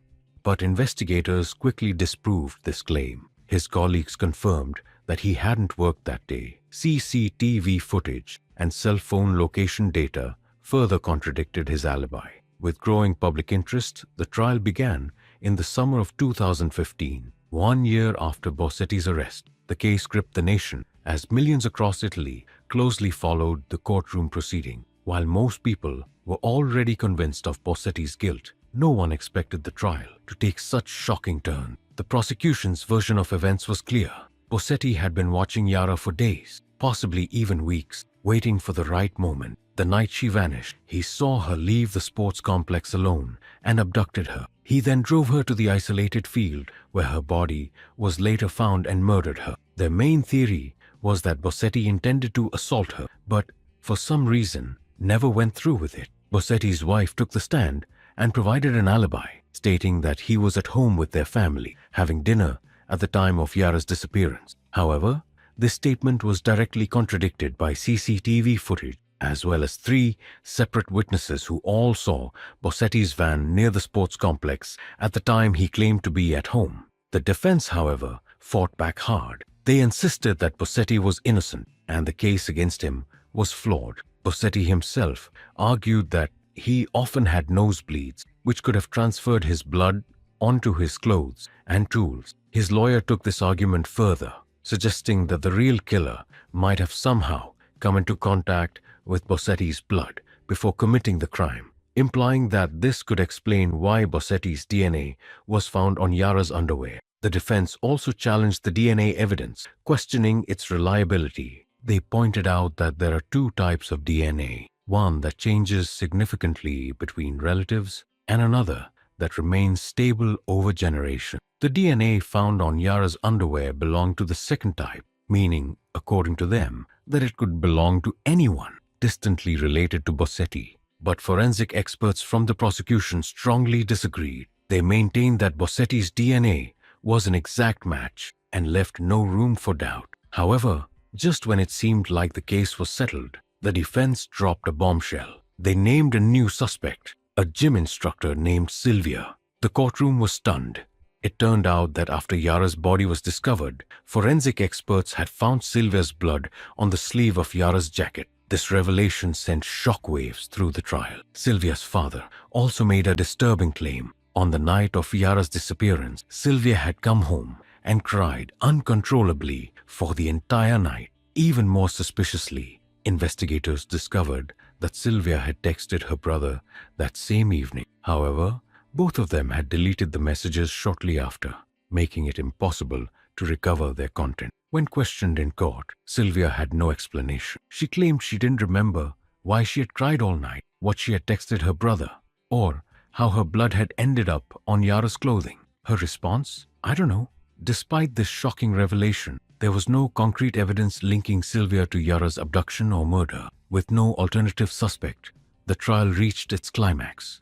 But investigators quickly disproved this claim. His colleagues confirmed that he hadn't worked that day. CCTV footage and cell phone location data further contradicted his alibi. With growing public interest, the trial began in the summer of 2015, 1 year after Bossetti's arrest. The case gripped the nation as millions across Italy closely followed the courtroom proceeding. While most people were already convinced of Bossetti's guilt, no one expected the trial to take such shocking turn. The prosecution's version of events was clear. Bossetti had been watching Yara for days, possibly even weeks, waiting for the right moment. The night she vanished, he saw her leave the sports complex alone and abducted her. He then drove her to the isolated field where her body was later found and murdered her. Their main theory was that Bossetti intended to assault her, but for some reason never went through with it. Bossetti's wife took the stand and provided an alibi. stating that he was at home with their family, having dinner at the time of Yara's disappearance. However, this statement was directly contradicted by CCTV footage, as well as 3 separate witnesses who all saw Bossetti's van near the sports complex at the time he claimed to be at home. The defense, however, fought back hard. They insisted that Bossetti was innocent and the case against him was flawed. Bossetti himself argued that he often had nosebleeds, which could have transferred his blood onto his clothes and tools. His lawyer took this argument further, suggesting that the real killer might have somehow come into contact with Bossetti's blood before committing the crime, implying that this could explain why Bossetti's DNA was found on Yara's underwear. The defense also challenged the DNA evidence, questioning its reliability. They pointed out that there are 2 types of DNA, one that changes significantly between relatives and another that remains stable over generation. The DNA found on Yara's underwear belonged to the second type, meaning, according to them, that it could belong to anyone distantly related to Bossetti. But forensic experts from the prosecution strongly disagreed. They maintained that Bossetti's DNA was an exact match and left no room for doubt. However, just when it seemed like the case was settled, the defense dropped a bombshell. They named a new suspect, a gym instructor named Sylvia. The courtroom was stunned. It turned out that after Yara's body was discovered, forensic experts had found Sylvia's blood on the sleeve of Yara's jacket. This revelation sent shockwaves through the trial. Sylvia's father also made a disturbing claim. On the night of Yara's disappearance, Sylvia had come home and cried uncontrollably for the entire night. Even more suspiciously, investigators discovered that Sylvia had texted her brother that same evening. However, both of them had deleted the messages shortly after, making it impossible to recover their content. When questioned in court, Sylvia had no explanation. She claimed she didn't remember why she had cried all night, what she had texted her brother, or how her blood had ended up on Yara's clothing. Her response? I don't know. Despite this shocking revelation, there was no concrete evidence linking Sylvia to Yara's abduction or murder. With no alternative suspect, the trial reached its climax.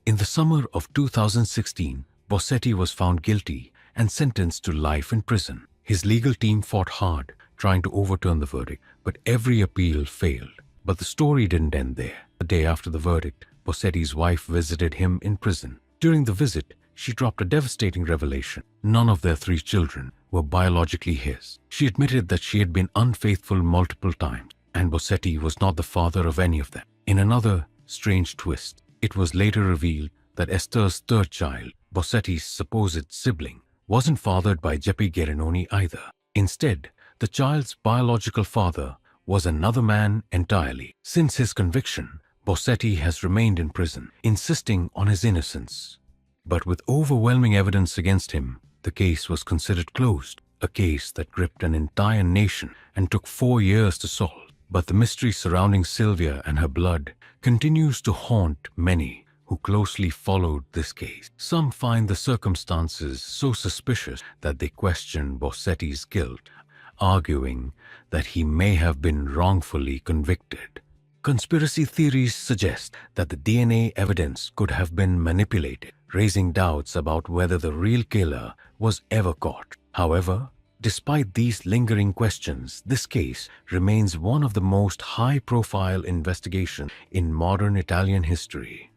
In the summer of 2016, Bossetti was found guilty and sentenced to life in prison. His legal team fought hard, trying to overturn the verdict, but every appeal failed. But the story didn't end there. The day after the verdict, Bossetti's wife visited him in prison. During the visit, she dropped a devastating revelation. None of their 3 children were biologically his. She admitted that she had been unfaithful multiple times, and Bossetti was not the father of any of them. In another strange twist, it was later revealed that Esther's 3rd child, Bossetti's supposed sibling, wasn't fathered by Geppi Gerinoni either. Instead, the child's biological father was another man entirely. Since his conviction, Bossetti has remained in prison, insisting on his innocence. But with overwhelming evidence against him, the case was considered closed, a case that gripped an entire nation and took 4 years to solve. But the mystery surrounding Sylvia and her blood continues to haunt many who closely followed this case. Some find the circumstances so suspicious that they question Bossetti's guilt, arguing that he may have been wrongfully convicted. Conspiracy theories suggest that the DNA evidence could have been manipulated, raising doubts about whether the real killer was ever caught. However, despite these lingering questions, this case remains one of the most high-profile investigations in modern Italian history.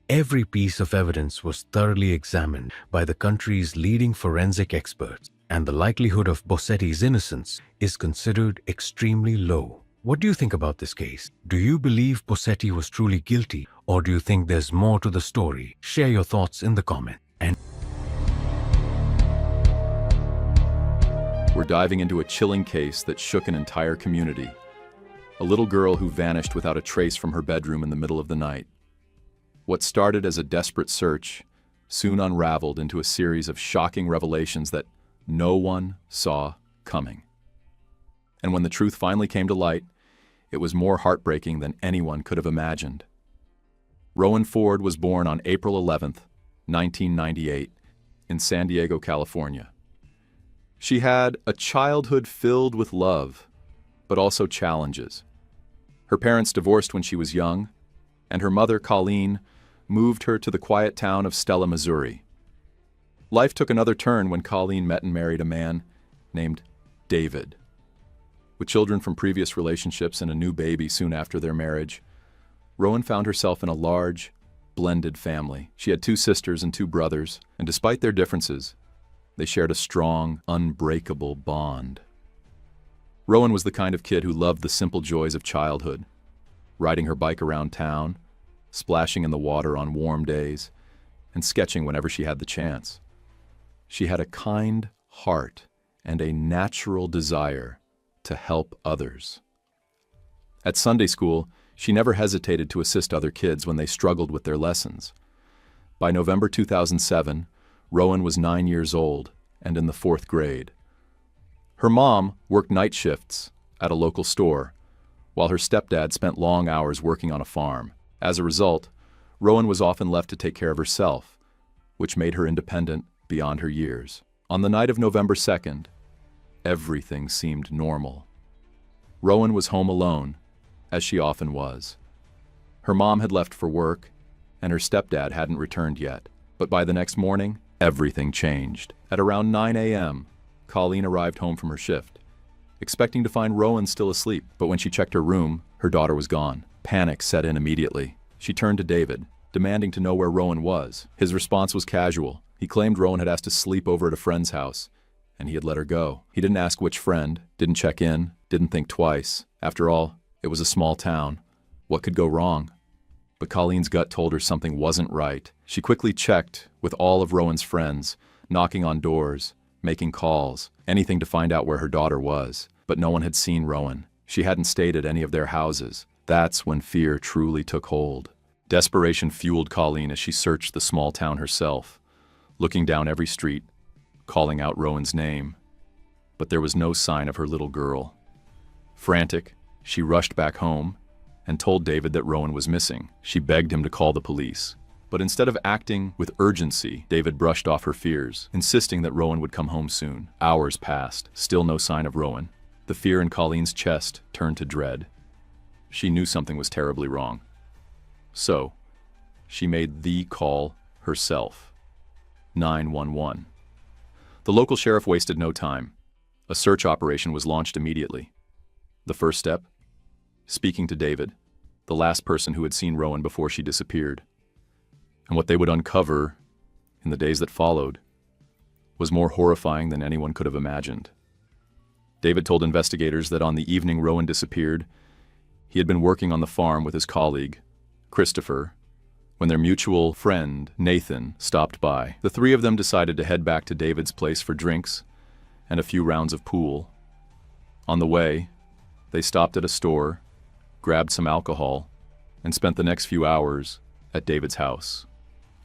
Every piece of evidence was thoroughly examined by the country's leading forensic experts, and the likelihood of Bossetti's innocence is considered extremely low. What do you think about this case? Do you believe Bossetti was truly guilty, or do you think there's more to the story? Share your thoughts in the comments. And We're diving into a chilling case that shook an entire community. A little girl who vanished without a trace from her bedroom in the middle of the night. What started as a desperate search soon unraveled into a series of shocking revelations that no one saw coming. And when the truth finally came to light, it was more heartbreaking than anyone could have imagined. Rowan Ford was born on April 11th, 1998, in San Diego, California. She had a childhood filled with love, but also challenges. Her parents divorced when she was young, and her mother, Colleen, moved her to the quiet town of Stella, Missouri. Life took another turn when Colleen met and married a man named David. With children from previous relationships and a new baby soon after their marriage, Rowan found herself in a large, blended family. She had 2 sisters and 2 brothers, and despite their differences, they shared a strong, unbreakable bond. Rowan was the kind of kid who loved the simple joys of childhood, riding her bike around town, splashing in the water on warm days, and sketching whenever she had the chance. She had a kind heart and a natural desire to help others. At Sunday school, she never hesitated to assist other kids when they struggled with their lessons. By November 2007, Rowan was 9 years old and in the 4th grade. Her mom worked night shifts at a local store, while her stepdad spent long hours working on a farm. As a result, Rowan was often left to take care of herself, which made her independent beyond her years. On the night of November 2nd, everything seemed normal. Rowan was home alone, as she often was. Her mom had left for work, and her stepdad hadn't returned yet. But by the next morning, everything changed. At around 9 a.m., Colleen arrived home from her shift, expecting to find Rowan still asleep, but when she checked her room, her daughter was gone. Panic set in immediately. She turned to David, demanding to know where Rowan was. His response was casual. He claimed Rowan had asked to sleep over at a friend's house, and he had let her go. He didn't ask which friend, didn't check in, didn't think twice. After all, it was a small town. What could go wrong? But Colleen's gut told her something wasn't right. She quickly checked with all of Rowan's friends, knocking on doors, making calls, anything to find out where her daughter was. But no one had seen Rowan. She hadn't stayed at any of their houses. That's when fear truly took hold. Desperation fueled Colleen as she searched the small town herself, looking down every street, calling out Rowan's name. But there was no sign of her little girl. Frantic, she rushed back home and told David that Rowan was missing. She begged him to call the police. But instead of acting with urgency, David brushed off her fears, insisting that Rowan would come home soon. Hours passed, still no sign of Rowan. The fear in Colleen's chest turned to dread. She knew something was terribly wrong. So, she made the call herself. 911. The local sheriff wasted no time. A search operation was launched immediately. The first step? Speaking to David, the last person who had seen Rowan before she disappeared. And what they would uncover in the days that followed was more horrifying than anyone could have imagined. David told investigators that on the evening Rowan disappeared, he had been working on the farm with his colleague, Christopher, when their mutual friend, Nathan, stopped by. The 3 of them decided to head back to David's place for drinks and a few rounds of pool. On the way, they stopped at a store, grabbed some alcohol, and spent the next few hours at David's house,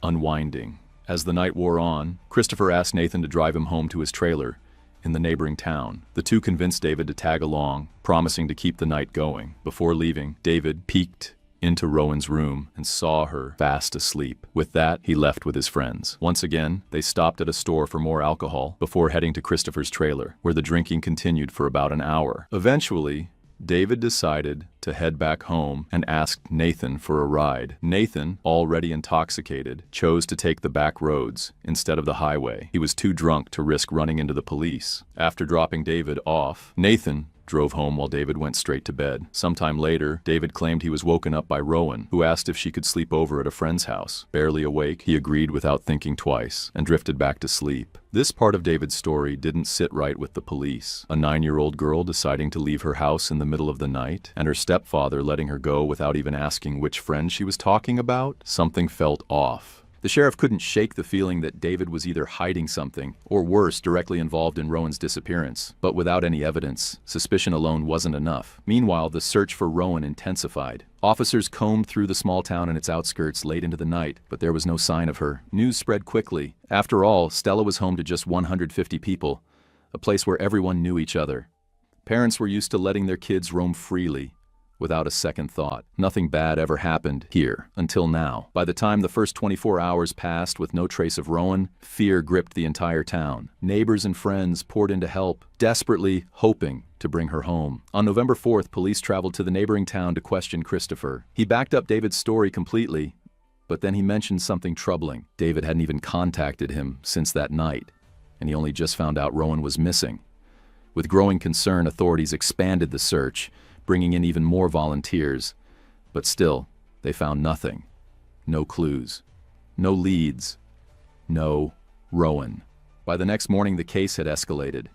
unwinding. As the night wore on, Christopher asked Nathan to drive him home to his trailer in the neighboring town. The 2 convinced David to tag along, promising to keep the night going. Before leaving, David peeked into Rowan's room and saw her fast asleep. With that, he left with his friends. Once again, they stopped at a store for more alcohol before heading to Christopher's trailer, where the drinking continued for about an hour. Eventually, David decided to head back home and asked Nathan for a ride. Nathan, already intoxicated, chose to take the back roads instead of the highway. He was too drunk to risk running into the police. After dropping David off, Nathan drove home while David went straight to bed. Sometime later, David claimed he was woken up by Rowan, who asked if she could sleep over at a friend's house. Barely awake, he agreed without thinking twice and drifted back to sleep. This part of David's story didn't sit right with the police. A 9-year-old girl deciding to leave her house in the middle of the night, and her stepfather letting her go without even asking which friend she was talking about. Something felt off. The sheriff couldn't shake the feeling that David was either hiding something, or worse, directly involved in Rowan's disappearance. But without any evidence, suspicion alone wasn't enough. Meanwhile, the search for Rowan intensified. Officers combed through the small town and its outskirts late into the night, but there was no sign of her. News spread quickly. After all, Stella was home to just 150 people, a place where everyone knew each other. Parents were used to letting their kids roam freely, without a second thought. Nothing bad ever happened here, until now. By the time the first 24 hours passed with no trace of Rowan, fear gripped the entire town. Neighbors and friends poured in to help, desperately hoping to bring her home. On November 4th, police traveled to the neighboring town to question Christopher. He backed up David's story completely, But then he mentioned something troubling. David hadn't even contacted him since that night, and he only just found out Rowan was missing. With growing concern, authorities expanded the search, bringing in even more volunteers. But still, they found nothing. No clues. No leads. No Rowan. By the next morning, the case had escalated.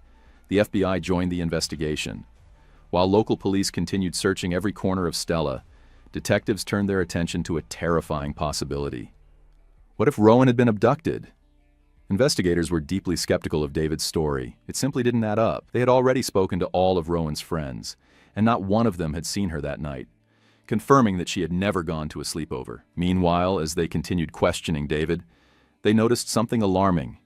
The FBI joined the investigation. While local police continued searching every corner of Stella, detectives turned their attention to a terrifying possibility. What if Rowan had been abducted? Investigators were deeply skeptical of David's story. It simply didn't add up. They had already spoken to all of Rowan's friends, and not one of them had seen her that night, confirming that she had never gone to a sleepover. Meanwhile, as they continued questioning David, they noticed something alarming.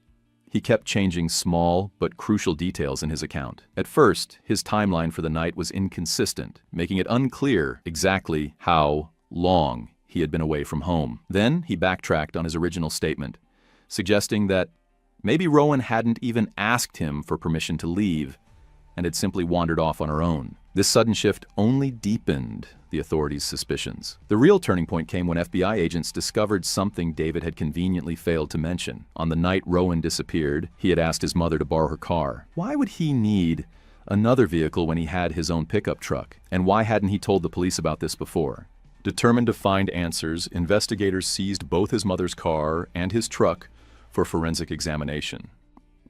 He kept changing small but crucial details in his account. At first, his timeline for the night was inconsistent, making it unclear exactly how long he had been away from home. Then he backtracked on his original statement, suggesting that maybe Rowan hadn't even asked him for permission to leave and had simply wandered off on her own. This sudden shift only deepened the authorities' suspicions. The real turning point came when FBI agents discovered something David had conveniently failed to mention. On the night Rowan disappeared, he had asked his mother to borrow her car. Why would he need another vehicle when he had his own pickup truck? And why hadn't he told the police about this before? Determined to find answers, investigators seized both his mother's car and his truck for forensic examination.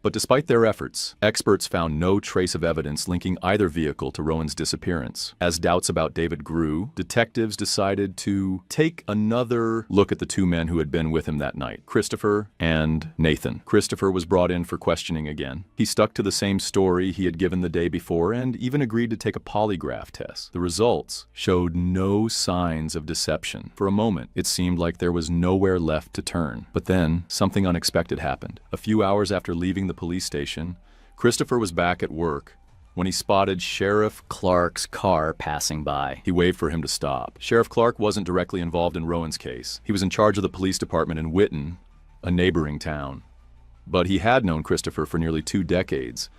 But despite their efforts, experts found no trace of evidence linking either vehicle to Rowan's disappearance. As doubts about David grew, detectives decided to take another look at the two men who had been with him that night, Christopher and Nathan. Christopher was brought in for questioning again. He stuck to the same story he had given the day before and even agreed to take a polygraph test. The results showed no signs of deception. For a moment, it seemed like there was nowhere left to turn. But then, something unexpected happened. A few hours after leaving the police station, Christopher was back at work when he spotted Sheriff Clark's car passing by. He waved for him to stop. Sheriff Clark wasn't directly involved in Rowan's case. He was in charge of the police department in Witten, a neighboring town. But he had known Christopher for nearly 2 decades,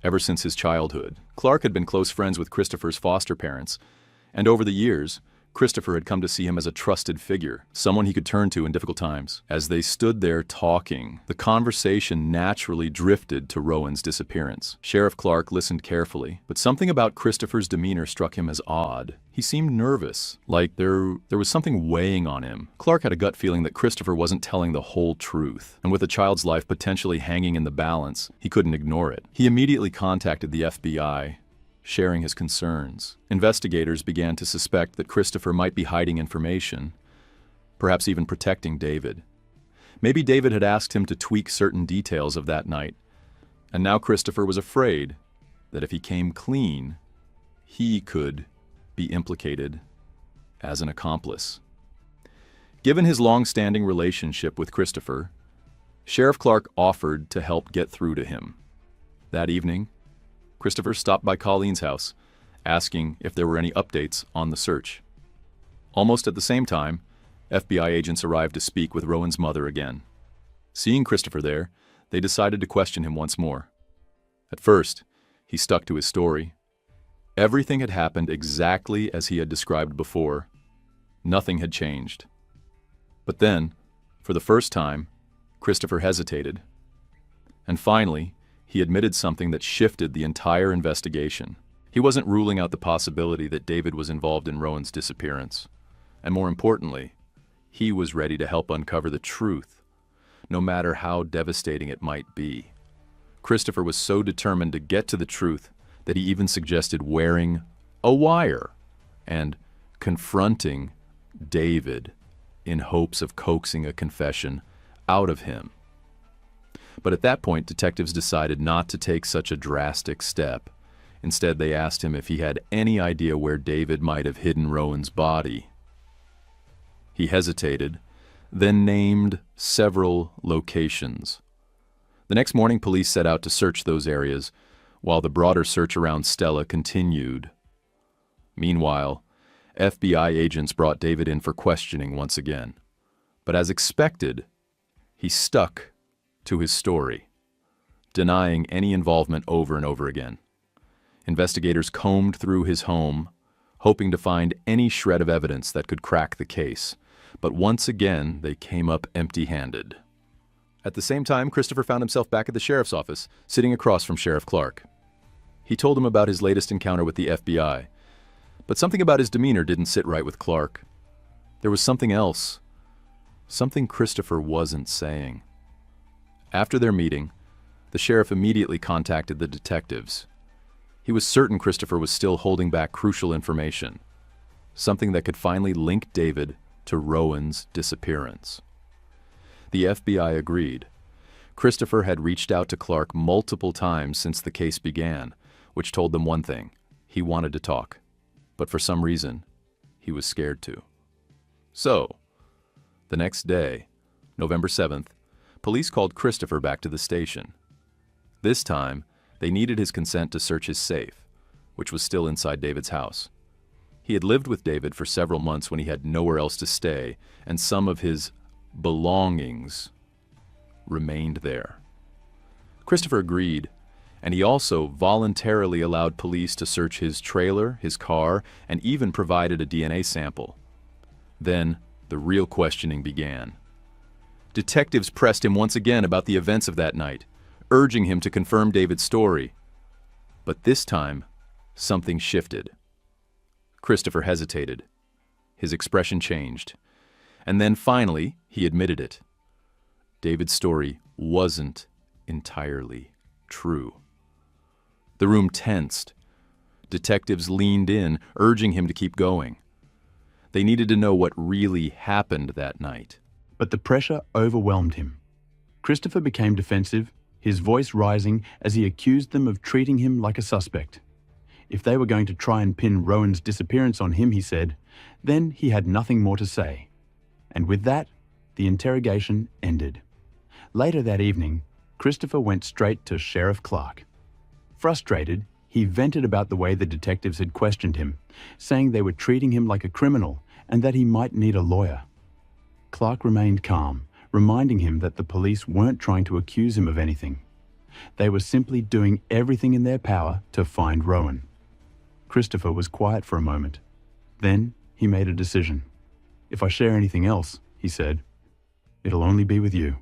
ever since his childhood. Clark had been close friends with Christopher's foster parents, and over the years, Christopher had come to see him as a trusted figure, someone he could turn to in difficult times. As they stood there talking, the conversation naturally drifted to Rowan's disappearance. Sheriff Clark listened carefully, but something about Christopher's demeanor struck him as odd. He seemed nervous, like there was something weighing on him. Clark had a gut feeling that Christopher wasn't telling the whole truth, and with a child's life potentially hanging in the balance, he couldn't ignore it. He immediately contacted the FBI, sharing his concerns. Investigators began to suspect that Christopher might be hiding information, perhaps even protecting David. Maybe David had asked him to tweak certain details of that night, and now Christopher was afraid that if he came clean, he could be implicated as an accomplice. Given his long-standing relationship with Christopher, Sheriff Clark offered to help get through to him. That evening, Christopher stopped by Colleen's house, asking if there were any updates on the search. Almost at the same time, FBI agents arrived to speak with Rowan's mother again. Seeing Christopher there, they decided to question him once more. At first, he stuck to his story. Everything had happened exactly as he had described before. Nothing had changed. But then, for the first time, Christopher hesitated. And finally, he admitted something that shifted the entire investigation. He wasn't ruling out the possibility that David was involved in Rowan's disappearance. And more importantly, he was ready to help uncover the truth, no matter how devastating it might be. Christopher was so determined to get to the truth that he even suggested wearing a wire and confronting David in hopes of coaxing a confession out of him. But at that point, detectives decided not to take such a drastic step. Instead, they asked him if he had any idea where David might have hidden Rowan's body. He hesitated, then named several locations. The next morning, police set out to search those areas, while the broader search around Stella continued. Meanwhile, FBI agents brought David in for questioning once again. But as expected, he stuck to his story, denying any involvement over and over again. Investigators combed through his home, hoping to find any shred of evidence that could crack the case. But once again, they came up empty-handed. At the same time, Christopher found himself back at the sheriff's office, sitting across from Sheriff Clark. He told him about his latest encounter with the FBI, but something about his demeanor didn't sit right with Clark. There was something else, something Christopher wasn't saying. After their meeting, the sheriff immediately contacted the detectives. He was certain Christopher was still holding back crucial information, something that could finally link David to Rowan's disappearance. The FBI agreed. Christopher had reached out to Clark multiple times since the case began, which told them one thing: he wanted to talk, but for some reason, he was scared to. So, the next day, November 7th, police called Christopher back to the station. This time, they needed his consent to search his safe, which was still inside David's house. He had lived with David for several months when he had nowhere else to stay, and some of his belongings remained there. Christopher agreed, and he also voluntarily allowed police to search his trailer, his car, and even provided a DNA sample. Then, the real questioning began. Detectives pressed him once again about the events of that night, urging him to confirm David's story. But this time, something shifted. Christopher hesitated. His expression changed. And then finally, he admitted it. David's story wasn't entirely true. The room tensed. Detectives leaned in, urging him to keep going. They needed to know what really happened that night. But the pressure overwhelmed him. Christopher became defensive, his voice rising as he accused them of treating him like a suspect. If they were going to try and pin Rowan's disappearance on him, he said, then he had nothing more to say. And with that, the interrogation ended. Later that evening, Christopher went straight to Sheriff Clark. Frustrated, he vented about the way the detectives had questioned him, saying they were treating him like a criminal and that he might need a lawyer. Clark remained calm, reminding him that the police weren't trying to accuse him of anything. They were simply doing everything in their power to find Rowan. Christopher was quiet for a moment. Then he made a decision. If I share anything else, he said, it'll only be with you.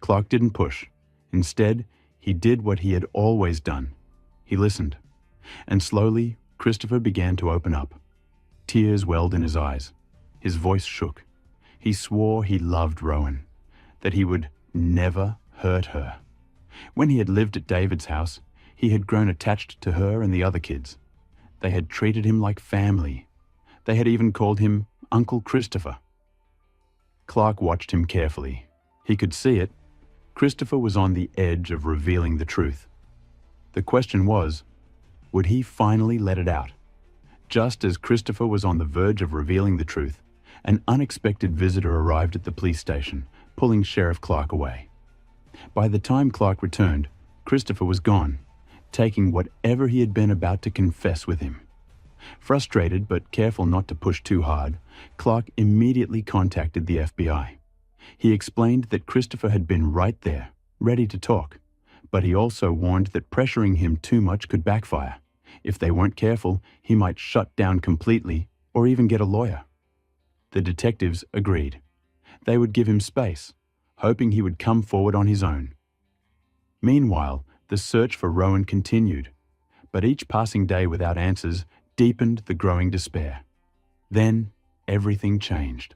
Clark didn't push. Instead, he did what he had always done. He listened. And slowly, Christopher began to open up. Tears welled in his eyes. His voice shook. He swore he loved Rowan, that he would never hurt her. When he had lived at David's house, he had grown attached to her and the other kids. They had treated him like family. They had even called him Uncle Christopher. Clark watched him carefully. He could see it. Christopher was on the edge of revealing the truth. The question was, would he finally let it out? Just as Christopher was on the verge of revealing the truth, an unexpected visitor arrived at the police station, pulling Sheriff Clark away. By the time Clark returned, Christopher was gone, taking whatever he had been about to confess with him. Frustrated but careful not to push too hard, Clark immediately contacted the FBI. He explained that Christopher had been right there, ready to talk, but he also warned that pressuring him too much could backfire. If they weren't careful, he might shut down completely or even get a lawyer. The detectives agreed. They would give him space, hoping he would come forward on his own. Meanwhile, the search for Rowan continued, but each passing day without answers deepened the growing despair. Then, everything changed.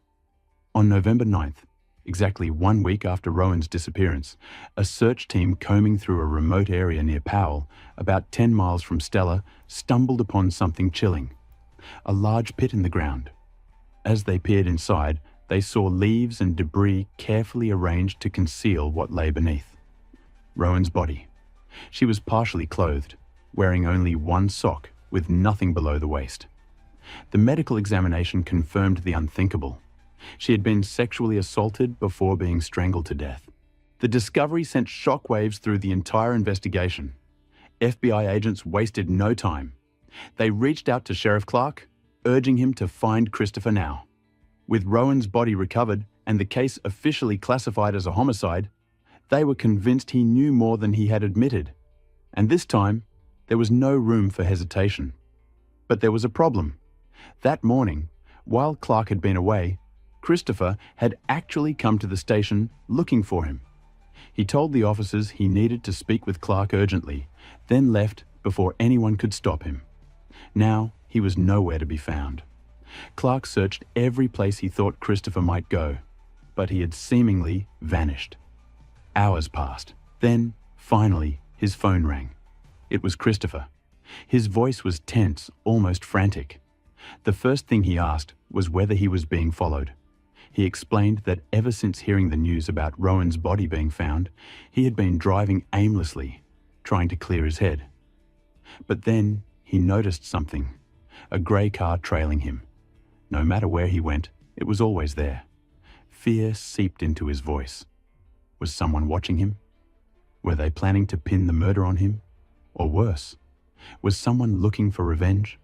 On November 9th, exactly 1 week after Rowan's disappearance, a search team combing through a remote area near Powell, about 10 miles from Stella, stumbled upon something chilling: a large pit in the ground. As they peered inside, they saw leaves and debris carefully arranged to conceal what lay beneath. Rowan's body. She was partially clothed, wearing only one sock with nothing below the waist. The medical examination confirmed the unthinkable. She had been sexually assaulted before being strangled to death. The discovery sent shockwaves through the entire investigation. FBI agents wasted no time. They reached out to Sheriff Clark, urging him to find Christopher now. With Rowan's body recovered and the case officially classified as a homicide, they were convinced he knew more than he had admitted. And this time, there was no room for hesitation. But there was a problem. That morning, while Clark had been away, Christopher had actually come to the station looking for him. He told the officers he needed to speak with Clark urgently, then left before anyone could stop him. Now he was nowhere to be found. Clark searched every place he thought Christopher might go, but he had seemingly vanished. Hours passed. Then, finally, his phone rang. It was Christopher. His voice was tense, almost frantic. The first thing he asked was whether he was being followed. He explained that ever since hearing the news about Rowan's body being found, he had been driving aimlessly, trying to clear his head. But then he noticed something, a grey car trailing him. No matter where he went, it was always there. Fear seeped into his voice. Was someone watching him? Were they planning to pin the murder on him? Or worse, was someone looking for revenge?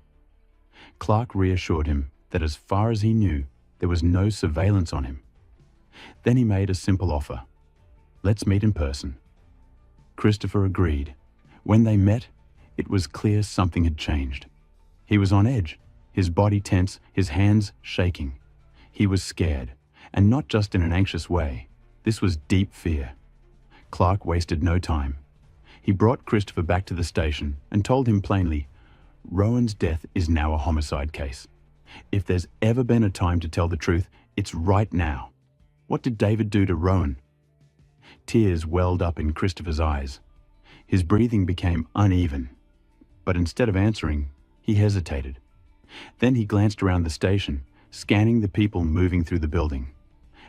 Clark reassured him that as far as he knew, there was no surveillance on him. Then he made a simple offer. Let's meet in person. Christopher agreed. When they met, it was clear something had changed. He was on edge, his body tense, his hands shaking. He was scared, and not just in an anxious way. This was deep fear. Clark wasted no time. He brought Christopher back to the station and told him plainly, Rowan's death is now a homicide case. If there's ever been a time to tell the truth, it's right now. What did David do to Rowan? Tears welled up in Christopher's eyes. His breathing became uneven. But instead of answering, he hesitated. Then he glanced around the station, scanning the people moving through the building.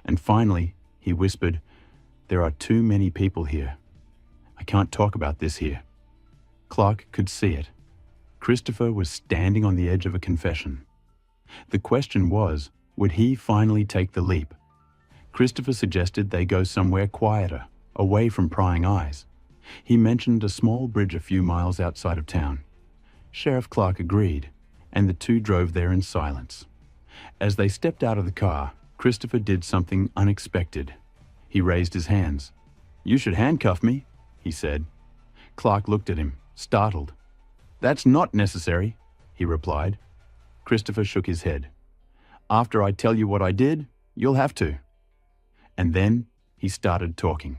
And finally, he whispered, There are too many people here. I can't talk about this here. Clark could see it. Christopher was standing on the edge of a confession. The question was, would he finally take the leap? Christopher suggested they go somewhere quieter, away from prying eyes. He mentioned a small bridge a few miles outside of town. Sheriff Clark agreed, and the two drove there in silence. As they stepped out of the car, Christopher did something unexpected. He raised his hands. You should handcuff me, he said. Clark looked at him, startled. That's not necessary, he replied. Christopher shook his head. After I tell you what I did, you'll have to. And then he started talking.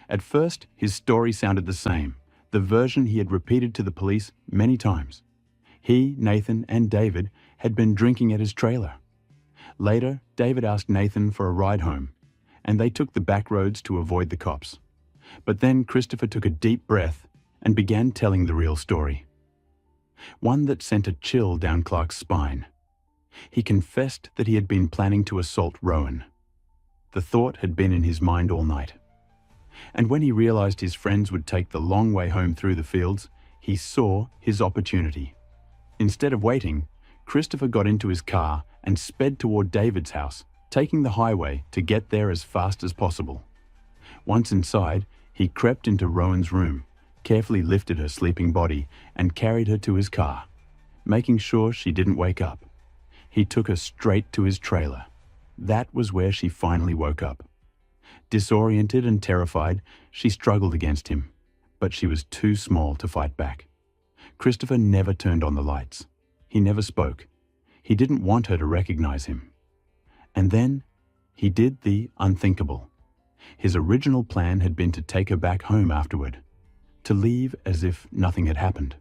At first, his story sounded the same, the version he had repeated to the police many times. He, Nathan, and David had been drinking at his trailer. Later, David asked Nathan for a ride home, and they took the back roads to avoid the cops. But then Christopher took a deep breath and began telling the real story. One that sent a chill down Clark's spine. He confessed that he had been planning to assault Rowan. The thought had been in his mind all night. And when he realized his friends would take the long way home through the fields, he saw his opportunity. Instead of waiting, Christopher got into his car and sped toward David's house, taking the highway to get there as fast as possible. Once inside, he crept into Rowan's room, carefully lifted her sleeping body, and carried her to his car, making sure she didn't wake up. He took her straight to his trailer. That was where she finally woke up. Disoriented and terrified, she struggled against him, but she was too small to fight back. Christopher never turned on the lights. He never spoke. He didn't want her to recognize him. And then he did the unthinkable. His original plan had been to take her back home afterward, to leave as if nothing had happened.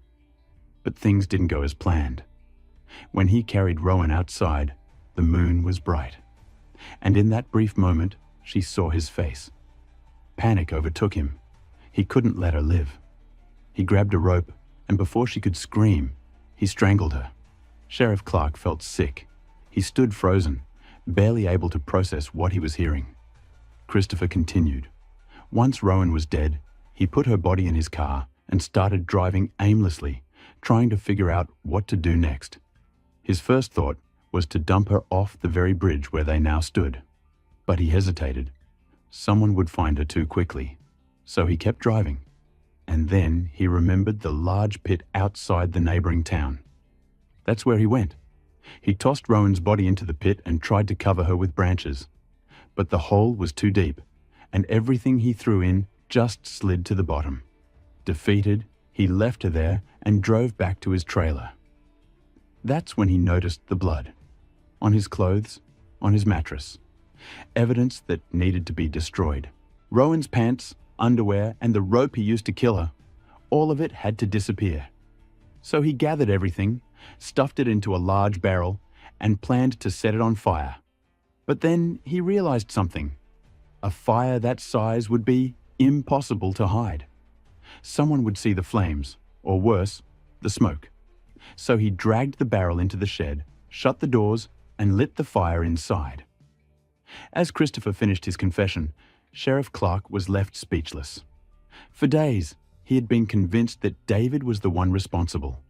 But things didn't go as planned. When he carried Rowan outside, the moon was bright. And in that brief moment, she saw his face. Panic overtook him. He couldn't let her live. He grabbed a rope, and before she could scream, he strangled her. Sheriff Clark felt sick. He stood frozen, barely able to process what he was hearing. Christopher continued. Once Rowan was dead, he put her body in his car and started driving aimlessly, trying to figure out what to do next. His first thought was to dump her off the very bridge where they now stood. But he hesitated. Someone would find her too quickly. So he kept driving. And then he remembered the large pit outside the neighboring town. That's where he went. He tossed Rowan's body into the pit and tried to cover her with branches. But the hole was too deep, and everything he threw in just slid to the bottom. Defeated, he left her there and drove back to his trailer. That's when he noticed the blood. On his clothes, on his mattress. Evidence that needed to be destroyed. Rowan's pants, underwear, and the rope he used to kill her, all of it had to disappear. So he gathered everything, stuffed it into a large barrel, and planned to set it on fire. But then he realized something. A fire that size would be impossible to hide. Someone would see the flames, or worse, the smoke. So he dragged the barrel into the shed, shut the doors, and lit the fire inside. As Christopher finished his confession, Sheriff Clark was left speechless. For days, he had been convinced that David was the one responsible.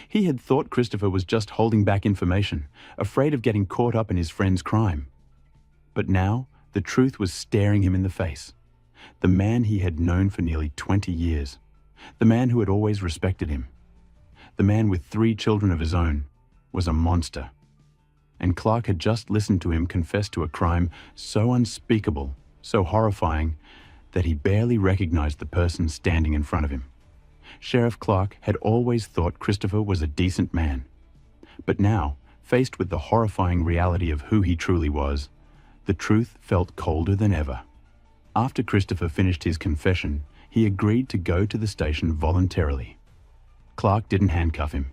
He had thought Christopher was just holding back information, afraid of getting caught up in his friend's crime. But now, the truth was staring him in the face. The man he had known for nearly 20 years. The man who had always respected him. The man with 3 children of his own was a monster. And Clark had just listened to him confess to a crime so unspeakable, so horrifying, that he barely recognized the person standing in front of him. Sheriff Clark had always thought Christopher was a decent man. But now, faced with the horrifying reality of who he truly was, the truth felt colder than ever. After Christopher finished his confession, he agreed to go to the station voluntarily. Clark didn't handcuff him.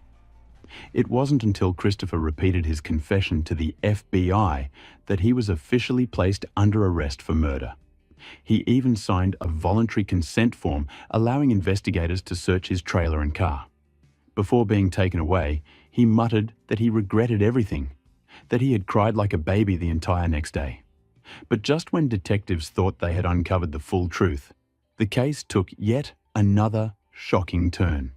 It wasn't until Christopher repeated his confession to the FBI that he was officially placed under arrest for murder. He even signed a voluntary consent form allowing investigators to search his trailer and car. Before being taken away, he muttered that he regretted everything, that he had cried like a baby the entire next day. But just when detectives thought they had uncovered the full truth, the case took yet another shocking turn.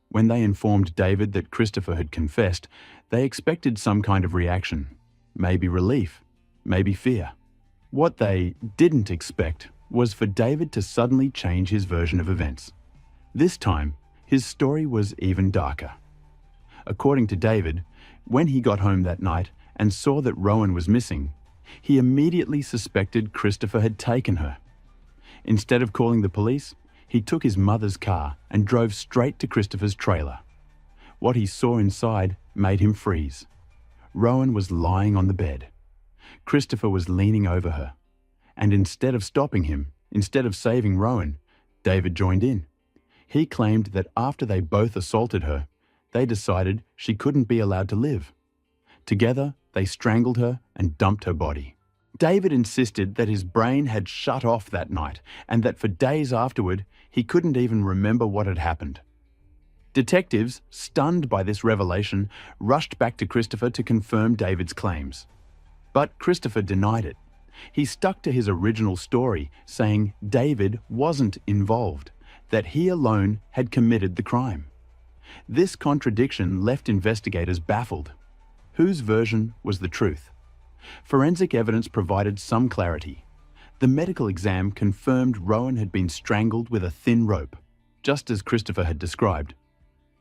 When they informed David that Christopher had confessed, they expected some kind of reaction, maybe relief, maybe fear. What they didn't expect was for David to suddenly change his version of events. This time, his story was even darker. According to David, when he got home that night and saw that Rowan was missing, he immediately suspected Christopher had taken her. Instead of calling the police, he took his mother's car and drove straight to Christopher's trailer. What he saw inside made him freeze. Rowan was lying on the bed. Christopher was leaning over her. And instead of stopping him, instead of saving Rowan, David joined in. He claimed that after they both assaulted her, they decided she couldn't be allowed to live. Together, they strangled her and dumped her body. David insisted that his brain had shut off that night and that for days afterward, he couldn't even remember what had happened. Detectives, stunned by this revelation, rushed back to Christopher to confirm David's claims. But Christopher denied it. He stuck to his original story, saying David wasn't involved, that he alone had committed the crime. This contradiction left investigators baffled. Whose version was the truth? Forensic evidence provided some clarity. The medical exam confirmed Rowan had been strangled with a thin rope, just as Christopher had described.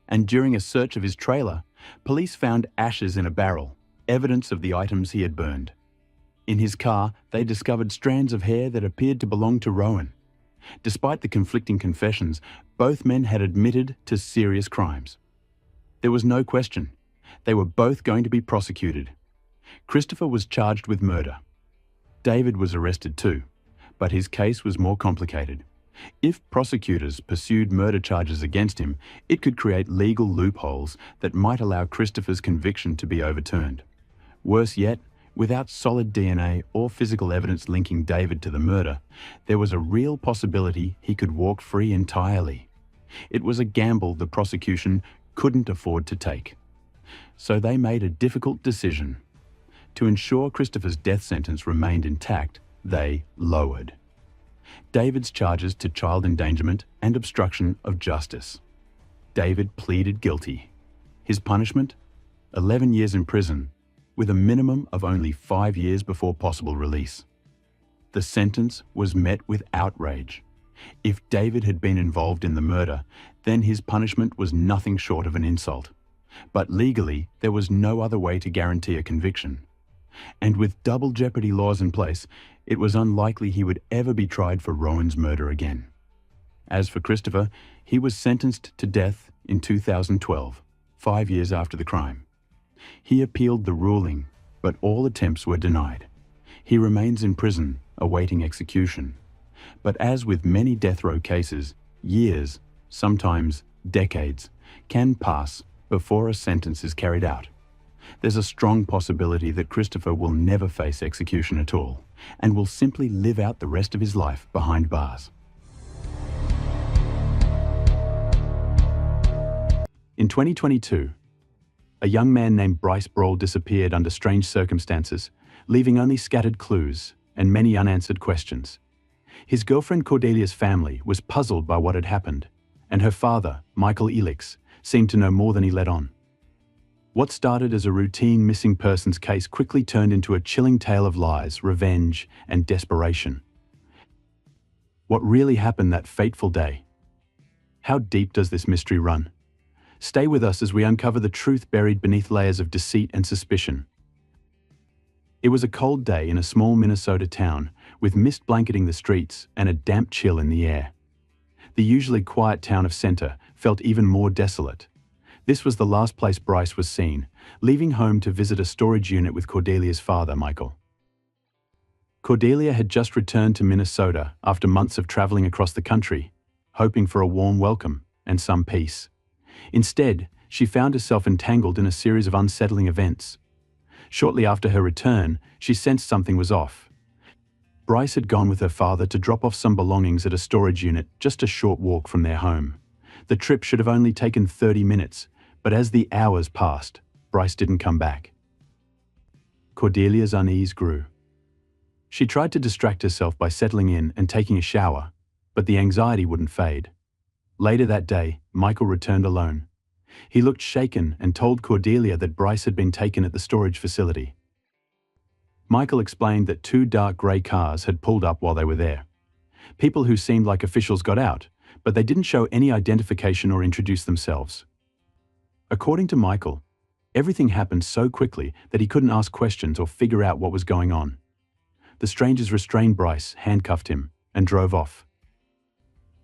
And during a search of his trailer, police found ashes in a barrel, evidence of the items he had burned. In his car, they discovered strands of hair that appeared to belong to Rowan. Despite the conflicting confessions, both men had admitted to serious crimes. There was no question. They were both going to be prosecuted. Christopher was charged with murder. David was arrested too, but his case was more complicated. If prosecutors pursued murder charges against him, it could create legal loopholes that might allow Christopher's conviction to be overturned. Worse yet, without solid DNA or physical evidence linking David to the murder, there was a real possibility he could walk free entirely. It was a gamble the prosecution couldn't afford to take. So they made a difficult decision. To ensure Christopher's death sentence remained intact, they lowered David's charges to child endangerment and obstruction of justice. David pleaded guilty. His punishment? 11 years in prison, with a minimum of only 5 years before possible release. The sentence was met with outrage. If David had been involved in the murder, then his punishment was nothing short of an insult. But legally, there was no other way to guarantee a conviction. And with double jeopardy laws in place, it was unlikely he would ever be tried for Rowan's murder again. As for Christopher, he was sentenced to death in 2012, 5 years after the crime. He appealed the ruling, but all attempts were denied. He remains in prison, awaiting execution. But as with many death row cases, years, sometimes decades, can pass before a sentence is carried out. There's a strong possibility that Christopher will never face execution at all, and will simply live out the rest of his life behind bars. In 2022, a young man named Bryce Brawl disappeared under strange circumstances, leaving only scattered clues and many unanswered questions. His girlfriend Cordelia's family was puzzled by what had happened, and her father, Michael Elix, seemed to know more than he let on. What started as a routine missing persons case quickly turned into a chilling tale of lies, revenge, and desperation. What really happened that fateful day? How deep does this mystery run? Stay with us as we uncover the truth buried beneath layers of deceit and suspicion. It was a cold day in a small Minnesota town, with mist blanketing the streets and a damp chill in the air. The usually quiet town of Center felt even more desolate. This was the last place Bryce was seen, leaving home to visit a storage unit with Cordelia's father, Michael. Cordelia had just returned to Minnesota after months of traveling across the country, hoping for a warm welcome and some peace. Instead, she found herself entangled in a series of unsettling events. Shortly after her return, she sensed something was off. Bryce had gone with her father to drop off some belongings at a storage unit just a short walk from their home. The trip should have only taken 30 minutes, but as the hours passed, Bryce didn't come back. Cordelia's unease grew. She tried to distract herself by settling in and taking a shower, but the anxiety wouldn't fade. Later that day, Michael returned alone. He looked shaken and told Cordelia that Bryce had been taken at the storage facility. Michael explained that 2 dark grey cars had pulled up while they were there. People who seemed like officials got out, but they didn't show any identification or introduce themselves. According to Michael, everything happened so quickly that he couldn't ask questions or figure out what was going on. The strangers restrained Bryce, handcuffed him, and drove off.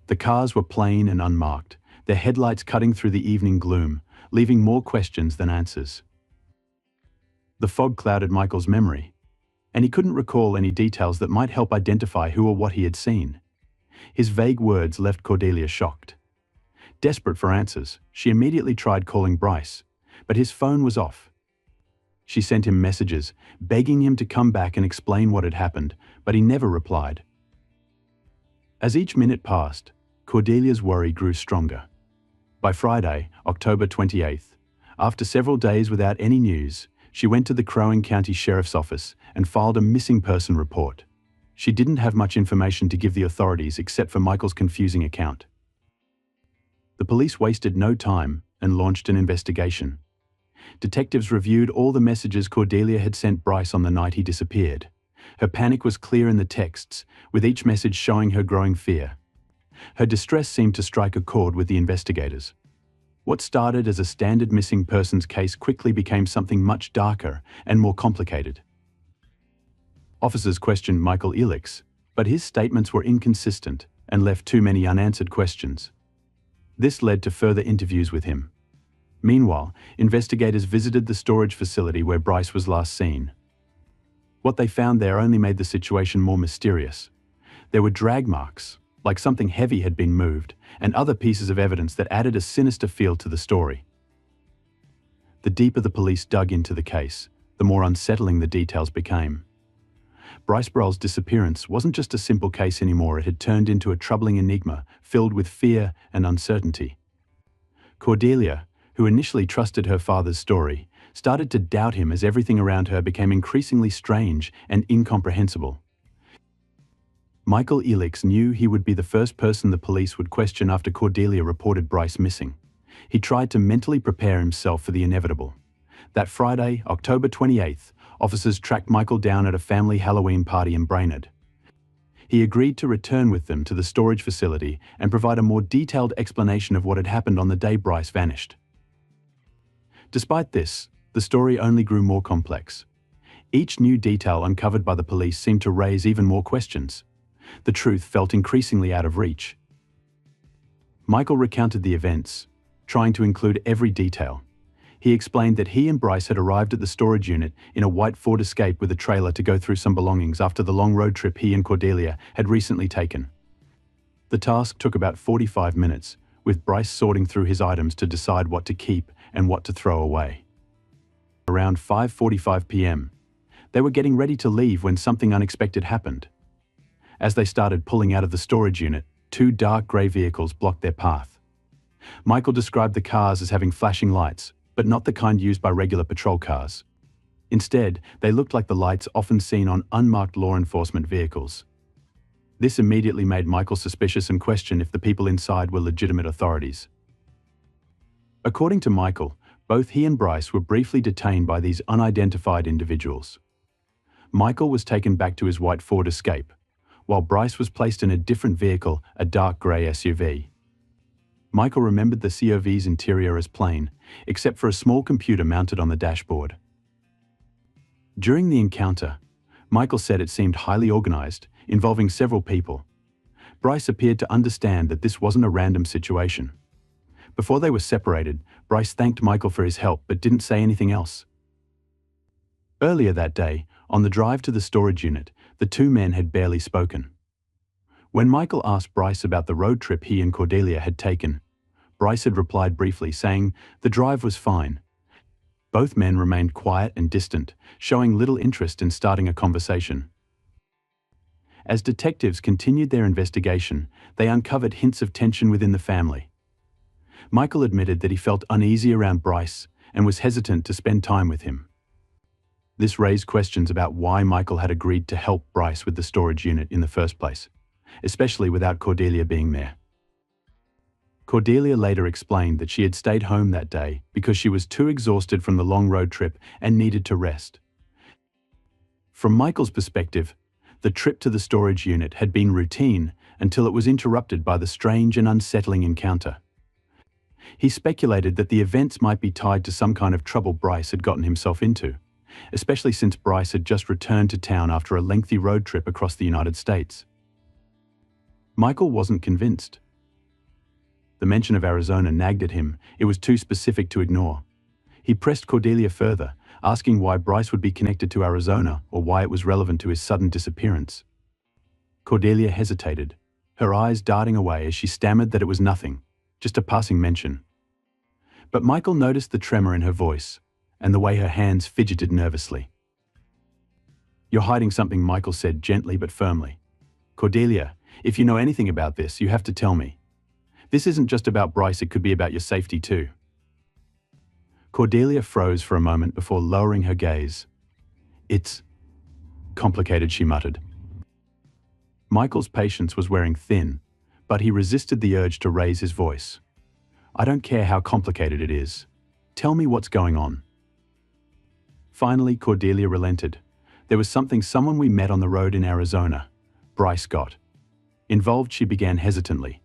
The cars were plain and unmarked, their headlights cutting through the evening gloom, leaving more questions than answers. The fog clouded Michael's memory, and he couldn't recall any details that might help identify who or what he had seen. His vague words left Cordelia shocked. Desperate for answers, she immediately tried calling Bryce, but his phone was off. She sent him messages, begging him to come back and explain what had happened, but he never replied. As each minute passed, Cordelia's worry grew stronger. By Friday, October 28th, after several days without any news, she went to the Crow Wing County Sheriff's Office and filed a missing person report. She didn't have much information to give the authorities except for Michael's confusing account. The police wasted no time and launched an investigation. Detectives reviewed all the messages Cordelia had sent Bryce on the night he disappeared. Her panic was clear in the texts, with each message showing her growing fear. Her distress seemed to strike a chord with the investigators. What started as a standard missing persons case quickly became something much darker and more complicated. Officers questioned Michael Elix, but his statements were inconsistent and left too many unanswered questions. This led to further interviews with him. Meanwhile, investigators visited the storage facility where Bryce was last seen. What they found there only made the situation more mysterious. There were drag marks, like something heavy had been moved, and other pieces of evidence that added a sinister feel to the story. The deeper the police dug into the case, the more unsettling the details became. Bryce Brawl's disappearance wasn't just a simple case anymore, it had turned into a troubling enigma filled with fear and uncertainty. Cordelia, who initially trusted her father's story, started to doubt him as everything around her became increasingly strange and incomprehensible. Michael Elix knew he would be the first person the police would question after Cordelia reported Bryce missing. He tried to mentally prepare himself for the inevitable. That Friday, October 28th, officers tracked Michael down at a family Halloween party in Brainerd. He agreed to return with them to the storage facility and provide a more detailed explanation of what had happened on the day Bryce vanished. Despite this, the story only grew more complex. Each new detail uncovered by the police seemed to raise even more questions. The truth felt increasingly out of reach. Michael recounted the events, trying to include every detail. He explained that he and Bryce had arrived at the storage unit in a white Ford Escape with a trailer to go through some belongings after the long road trip he and Cordelia had recently taken. The task took about 45 minutes, with Bryce sorting through his items to decide what to keep and what to throw away. Around 5:45 p.m., they were getting ready to leave when something unexpected happened. As they started pulling out of the storage unit, two dark grey vehicles blocked their path. Michael described the cars as having flashing lights, but not the kind used by regular patrol cars. Instead, they looked like the lights often seen on unmarked law enforcement vehicles. This immediately made Michael suspicious and question if the people inside were legitimate authorities. According to Michael, both he and Bryce were briefly detained by these unidentified individuals. Michael was taken back to his white Ford Escape, while Bryce was placed in a different vehicle, a dark grey SUV. Michael remembered the COV's interior as plain, except for a small computer mounted on the dashboard. During the encounter, Michael said it seemed highly organized, involving several people. Bryce appeared to understand that this wasn't a random situation. Before they were separated, Bryce thanked Michael for his help but didn't say anything else. Earlier that day, on the drive to the storage unit, the two men had barely spoken. When Michael asked Bryce about the road trip he and Cordelia had taken, Bryce had replied briefly, saying the drive was fine. Both men remained quiet and distant, showing little interest in starting a conversation. As detectives continued their investigation, they uncovered hints of tension within the family. Michael admitted that he felt uneasy around Bryce and was hesitant to spend time with him. This raised questions about why Michael had agreed to help Bryce with the storage unit in the first place, especially without Cordelia being there. Cordelia later explained that she had stayed home that day because she was too exhausted from the long road trip and needed to rest. From Michael's perspective, the trip to the storage unit had been routine until it was interrupted by the strange and unsettling encounter. He speculated that the events might be tied to some kind of trouble Bryce had gotten himself into, especially since Bryce had just returned to town after a lengthy road trip across the United States. Michael wasn't convinced. The mention of Arizona nagged at him. It was too specific to ignore. He pressed Cordelia further, asking why Bryce would be connected to Arizona or why it was relevant to his sudden disappearance. Cordelia hesitated, her eyes darting away as she stammered that it was nothing, just a passing mention. But Michael noticed the tremor in her voice and the way her hands fidgeted nervously. "You're hiding something," Michael said gently but firmly. "Cordelia, if you know anything about this, you have to tell me. This isn't just about Bryce, it could be about your safety too." Cordelia froze for a moment before lowering her gaze. "It's complicated," she muttered. Michael's patience was wearing thin, but he resisted the urge to raise his voice. "I don't care how complicated it is. Tell me what's going on." Finally, Cordelia relented. "There was someone we met on the road in Arizona. Bryce got involved," she began hesitantly.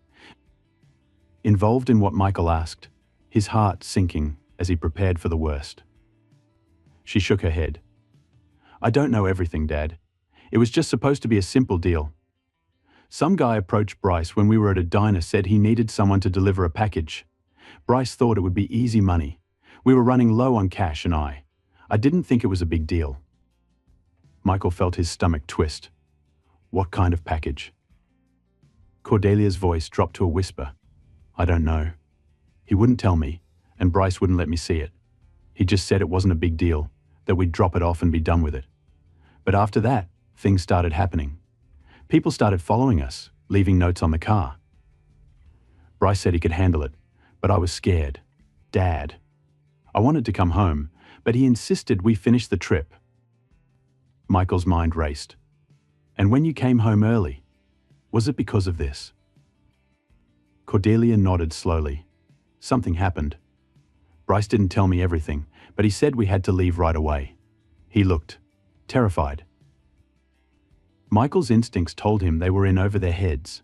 Involved in what Michael asked, his heart sinking as he prepared for the worst. She shook her head. "I don't know everything, Dad. It was just supposed to be a simple deal. Some guy approached Bryce when we were at a diner, said he needed someone to deliver a package. Bryce thought it would be easy money. We were running low on cash and I didn't think it was a big deal." Michael felt his stomach twist. "What kind of package?" Cordelia's voice dropped to a whisper. "I don't know. He wouldn't tell me, and Bryce wouldn't let me see it. He just said it wasn't a big deal, that we'd drop it off and be done with it. But after that, things started happening. People started following us, leaving notes on the car. Bryce said he could handle it, but I was scared. Dad. I wanted to come home, but he insisted we finish the trip." Michael's mind raced. "And when you came home early, was it because of this?" Cordelia nodded slowly. "Something happened. Bryce didn't tell me everything, but he said we had to leave right away. He looked terrified." Michael's instincts told him they were in over their heads.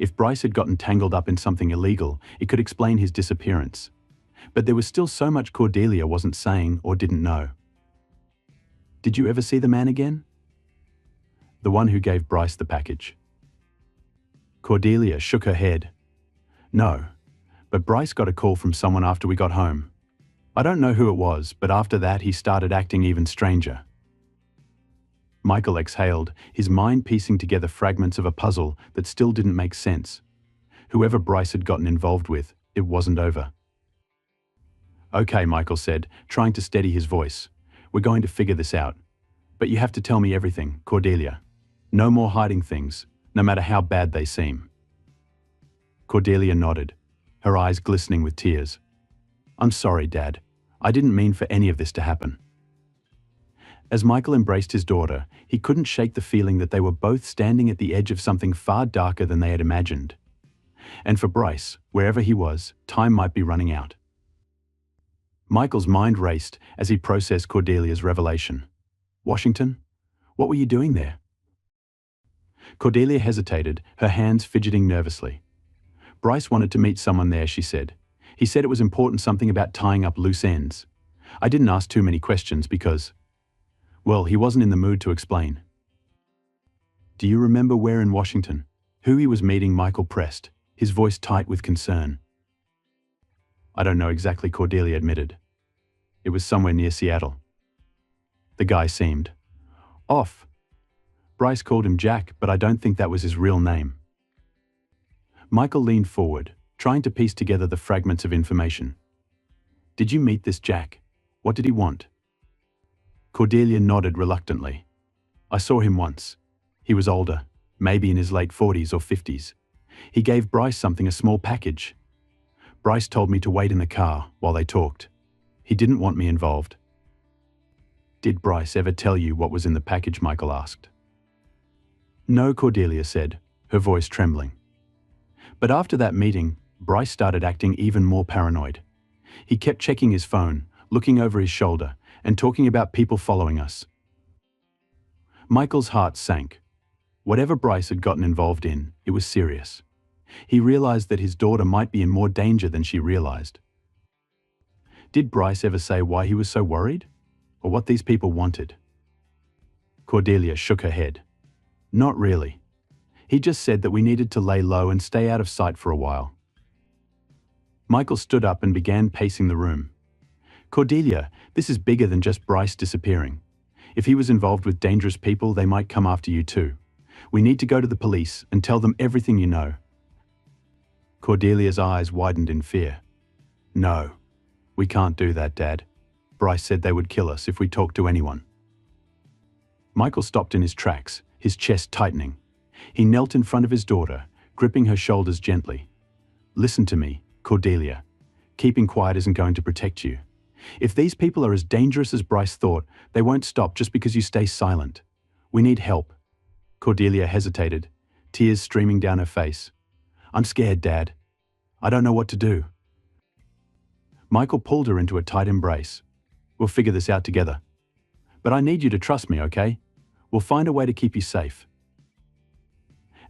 If Bryce had gotten tangled up in something illegal, it could explain his disappearance. But there was still so much Cordelia wasn't saying or didn't know. "Did you ever see the man again?" "The one who gave Bryce the package." Cordelia shook her head. "No, but Bryce got a call from someone after we got home. I don't know who it was, but after that he started acting even stranger. Michael exhaled, his mind piecing together fragments of a puzzle that still didn't make sense. Whoever Bryce had gotten involved with, it wasn't over. Okay, Michael said, trying to steady his voice. We're going to figure this out. But you have to tell me everything, Cordelia. No more hiding things, no matter how bad they seem. Cordelia nodded, her eyes glistening with tears. I'm sorry, Dad. I didn't mean for any of this to happen. As Michael embraced his daughter, he couldn't shake the feeling that they were both standing at the edge of something far darker than they had imagined. And for Bryce, wherever he was, time might be running out. Michael's mind raced as he processed Cordelia's revelation. Washington? What were you doing there? Cordelia hesitated, her hands fidgeting nervously. Bryce wanted to meet someone there, she said. He said it was important, something about tying up loose ends. I didn't ask too many questions because, well, he wasn't in the mood to explain. Do you remember where in Washington? Who he was meeting? Michael pressed, his voice tight with concern. I don't know exactly, Cordelia admitted. It was somewhere near Seattle. The guy seemed off. Bryce called him Jack, but I don't think that was his real name. Michael leaned forward, trying to piece together the fragments of information. Did you meet this Jack? What did he want? Cordelia nodded reluctantly. I saw him once. He was older, maybe in his late 40s or 50s. He gave Bryce something, a small package. Bryce told me to wait in the car while they talked. He didn't want me involved. Did Bryce ever tell you what was in the package? Michael asked. No, Cordelia said, her voice trembling. But after that meeting, Bryce started acting even more paranoid. He kept checking his phone, looking over his shoulder, and talking about people following us. Michael's heart sank. Whatever Bryce had gotten involved in, it was serious. He realized that his daughter might be in more danger than she realized. Did Bryce ever say why he was so worried? Or what these people wanted? Cordelia shook her head. Not really. He just said that we needed to lay low and stay out of sight for a while. Michael stood up and began pacing the room. Cordelia, this is bigger than just Bryce disappearing. If he was involved with dangerous people, they might come after you too. We need to go to the police and tell them everything you know. Cordelia's eyes widened in fear. No, we can't do that, Dad. Bryce said they would kill us if we talked to anyone. Michael stopped in his tracks, his chest tightening. He knelt in front of his daughter, gripping her shoulders gently. Listen to me, Cordelia. Keeping quiet isn't going to protect you. If these people are as dangerous as Bryce thought, they won't stop just because you stay silent. We need help. Cordelia hesitated, tears streaming down her face. I'm scared, Dad. I don't know what to do. Michael pulled her into a tight embrace. We'll figure this out together. But I need you to trust me, okay? We'll find a way to keep you safe.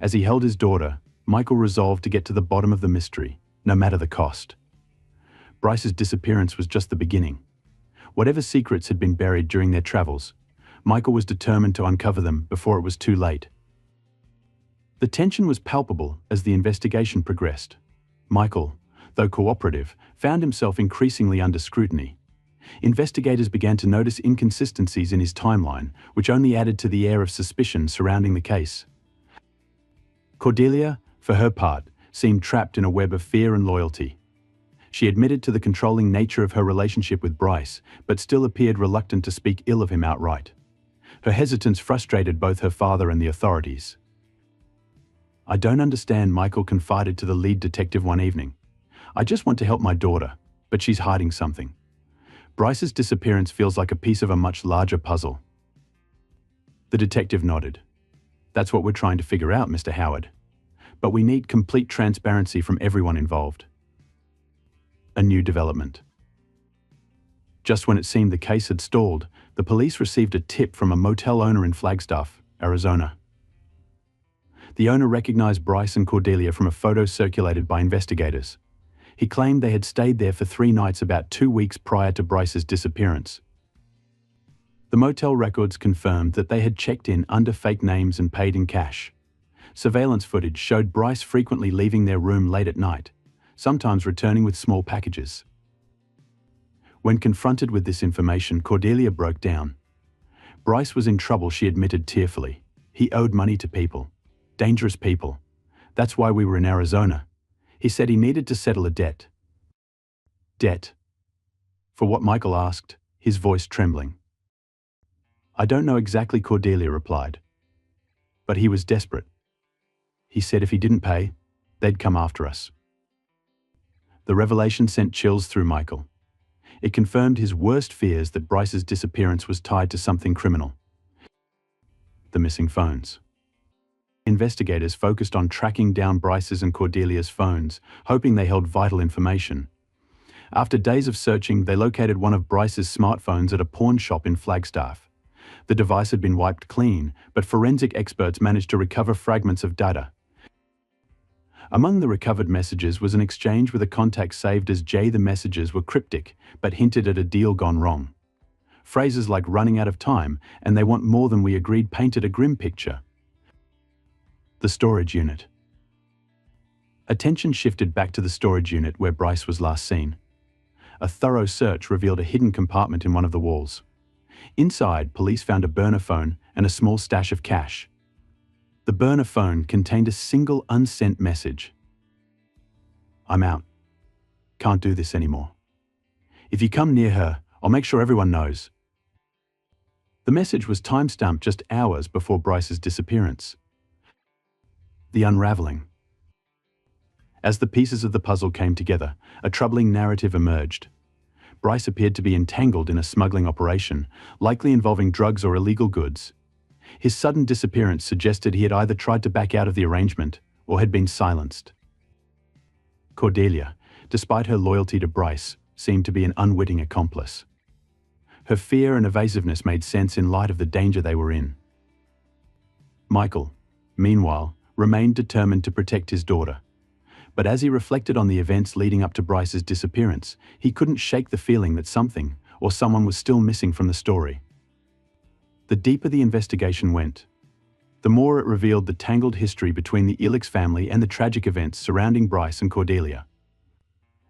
As he held his daughter, Michael resolved to get to the bottom of the mystery, no matter the cost. Bryce's disappearance was just the beginning. Whatever secrets had been buried during their travels, Michael was determined to uncover them before it was too late. The tension was palpable as the investigation progressed. Michael, though cooperative, found himself increasingly under scrutiny. Investigators began to notice inconsistencies in his timeline, which only added to the air of suspicion surrounding the case. Cordelia, for her part, seemed trapped in a web of fear and loyalty. She admitted to the controlling nature of her relationship with Bryce, but still appeared reluctant to speak ill of him outright. Her hesitance frustrated both her father and the authorities. I don't understand, Michael confided to the lead detective one evening. I just want to help my daughter, but she's hiding something. Bryce's disappearance feels like a piece of a much larger puzzle. The detective nodded. That's what we're trying to figure out, Mr. Howard. But we need complete transparency from everyone involved. A new development. Just when it seemed the case had stalled, the police received a tip from a motel owner in Flagstaff, Arizona. The owner recognized Bryce and Cordelia from a photo circulated by investigators. He claimed they had stayed there for 3 nights about 2 weeks prior to Bryce's disappearance. The motel records confirmed that they had checked in under fake names and paid in cash. Surveillance footage showed Bryce frequently leaving their room late at night, sometimes returning with small packages. When confronted with this information, Cordelia broke down. Bryce was in trouble, she admitted tearfully. He owed money to people. Dangerous people. That's why we were in Arizona. He said he needed to settle a debt. Debt? For what? Michael asked, his voice trembling. I don't know exactly, Cordelia replied. But he was desperate. He said if he didn't pay, they'd come after us. The revelation sent chills through Michael. It confirmed his worst fears that Bryce's disappearance was tied to something criminal. The missing phones. Investigators focused on tracking down Bryce's and Cordelia's phones, hoping they held vital information. After days of searching, they located one of Bryce's smartphones at a pawn shop in Flagstaff. The device had been wiped clean, but forensic experts managed to recover fragments of data. Among the recovered messages was an exchange with a contact saved as J. The messages were cryptic, but hinted at a deal gone wrong. Phrases like running out of time and they want more than we agreed painted a grim picture. The storage unit. Attention shifted back to the storage unit where Bryce was last seen. A thorough search revealed a hidden compartment in one of the walls. Inside, police found a burner phone and a small stash of cash. The burner phone contained a single unsent message. I'm out. Can't do this anymore. If you come near her, I'll make sure everyone knows. The message was time-stamped just hours before Bryce's disappearance. The unraveling. As the pieces of the puzzle came together, a troubling narrative emerged. Bryce appeared to be entangled in a smuggling operation, likely involving drugs or illegal goods. His sudden disappearance suggested he had either tried to back out of the arrangement or had been silenced. Cordelia, despite her loyalty to Bryce, seemed to be an unwitting accomplice. Her fear and evasiveness made sense in light of the danger they were in. Michael, meanwhile, remained determined to protect his daughter. But as he reflected on the events leading up to Bryce's disappearance, he couldn't shake the feeling that something or someone was still missing from the story. The deeper the investigation went, the more it revealed the tangled history between the Elix family and the tragic events surrounding Bryce and Cordelia.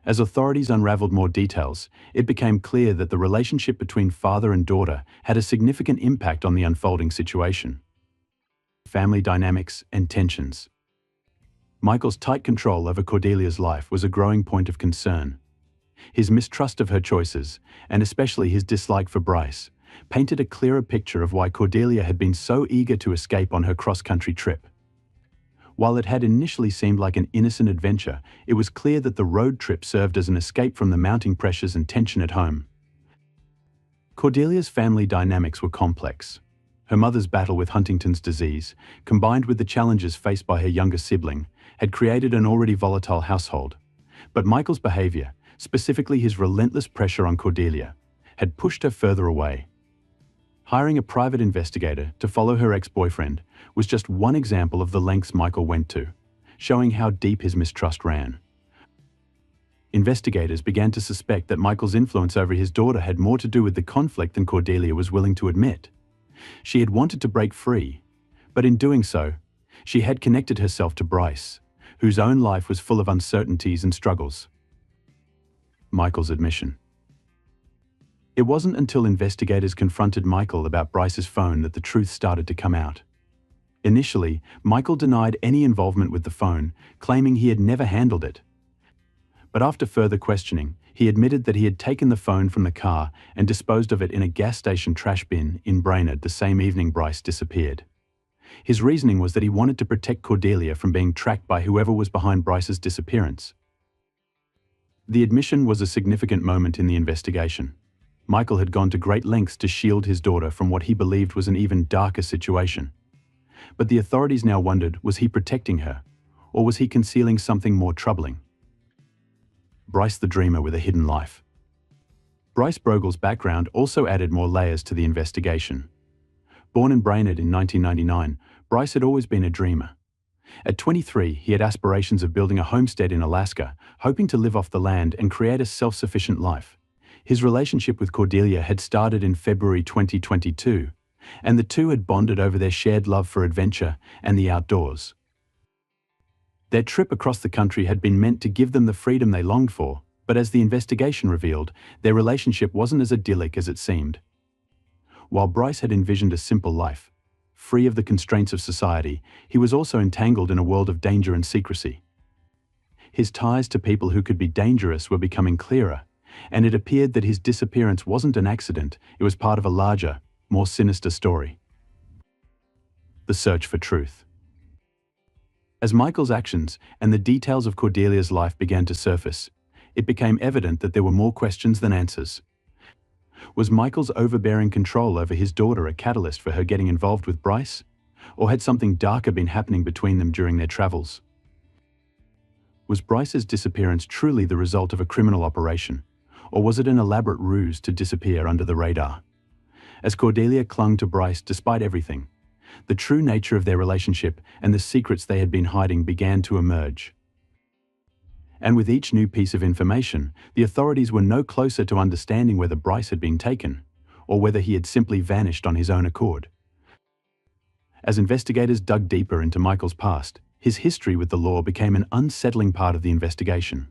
As authorities unraveled more details, it became clear that the relationship between father and daughter had a significant impact on the unfolding situation. Family dynamics and tensions. Michael's tight control over Cordelia's life was a growing point of concern. His mistrust of her choices, and especially his dislike for Bryce, painted a clearer picture of why Cordelia had been so eager to escape on her cross-country trip. While it had initially seemed like an innocent adventure, it was clear that the road trip served as an escape from the mounting pressures and tension at home. Cordelia's family dynamics were complex. Her mother's battle with Huntington's disease, combined with the challenges faced by her younger sibling, had created an already volatile household. But Michael's behavior, specifically his relentless pressure on Cordelia, had pushed her further away. Hiring a private investigator to follow her ex-boyfriend was just one example of the lengths Michael went to, showing how deep his mistrust ran. Investigators began to suspect that Michael's influence over his daughter had more to do with the conflict than Cordelia was willing to admit. She had wanted to break free, but in doing so, she had connected herself to Bryce, whose own life was full of uncertainties and struggles. Michael's admission. It wasn't until investigators confronted Michael about Bryce's phone that the truth started to come out. Initially, Michael denied any involvement with the phone, claiming he had never handled it. But after further questioning, he admitted that he had taken the phone from the car and disposed of it in a gas station trash bin in Brainerd the same evening Bryce disappeared. His reasoning was that he wanted to protect Cordelia from being tracked by whoever was behind Bryce's disappearance. The admission was a significant moment in the investigation. Michael had gone to great lengths to shield his daughter from what he believed was an even darker situation. But the authorities now wondered, was he protecting her, or was he concealing something more troubling? Bryce the dreamer with a hidden life. Bryce Brogel's background also added more layers to the investigation. Born in Brainerd in 1999, Bryce had always been a dreamer. At 23, he had aspirations of building a homestead in Alaska, hoping to live off the land and create a self-sufficient life. His relationship with Cordelia had started in February 2022, and the two had bonded over their shared love for adventure and the outdoors. Their trip across the country had been meant to give them the freedom they longed for, But as the investigation revealed, their relationship wasn't as idyllic as it seemed. While Bryce had envisioned a simple life, free of the constraints of society, he was also entangled in a world of danger and secrecy. His ties to people who could be dangerous were becoming clearer, and it appeared that his disappearance wasn't an accident, it was part of a larger, more sinister story. The search for truth. As Michael's actions and the details of Cordelia's life began to surface, it became evident that there were more questions than answers. Was Michael's overbearing control over his daughter a catalyst for her getting involved with Bryce? Or had something darker been happening between them during their travels? Was Bryce's disappearance truly the result of a criminal operation? Or was it an elaborate ruse to disappear under the radar? As Cordelia clung to Bryce despite everything, the true nature of their relationship and the secrets they had been hiding began to emerge. And with each new piece of information, the authorities were no closer to understanding whether Bryce had been taken, or whether he had simply vanished on his own accord. As investigators dug deeper into Michael's past, his history with the law became an unsettling part of the investigation.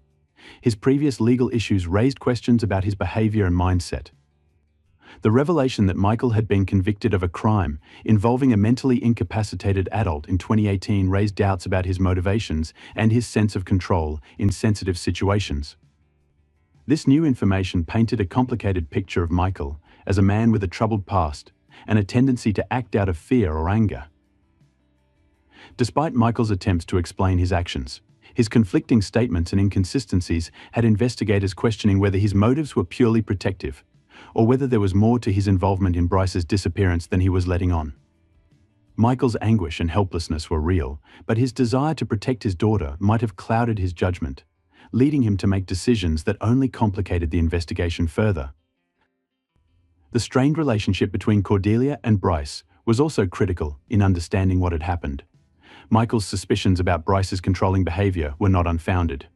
His previous legal issues raised questions about his behavior and mindset. The revelation that Michael had been convicted of a crime involving a mentally incapacitated adult in 2018 raised doubts about his motivations and his sense of control in sensitive situations. This new information painted a complicated picture of Michael as a man with a troubled past and a tendency to act out of fear or anger. Despite Michael's attempts to explain his actions, his conflicting statements and inconsistencies had investigators questioning whether his motives were purely protective, or whether there was more to his involvement in Bryce's disappearance than he was letting on. Michael's anguish and helplessness were real, but his desire to protect his daughter might have clouded his judgment, leading him to make decisions that only complicated the investigation further. The strained relationship between Cordelia and Bryce was also critical in understanding what had happened. Michael's suspicions about Bryce's controlling behavior were not unfounded.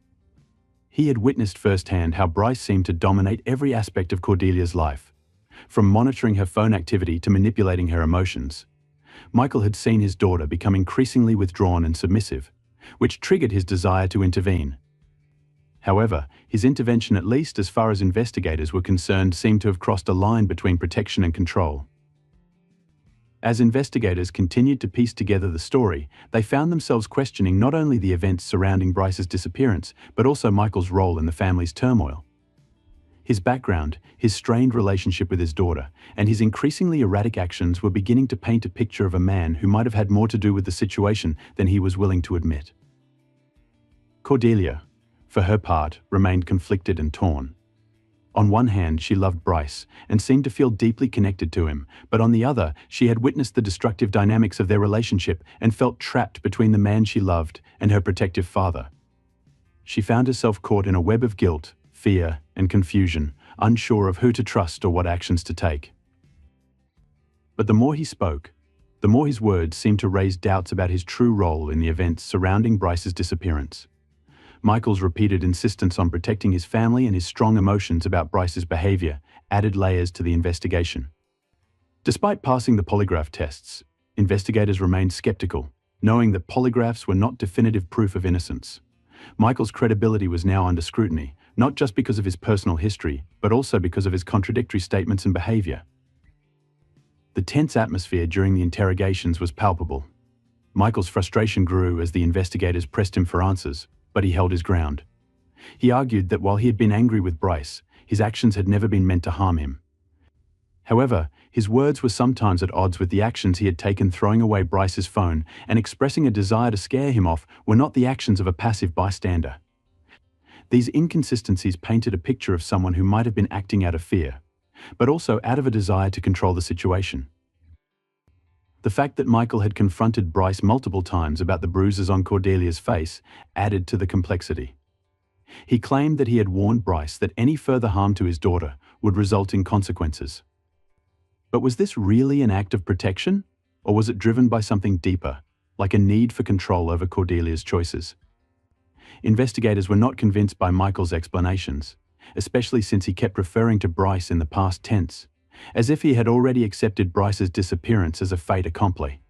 He had witnessed firsthand how Bryce seemed to dominate every aspect of Cordelia's life, from monitoring her phone activity to manipulating her emotions. Michael had seen his daughter become increasingly withdrawn and submissive, which triggered his desire to intervene. However, his intervention, at least as far as investigators were concerned, seemed to have crossed a line between protection and control. As investigators continued to piece together the story, they found themselves questioning not only the events surrounding Bryce's disappearance, but also Michael's role in the family's turmoil. His background, his strained relationship with his daughter, and his increasingly erratic actions were beginning to paint a picture of a man who might have had more to do with the situation than he was willing to admit. Cordelia, for her part, remained conflicted and torn. On one hand, she loved Bryce and seemed to feel deeply connected to him, but on the other, she had witnessed the destructive dynamics of their relationship and felt trapped between the man she loved and her protective father. She found herself caught in a web of guilt, fear, and confusion, unsure of who to trust or what actions to take. But the more he spoke, the more his words seemed to raise doubts about his true role in the events surrounding Bryce's disappearance. Michael's repeated insistence on protecting his family and his strong emotions about Bryce's behavior added layers to the investigation. Despite passing the polygraph tests, investigators remained skeptical, knowing that polygraphs were not definitive proof of innocence. Michael's credibility was now under scrutiny, not just because of his personal history, but also because of his contradictory statements and behavior. The tense atmosphere during the interrogations was palpable. Michael's frustration grew as the investigators pressed him for answers, but he held his ground. He argued that while he had been angry with Bryce, his actions had never been meant to harm him. However, his words were sometimes at odds with the actions he had taken, throwing away Bryce's phone and expressing a desire to scare him off were not the actions of a passive bystander. These inconsistencies painted a picture of someone who might have been acting out of fear, but also out of a desire to control the situation. The fact that Michael had confronted Bryce multiple times about the bruises on Cordelia's face added to the complexity. He claimed that he had warned Bryce that any further harm to his daughter would result in consequences. But was this really an act of protection, or was it driven by something deeper, like a need for control over Cordelia's choices? Investigators were not convinced by Michael's explanations, especially since he kept referring to Bryce in the past tense, as if he had already accepted Bryce's disappearance as a fait accompli.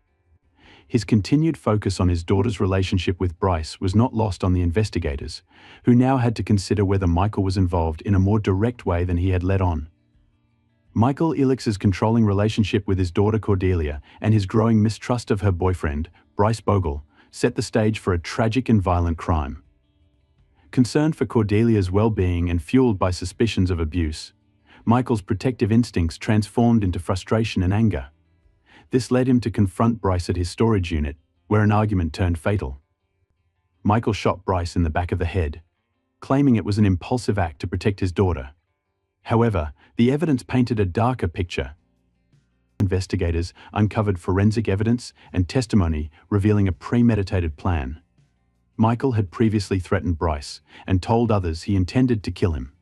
His continued focus on his daughter's relationship with Bryce was not lost on the investigators, who now had to consider whether Michael was involved in a more direct way than he had let on. Michael Elix's controlling relationship with his daughter Cordelia and his growing mistrust of her boyfriend, Bryce Bogle, set the stage for a tragic and violent crime. Concerned for Cordelia's well-being and fueled by suspicions of abuse, Michael's protective instincts transformed into frustration and anger. This led him to confront Bryce at his storage unit, where an argument turned fatal. Michael shot Bryce in the back of the head, claiming it was an impulsive act to protect his daughter. However, the evidence painted a darker picture. Investigators uncovered forensic evidence and testimony revealing a premeditated plan. Michael had previously threatened Bryce and told others he intended to kill him.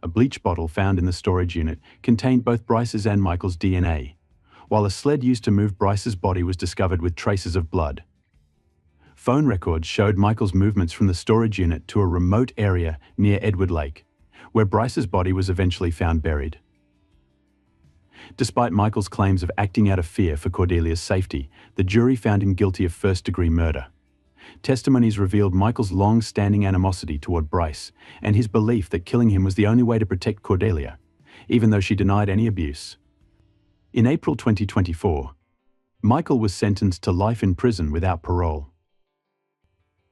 A bleach bottle found in the storage unit contained both Bryce's and Michael's DNA, while a sled used to move Bryce's body was discovered with traces of blood. Phone records showed Michael's movements from the storage unit to a remote area near Edward Lake, where Bryce's body was eventually found buried. Despite Michael's claims of acting out of fear for Cordelia's safety, the jury found him guilty of first-degree murder. Testimonies revealed Michael's long-standing animosity toward Bryce and his belief that killing him was the only way to protect Cordelia, even though she denied any abuse. In April 2024, Michael was sentenced to life in prison without parole.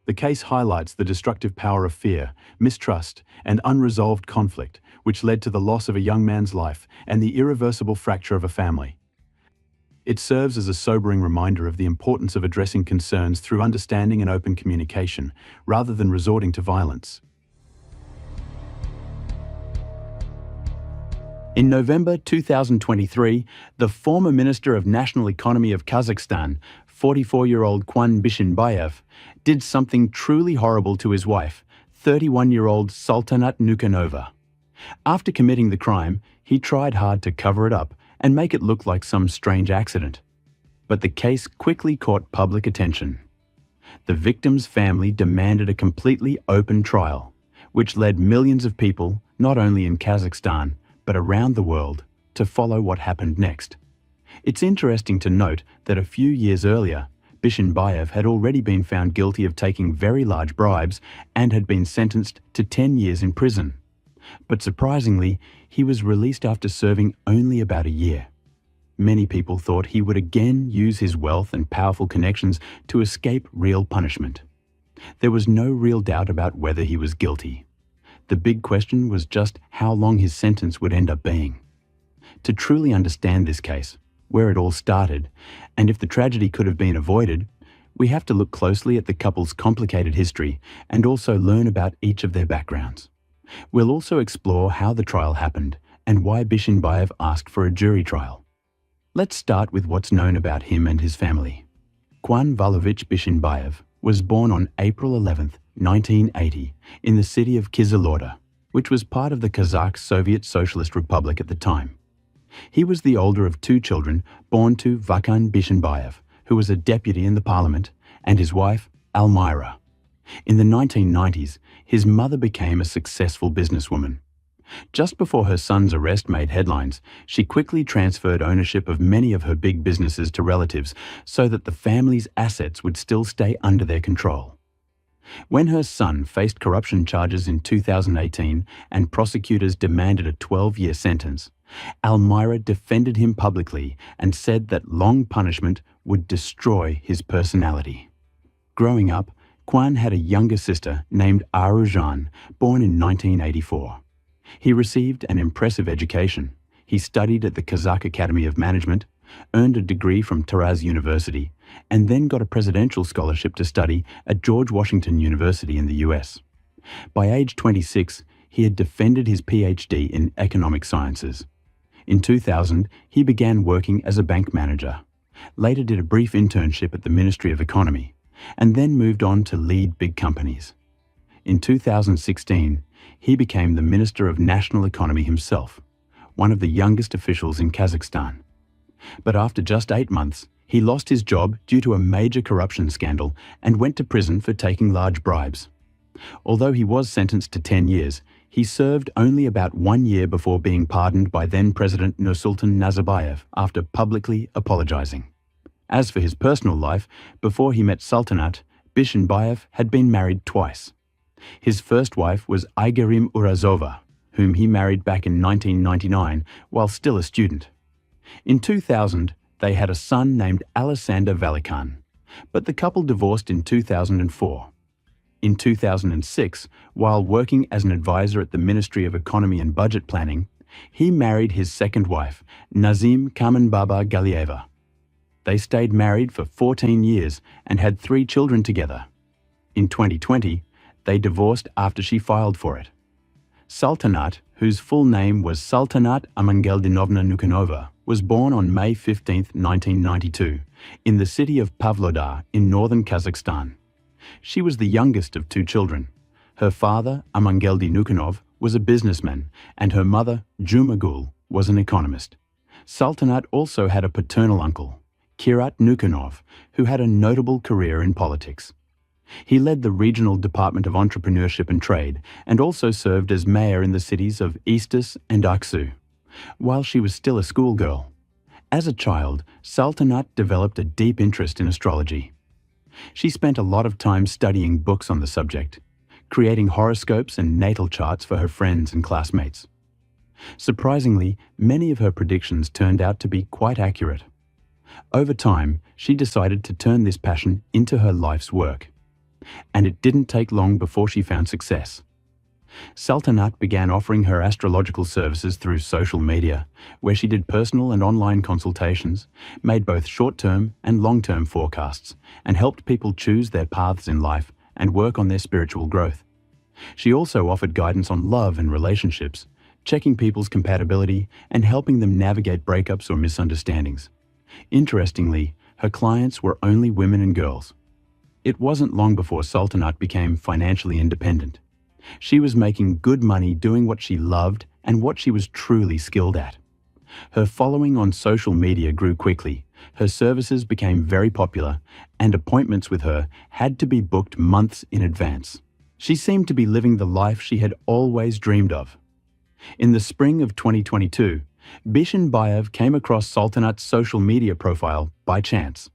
The case highlights the destructive power of fear, mistrust, and unresolved conflict, which led to the loss of a young man's life and the irreversible fracture of a family. It serves as a sobering reminder of the importance of addressing concerns through understanding and open communication, rather than resorting to violence. In November 2023, the former Minister of National Economy of Kazakhstan, 44-year-old Kwan Bishinbayev, did something truly horrible to his wife, 31-year-old Sultanat Nukanova. After committing the crime, he tried hard to cover it up and make it look like some strange accident. But the case quickly caught public attention. The victim's family demanded a completely open trial, which led millions of people, not only in Kazakhstan, but around the world, to follow what happened next. It's interesting to note that a few years earlier, Bishinbayev had already been found guilty of taking very large bribes and had been sentenced to 10 years in prison. But surprisingly, he was released after serving only about a year. Many people thought he would again use his wealth and powerful connections to escape real punishment. There was no real doubt about whether he was guilty. The big question was just how long his sentence would end up being. To truly understand this case, where it all started, and if the tragedy could have been avoided, we have to look closely at the couple's complicated history and also learn about each of their backgrounds. We'll also explore how the trial happened and why Bishinbayev asked for a jury trial. Let's start with what's known about him and his family. Kwan Valovich Bishinbayev was born on April 11, 1980, in the city of Kyzyloda, which was part of the Kazakh Soviet Socialist Republic at the time. He was the older of two children born to Vakan Bishinbayev, who was a deputy in the parliament, and his wife, Almira. In the 1990s, his mother became a successful businesswoman. Just before her son's arrest made headlines, she quickly transferred ownership of many of her big businesses to relatives so that the family's assets would still stay under their control. When her son faced corruption charges in 2018 and prosecutors demanded a 12-year sentence, Almira defended him publicly and said that long punishment would destroy his personality. Growing up, Kwan had a younger sister named Arujan, born in 1984. He received an impressive education. He studied at the Kazakh Academy of Management, earned a degree from Taraz University, and then got a presidential scholarship to study at George Washington University in the US. By age 26, he had defended his PhD in economic sciences. In 2000, he began working as a bank manager, later did a brief internship at the Ministry of Economy, and then moved on to lead big companies. In 2016, he became the Minister of National Economy himself, one of the youngest officials in Kazakhstan. But after just 8 months, he lost his job due to a major corruption scandal and went to prison for taking large bribes. Although he was sentenced to 10 years, he served only about 1 year before being pardoned by then-President Nursultan Nazarbayev after publicly apologizing. As for his personal life, before he met Sultanat, Bishenbayev had been married twice. His first wife was Aigerim Urazova, whom he married back in 1999 while still a student. In 2000, they had a son named Alexander Valikan, but the couple divorced in 2004. In 2006, while working as an advisor at the Ministry of Economy and Budget Planning, he married his second wife, Nazim Kamenbaba Galieva. They stayed married for 14 years and had 3 children together. In 2020, they divorced after she filed for it. Sultanat, whose full name was Sultanat Amangeldinovna Nukanova, was born on May 15, 1992, in the city of Pavlodar in northern Kazakhstan. She was the youngest of 2 children. Her father, Amangeldi Nukanov, was a businessman, and her mother, Jumagul, was an economist. Sultanat also had a paternal uncle, Kirat Nukanov, who had a notable career in politics. He led the Regional Department of Entrepreneurship and Trade and also served as mayor in the cities of Istus and Aksu, while she was still a schoolgirl. As a child, Sultanat developed a deep interest in astrology. She spent a lot of time studying books on the subject, creating horoscopes and natal charts for her friends and classmates. Surprisingly, many of her predictions turned out to be quite accurate. Over time, she decided to turn this passion into her life's work. And it didn't take long before she found success. Sultanat began offering her astrological services through social media, where she did personal and online consultations, made both short-term and long-term forecasts, and helped people choose their paths in life and work on their spiritual growth. She also offered guidance on love and relationships, checking people's compatibility and helping them navigate breakups or misunderstandings. Interestingly, her clients were only women and girls. It wasn't long before Sultanat became financially independent. She was making good money doing what she loved and what she was truly skilled at. Her following on social media grew quickly, her services became very popular, and appointments with her had to be booked months in advance. She seemed to be living the life she had always dreamed of. In the spring of 2022, Bishenbayev came across Sultanat's social media profile by chance.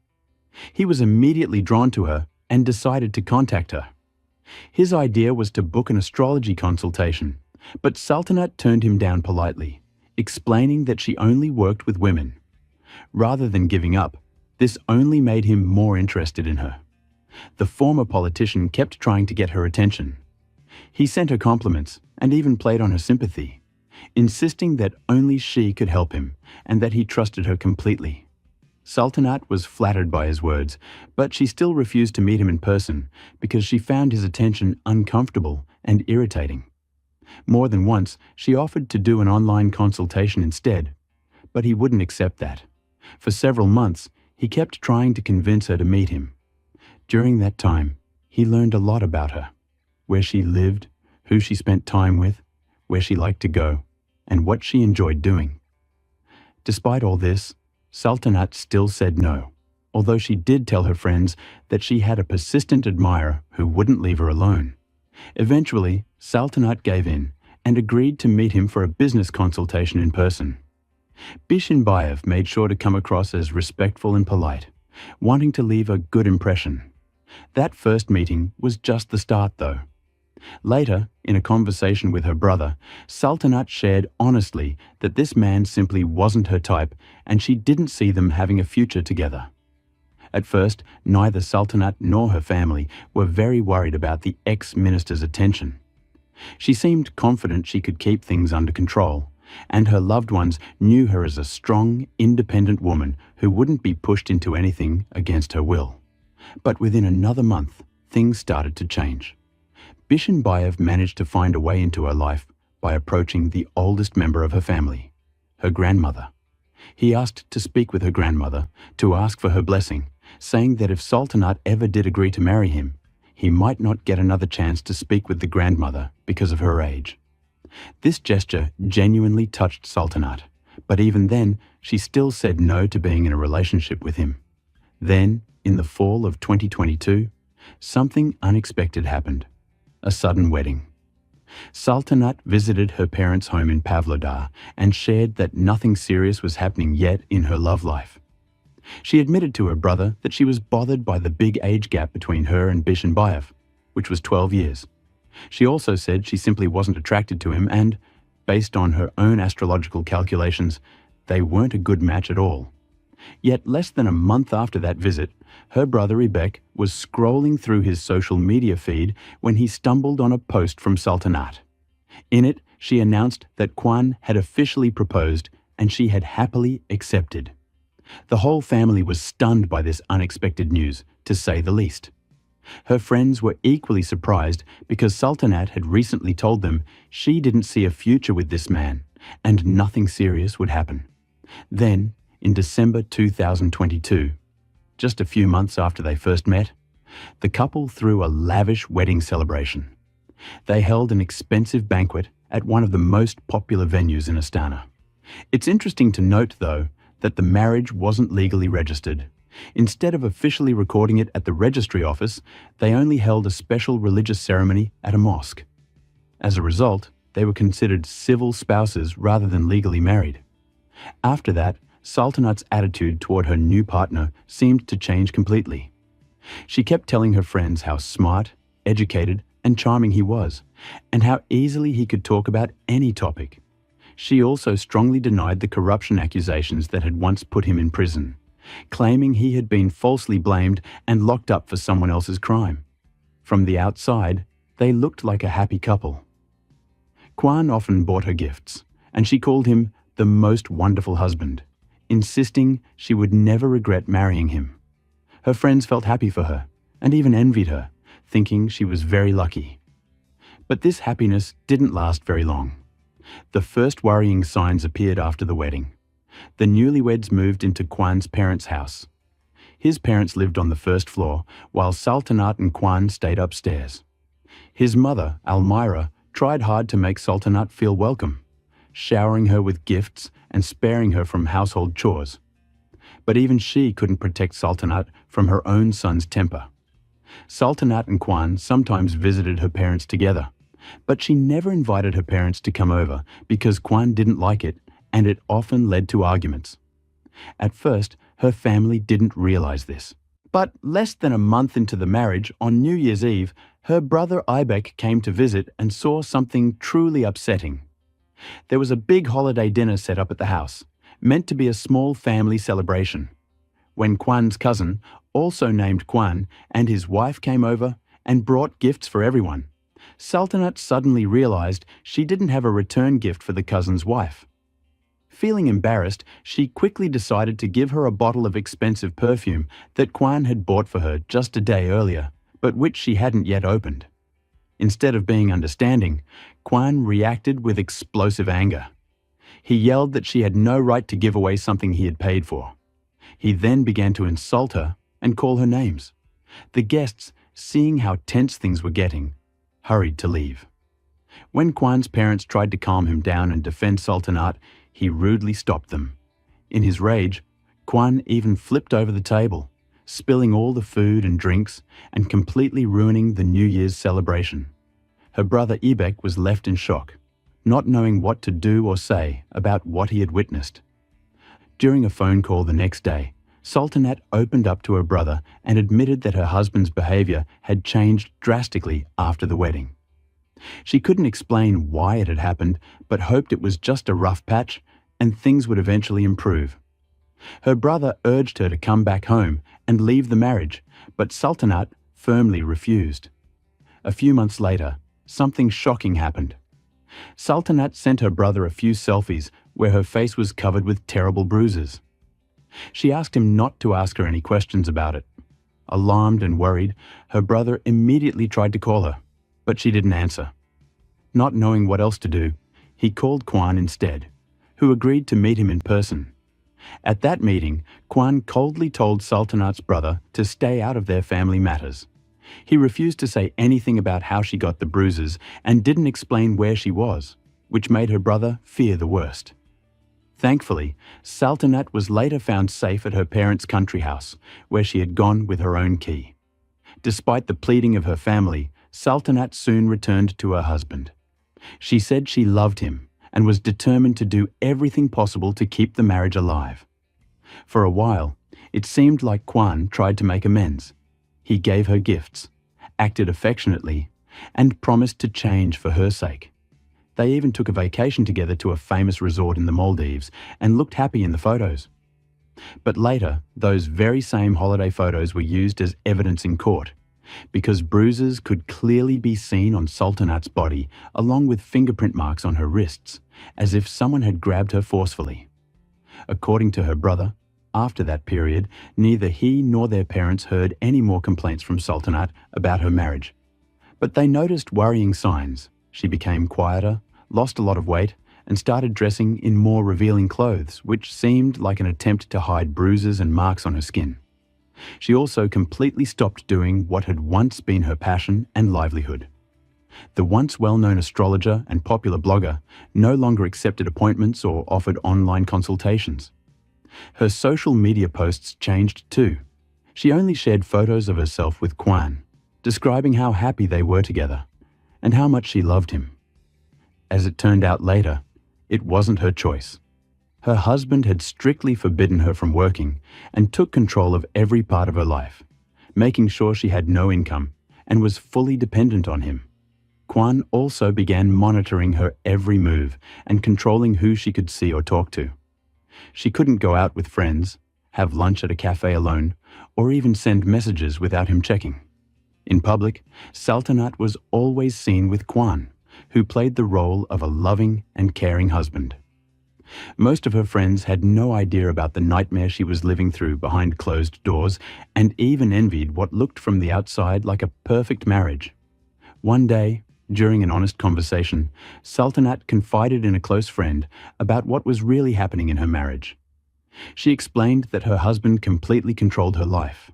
He was immediately drawn to her and decided to contact her. His idea was to book an astrology consultation, but Sultanat turned him down politely, explaining that she only worked with women. Rather than giving up, this only made him more interested in her. The former politician kept trying to get her attention. He sent her compliments and even played on her sympathy, insisting that only she could help him and that he trusted her completely. Sultanat was flattered by his words, but she still refused to meet him in person because she found his attention uncomfortable and irritating. More than once, she offered to do an online consultation instead, but he wouldn't accept that. For several months, he kept trying to convince her to meet him. During that time, he learned a lot about her, where she lived, who she spent time with, where she liked to go, and what she enjoyed doing. Despite all this, Sultanat still said no, although she did tell her friends that she had a persistent admirer who wouldn't leave her alone. Eventually, Sultanat gave in and agreed to meet him for a business consultation in person. Bishenbayev made sure to come across as respectful and polite, wanting to leave a good impression. That first meeting was just the start, though. Later, in a conversation with her brother, Sultanat shared honestly that this man simply wasn't her type and she didn't see them having a future together. At first, neither Sultanat nor her family were very worried about the ex-minister's attention. She seemed confident she could keep things under control, and her loved ones knew her as a strong, independent woman who wouldn't be pushed into anything against her will. But within another month, things started to change. Bishenbayev managed to find a way into her life by approaching the oldest member of her family, her grandmother. He asked to speak with her grandmother, to ask for her blessing, saying that if Sultanat ever did agree to marry him, he might not get another chance to speak with the grandmother because of her age. This gesture genuinely touched Sultanat, but even then, she still said no to being in a relationship with him. Then, in the fall of 2022, something unexpected happened. A sudden wedding. Sultanat visited her parents' home in Pavlodar and shared that nothing serious was happening yet in her love life. She admitted to her brother that she was bothered by the big age gap between her and Bishenbaev, which was 12 years. She also said she simply wasn't attracted to him and, based on her own astrological calculations, they weren't a good match at all. Yet less than a month after that visit, her brother Ibek was scrolling through his social media feed when he stumbled on a post from Sultanat. In it, she announced that Kwan had officially proposed and she had happily accepted. The whole family was stunned by this unexpected news, to say the least. Her friends were equally surprised because Sultanat had recently told them she didn't see a future with this man and nothing serious would happen. Then, in December 2022, just a few months after they first met, the couple threw a lavish wedding celebration. They held an expensive banquet at one of the most popular venues in Astana. It's interesting to note, though, that the marriage wasn't legally registered. Instead of officially recording it at the registry office, they only held a special religious ceremony at a mosque. As a result, they were considered civil spouses rather than legally married. After that, Sultanat's attitude toward her new partner seemed to change completely. She kept telling her friends how smart, educated, and charming he was, and how easily he could talk about any topic. She also strongly denied the corruption accusations that had once put him in prison, claiming he had been falsely blamed and locked up for someone else's crime. From the outside, they looked like a happy couple. Kwan often bought her gifts, and she called him the most wonderful husband, insisting she would never regret marrying him. Her friends felt happy for her, and even envied her, thinking she was very lucky. But this happiness didn't last very long. The first worrying signs appeared after the wedding. The newlyweds moved into Kwan's parents' house. His parents lived on the first floor, while Sultanat and Kwan stayed upstairs. His mother, Almira, tried hard to make Sultanat feel welcome, showering her with gifts and sparing her from household chores. But even she couldn't protect Sultanat from her own son's temper. Sultanat and Kwan sometimes visited her parents together, but she never invited her parents to come over because Kwan didn't like it, and it often led to arguments. At first, her family didn't realize this. But less than a month into the marriage, on New Year's Eve, her brother Ibek came to visit and saw something truly upsetting. There was a big holiday dinner set up at the house, meant to be a small family celebration. When Kwan's cousin, also named Kwan, and his wife came over and brought gifts for everyone, Sultanat suddenly realized she didn't have a return gift for the cousin's wife. Feeling embarrassed, she quickly decided to give her a bottle of expensive perfume that Kwan had bought for her just a day earlier, but which she hadn't yet opened. Instead of being understanding, Kwan reacted with explosive anger. He yelled that she had no right to give away something he had paid for. He then began to insult her and call her names. The guests, seeing how tense things were getting, hurried to leave. When Kwan's parents tried to calm him down and defend Sultanat, he rudely stopped them. In his rage, Kwan even flipped over the table, spilling all the food and drinks and completely ruining the New Year's celebration. Her brother Ibek was left in shock, not knowing what to do or say about what he had witnessed. During a phone call the next day, Sultanat opened up to her brother and admitted that her husband's behavior had changed drastically after the wedding. She couldn't explain why it had happened, but hoped it was just a rough patch and things would eventually improve. Her brother urged her to come back home and leave the marriage, but Sultanat firmly refused. A few months later, something shocking happened. Sultanat sent her brother a few selfies where her face was covered with terrible bruises. She asked him not to ask her any questions about it. Alarmed and worried, her brother immediately tried to call her, but she didn't answer. Not knowing what else to do, he called Kwan instead, who agreed to meet him in person. At that meeting, Kwan coldly told Sultanat's brother to stay out of their family matters. He refused to say anything about how she got the bruises and didn't explain where she was, which made her brother fear the worst. Thankfully, Sultanat was later found safe at her parents' country house, where she had gone with her own key. Despite the pleading of her family, Sultanat soon returned to her husband. She said she loved him and was determined to do everything possible to keep the marriage alive. For a while, It seemed like Kwan tried to make amends. He gave her gifts, acted affectionately, and promised to change for her sake. They even took a vacation together to a famous resort in the Maldives and looked happy in the photos. But later, those very same holiday photos were used as evidence in court, because bruises could clearly be seen on Sultanat's body, along with fingerprint marks on her wrists, as if someone had grabbed her forcefully. According to her brother, after that period, neither he nor their parents heard any more complaints from Sultanat about her marriage. But they noticed worrying signs. She became quieter, lost a lot of weight, and started dressing in more revealing clothes, which seemed like an attempt to hide bruises and marks on her skin. She also completely stopped doing what had once been her passion and livelihood. The once well-known astrologer and popular blogger no longer accepted appointments or offered online consultations. Her social media posts changed too. She only shared photos of herself with Kwan, describing how happy they were together and how much she loved him. As it turned out later, it wasn't her choice. Her husband had strictly forbidden her from working and took control of every part of her life, making sure she had no income and was fully dependent on him. Kwan also began monitoring her every move and controlling who she could see or talk to. She couldn't go out with friends, have lunch at a cafe alone, or even send messages without him checking. In public, Sultanat was always seen with Kwan, who played the role of a loving and caring husband. Most of her friends had no idea about the nightmare she was living through behind closed doors and even envied what looked from the outside like a perfect marriage. One day, during an honest conversation, Sultanat confided in a close friend about what was really happening in her marriage. She explained that her husband completely controlled her life.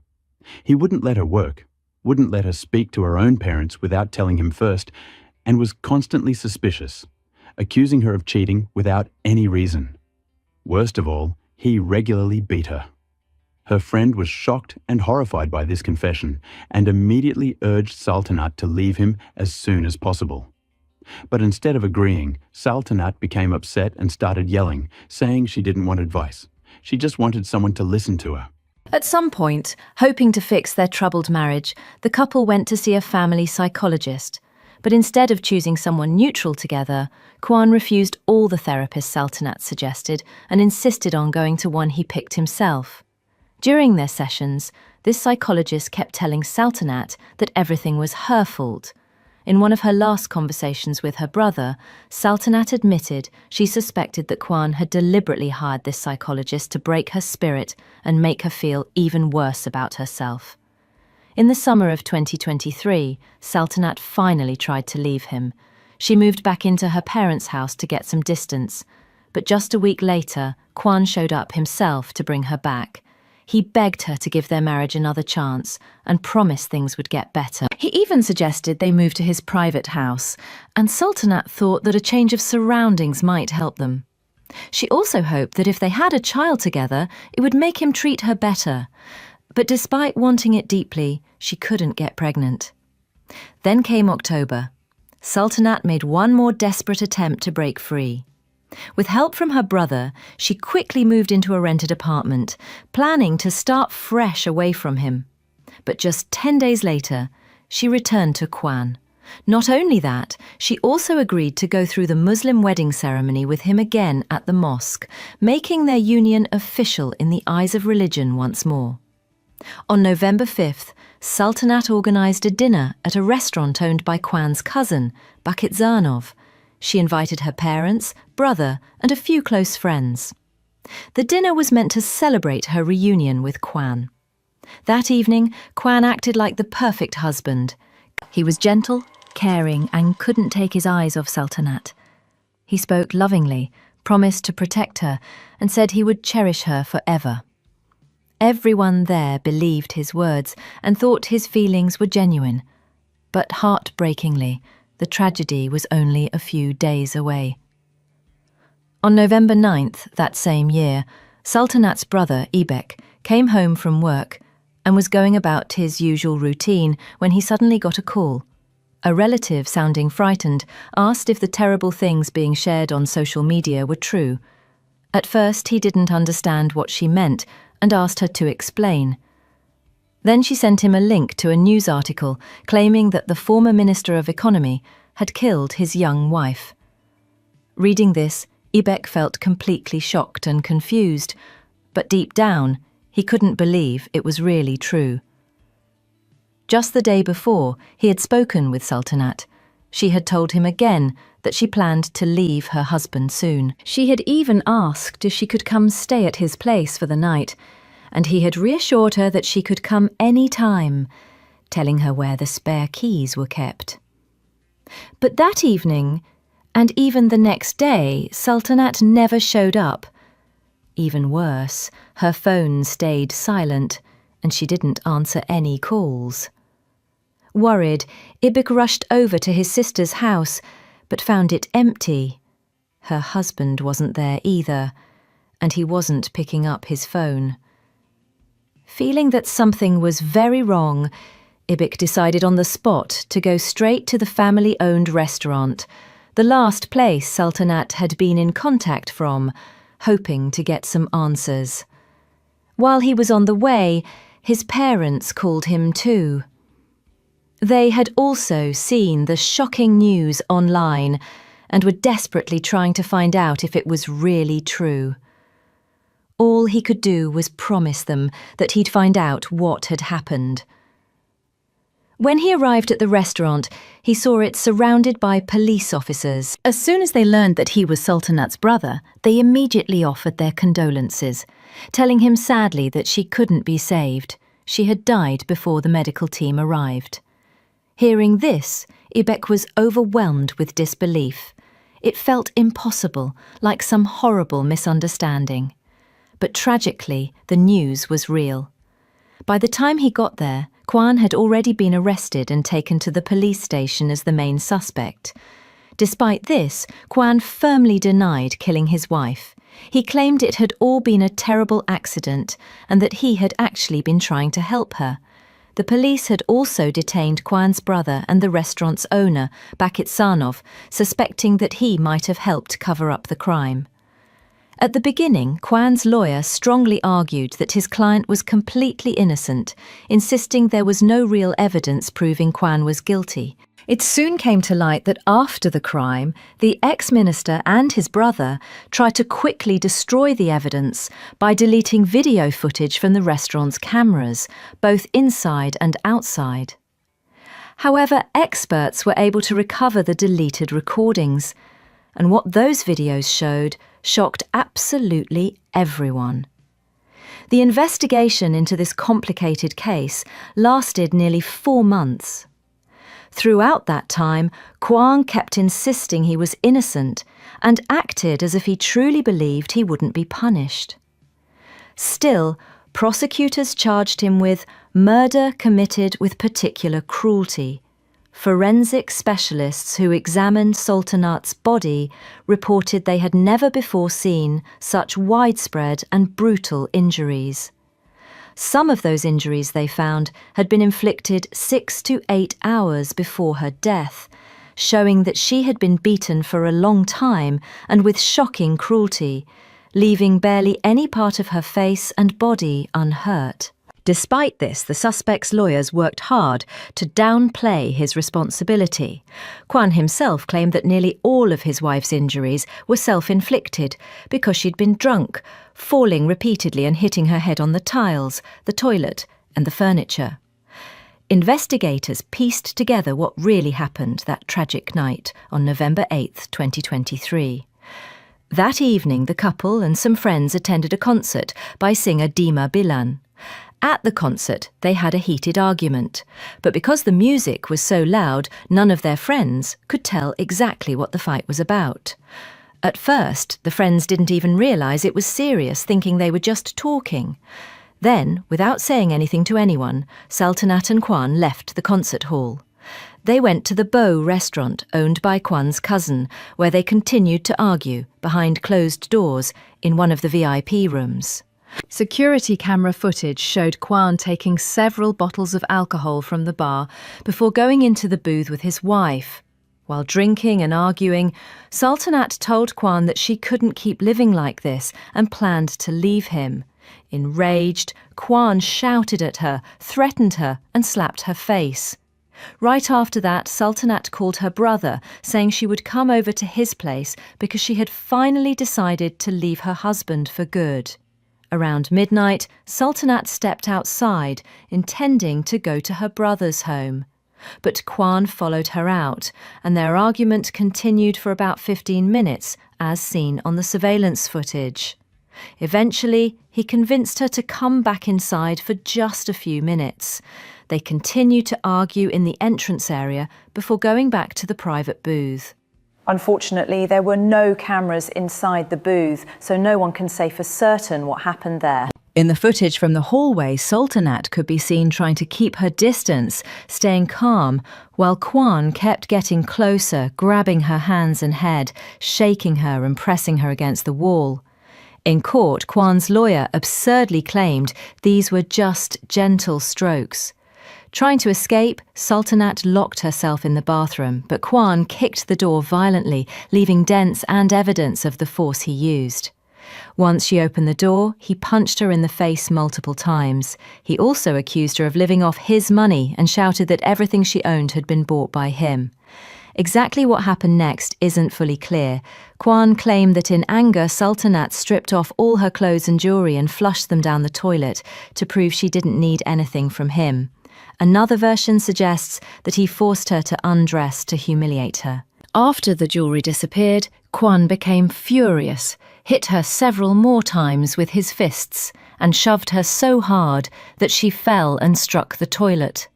He wouldn't let her work, wouldn't let her speak to her own parents without telling him first, and was constantly suspicious, accusing her of cheating without any reason. Worst of all, he regularly beat her. Her friend was shocked and horrified by this confession and immediately urged Sultanat to leave him as soon as possible. But instead of agreeing, Sultanat became upset and started yelling, saying she didn't want advice. She just wanted someone to listen to her. At some point, hoping to fix their troubled marriage, the couple went to see a family psychologist. But instead of choosing someone neutral together, Kwan refused all the therapists Sultanat suggested and insisted on going to one he picked himself. During their sessions, this psychologist kept telling Sultanat that everything was her fault. In one of her last conversations with her brother, Sultanat admitted she suspected that Kwan had deliberately hired this psychologist to break her spirit and make her feel even worse about herself. In the summer of 2023, Sultanat finally tried to leave him. She moved back into her parents' house to get some distance. But just a week later, Kwan showed up himself to bring her back. He begged her to give their marriage another chance and promised things would get better. He even suggested they move to his private house, and Sultanat thought that a change of surroundings might help them. She also hoped that if they had a child together, it would make him treat her better. But despite wanting it deeply, she couldn't get pregnant. Then came October. Sultanat made one more desperate attempt to break free. With help from her brother, she quickly moved into a rented apartment, planning to start fresh away from him. But just 10 days later, she returned to Kwan. Not only that, she also agreed to go through the Muslim wedding ceremony with him again at the mosque, making their union official in the eyes of religion once more. On November 5th, Sultanat organised a dinner at a restaurant owned by Kwan's cousin, Bakit Zanov. She invited her parents, brother, and a few close friends. The dinner was meant to celebrate her reunion with Kwan. That evening, Kwan acted like the perfect husband. He was gentle, caring, and couldn't take his eyes off Sultanat. He spoke lovingly, promised to protect her, and said he would cherish her forever. Everyone there believed his words and thought his feelings were genuine. But heartbreakingly, the tragedy was only a few days away. On November 9th that same year, Sultanat's brother, Ibek, came home from work and was going about his usual routine when he suddenly got a call. A relative, sounding frightened, asked if the terrible things being shared on social media were true. At first, he didn't understand what she meant, and asked her to explain. Then she sent him a link to a news article claiming that the former Minister of Economy had killed his young wife. Reading this, Ibek felt completely shocked and confused, but deep down, he couldn't believe it was really true. Just the day before, he had spoken with Sultanat. She had told him again that she planned to leave her husband soon. She had even asked if she could come stay at his place for the night, and he had reassured her that she could come any time, telling her where the spare keys were kept. But that evening, and even the next day, Sultanat never showed up. Even worse, her phone stayed silent, and she didn't answer any calls. Worried, Ibek rushed over to his sister's house, but found it empty. Her husband wasn't there either, and he wasn't picking up his phone. Feeling that something was very wrong, Ibek decided on the spot to go straight to the family-owned restaurant, the last place Sultanat had been in contact from, hoping to get some answers. While he was on the way, his parents called him too. They had also seen the shocking news online and were desperately trying to find out if it was really true. All he could do was promise them that he'd find out what had happened. When he arrived at the restaurant, he saw it surrounded by police officers. As soon as they learned that he was Sultanat's brother, they immediately offered their condolences, telling him sadly that she couldn't be saved. She had died before the medical team arrived. Hearing this, Ibek was overwhelmed with disbelief. It felt impossible, like some horrible misunderstanding. But tragically, the news was real. By the time he got there, Kwan had already been arrested and taken to the police station as the main suspect. Despite this, Kwan firmly denied killing his wife. He claimed it had all been a terrible accident and that he had actually been trying to help her. The police had also detained Kwan's brother and the restaurant's owner, Bakit Sanov, suspecting that he might have helped cover up the crime. At the beginning, Kwan's lawyer strongly argued that his client was completely innocent, insisting there was no real evidence proving Kwan was guilty. It soon came to light that after the crime, the ex-minister and his brother tried to quickly destroy the evidence by deleting video footage from the restaurant's cameras, both inside and outside. However, experts were able to recover the deleted recordings, and what those videos showed shocked absolutely everyone. The investigation into this complicated case lasted nearly 4 months. Throughout that time, Kwan kept insisting he was innocent and acted as if he truly believed he wouldn't be punished. Still, prosecutors charged him with murder committed with particular cruelty. Forensic specialists who examined Sultanat's body reported they had never before seen such widespread and brutal injuries. Some of those injuries, they found, had been inflicted 6 to 8 hours before her death, showing that she had been beaten for a long time and with shocking cruelty, leaving barely any part of her face and body unhurt. Despite this, the suspect's lawyers worked hard to downplay his responsibility. Kwan himself claimed that nearly all of his wife's injuries were self-inflicted because she'd been drunk, falling repeatedly and hitting her head on the tiles, the toilet, and the furniture. Investigators pieced together what really happened that tragic night on November 8, 2023. That evening, the couple and some friends attended a concert by singer Dima Bilan. At the concert, they had a heated argument, but because the music was so loud, none of their friends could tell exactly what the fight was about. At first, the friends didn't even realise it was serious, thinking they were just talking. Then, without saying anything to anyone, Sultanat and Kwan left the concert hall. They went to the Beau restaurant owned by Kwan's cousin, where they continued to argue, behind closed doors, in one of the VIP rooms. Security camera footage showed Kwan taking several bottles of alcohol from the bar before going into the booth with his wife. While drinking and arguing, Sultanat told Kwan that she couldn't keep living like this and planned to leave him. Enraged, Kwan shouted at her, threatened her, and slapped her face. Right after that, Sultanat called her brother, saying she would come over to his place because she had finally decided to leave her husband for good. Around midnight, Sultanat stepped outside, intending to go to her brother's home. But Kwan followed her out, and their argument continued for about 15 minutes, as seen on the surveillance footage. Eventually, he convinced her to come back inside for just a few minutes. They continued to argue in the entrance area before going back to the private booth. Unfortunately, there were no cameras inside the booth, so no one can say for certain what happened there. In the footage from the hallway, Sultanat could be seen trying to keep her distance, staying calm, while Kwan kept getting closer, grabbing her hands and head, shaking her and pressing her against the wall. In court, Kwan's lawyer absurdly claimed these were just gentle strokes. Trying to escape, Sultanat locked herself in the bathroom, but Kwan kicked the door violently, leaving dents and evidence of the force he used. Once she opened the door, he punched her in the face multiple times. He also accused her of living off his money and shouted that everything she owned had been bought by him. Exactly what happened next isn't fully clear. Kwan claimed that in anger, Sultanat stripped off all her clothes and jewelry and flushed them down the toilet to prove she didn't need anything from him. Another version suggests that he forced her to undress to humiliate her. After the jewelry disappeared, Kwan became furious, hit her several more times with his fists, and shoved her so hard that she fell and struck the toilet.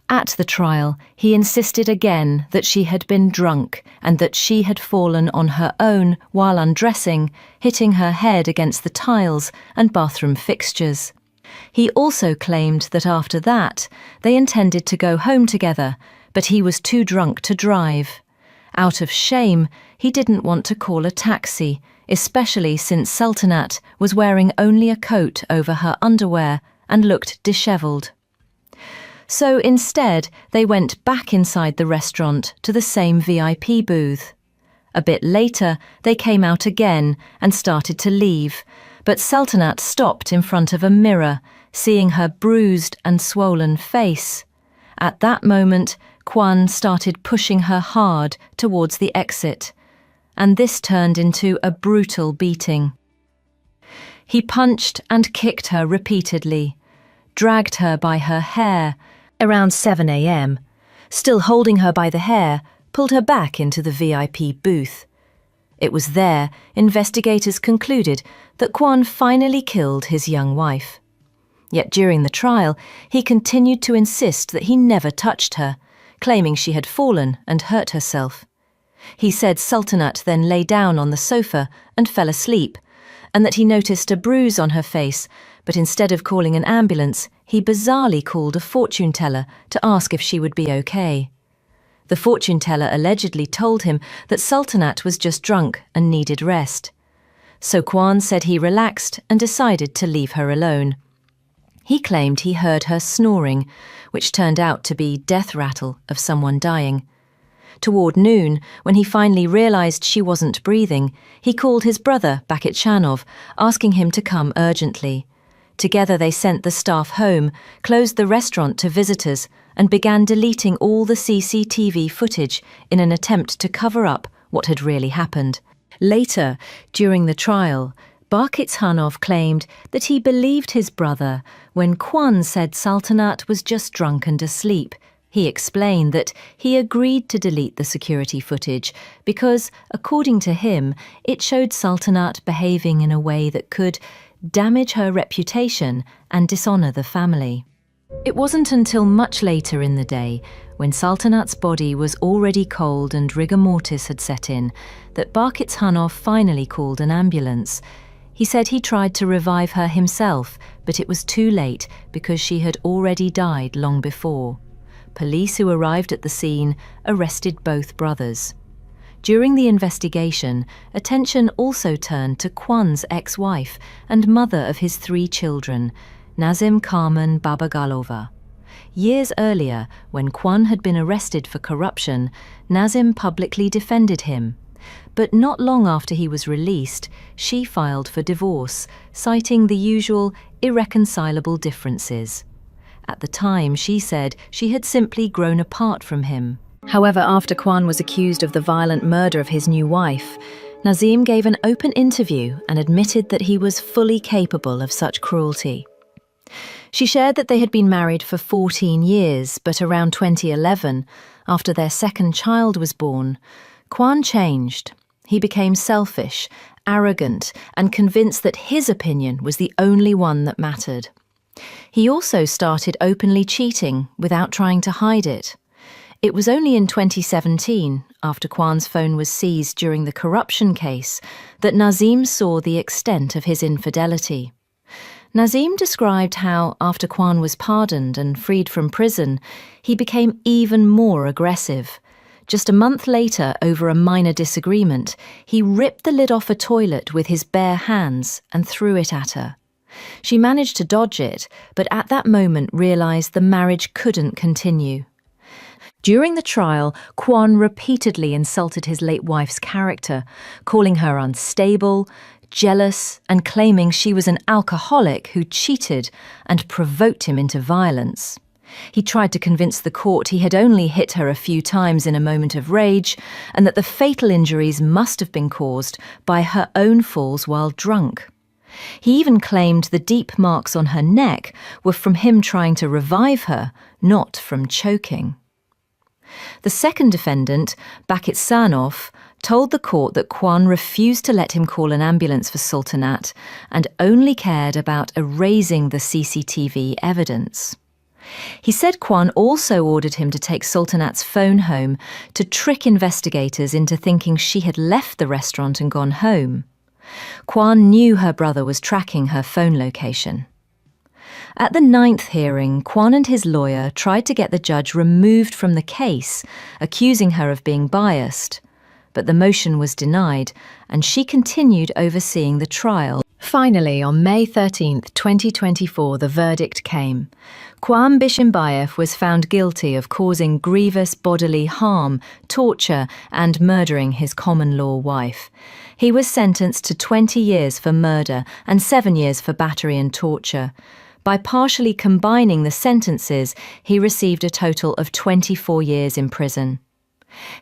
At the trial, he insisted again that she had been drunk and that she had fallen on her own while undressing, hitting her head against the tiles and bathroom fixtures. He also claimed that after that, they intended to go home together, but he was too drunk to drive. Out of shame, he didn't want to call a taxi, especially since Sultanat was wearing only a coat over her underwear and looked dishevelled. So instead, they went back inside the restaurant to the same VIP booth. A bit later, they came out again and started to leave, but Sultanat stopped in front of a mirror, seeing her bruised and swollen face. At that moment, Kwan started pushing her hard towards the exit, and this turned into a brutal beating. He punched and kicked her repeatedly, dragged her by her hair, around 7 a.m., still holding her by the hair, pulled her back into the VIP booth. It was there investigators concluded that Kwan finally killed his young wife. Yet during the trial, he continued to insist that he never touched her, claiming she had fallen and hurt herself. He said Sultanat then lay down on the sofa and fell asleep, and that he noticed a bruise on her face, but instead of calling an ambulance, he bizarrely called a fortune teller to ask if she would be okay. The fortune teller allegedly told him that Sultanat was just drunk and needed rest. So Kwan said he relaxed and decided to leave her alone. He claimed he heard her snoring, which turned out to be death rattle of someone dying. Toward noon, when he finally realized she wasn't breathing, he called his brother back at Chanov, asking him to come urgently. Together they sent the staff home, closed the restaurant to visitors, and began deleting all the CCTV footage in an attempt to cover up what had really happened. Later, during the trial, Barkitsanov claimed that he believed his brother when Kwan said Sultanat was just drunk and asleep. He explained that he agreed to delete the security footage because, according to him, it showed Sultanat behaving in a way that could damage her reputation and dishonour the family. It wasn't until much later in the day, when Sultanat's body was already cold and rigor mortis had set in, that Barkitsanov finally called an ambulance. He said he tried to revive her himself, but it was too late because she had already died long before. Police who arrived at the scene arrested both brothers. During the investigation, attention also turned to Kwan's ex-wife and mother of his 3 children, Nazim Carmen Babagalova. Years earlier, when Kwan had been arrested for corruption, Nazim publicly defended him. But not long after he was released, she filed for divorce, citing the usual irreconcilable differences. At the time, she said she had simply grown apart from him. However, after Kwan was accused of the violent murder of his new wife, Nazim gave an open interview and admitted that he was fully capable of such cruelty. She shared that they had been married for 14 years, but around 2011, after their second child was born, Kwan changed. He became selfish, arrogant, and convinced that his opinion was the only one that mattered. He also started openly cheating without trying to hide it. It was only in 2017, after Kwan's phone was seized during the corruption case, that Nazim saw the extent of his infidelity. Nazim described how, after Kwan was pardoned and freed from prison, he became even more aggressive. Just a month later, over a minor disagreement, he ripped the lid off a toilet with his bare hands and threw it at her. She managed to dodge it, but at that moment realized the marriage couldn't continue. During the trial, Kwan repeatedly insulted his late wife's character, calling her unstable, jealous, and claiming she was an alcoholic who cheated and provoked him into violence. He tried to convince the court he had only hit her a few times in a moment of rage, and that the fatal injuries must have been caused by her own falls while drunk. He even claimed the deep marks on her neck were from him trying to revive her, not from choking. The second defendant, Bakit Sanov, told the court that Kwan refused to let him call an ambulance for Sultanat and only cared about erasing the CCTV evidence. He said Kwan also ordered him to take Sultanat's phone home to trick investigators into thinking she had left the restaurant and gone home. Kwan knew her brother was tracking her phone location. At the 9th hearing, Kwan and his lawyer tried to get the judge removed from the case, accusing her of being biased. But the motion was denied, and she continued overseeing the trial. Finally, on May 13, 2024, the verdict came. Kwan Bishimbayev was found guilty of causing grievous bodily harm, torture, and murdering his common-law wife. He was sentenced to 20 years for murder and 7 years for battery and torture. By partially combining the sentences, he received a total of 24 years in prison.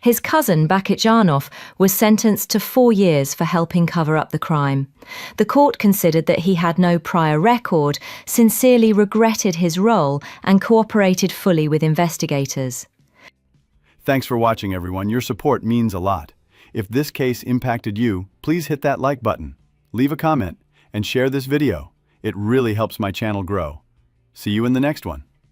His cousin, Bakitjanov, was sentenced to 4 years for helping cover up the crime. The court considered that he had no prior record, sincerely regretted his role, and cooperated fully with investigators. Thanks for watching, everyone. Your support means a lot. If this case impacted you, please hit that like button, leave a comment, and share this video. It really helps my channel grow. See you in the next one.